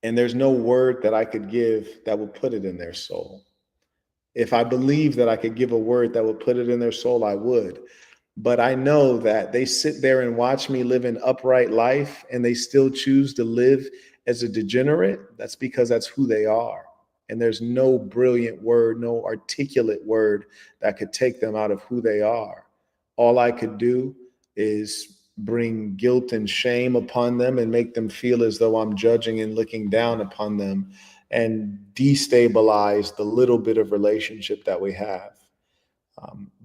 And there's no word that I could give that would put it in their soul. If I believe that I could give a word that would put it in their soul, I would. But I know that they sit there and watch me live an upright life and they still choose to live as a degenerate. That's because that's who they are. And there's no brilliant word, no articulate word that could take them out of who they are. All I could do is bring guilt and shame upon them and make them feel as though I'm judging and looking down upon them and destabilize the little bit of relationship that we have.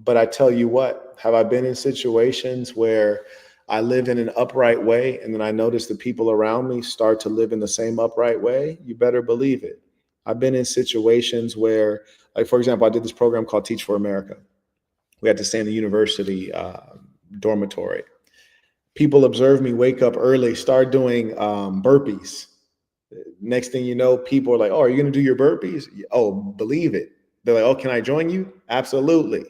But I tell you what, have I been in situations where I live in an upright way and then I notice the people around me start to live in the same upright way? You better believe it. I've been in situations where, like, for example, I did this program called Teach for America. We had to stay in the university dormitory. People observe me wake up early, start doing burpees. Next thing you know, people are like, oh, are you going to do your burpees? Oh, believe it. They're like, oh, can I join you? Absolutely.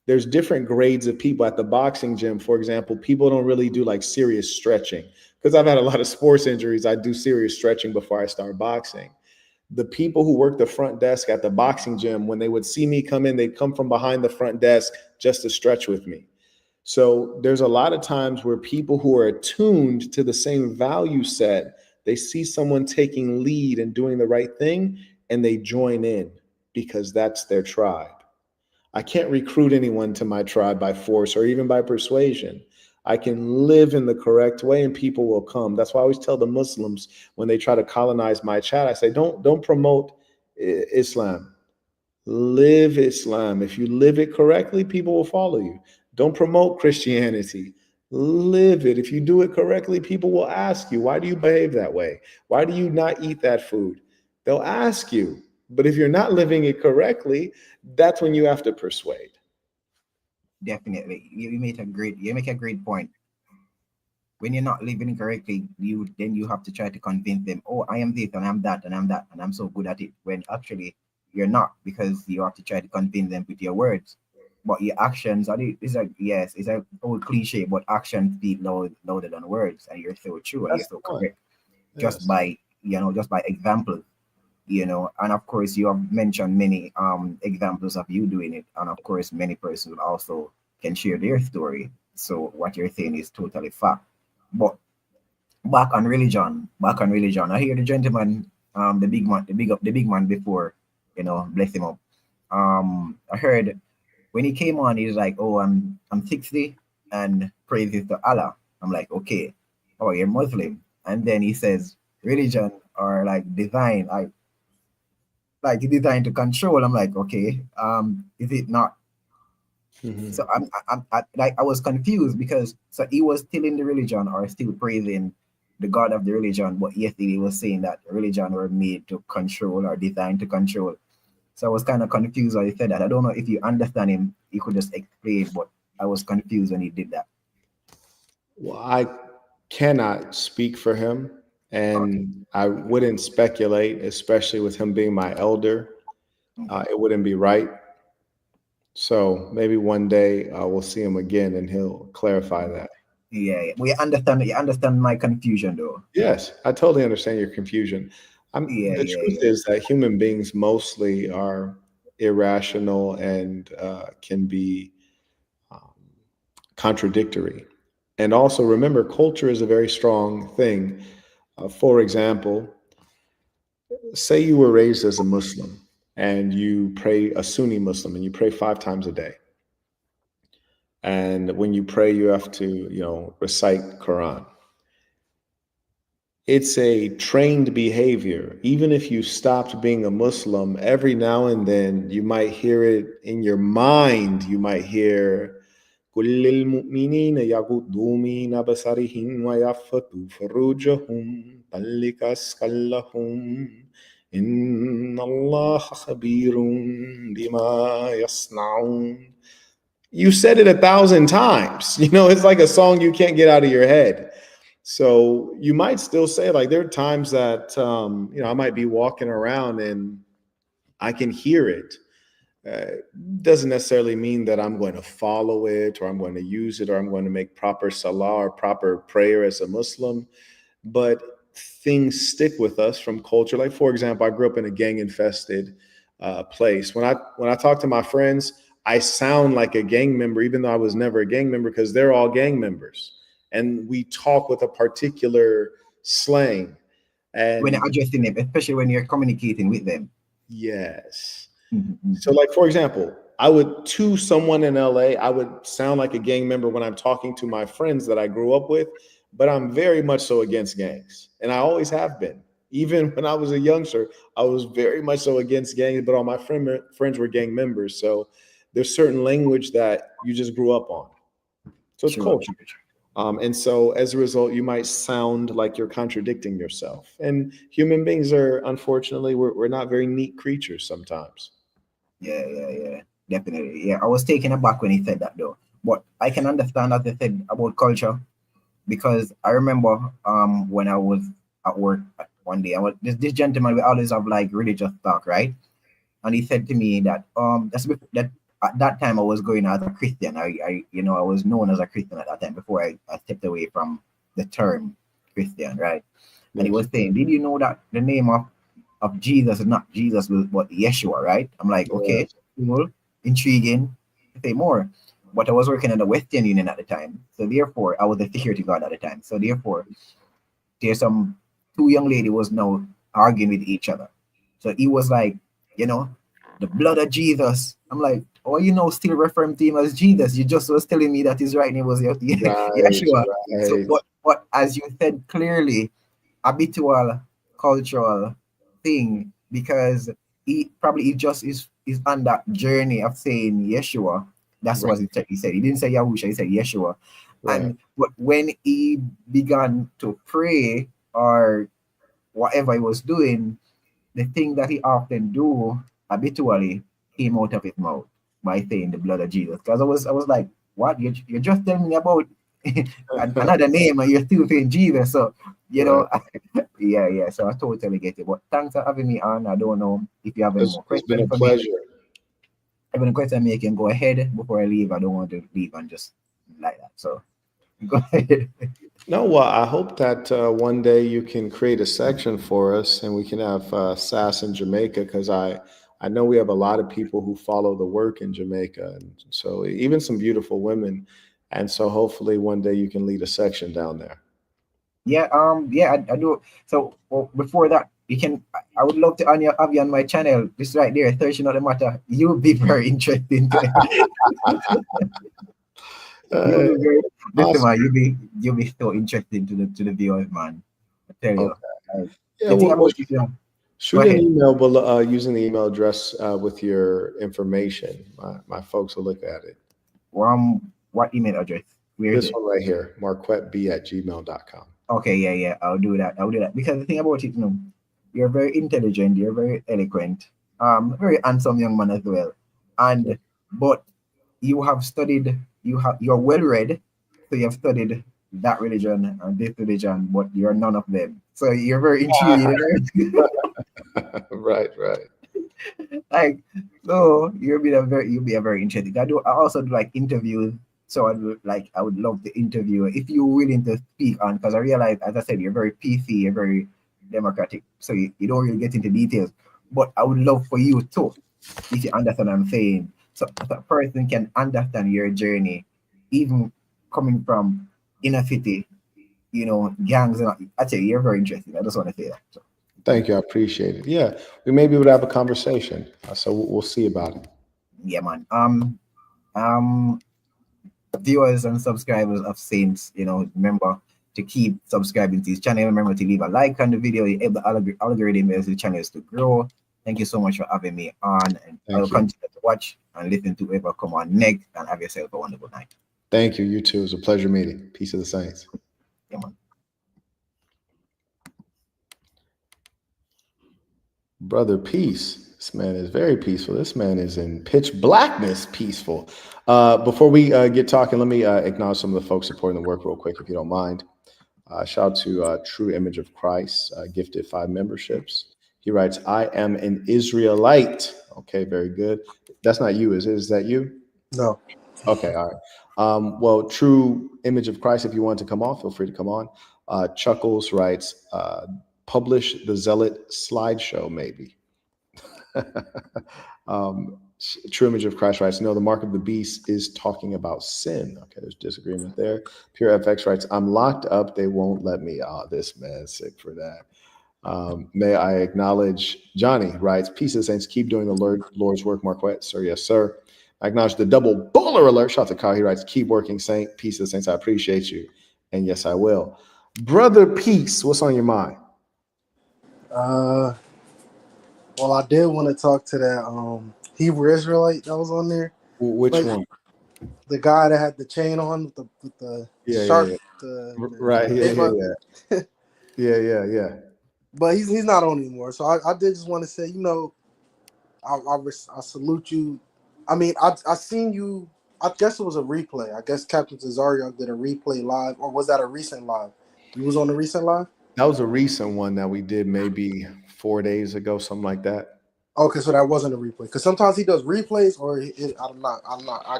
There's different grades of people at the boxing gym. For example, people don't really do like serious stretching because I've had a lot of sports injuries. I do serious stretching before I start boxing. The people who work the front desk at the boxing gym, when they would see me come in, they'd come from behind the front desk just to stretch with me. So there's a lot of times where people who are attuned to the same value set, they see someone taking lead and doing the right thing, and they join in because that's their tribe. I can't recruit anyone to my tribe by force or even by persuasion. I can live in the correct way and people will come. That's why I always tell the Muslims when they try to colonize my chat, I say, don't promote Islam. Live Islam. If you live it correctly, people will follow you. Don't promote Christianity. Live it. If you do it correctly, people will ask you, why do you behave that way? Why do you not eat that food? They'll ask you. But if you're not living it correctly, that's when you have to persuade. Definitely. You make a great point. When you're not living correctly, you have to try to convince them, oh, I am this and I'm that and I'm that and I'm so good at it, when actually you're not, because you have to try to convince them with your words. But your actions it's a old cliche, but actions speak louder than words, and you're so true and you're so correct. Just by example, and of course you have mentioned many examples of you doing it, and of course many persons also can share their story. So what you're saying is totally fact. But back on religion, I hear the gentleman, the big man before, bless him up. I heard when he came on, he's like, oh, I'm 60 and praises to Allah. I'm like, okay, oh, you're Muslim. And then he says religion or like design, like designed to control. I'm like, okay, is it not? Mm-hmm. So I was confused, because so he was still in the religion or still praising the God of the religion, but yesterday he was saying that religion were made to control or designed to control. So I was kind of confused when he said that. I don't know if you understand him. You could just explain, but I was confused when he did that. Well, I cannot speak for him, and I wouldn't speculate, especially with him being my elder. It wouldn't be right. So maybe one day we'll see him again and he'll clarify that. Yeah. You understand my confusion, though. Yes, I totally understand your confusion. The truth is that human beings mostly are irrational and can be contradictory. And also remember, culture is a very strong thing. For example, say you were raised as a Muslim and you pray, a Sunni Muslim, and you pray 5 times a day. And when you pray, you have to, recite Quran. It's a trained behavior. Even if you stopped being a Muslim, every now and then you might hear it in your mind. You might hear, كل المؤمنين يغضوا من أبصارهم ويحفظوا فروجهم ذلك أزكى لهم إن الله خبير بما يصنعون. You said it 1,000 times. It's like a song you can't get out of your head. So you might still say, like, there are times that, I might be walking around and I can hear it. Doesn't necessarily mean that I'm going to follow it or I'm going to use it or I'm going to make proper salah or proper prayer as a Muslim. But things stick with us from culture. Like, for example, I grew up in a gang-infested place. When I talk to my friends, I sound like a gang member, even though I was never a gang member, because they're all gang members. And we talk with a particular slang. And when you're addressing them, especially when you're communicating with them. Yes. Mm-hmm. So, like, for example, to someone in LA, I would sound like a gang member when I'm talking to my friends that I grew up with, but I'm very much so against gangs. And I always have been. Even when I was a youngster, I was very much so against gangs, but all my friends were gang members. So there's certain language that you just grew up on. So it's culture. And so as a result, you might sound like you're contradicting yourself. And human beings are, unfortunately, we're not very neat creatures sometimes. Yeah. Definitely. Yeah, I was taken aback when he said that, though. But I can understand, as they said, about culture, because I remember when I was at work one day, this gentleman, we always have like religious talk, right? And he said to me that that at that time I was going as a Christian. I was known as a Christian at that time before I stepped away from the term Christian, right? Yes. And he was saying, did you know that the name of Jesus is not Jesus, but Yeshua, right? I'm like, okay, cool, intriguing, say more. But I was working in the Western Union at the time. So therefore, I was a security guard at the time. So therefore, there's two young ladies was now arguing with each other. So he was like, the blood of Jesus. I'm like, still referring to him as Jesus. You just was telling me that his right name was Yeshua. Right. So, but as you said clearly, habitual cultural thing, because he just is on that journey of saying Yeshua. That's right. What he said. He didn't say Yahusha, he said Yeshua. And but when he began to pray or whatever he was doing, the thing that he often do habitually came out of his mouth by saying the blood of Jesus. Because I was like, what? You just telling me about another name and you're still saying Jesus. So you know, yeah. So I totally get it. But thanks for having me on. I don't know if you have any more questions. It's been a pleasure. If any question you can go ahead before I leave. I don't want to leave and just like that. So go ahead. No, well, I hope that one day you can create a section for us and we can have SAS in Jamaica, because I know we have a lot of people who follow the work in Jamaica, and so even some beautiful women. And so hopefully one day you can lead a section down there. Yeah, I do. So before that, you can. I would love to have you on my channel. This right there, Thursday Not the Matter. You'll be very interesting. You'll be very, listen, man, you'll be so interesting to the viewers, man. I tell you. Shoot an email, but using the email address with your information. My folks will look at it. What email address? This one right here, marquetteb@gmail.com. Okay, yeah. I'll do that. Because the thing about it, you're very intelligent, you're very eloquent, very handsome young man as well. And but you have studied, you're well read, so you have studied that religion and this religion, but you're none of them. So you're very intriguing. Right. Like, so you'll be a very interesting. I also do like interviews. So I would love to interview if you're willing to speak on, because I realize, as I said, you're very PC, you're very democratic, so you don't really get into details. But I would love for you too, if you understand what I'm saying, so a person can understand your journey, even coming from inner city, gangs. And I tell you, you're very interesting. I just want to say that. So. Thank you. I appreciate it. Yeah, we maybe would have a conversation. So we'll see about it. Yeah, man. Viewers and subscribers of Saints, remember to keep subscribing to his channel. Remember to leave a like on the video. You help the algorithm as the channels to grow. Thank you so much for having me on, and I'll continue to watch and listen to whoever come on next, and have yourself a wonderful night. Thank you. You too. It was a pleasure meeting. Peace of the Saints. Yeah, man. Brother Peace. This man is very peaceful. This man is in pitch blackness peaceful. Before we get talking, let me acknowledge some of the folks supporting the work real quick, if you don't mind. Shout out to True Image of Christ, gifted 5 memberships. He writes, I am an Israelite. Okay, very good. That's not you, is it? Is that you? No. Okay, all right. Well, True Image of Christ, if you want to come on, feel free to come on. Chuckles writes, publish the Zealot slideshow, maybe. True Image of Christ writes, no, the mark of the beast is talking about sin. Okay, there's disagreement there. Pure FX writes, I'm locked up. They won't let me. Oh, this man's sick for that. May I acknowledge, Johnny writes, peace of the saints, keep doing the Lord's work, Marquette. Sir, yes, sir. I acknowledge the double bowler alert. Shout out to Kyle. He writes, keep working, Saint. Peace of the saints. I appreciate you. And yes, I will. Brother Peace, what's on your mind? Well, I did want to talk to that Hebrew Israelite that was on there. Which one? The guy that had the chain on with the shark. Yeah. Yeah. But he's not on anymore. So I did just want to say, I salute you. I mean, I seen you. I guess it was a replay. I guess Captain Cesario did a replay live, or was that a recent live? You was on the recent live? That was a recent one that we did maybe 4 days ago, something like that. Okay, so that wasn't a replay, because sometimes he does replays, or I'm not.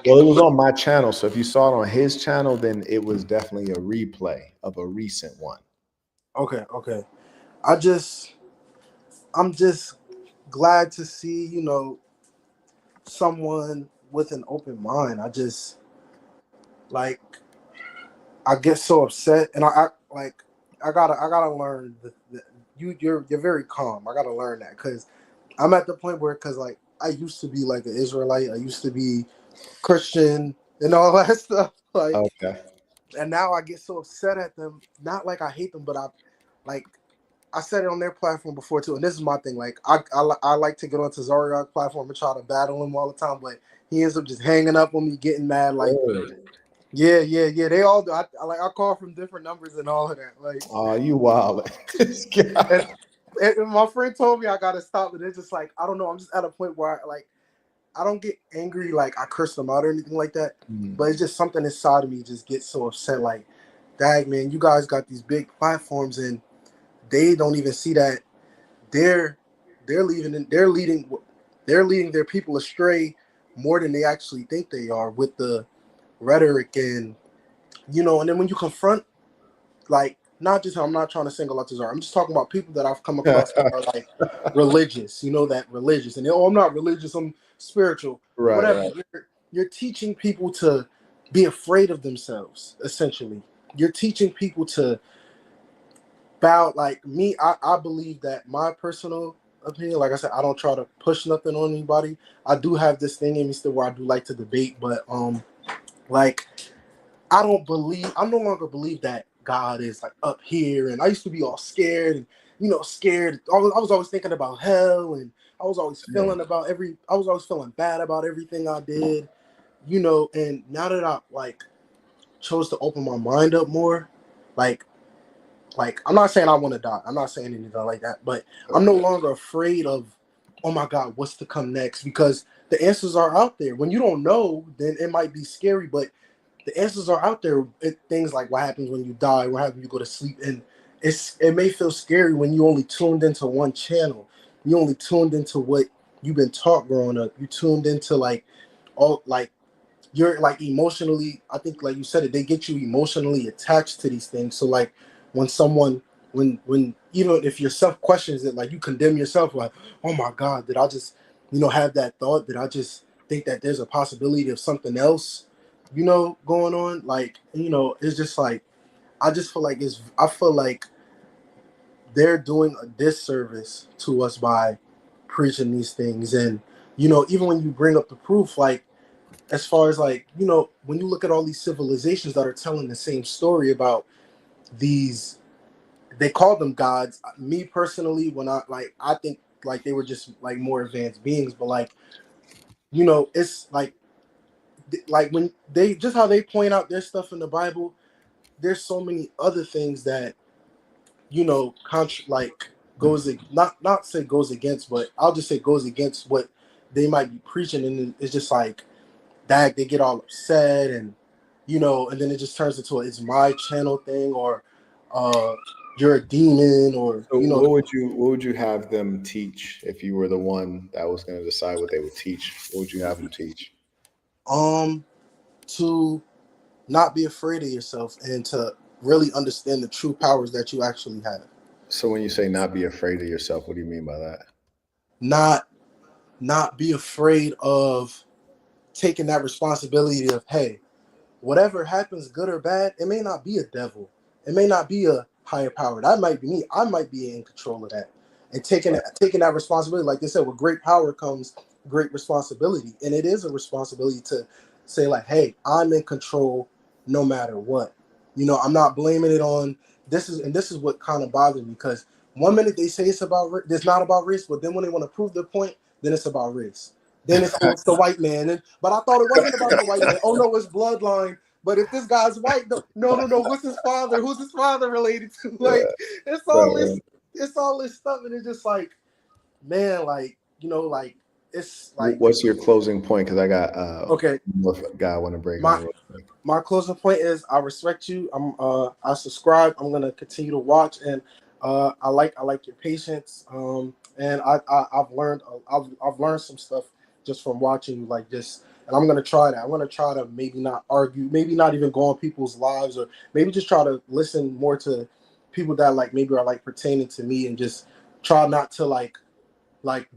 Well, it was on my channel, so if you saw it on his channel, then it was definitely a replay of a recent one. Okay. I'm just glad to see, someone with an open mind. I get so upset, and I gotta learn that you're very calm. I gotta learn that, because I'm at the point where, I used to be like an Israelite, I used to be Christian and all that stuff. Okay. And now I get so upset at them. Not like I hate them, but I said it on their platform before too. And this is my thing. I like to get on Tazariak's platform and try to battle him all the time, but he ends up just hanging up on me, getting mad. Yeah. They all do. I call from different numbers and all of that. Like, oh, you wild. This guy. and my friend told me I gotta stop, but it's just like I don't know. I'm just at a point where I don't get angry, like I curse them out or anything like that. But it's just something inside of me just gets so upset. Like, dang man, you guys got these big platforms and they don't even see that they're leading their people astray more than they actually think they are with the rhetoric and and then when you confront, like, not just, I'm not trying to single out Tazar, I'm just talking about people that I've come across that are like religious, that religious, and I'm not religious, I'm spiritual, whatever. Right. You're teaching people to be afraid of themselves, essentially. You're teaching people to bow. Like me, I believe that my personal opinion, like I said, I don't try to push nothing on anybody. I do have this thing in me still where I do like to debate, but like I no longer believe that God is like up here. And I used to be all scared and scared. I was always thinking about hell, and I was always feeling bad about everything I did, and now that I like chose to open my mind up more, like I'm not saying I want to die. I'm not saying anything like that, but I'm no longer afraid of, oh my God, what's to come next? Because the answers are out there. When you don't know, then it might be scary, but the answers are out there. Things like what happens when you die, what happens when you go to sleep, and it may feel scary when you only tuned into one channel. You only tuned into what you've been taught growing up. You tuned into you're like emotionally, I think like you said it, they get you emotionally attached to these things. So like when someone when even if your self questions it, like you condemn yourself, like, oh my God, did I just have that thought? Did I just think that there's a possibility of something else going on? Like, it's just like I feel like they're doing a disservice to us by preaching these things. And even when you bring up the proof, like as far as like when you look at all these civilizations that are telling the same story about these, they call them gods. Me personally, when I think like they were just like more advanced beings, but like it's like when they just how they point out their stuff in the Bible, there's so many other things that goes not say goes against, but I'll just say goes against what they might be preaching, and it's just like that they get all upset and and then it just turns into it's my channel thing, or you're a demon, or So what would you have them teach if you were the one that was going to decide what they would teach? What would you have them teach? To not be afraid of yourself and to really understand the true powers that you actually have. So when you say not be afraid of yourself, what do you mean by that? Not be afraid of taking that responsibility of, hey, whatever happens, good or bad, it may not be a devil. It may not be a higher power. That might be me. I might be in control of that. And taking that responsibility, like they said, with great power comes great responsibility. And it is a responsibility to say, like, hey, I'm in control no matter what. I'm not blaming it on this is what kind of bothers me, because one minute they say it's not about race, but then when they want to prove their point, then it's about race. Then it's the white man. But I thought it wasn't about the white man. Oh no, it's bloodline. But if this guy's white, no. What's his father? Who's his father related to? Like, it's all this stuff, and it's just like, man, like like it's like. What's your closing point? Because I got okay. More guy I want to break my, on. My closing point is I respect you. I subscribe. I'm gonna continue to watch, and I like your patience. And I've learned some stuff just from watching you, like this. And I'm gonna try that. I'm gonna try to maybe not argue, maybe not even go on people's lives, or maybe just try to listen more to people that like maybe are like pertaining to me, and just try not to like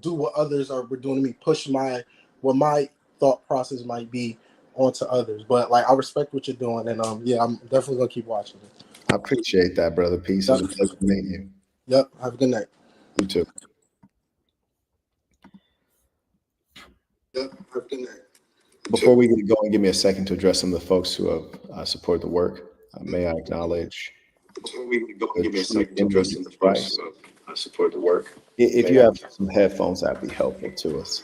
do what others were doing to me, push what my thought process might be onto others. But like I respect what you're doing, and yeah, I'm definitely gonna keep watching it. I appreciate that, brother. Peace. It's a pleasure to meet you. Yep. Have a good night. You too. Yep. Have a good night. Before we go and give me a second to address some of the folks who have supported the work, may I acknowledge. Before we go and give me a second to address some of the folks who support the work. If you have some headphones, that'd be helpful to us.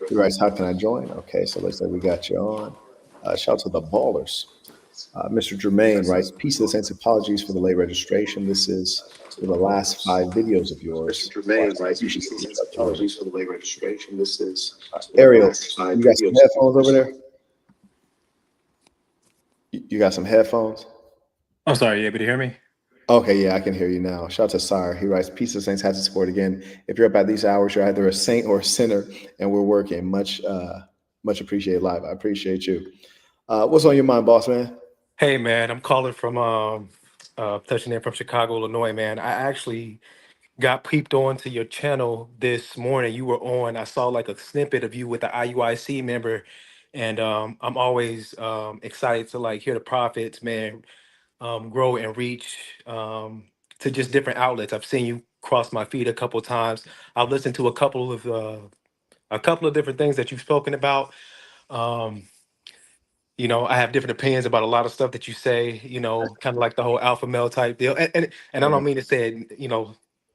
He writes, how can I join? Okay, so let's say we got you on. Shout out to the ballers. Mr. Jermaine writes, peace to the saints, apologies for the late registration. This is for the last 5 videos of yours. Mr. Jermaine writes, peace to the saints, apologies for the late registration. This is Ariel, you got some headphones over there? You got some headphones? I'm sorry, you able to hear me? Okay, yeah, I can hear you now. Shout out to Sire. He writes, peace to the saints, has to support again. If you're up at these hours, you're either a saint or a sinner, and we're working. Much appreciated live. I appreciate you. What's on your mind, boss man? Hey man, I'm calling from touching in from Chicago, Illinois, man. I actually got peeped onto your channel this morning. You were on. I saw like a snippet of you with the IUIC member, and I'm always excited to like hear the prophets, man, grow and reach to just different outlets. I've seen you cross my feed a couple times. I've listened to a couple of different things that you've spoken about. Um, I have different opinions about a lot of stuff that you say, kind of like the whole alpha male type deal. And I don't mean to say it,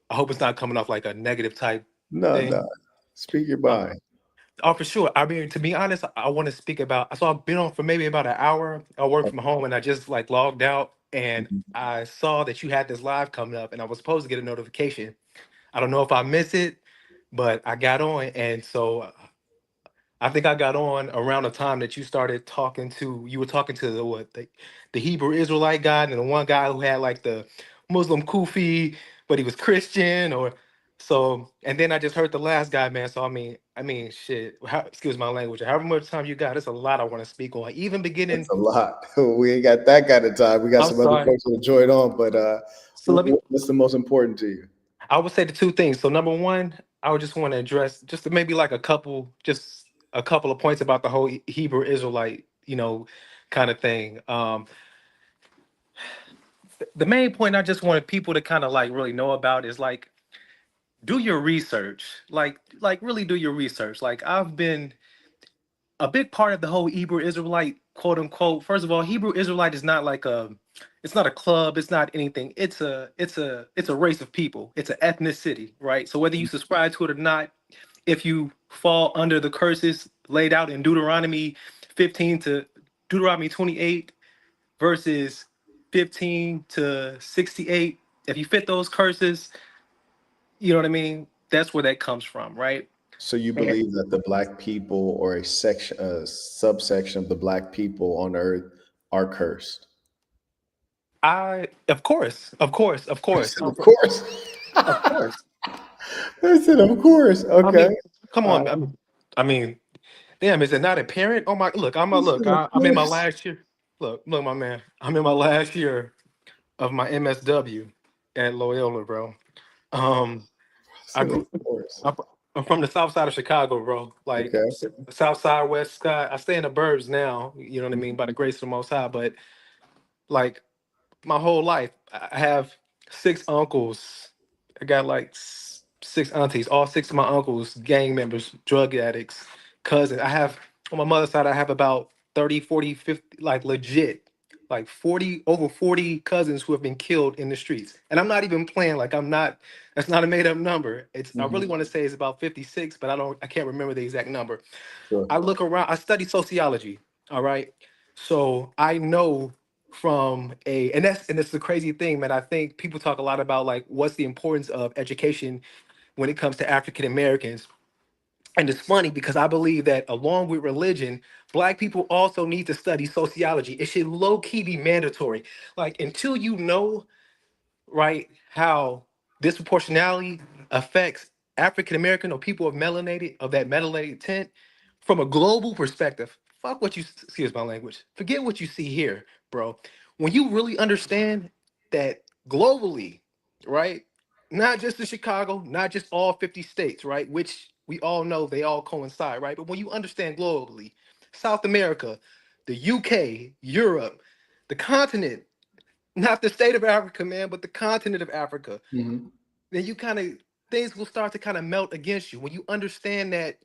I hope it's not coming off like a negative type No. thing. Speak your Uh, mind. oh, for sure. I mean, to be honest, I want to speak about, so I've been on for maybe about an hour. I work from home and I just like logged out and I saw that you had this live coming up and I was supposed to get a notification. I don't know if I missed it, but I got on. And so I think I got on around the time that you were talking to the Hebrew Israelite guy and the one guy who had like the Muslim kufi, but he was Christian or so. And then I just heard the last guy, man. So I mean, shit. Excuse my language. However much time you got, it's a lot I want to speak on. Even beginning. It's a lot. We ain't got that kind of time. We got I'm some other sorry. folks to join on, but So let me. what's the most important to you? I would say the two things. So number one, I would just want to address just maybe like just a couple of points about the whole Hebrew Israelite, kind of thing. The main point I just wanted people to kind of like really know about is like do your research, like really do your research. Like I've been a big part of the whole Hebrew Israelite, quote unquote. First of all, Hebrew Israelite is not like it's not a club, it's not anything. It's a race of people. It's an ethnicity, right? So whether you subscribe to it or not, if you fall under the curses laid out in Deuteronomy 15 to Deuteronomy 28 verses 15 to 68, if you fit those curses, you know what I mean? That's where that comes from, right? So you And believe that the black people or a subsection of the black people on earth are cursed? of course. Of course. Of course. I said, of course. I Okay. mean, come on. I mean, damn, is it not apparent? Oh my, look, I'm in my last year. Look, my man, I'm in my last year of my MSW at Loyola, bro. I grew, I'm I'm from the south side of Chicago, bro. Like Okay. south side, west side. I stay in the burbs now, you know what I mean, by the grace of the Most High. But like my whole life, I have 6 uncles. I got like 6 aunties. All 6 of my uncles, gang members, drug addicts, cousins. I have on my mother's side, I have about 30, 40, 50, like legit, like 40, over 40 cousins who have been killed in the streets. And I'm not even playing, like that's not a made up number. I really want to say it's about 56, but I can't remember the exact number. Sure. I look around, I study sociology. All right. So I know and that's the crazy thing, man. I think people talk a lot about like what's the importance of education when it comes to African Americans. And it's funny because I believe that along with religion, Black people also need to study sociology. It should low key be mandatory. Like until you know, right, how disproportionality affects African American or people of that melanated tint from a global perspective. Fuck what you excuse my language. Forget what you see here, bro. When you really understand that globally, right? Not just in Chicago, not just all 50 states, right? Which we all know they all coincide, right? But when you understand globally, South America, the UK, Europe, the continent, not the state of Africa, man, but the continent of Africa, Mm-hmm. then things will start to kind of melt against you. When you understand that,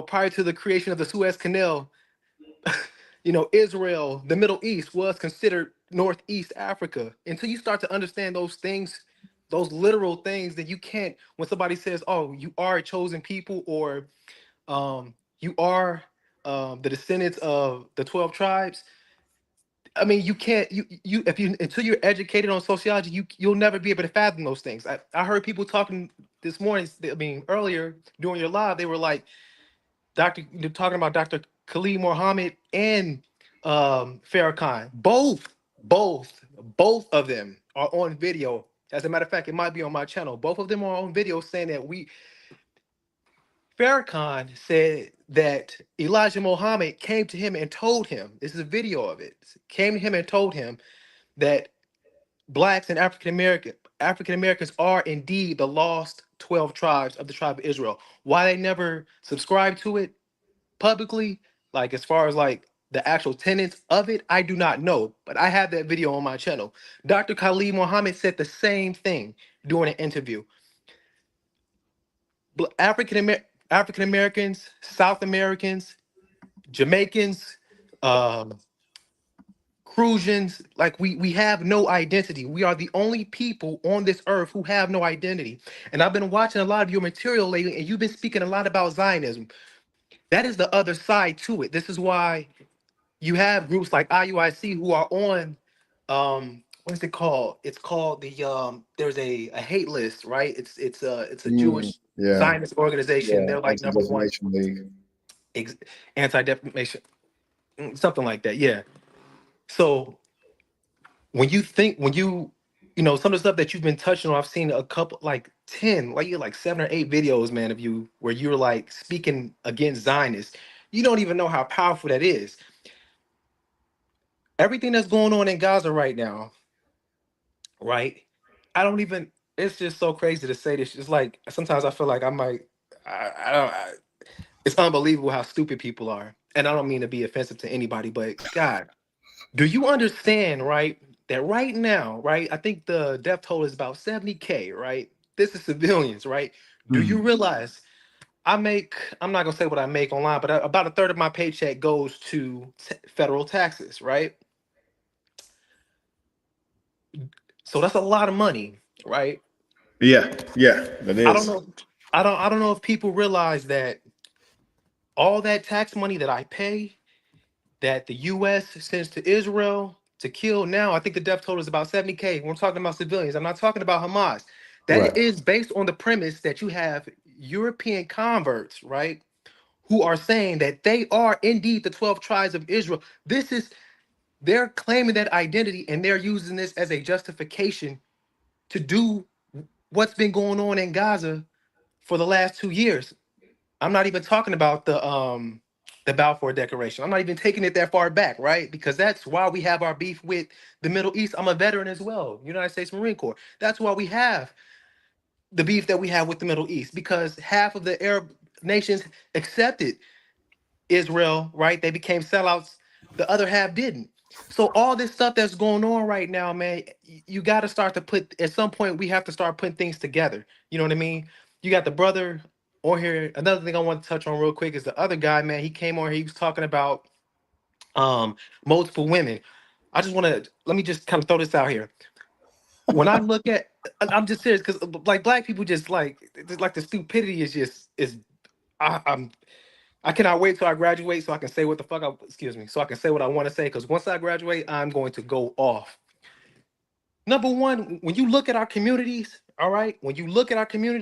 prior to the creation of the Suez Canal, Israel, the Middle East was considered Northeast Africa. Until you start to understand those things, those literal things, then you can't, when somebody says, oh, you are a chosen people or you are the descendants of the 12 tribes, I mean, you can't you if you until you're educated on sociology, you'll never be able to fathom those things. I heard people talking this morning. I mean, earlier during your live, they were like they're talking about Dr. Khalid Mohammed and Farrakhan. Both of them are on video. As a matter of fact, it might be on my channel. Both of them are on video saying that Farrakhan said that Elijah Muhammad came to him and told him, this is a video of it, came to him and told him that blacks and African Americans are indeed the lost 12 tribes of the tribe of Israel. Why they never subscribed to it publicly, like as far as like the actual tenets of it, I do not know, but I have that video on my channel. Dr. Khalid Muhammad said the same thing during an interview. African Americans, South Americans, Jamaicans, Crucians, like we have no identity. We are the only people on this earth who have no identity. And I've been watching a lot of your material lately, and you've been speaking a lot about Zionism. That is the other side to it. This is why you have groups like IUIC who are on what is it called? It's called the there's a hate list, right? It's a Jewish Yeah. Zionist organization. Yeah. They're like number one Anti-Defamation League. anti-defamation, something like that. Yeah. So when you know some of the stuff that you've been touching on, I've seen a couple like 10, like you're like 7 or 8 videos, man, of you where you're like speaking against Zionists. You don't even know how powerful that is. Everything that's going on in Gaza right now, right? It's just so crazy to say this. It's like sometimes I feel like it's unbelievable how stupid people are. And I don't mean to be offensive to anybody, but God, do you understand, right? That right now, right? I think the death toll is about 70K, right? This is civilians, right? Do you realize I'm not gonna say what I make online, but about a third of my paycheck goes to federal taxes, right? So that's a lot of money, right? Yeah, that I don't is. know. I don't know if people realize that all that tax money that I pay, that the US sends to Israel to kill now, I think the death toll is about 70K. We're talking about civilians. I'm not talking about Hamas. That Right. is based on the premise that you have European converts, right? Who are saying that they are indeed the 12 tribes of Israel. They're claiming that identity and they're using this as a justification to do what's been going on in Gaza for the last 2 years. I'm not even talking about the Balfour Declaration. I'm not even taking it that far back, right? Because that's why we have our beef with the Middle East. I'm a veteran as well, United States Marine Corps. That's why we have the beef that we have with the Middle East, because half of the Arab nations accepted Israel, right? They became sellouts. The other half didn't. So all this stuff that's going on right now, man, you got to start to put, at some point, we have to start putting things together. You know what I mean? You got the brother on here. Another thing I want to touch on real quick is the other guy, man. He came on here. He was talking about multiple women. Let me just kind of throw this out here. When I look at, I'm just serious because like black people just like the stupidity is just I cannot wait till I graduate so I can say what the fuck so I can say what I want to say, because once I graduate, I'm going to go off. Number one, when you look at our communities, all right, when you look at forget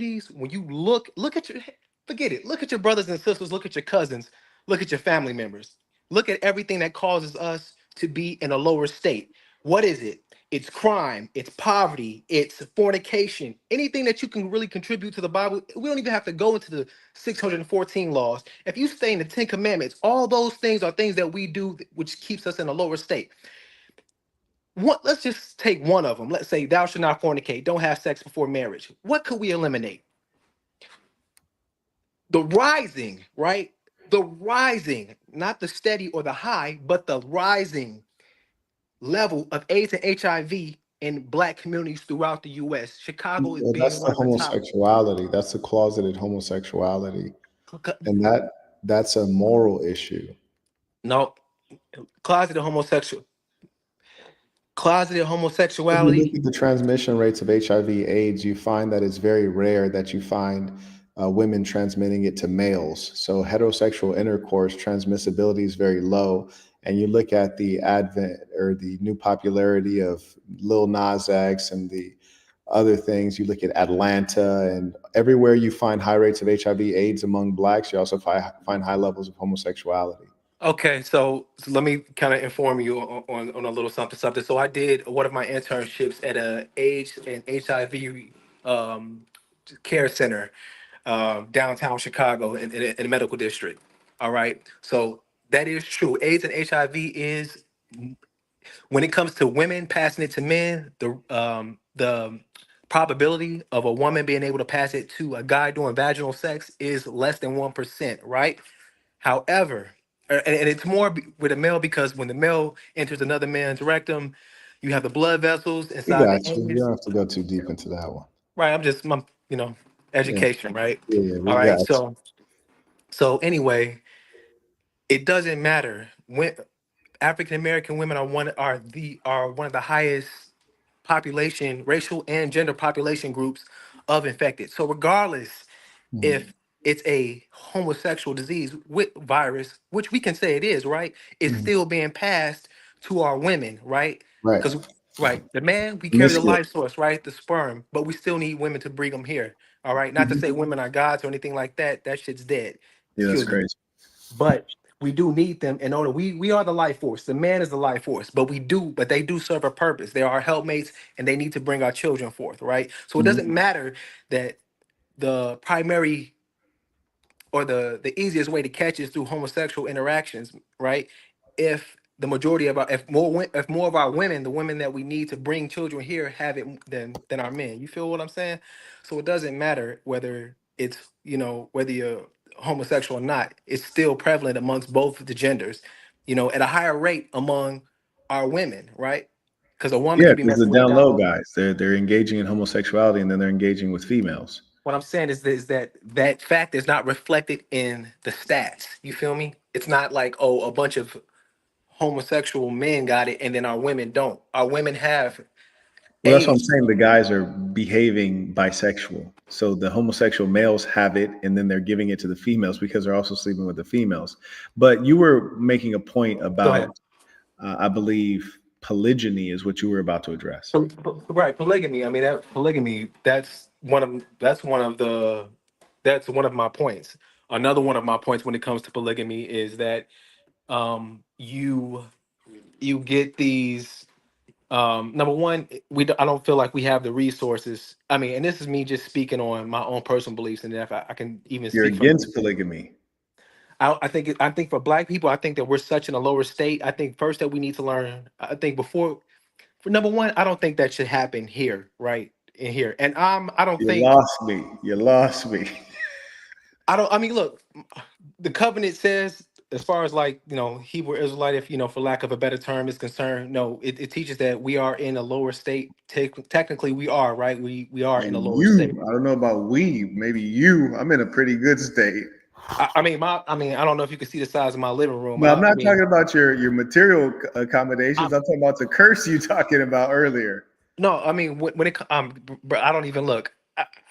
it, look at your brothers and sisters, look at your cousins, look at your family members, look at everything that causes us to be in a lower state. What is it? It's crime, it's poverty, it's fornication, anything that you can really contribute to the Bible. We don't even have to go into the 614 laws. If you stay in the 10 commandments, all those things are things that we do which keeps us in a lower state. Let's just take one of them. Let's say thou shalt not fornicate, don't have sex before marriage. What could we eliminate? The rising, right? The rising, not the steady or the high, but the rising level of AIDS and HIV in black communities throughout the US. Chicago is Well, being that's one the of the top. homosexuality. That's the closeted homosexuality. And that's a moral issue. No, closeted If you look homosexuality. at the transmission rates of HIV/AIDS, you find that it's very rare that you find women transmitting it to males. So heterosexual intercourse transmissibility is very low. And you look at the advent or the new popularity of Lil Nas X and the other things, you look at Atlanta, and everywhere you find high rates of HIV/AIDS among Blacks, you also find high levels of homosexuality. Okay, so let me kind of inform you on a little something. So I did one of my internships at a AIDS and HIV care center downtown Chicago in a medical district. All right, so that is true. AIDS and HIV is, when it comes to women passing it to men, the probability of a woman being able to pass it to a guy doing vaginal sex is less than 1%, right? However, and it's more with a male, because when the male enters another man's rectum, you have the blood vessels We inside the got you. You anus. don't have to go too deep into that one. Right, Yeah, education, right? yeah, All we right, got you. so anyway, it doesn't matter when African American women are one of the highest population, racial and gender population groups of infected. So regardless if it's a homosexual disease with virus, which we can say it is, right? It's still being passed to our women, right? Right. Because the man, we carry the Promiscuous. life source, right? The sperm, but we still need women to bring them here. All right. Not to say women are gods or anything like that. That shit's dead. Yeah, that's Excuse me. crazy. But we do need them in order. We are the life force. The man is the life force, but they do serve a purpose. They are helpmates and they need to bring our children forth, right? So it doesn't matter that the primary or the easiest way to catch is through homosexual interactions, right? If the majority of our if more of our women, the women that we need to bring children here, have it than our men. You feel what I'm saying? So it doesn't matter whether it's whether you're homosexual or not. It's still prevalent amongst both the genders, at a higher rate among our women, right? Because a woman Yeah, could be because the messing with a down guy. low guys, they're engaging in homosexuality and then they're engaging with females. What I'm saying is that fact is not reflected in the stats. You feel me? It's not like, oh, a bunch of homosexual men got it and then our women don't. Our women have Well, that's what I'm AIDS. saying. The guys are behaving bisexual. So the homosexual males have it and then they're giving it to the females because they're also sleeping with the females. But you were making a point Go about, ahead. I believe, polygyny is what you were about to address. Right, polygamy. I mean, polygamy. That's one of my points. Another one of my points when it comes to polygamy is that you get these. Number one, I don't feel like we have the resources. I mean, and this is me just speaking on my own personal beliefs, and if I can even You're speak from. against polygamy. I think for Black people, I think that we're such in a lower state. I think first that we need to learn. I think for number one, I don't think that should happen here, right in here. And I don't You think lost me. You lost me. I don't. I mean, look, the covenant says, as far as like Hebrew Israelite, if for lack of a better term is concerned, no, it teaches that we are in a lower state. Technically, we are right. We are in a lower state. I don't know about we, maybe you. I'm in a pretty good state. I mean, I don't know if you can see the size of my living room. But I'm not talking about your material accommodations. I'm talking about the curse you talking about earlier. No, I mean when it bro, I don't even look.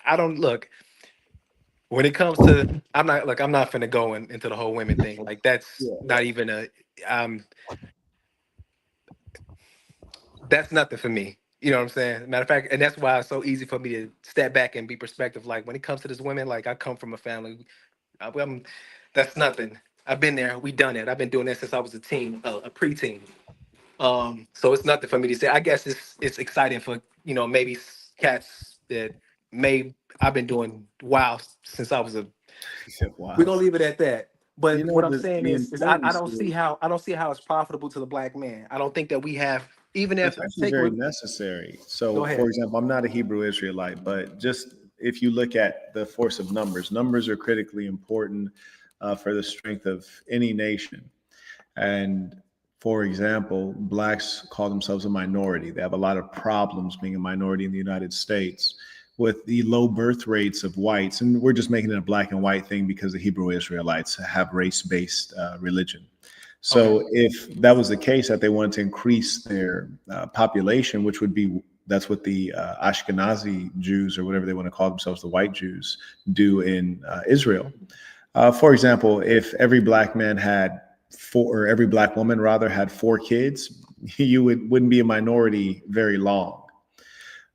I don't look. When it comes to, I'm not finna go into the whole women thing. Like that's not even that's nothing for me. You know what I'm saying? Matter of fact, and that's why it's so easy for me to step back and be perspective. Like when it comes to this women, like I come from a family. That's nothing. I've been there. We done it. I've been doing that since I was a teen, a preteen. So it's nothing for me to say. I guess it's exciting for maybe cats that I've been doing WoW since I was a. Wow. We're gonna leave it at that. But what I'm saying is I don't is- see how it's profitable to the Black man. I don't think that we have, even if It's actually very necessary. So, Go ahead. for example, I'm not a Hebrew Israelite, but just if you look at the force of numbers, numbers are critically important for the strength of any nation. And for example, Blacks call themselves a minority. They have a lot of problems being a minority in the United States with the low birth rates of whites. And we're just making it a black and white thing because the Hebrew Israelites have race-based religion. So if that was the case, that they wanted to increase their population, which would be, that's what the Ashkenazi Jews, or whatever they want to call themselves, the white Jews, do in Israel. For example, if every black man had or every black woman rather had 4 kids, you wouldn't be a minority very long.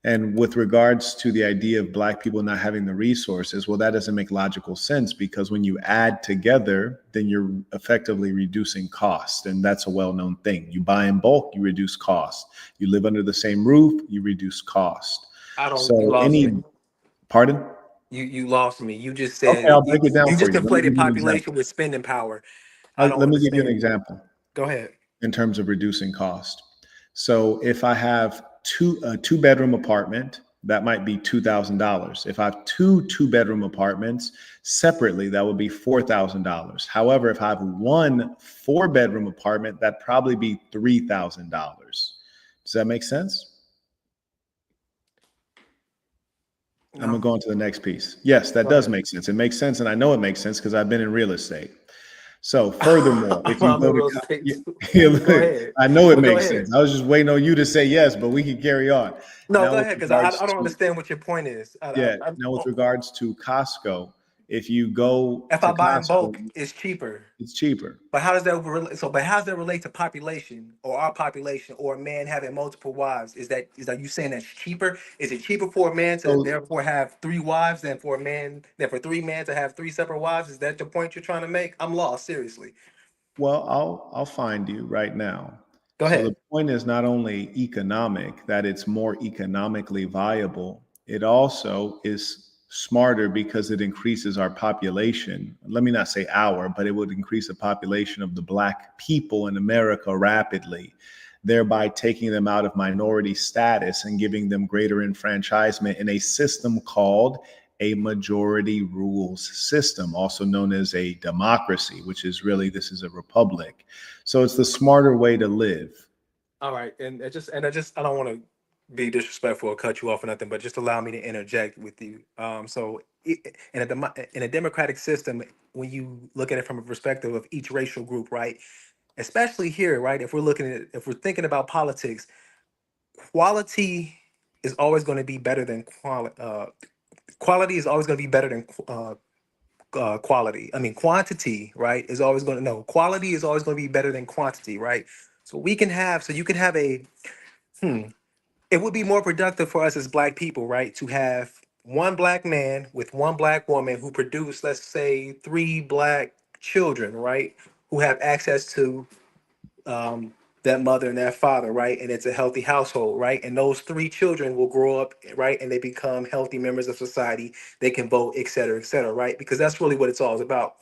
And with regards to the idea of black people not having the resources, well, that doesn't make logical sense, because when you add together, then you're effectively reducing cost. And that's a well-known thing. You buy in bulk, you reduce cost. You live under the same roof, you reduce cost. You lost me. Pardon? You lost me. You just Okay, said I'll break it down you for just you. Let me give conflated you an example. population with spending power. I don't Let me give you an understand. example. Go ahead. In terms of reducing cost. So if I have a 2-bedroom apartment, that might be $2,000. If I have 2 2-bedroom apartments separately, that would be $4,000. However, if I have 1 4-bedroom apartment, that'd probably be $3,000. Does that make sense? No. I'm gonna go on to the next piece. Yes, that does make sense. It makes sense, and I know it makes sense because I've been in real estate. So furthermore, if you I'm go in real to, estate. Go look, ahead. I know it But go makes ahead. sense. I was just waiting on you to say yes, but we can carry on. No, Now go with ahead, because regards I don't to, understand what your point is. now with regards to Costco, if you go If to I buy in Costco, bulk, it's cheaper. it's cheaper. But how does that relate? So, but how does that relate to population, or our population, or a man having multiple wives? Is that you saying that's cheaper? Is it cheaper for a man to So, therefore have 3 wives than for a man than for 3 men to have 3 separate wives? Is that the point you're trying to make? I'm lost, seriously. well, I'll find you right now. Go So ahead. the point is not only economic, that it's more economically viable, it also is smarter because it increases our population. Let me not say our, but it would increase the population of the black people in America rapidly, thereby taking them out of minority status and giving them greater enfranchisement in a system called a majority rules system, also known as a democracy, which is really, this is a republic. So it's the smarter way to live. All right, and I don't want to be disrespectful or cut you off or nothing, but just allow me to interject with you. In a democratic system, when you look at it from a perspective of each racial group, right? Especially here, right? If we're thinking about politics, quality is always going to be better than quality. Quality is always going to be better than quality. I mean, quantity, right, is always going to no. Quality is always going to be better than quantity, right? So you can have a. It would be more productive for us as black people, right, to have 1 black man with 1 black woman who produce, let's say, 3 black children, right, who have access to that mother and that father, right? And it's a healthy household, right? And those 3 children will grow up, right? And they become healthy members of society. They can vote, et cetera, right? Because that's really what it's all about.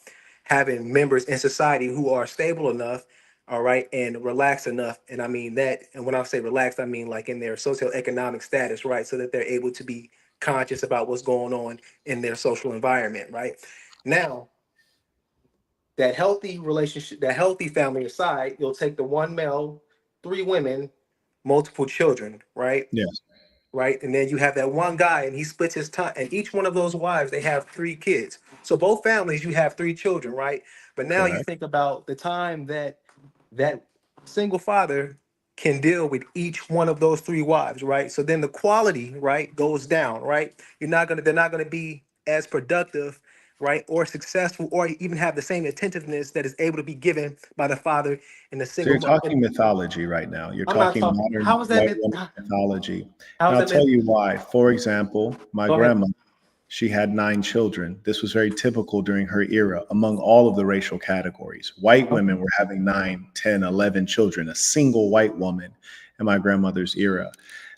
Having members in society who are stable enough, all right, and relaxed enough. And I mean that, and when I say relaxed, I mean like in their socioeconomic status, right? So that they're able to be conscious about what's going on in their social environment, right? Now, that healthy relationship, that healthy family aside, you'll take the 1 male, 3 women, multiple children, right? Yes. Right. And then you have that 1 guy and he splits his time, and each one of those wives, they have 3 kids. So both families, you have 3 children, right? But now you Correct. think about the time that that single father can deal with each one of those 3 wives, right? So then the quality, right, goes down, right? They're not gonna be as productive, right, or successful, or even have the same attentiveness that is able to be given by the father in the So single you're mother. talking mythology right now. You're I'm not talking talking. modern How is that white myth? woman mythology. How And is I'll that myth? tell you why. For example, my Go ahead. grandma, she had 9 children. This was very typical during her era among all of the racial categories. White women were having 9, 10, 11 children, a single white woman in my grandmother's era.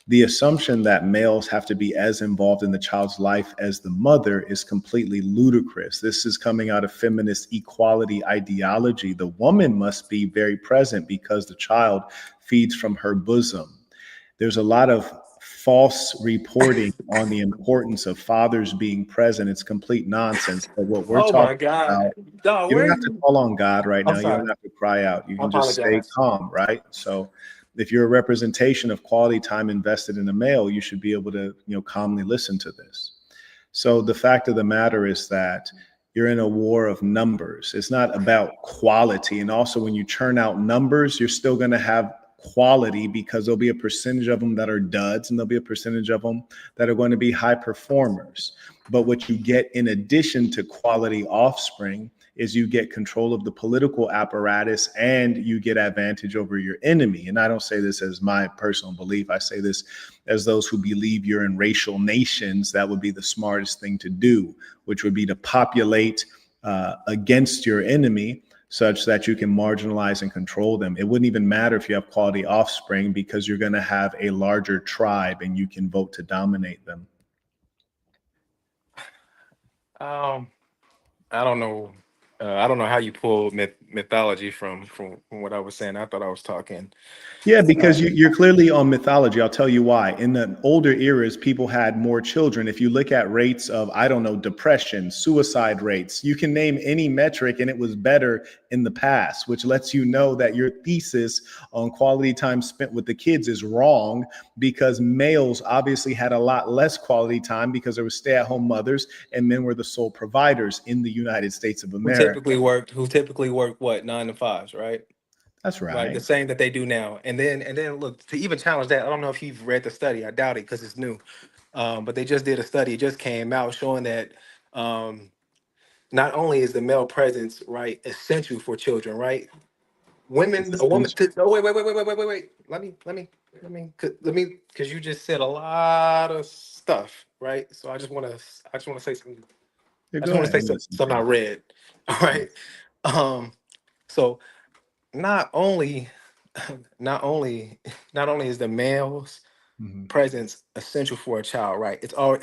The assumption that males have to be as involved in the child's life as the mother is completely ludicrous. This is coming out of feminist equality ideology. The woman must be very present because the child feeds from her bosom. There's a lot of false reporting on the importance of fathers being present. It's complete nonsense. But what we're Oh my talking God, about, dog, you don't where are have to you? call on God right I'm now. You sorry. don't have to cry out. You I can just stay apologize. calm, right? So if you're a representation of quality time invested in a male, you should be able to, calmly listen to this. So the fact of the matter is that You're in a war of numbers. It's not about quality. And also, when you churn out numbers, you're still going to have quality, because there'll be a percentage of them that are duds and there'll be a percentage of them that are going to be high performers. But what you get in addition to quality offspring is you get control of the political apparatus and you get advantage over your enemy. And I don't say this as my personal belief. I say this as those who believe you're in racial nations. That would be the smartest thing to do, which would be to populate against your enemy, such that you can marginalize and control them. It wouldn't even matter if you have quality offspring, because you're going to have a larger tribe and you can vote to dominate them. I don't know. I don't know how you pull mythology from what I was saying. I thought I was talking. Yeah, because you're clearly on mythology. I'll tell you why. In the older eras, people had more children. If you look at rates of, I don't know, depression, suicide rates, you can name any metric and it was better in the past, which lets you know that your thesis on quality time spent with the kids is wrong, because males obviously had a lot less quality time because there were stay-at-home mothers and men were the sole providers in the United States of Who America. typically worked what, 9 to 5s, right? That's right. Right, the same that they do now. And then look, to even challenge that, I don't know if you've read the study. I doubt it because it's new. But they just did a study. It just came out showing that not only is the male presence, right, essential for children, right? A woman. Oh, wait. Let me, because you just said a lot of stuff, right? So I just want to say something. Yeah, I go just want to ahead. say something I read. All right. So not only is the male's presence essential for a child, right? A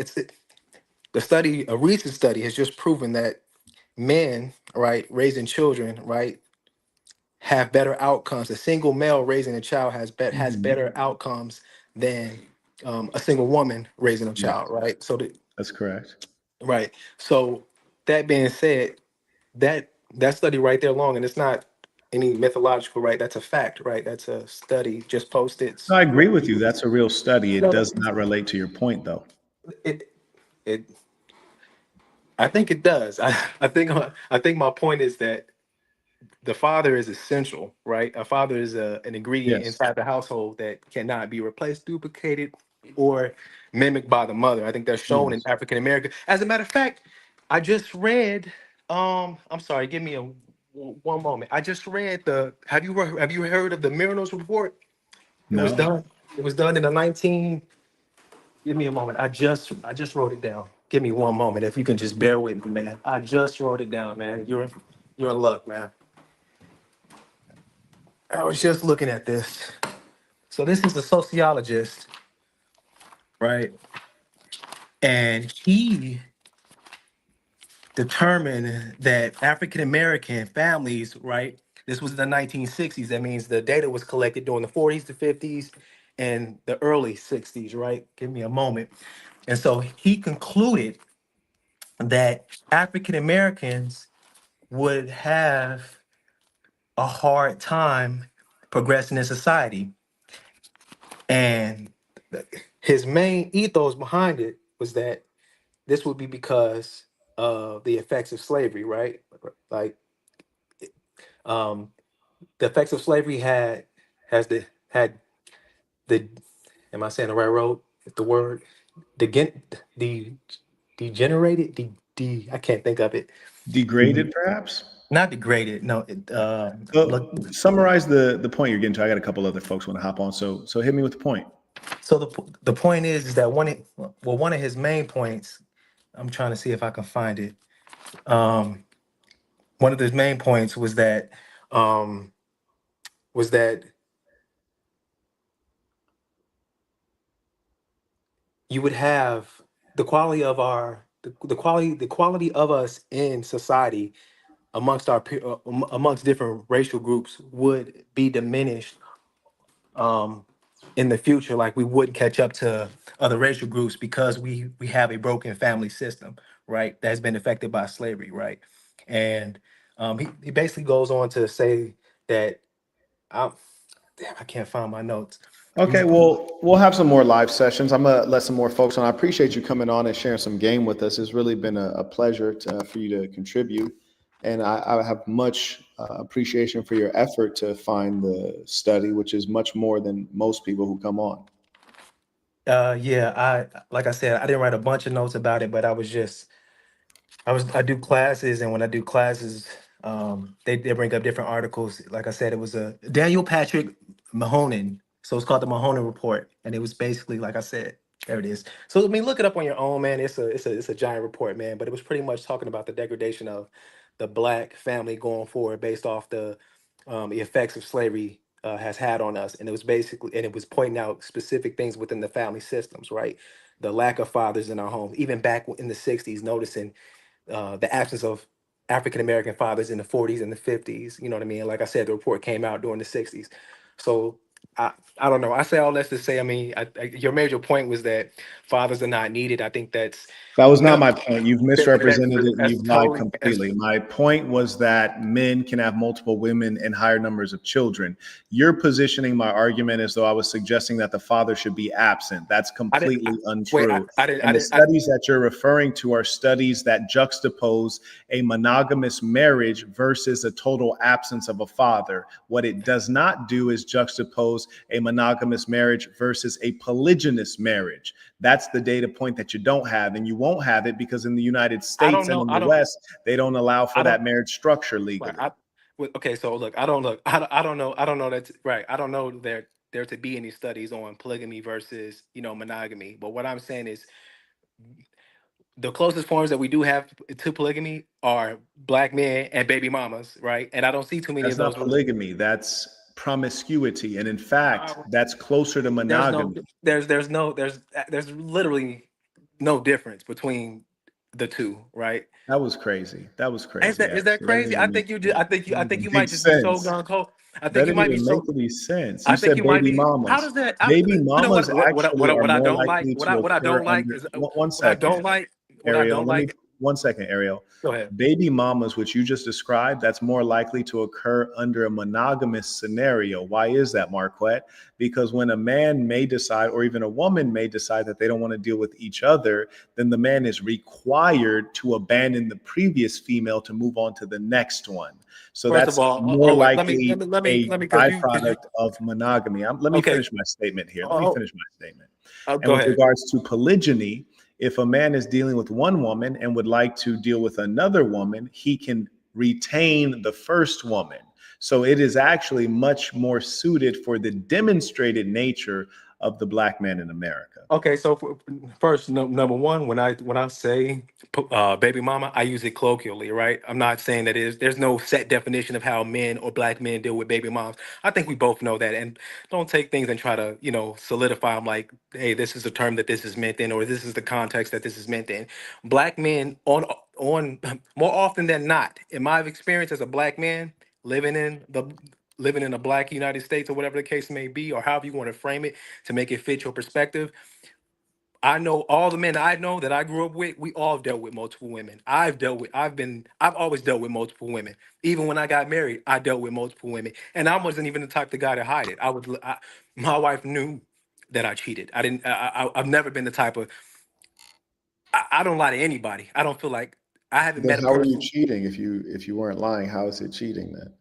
recent study has just proven that men, right, raising children, right, have better outcomes. A single male raising a child has better outcomes than a single woman raising a child, right? That's correct. Right. So that being said, that study right there alone, and it's not any mythological, right? That's a fact, right? That's a study just posted. No, I agree with you. That's a real study. It does not relate to your point, though. It I think it does. I think my point is that the father is essential, right? A father is an ingredient Yes. inside the household that cannot be replaced, duplicated, or mimicked by the mother. I think that's shown in Yes. African American. As a matter of fact, I just read. I'm sorry. Give me one moment. I just read the. Have you heard of the Merinos report? It was No. done. It was done in the 19. Give me a moment. I just wrote it down. Give me one moment. If you can just bear with me, man. I just wrote it down, man. You're in luck, man. I was just looking at this. So this is a sociologist, right? And he determined that African American families, right? This was the 1960s. That means the data was collected during the 40s, the 50s, and the early 60s, right? Give me a moment. And so he concluded that African Americans would have a hard time progressing in society. And his main ethos behind it was that this would be because of the effects of slavery, right? Like um, the effects of slavery had the am I saying the right road? The word the degenerated I can't think of it. Degraded, perhaps? Not degraded. No. Well, summarize the point you're getting to. I got a couple other folks want to hop on. So hit me with the point. So the point is that one of his main points. I'm trying to see if I can find it. One of his main points was that um, you would have the quality of us in society amongst different racial groups would be diminished in the future. Like we wouldn't catch up to other racial groups because we have a broken family system, right? That's been affected by slavery, right? And he basically goes on to say that I can't find my notes. Okay, well, we'll have some more live sessions. I'm gonna let some more folks on. I appreciate you coming on and sharing some game with us. It's really been a pleasure for you to contribute, and I have much appreciation for your effort to find the study, which is much more than most people who come on. Yeah, like I said, I didn't write a bunch of notes about it, but I do classes, and when I do classes, they bring up different articles. Like I said, it was a Daniel Patrick Mahonen, so it's called the Mahonen Report, and it was basically, like I said, there it is. So I mean, look it up on your own, man. It's a giant report, man. But it was pretty much talking about the degradation of the black family going forward, based off the effects of slavery has had on us, and it was pointing out specific things within the family systems, right? The lack of fathers in our homes, even back in the '60s, noticing the absence of African American fathers in the '40s and the '50s. You know what I mean? Like I said, the report came out during the '60s. So I don't know. I say all that's to say. I mean, your major point was that fathers are not needed. I think That was not no, my point. You've misrepresented it and that's you've lied totally completely. My point was that men can have multiple women and higher numbers of children. You're positioning my argument as though I was suggesting that the father should be absent. That's completely untrue. And the studies that you're referring to are studies that juxtapose a monogamous marriage versus a total absence of a father. What it does not do is juxtapose a monogamous marriage versus a polygynous marriage. That's the data point that you don't have, and you won't have it because in the United States and in the West, they don't allow for that marriage structure legally. Okay, so look, I don't know that's right. I don't know there to be any studies on polygamy versus monogamy. But what I'm saying is the closest forms that we do have to polygamy are black men and baby mamas, right? And I don't see too many That's of those. not polygamy. That's promiscuity, and in fact, that's closer to monogamy. There's literally no difference between the two, right? That was crazy. That was crazy. Is that crazy? I think you might just be so gun cold. I think That you might didn't be even so. make any sense. I You think said you might baby be. How mamas. does that? Baby You know mamas actually are what I more don't like. likely What to I occur don't like under. is One what I second, don't like. What I Ariel. don't like. 1 second, Ariel. Go ahead. Baby mamas, which you just described, that's more likely to occur under a monogamous scenario. Why is that, Marquette? Because when a man may decide, or even a woman may decide that they don't want to deal with each other, then the man is required to abandon the previous female to move on to the next one. So First that's of all, more wait, likely let a me, byproduct of monogamy. Let me finish my statement here. Let me finish my statement. And go with ahead. regards to polygyny, if a man is dealing with one woman and would like to deal with another woman, he can retain the first woman. So it is actually much more suited for the demonstrated nature of the black man in America. Okay, so first, number one, when I say baby mama, I use it colloquially, right? I'm not saying that there's no set definition of how men or black men deal with baby moms. I think we both know that, and don't take things and try to solidify them like, hey, this is the term that this is meant in, or this is the context that this is meant in. Black men on more often than not, in my experience as a black man living in a black United States, or whatever the case may be, or however you want to frame it to make it fit your perspective. I know all the men I know that I grew up with, we all dealt with multiple women. I've always dealt with multiple women. Even when I got married, I dealt with multiple women. And I wasn't even the type of guy to hide it. My wife knew that I cheated. I've never been the type of, I don't lie to anybody. I don't feel like, I haven't Then met a how are you person. cheating if you weren't lying? How is it cheating then?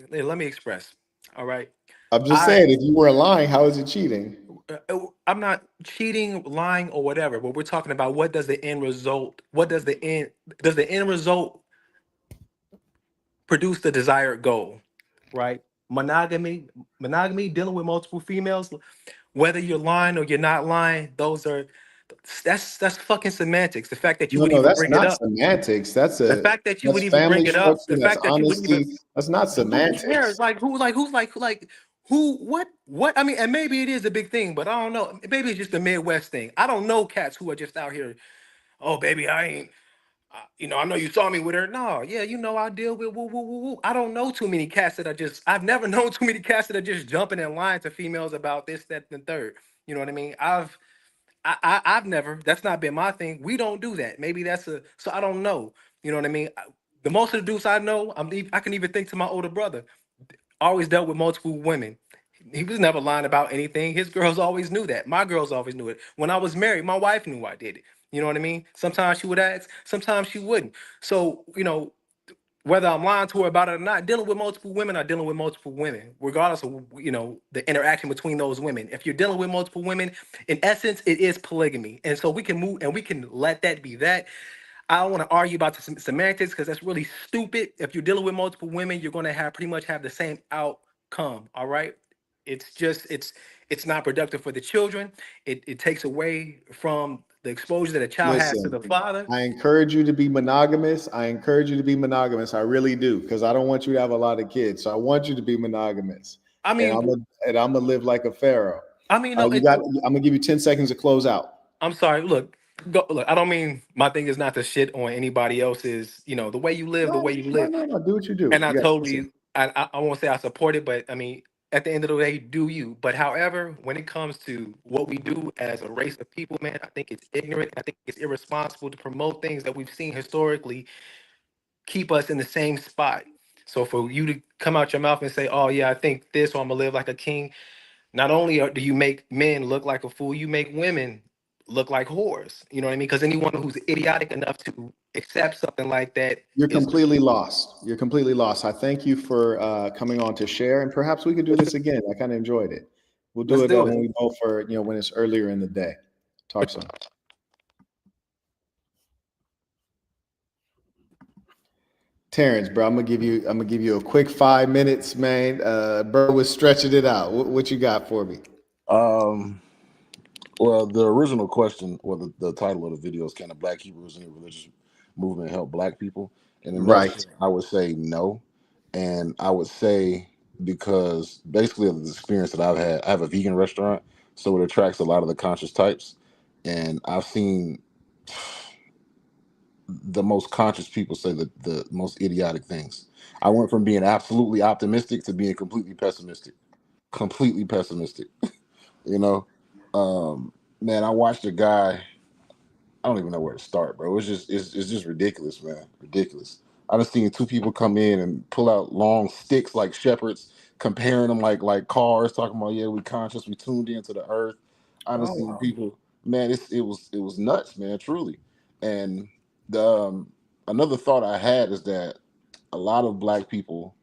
Let me express. All right. I'm just saying, if you weren't lying, how is it cheating? I'm not cheating, lying, or whatever, but we're talking about does the end result produce the desired goal, right? Monogamy, dealing with multiple females, whether you're lying or you're not lying, that's fucking semantics. The fact that you would No, even that's bring it not up, semantics. that's Family structure. That's honesty. That's not who cares? semantics. What? I mean, and maybe it is a big thing, but I don't know. Maybe it's just a Midwest thing. I don't know cats who are just out here. Oh, baby, I ain't. I know you saw me with her. No, yeah, I deal with woo, woo, woo, woo. I don't know too many cats that are just. I've never known too many cats that are just jumping and lying to females about this, that, and the third. You know what I mean? I've never. That's not been my thing. We don't do that. Maybe So I don't know. You know what I mean? The most of the dudes I know, I can even think to my older brother. Always dealt with multiple women. He was never lying about anything. His girls always knew that. My girls always knew it. When I was married, my wife knew I did it. You know what I mean? Sometimes she would ask, sometimes she wouldn't. So, whether I'm lying to her about it or not, dealing with multiple women are dealing with multiple women, regardless of the interaction between those women. If you're dealing with multiple women, in essence, it is polygamy. And so we can move and we can let that be that. I don't want to argue about the semantics because that's really stupid. If you're dealing with multiple women, you're going to pretty much have the same outcome. All right. It's not productive for the children. It takes away from the exposure that a child has to Listen, the father. I encourage you to be monogamous. I encourage you to be monogamous. I really do, because I don't want you to have a lot of kids. So I want you to be monogamous. I mean, and I'm gonna live like a pharaoh. I mean, no, I'm gonna give you 10 seconds to close out. I'm sorry. Look, I don't mean my thing is not to shit on anybody else's. The way you live, the way you live, No, do what you do. and I You got totally, I won't say I support it, but I mean, at the end of the day, do you? But however, when it comes to what we do as a race of people, man, I think it's ignorant. I think it's irresponsible to promote things that we've seen historically keep us in the same spot. So for you to come out your mouth and say, "Oh yeah, I think this," or "I'm gonna live like a king," not only do you make men look like a fool, you make women look like whores. You know what I mean? Because anyone who's idiotic enough to accept something like that You're is. completely lost. You're completely lost. I thank you for coming on to share, and perhaps we could do this again. I kind of enjoyed it. We'll do Let's it do when it. we both are, when it's earlier in the day. Talk soon. Terrence, bro, I'm gonna give you a quick 5 minutes, man. Bro was stretching it out. What you got for me? Well, the original question, or the title of the video is, "Can the Black Hebrews in the religious movement help Black people?" In a Right. nutshell, I would say no, and I would say because basically of the experience that I've had, I have a vegan restaurant, so it attracts a lot of the conscious types, and I've seen the most conscious people say the most idiotic things. I went from being absolutely optimistic to being completely pessimistic. Completely pessimistic. you know, man, I watched a guy. I don't even know where to start, bro. It's just ridiculous, man. Ridiculous. I done seen two people come in and pull out long sticks like shepherds, comparing them like cars, talking about, yeah, we conscious, we tuned into the earth. I done seen people, man. It was nuts, man. Truly. And the another thought I had is that a lot of Black people,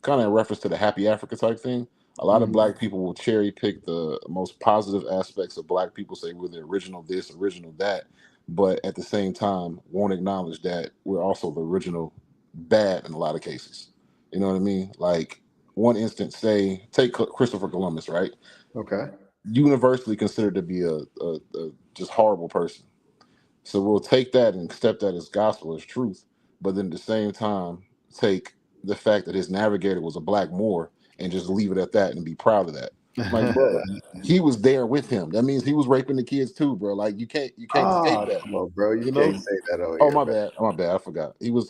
kind of in reference to the happy Africa type thing, a lot of Black people will cherry pick the most positive aspects of Black people, say we're the original this, original that, but at the same time won't acknowledge that we're also the original bad in a lot of cases. You know what I mean? Like, one instance, say, take Christopher Columbus, right? Okay. Universally considered to be a just horrible person. So we'll take that and accept that as gospel, as truth, but then at the same time take the fact that his navigator was a Black Moor and just leave it at that and be proud of that. Like, bro, he was there with him. That means he was raping the kids too, bro. Like, you can't escape that. Come on, bro. You You can't know? say that over Oh, here, my bro. bad. My bad. I forgot. He was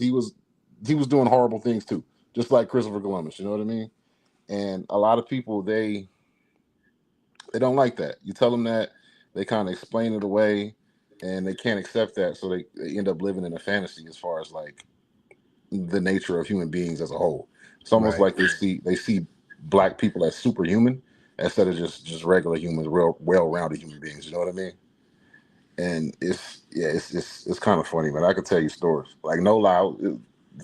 doing horrible things too, just like Christopher Columbus. You know what I mean? And a lot of people, they don't like that. You tell them that, they kind of explain it away, and they can't accept that, so they end up living in a fantasy as far as like the nature of human beings as a whole. It's almost Right. like they see Black people as superhuman instead of just regular humans, real well-rounded human beings. You know what I mean? And it's kind of funny, man. I could tell you stories. Like, no lie,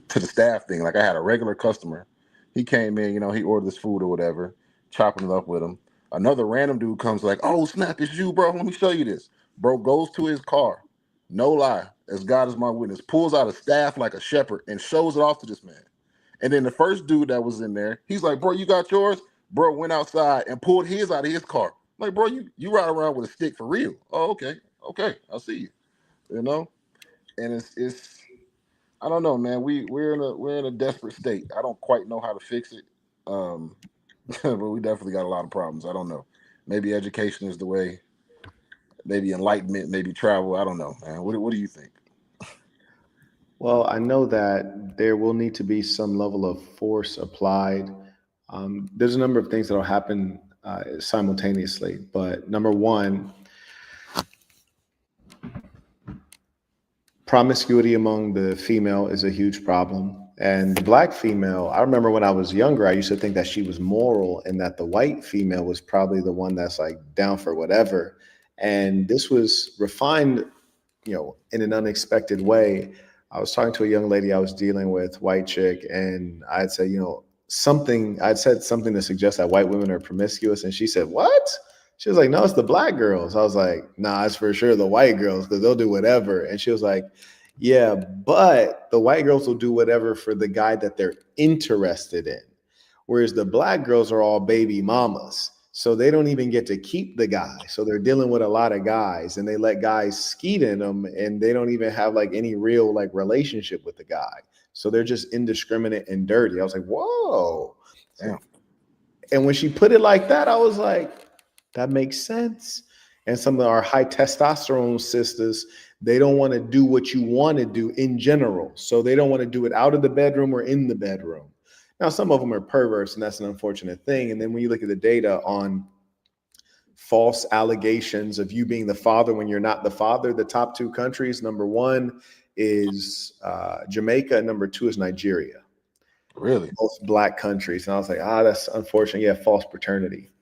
to the staff thing. Like, I had a regular customer. He came in, he ordered this food or whatever, chopping it up with him. Another random dude comes like, "Oh snap, it's you, bro. Let me show you this." Bro goes to his car. No lie, as God is my witness, pulls out a staff like a shepherd and shows it off to this man. And then the first dude that was in there, he's like, "Bro, you got yours?" Bro went outside and pulled his out of his car. I'm like, "Bro, you ride around with a stick for real?" "Oh, okay, I see you." And it's I don't know, man. We're in a desperate state. I don't quite know how to fix it, but we definitely got a lot of problems. I don't know. Maybe education is the way. Maybe enlightenment. Maybe travel. I don't know, man. What do you think? Well, I know that there will need to be some level of force applied. There's a number of things that will happen simultaneously, but number one, promiscuity among the female is a huge problem. And the black female, I remember when I was younger, I used to think that she was moral and that the white female was probably the one that's like down for whatever. And this was refined, in an unexpected way. I was talking to a young lady I was dealing with, white chick, and I'd say, I'd said something to suggest that white women are promiscuous. And she said, "What?" She was like, "No, it's the black girls." I was like, "Nah, it's for sure the white girls because they'll do whatever." And she was like, "Yeah, but the white girls will do whatever for the guy that they're interested in. Whereas the black girls are all baby mamas. So they don't even get to keep the guy. So they're dealing with a lot of guys and they let guys skeet in them and they don't even have like any real like relationship with the guy. So they're just indiscriminate and dirty." I was like, whoa. Damn. And when she put it like that, I was like, that makes sense. And some of our high testosterone sisters, they don't want to do what you want to do in general. So they don't want to do it out of the bedroom or in the bedroom. Now, some of them are perverse, and that's an unfortunate thing. And then when you look at the data on false allegations of you being the father when you're not the father, the top two countries, number one is Jamaica, and number two is Nigeria. Really? Both black countries. And I was like, that's unfortunate. Yeah, false paternity.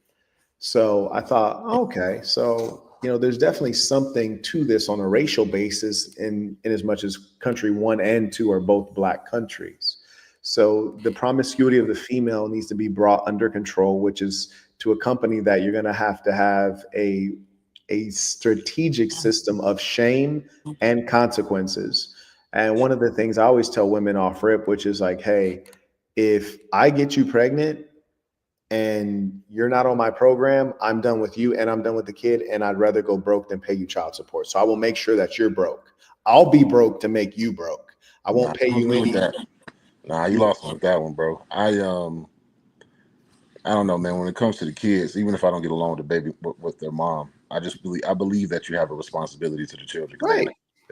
So I thought, okay, so there's definitely something to this on a racial basis in as much as country 1 and 2 are both black countries. So the promiscuity of the female needs to be brought under control, which is to accompany that you're going to have a strategic system of shame and consequences. And one of the things I always tell women off rip, which is like, hey, if I get you pregnant and you're not on my program, I'm done with you and I'm done with the kid, and I'd rather go broke than pay you child support. So I will make sure that you're broke. I'll be broke to make you broke. I won't pay you any. Nah, you lost me with that one, bro. I don't know, man. When it comes to the kids, even if I don't get along with the baby with their mom, I believe that you have a responsibility to the children.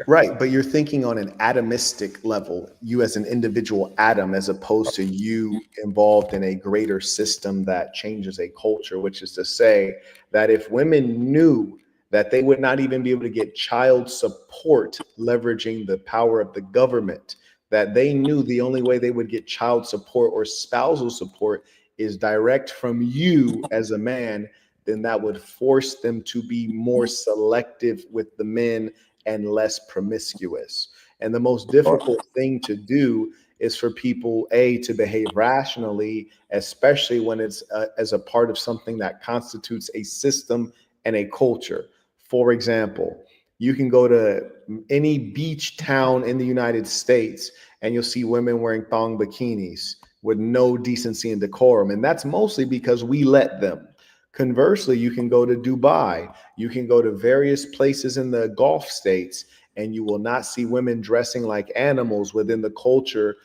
Right. But you're thinking on an atomistic level, you as an individual atom, as opposed to you involved in a greater system that changes a culture, which is to say that if women knew that they would not even be able to get child support leveraging the power of the government, that they knew the only way they would get child support or spousal support is direct from you as a man, then that would force them to be more selective with the men and less promiscuous. And the most difficult thing to do is for people, to behave rationally, especially when it's as a part of something that constitutes a system and a culture. For example, you can go to any beach town in the United States and you'll see women wearing thong bikinis with no decency and decorum. And that's mostly because we let them. Conversely, you can go to Dubai, you can go to various places in the Gulf states, and you will not see women dressing like animals within the culture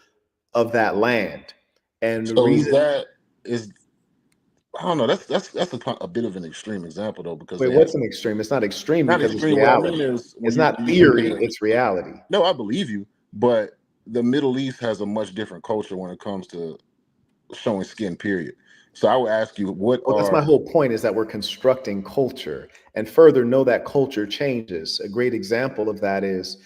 of that land. And the reason I don't know. That's a bit of an extreme example though, because what's an extreme? It's not extreme because it's reality. What I mean is it's not theory, it's reality. No, I believe you, but the Middle East has a much different culture when it comes to showing skin, period. So I would ask you, that's my whole point, is that we're constructing culture, and further know that culture changes. A great example of that is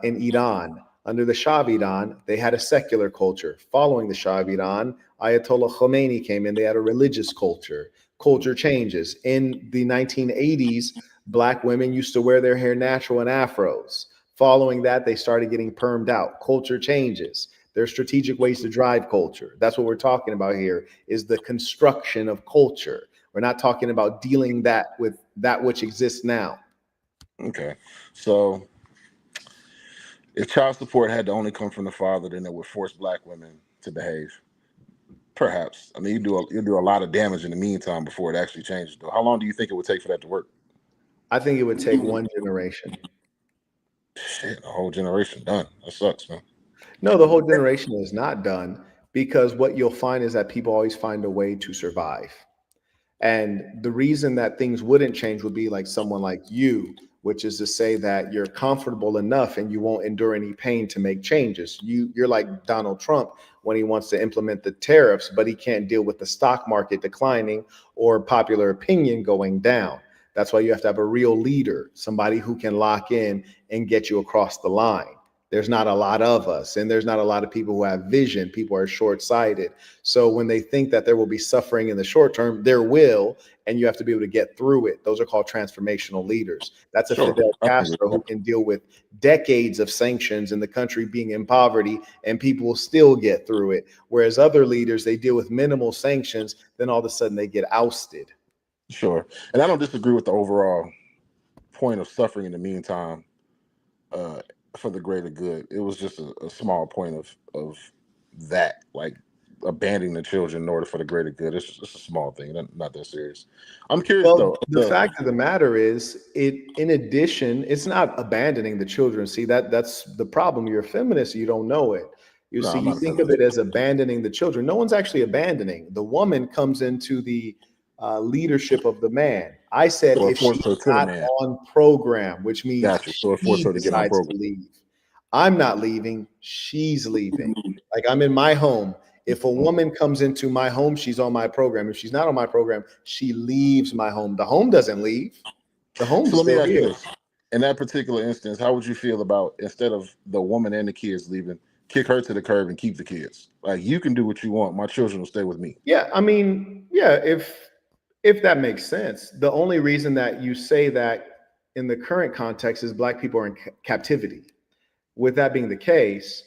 in Iran. Under the Shah of Iran, they had a secular culture. Following the Shah of Iran, Ayatollah Khomeini came in, they had a religious culture. Culture changes. In the 1980s, Black women used to wear their hair natural and afros. Following that, they started getting permed out. Culture changes. There's strategic ways to drive culture. That's what we're talking about here, is the construction of culture. We're not talking about dealing that with that which exists now. Okay. So if child support had to only come from the father, then it would force Black women to behave. Perhaps. I mean, you do a lot of damage in the meantime before it actually changes. Though, how long do you think it would take for that to work? I think it would take one generation. Shit, a whole generation done. That sucks, man. No, the whole generation is not done, because what you'll find is that people always find a way to survive. And the reason that things wouldn't change would be like someone like you, which is to say that you're comfortable enough and you won't endure any pain to make changes. You're like Donald Trump when he wants to implement the tariffs, but he can't deal with the stock market declining or popular opinion going down. That's why you have to have a real leader, somebody who can lock in and get you across the line. There's not a lot of us, and there's not a lot of people who have vision. People are short-sighted. So when they think that there will be suffering in the short term, there will, and you have to be able to get through it. Those are called transformational leaders. That's a Sure, Fidel I agree with Castro who that. can deal with decades of sanctions and the country being in poverty, and people will still get through it. Whereas other leaders, they deal with minimal sanctions, then all of a sudden they get ousted. Sure, and I don't disagree with the overall point of suffering in the meantime uh, for the greater good. It was just a small point of that, like abandoning the children in order for the greater good. It's just a small thing, not that serious. I'm curious Well, though. the fact of the matter is, in addition, it's not abandoning the children. See, that's the problem. You're a feminist, you don't know it. You No, see, I'm you not a think of feminist. it as abandoning the children. No one's actually abandoning. The woman comes into the leadership of the man. I said So it if forced she's her to the not man. on program, which means Gotcha. So it forced she her to get on decides to program. leave. I'm not leaving, she's leaving. Like I'm in my home. If a woman comes into my home, she's on my program. If she's not on my program, she leaves my home. The home doesn't leave. The home's So let me still ask you here. this. In that particular instance, how would you feel about, instead of the woman and the kids leaving, kick her to the curb and keep the kids? Like, you can do what you want. My children will stay with me. Yeah, I mean, yeah, if that makes sense. The only reason that you say that in the current context is black people are in captivity. With that being the case,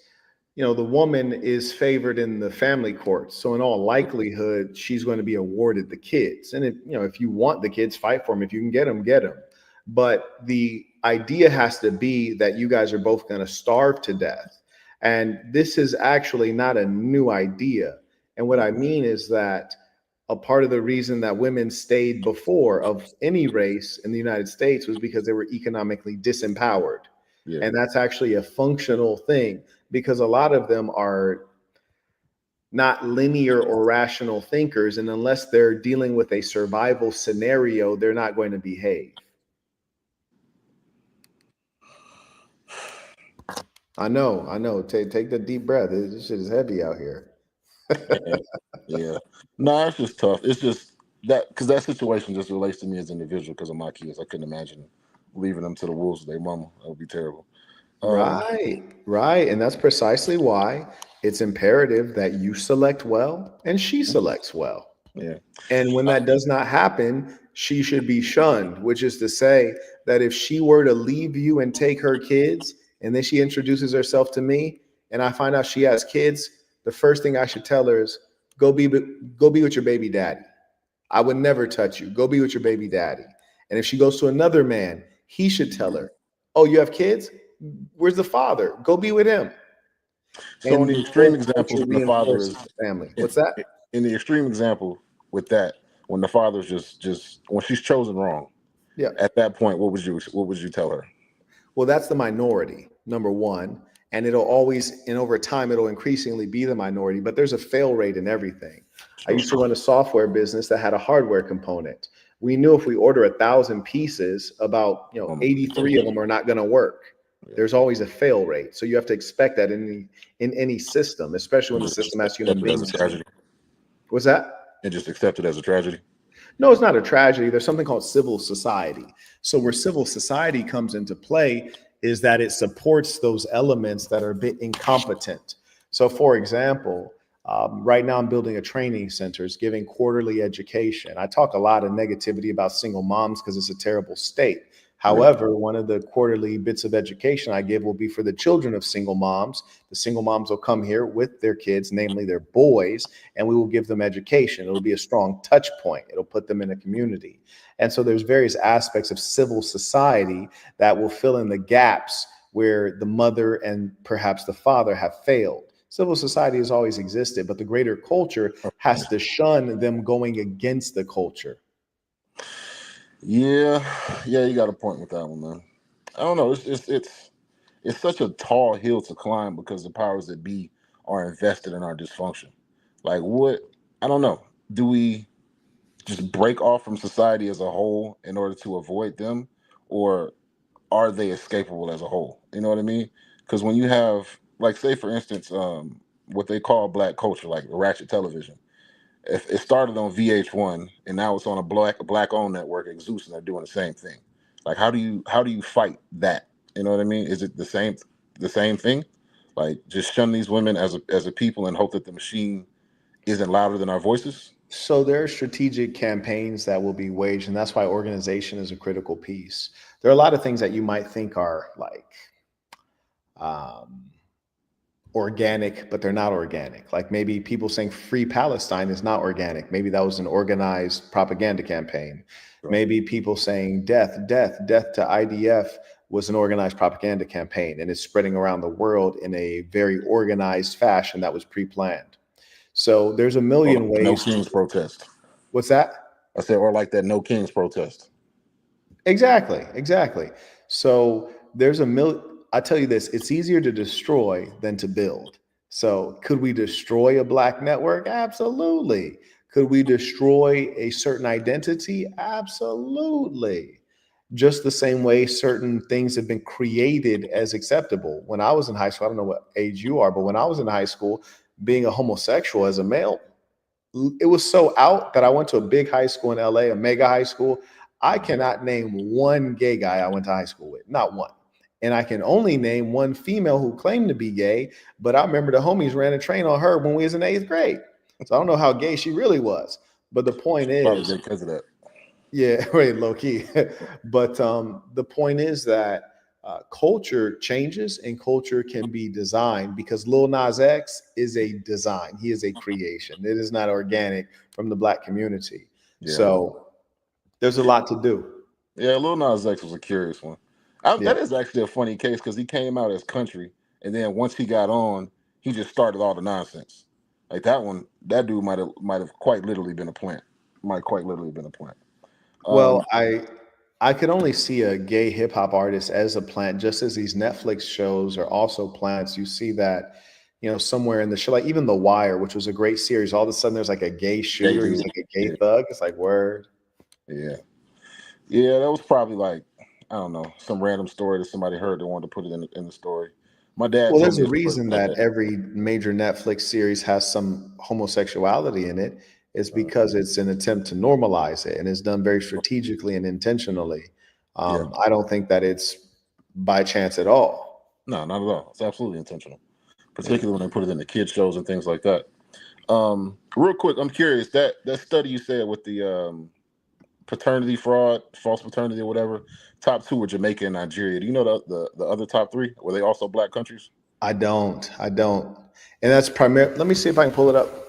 the woman is favored in the family courts. So in all likelihood, she's going to be awarded the kids. And if you want the kids, fight for them. If you can get them, get them. But the idea has to be that you guys are both going to starve to death. And this is actually not a new idea. And what I mean is that a part of the reason that women stayed before of any race in the United States was because they were economically disempowered. Yeah. And that's actually a functional thing because a lot of them are not linear or rational thinkers. And unless they're dealing with a survival scenario, they're not going to behave. I know. Take the deep breath. This shit is heavy out here. Yeah. No, it's just tough. It's just that, because that situation just relates to me as an individual because of my kids. I couldn't imagine leaving them to the wolves with their mama. That would be terrible. Right. And that's precisely why it's imperative that you select well and she selects well. Yeah. And when that does not happen, she should be shunned, which is to say that if she were to leave you and take her kids, and then she introduces herself to me, and I find out she has kids, the first thing I should tell her is go be with your baby daddy. I would never touch you. Go be with your baby daddy. And if she goes to another man, he should tell her, oh, you have kids? Where's the father? Go be with him. So in And the the extreme whole example, culture when the father reinforces is the family. What's that? in the extreme example with that, when the father's just when she's chosen wrong, Yeah. at that point, what would you tell her? Well, that's the minority, number one. And it'll always, and over time, it'll increasingly be the minority, but there's a fail rate in everything. I used to run a software business that had a hardware component. We knew if we order 1,000 pieces, about 83 of them are not going to work. There's always a fail rate. So you have to expect that in any system, especially when the system has human beings. What's that? And just accept it as a tragedy? No, it's not a tragedy. There's something called civil society. So where civil society comes into play is that it supports those elements that are a bit incompetent. So for example, right now I'm building a training center. It's giving quarterly education. I talk a lot of negativity about single moms because it's a terrible state. However, one of the quarterly bits of education I give will be for the children of single moms. The single moms will come here with their kids, namely their boys, and we will give them education. It'll be a strong touch point. It'll put them in a community. And so there's various aspects of civil society that will fill in the gaps where the mother and perhaps the father have failed. Civil society has always existed, but the greater culture has to shun them going against the culture. Yeah, you got a point with that one, man. I don't know. It's such a tall hill to climb because the powers that be are invested in our dysfunction. Like, what? I don't know. Do we just break off from society as a whole in order to avoid them, or are they escapable as a whole? You know what I mean? Because when you have, like, say for instance, what they call black culture, like ratchet television. If it started on VH1 and now it's on a black owned network, Zeus, and they're doing the same thing. Like, how do you fight that? You know what I mean? Is it the same? the same thing? Like just shun these women as a people and hope that the machine isn't louder than our voices? So there are strategic campaigns that will be waged, and that's why organization is a critical piece. There are a lot of things that you might think are like organic, but they're not organic. Like maybe people saying free Palestine is not organic. Maybe that was an organized propaganda campaign. Right. Maybe people saying death to IDF was an organized propaganda campaign, and it's spreading around the world in a very organized fashion that was pre-planned. So there's a million ways. No Kings protest. What's that? I said, or like that No Kings protest. Exactly. So there's I tell you this, it's easier to destroy than to build. So could we destroy a black network? Absolutely. Could we destroy a certain identity? Absolutely. Just the same way certain things have been created as acceptable. When I was in high school, I don't know what age you are, but when I was in high school, being a homosexual as a male, it was so out that I went to a big high school in LA, a mega high school. I cannot name one gay guy I went to high school with, not one. And I can only name one female who claimed to be gay, but I remember the homies ran a train on her when we was in 8th grade. So I don't know how gay she really was. But the point is, because of that. Yeah, right, low key. But the point is that culture changes and culture can be designed, because Lil Nas X is a design. He is a creation. It is not organic from the black community. Yeah. So there's a lot to do. Yeah, Lil Nas X was a curious one. That is actually a funny case because he came out as country, and then once he got on, he just started all the nonsense. Like that dude might have quite literally been a plant. Well, I could only see a gay hip hop artist as a plant, just as these Netflix shows are also plants. You see that, somewhere in the show, like even The Wire, which was a great series, all of a sudden there's like a gay shooter. He's like a gay thug. It's like, word. Yeah, that was probably like, I don't know, some random story that somebody heard that wanted to put it in the story. My dad. Well, there's a reason that every major Netflix series has some homosexuality in it. It's because it's an attempt to normalize it, and it's done very strategically and intentionally. I don't think that it's by chance at all. No, not at all. It's absolutely intentional, particularly when they put it in the kids shows and things like that. Real quick, I'm curious, that study you said with the paternity fraud, false paternity or whatever, top 2 were Jamaica and Nigeria. Do you know the other top 3? Were they also black countries? I don't. And that's primarily, let me see if I can pull it up.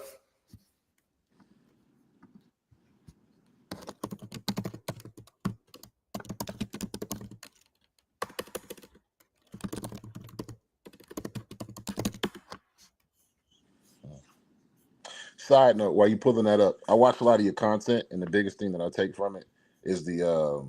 Side note, while you pulling that up, I watch a lot of your content, and the biggest thing that I take from it is the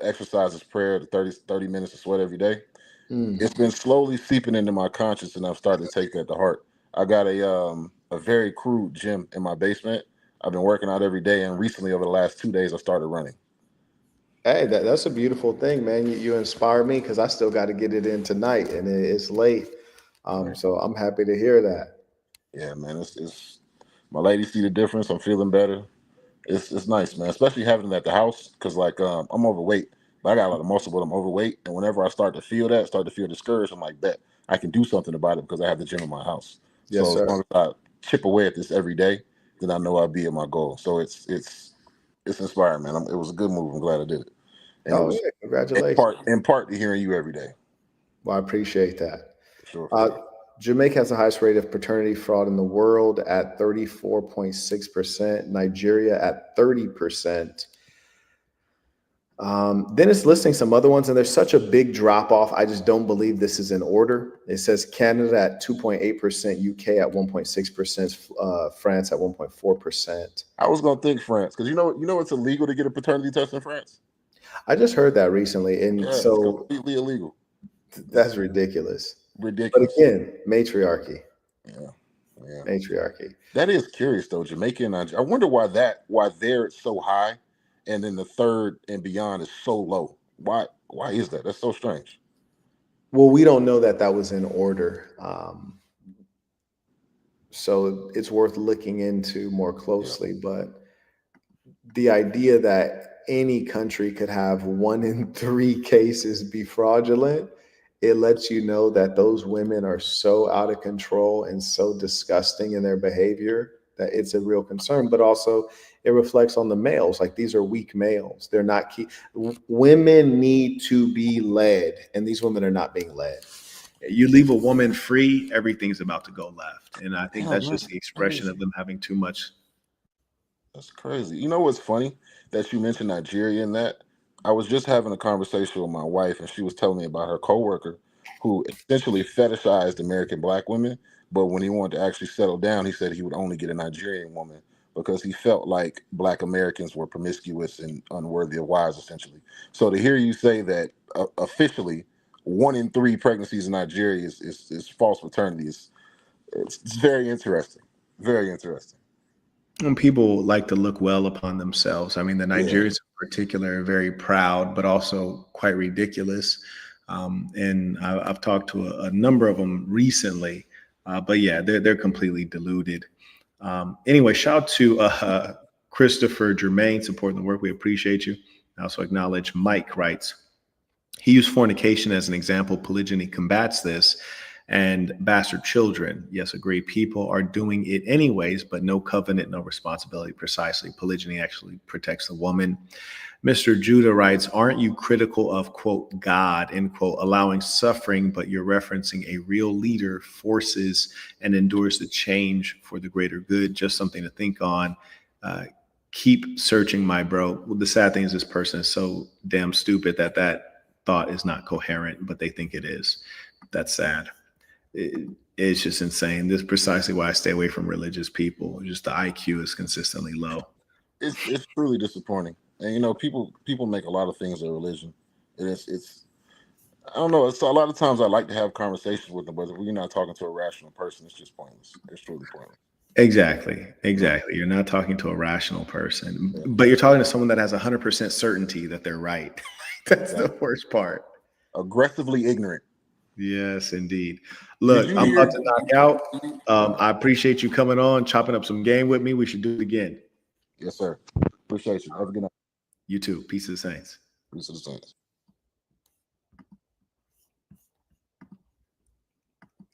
exercises, prayer, the 30 minutes of sweat every day. It's been slowly seeping into my conscience, and I've started to take that to heart. I got a very crude gym in my basement. I've been working out every day, and recently, over the last 2 days, I started running. Hey, that's a beautiful thing, man. You inspire me, because I still got to get it in tonight, and it's late. So I'm happy to hear that. Yeah, man, it's my lady see the difference. I'm feeling better. It's nice, man, especially having it at the house, because like I'm overweight, but I got a lot of muscle, but I'm overweight, and whenever I start to feel discouraged, I'm like, bet I can do something about it because I have the gym in my house. Yes, so sir. As long as I chip away at this every day, then I know I'll be at my goal. So it's inspiring, man. It was a good move. I'm glad I did it. And yeah, congratulations. In part to hearing you every day. Well, I appreciate that. Sure. Jamaica has the highest rate of paternity fraud in the world at 34.6%. Nigeria at 30%. Then it's listing some other ones, and there's such a big drop off. I just don't believe this is in order. It says Canada at 2.8%, UK at 1.6%, France at 1.4%. I was gonna think France, because you know it's illegal to get a paternity test in France. I just heard that recently, and so it's completely illegal. That's ridiculous. But again, matriarchy. Yeah. Matriarchy. That is curious though, Jamaica and Nigeria. I wonder why there it's so high, and then the third and beyond is so low. Why is that? That's so strange. Well, we don't know that was in order. So it's worth looking into more closely. But the idea that any country could have 1 in 3 cases be fraudulent it lets you know that those women are so out of control and so disgusting in their behavior that it's a real concern. But also it reflects on the males. Like, these are weak males. They're not women need to be led, and these women are not being led. You leave a woman free, everything's about to go left. And I think that's just the expression of them having too much. That's crazy. You know what's funny that you mentioned Nigeria in that? I was just having a conversation with my wife, and she was telling me about her coworker who essentially fetishized American black women. But when he wanted to actually settle down, he said he would only get a Nigerian woman because he felt like black Americans were promiscuous and unworthy of wives, essentially. So to hear you say that officially 1 in 3 pregnancies in Nigeria is false maternity it's very interesting. Very interesting. And people like to look well upon themselves. I mean, the Nigerians in particular are very proud, but also quite ridiculous. And I've talked to a number of them recently, but yeah, they're completely deluded. Anyway, shout out to Christopher Germain supporting the work. We appreciate you. I also acknowledge Mike writes, he used fornication as an example. Polygyny combats this. And bastard children, yes, agree. People are doing it anyways, but no covenant, no responsibility. Precisely. Polygyny actually protects the woman. Mr. Judah writes, aren't you critical of, quote, God, end quote, allowing suffering, but you're referencing a real leader forces and endures the change for the greater good? Just something to think on. Keep searching, my bro. Well, the sad thing is this person is so damn stupid that thought is not coherent, but they think it is. That's sad. It's just insane. This is precisely why I stay away from religious people. Just the IQ is consistently low. It's truly disappointing. And you know, people make a lot of things a religion. And it's I don't know. So a lot of times I like to have conversations with them, but if you're not talking to a rational person, it's just pointless. It's truly pointless. Exactly. You're not talking to a rational person, but you're talking to someone that has 100% certainty that they're right. That's the worst part. Aggressively ignorant. Yes, indeed. Look, I'm about to knock out. I appreciate you coming on, chopping up some game with me. We should do it again. Yes, sir. Appreciate you. Have a good night. You too. Peace to the Saints. Peace to the Saints.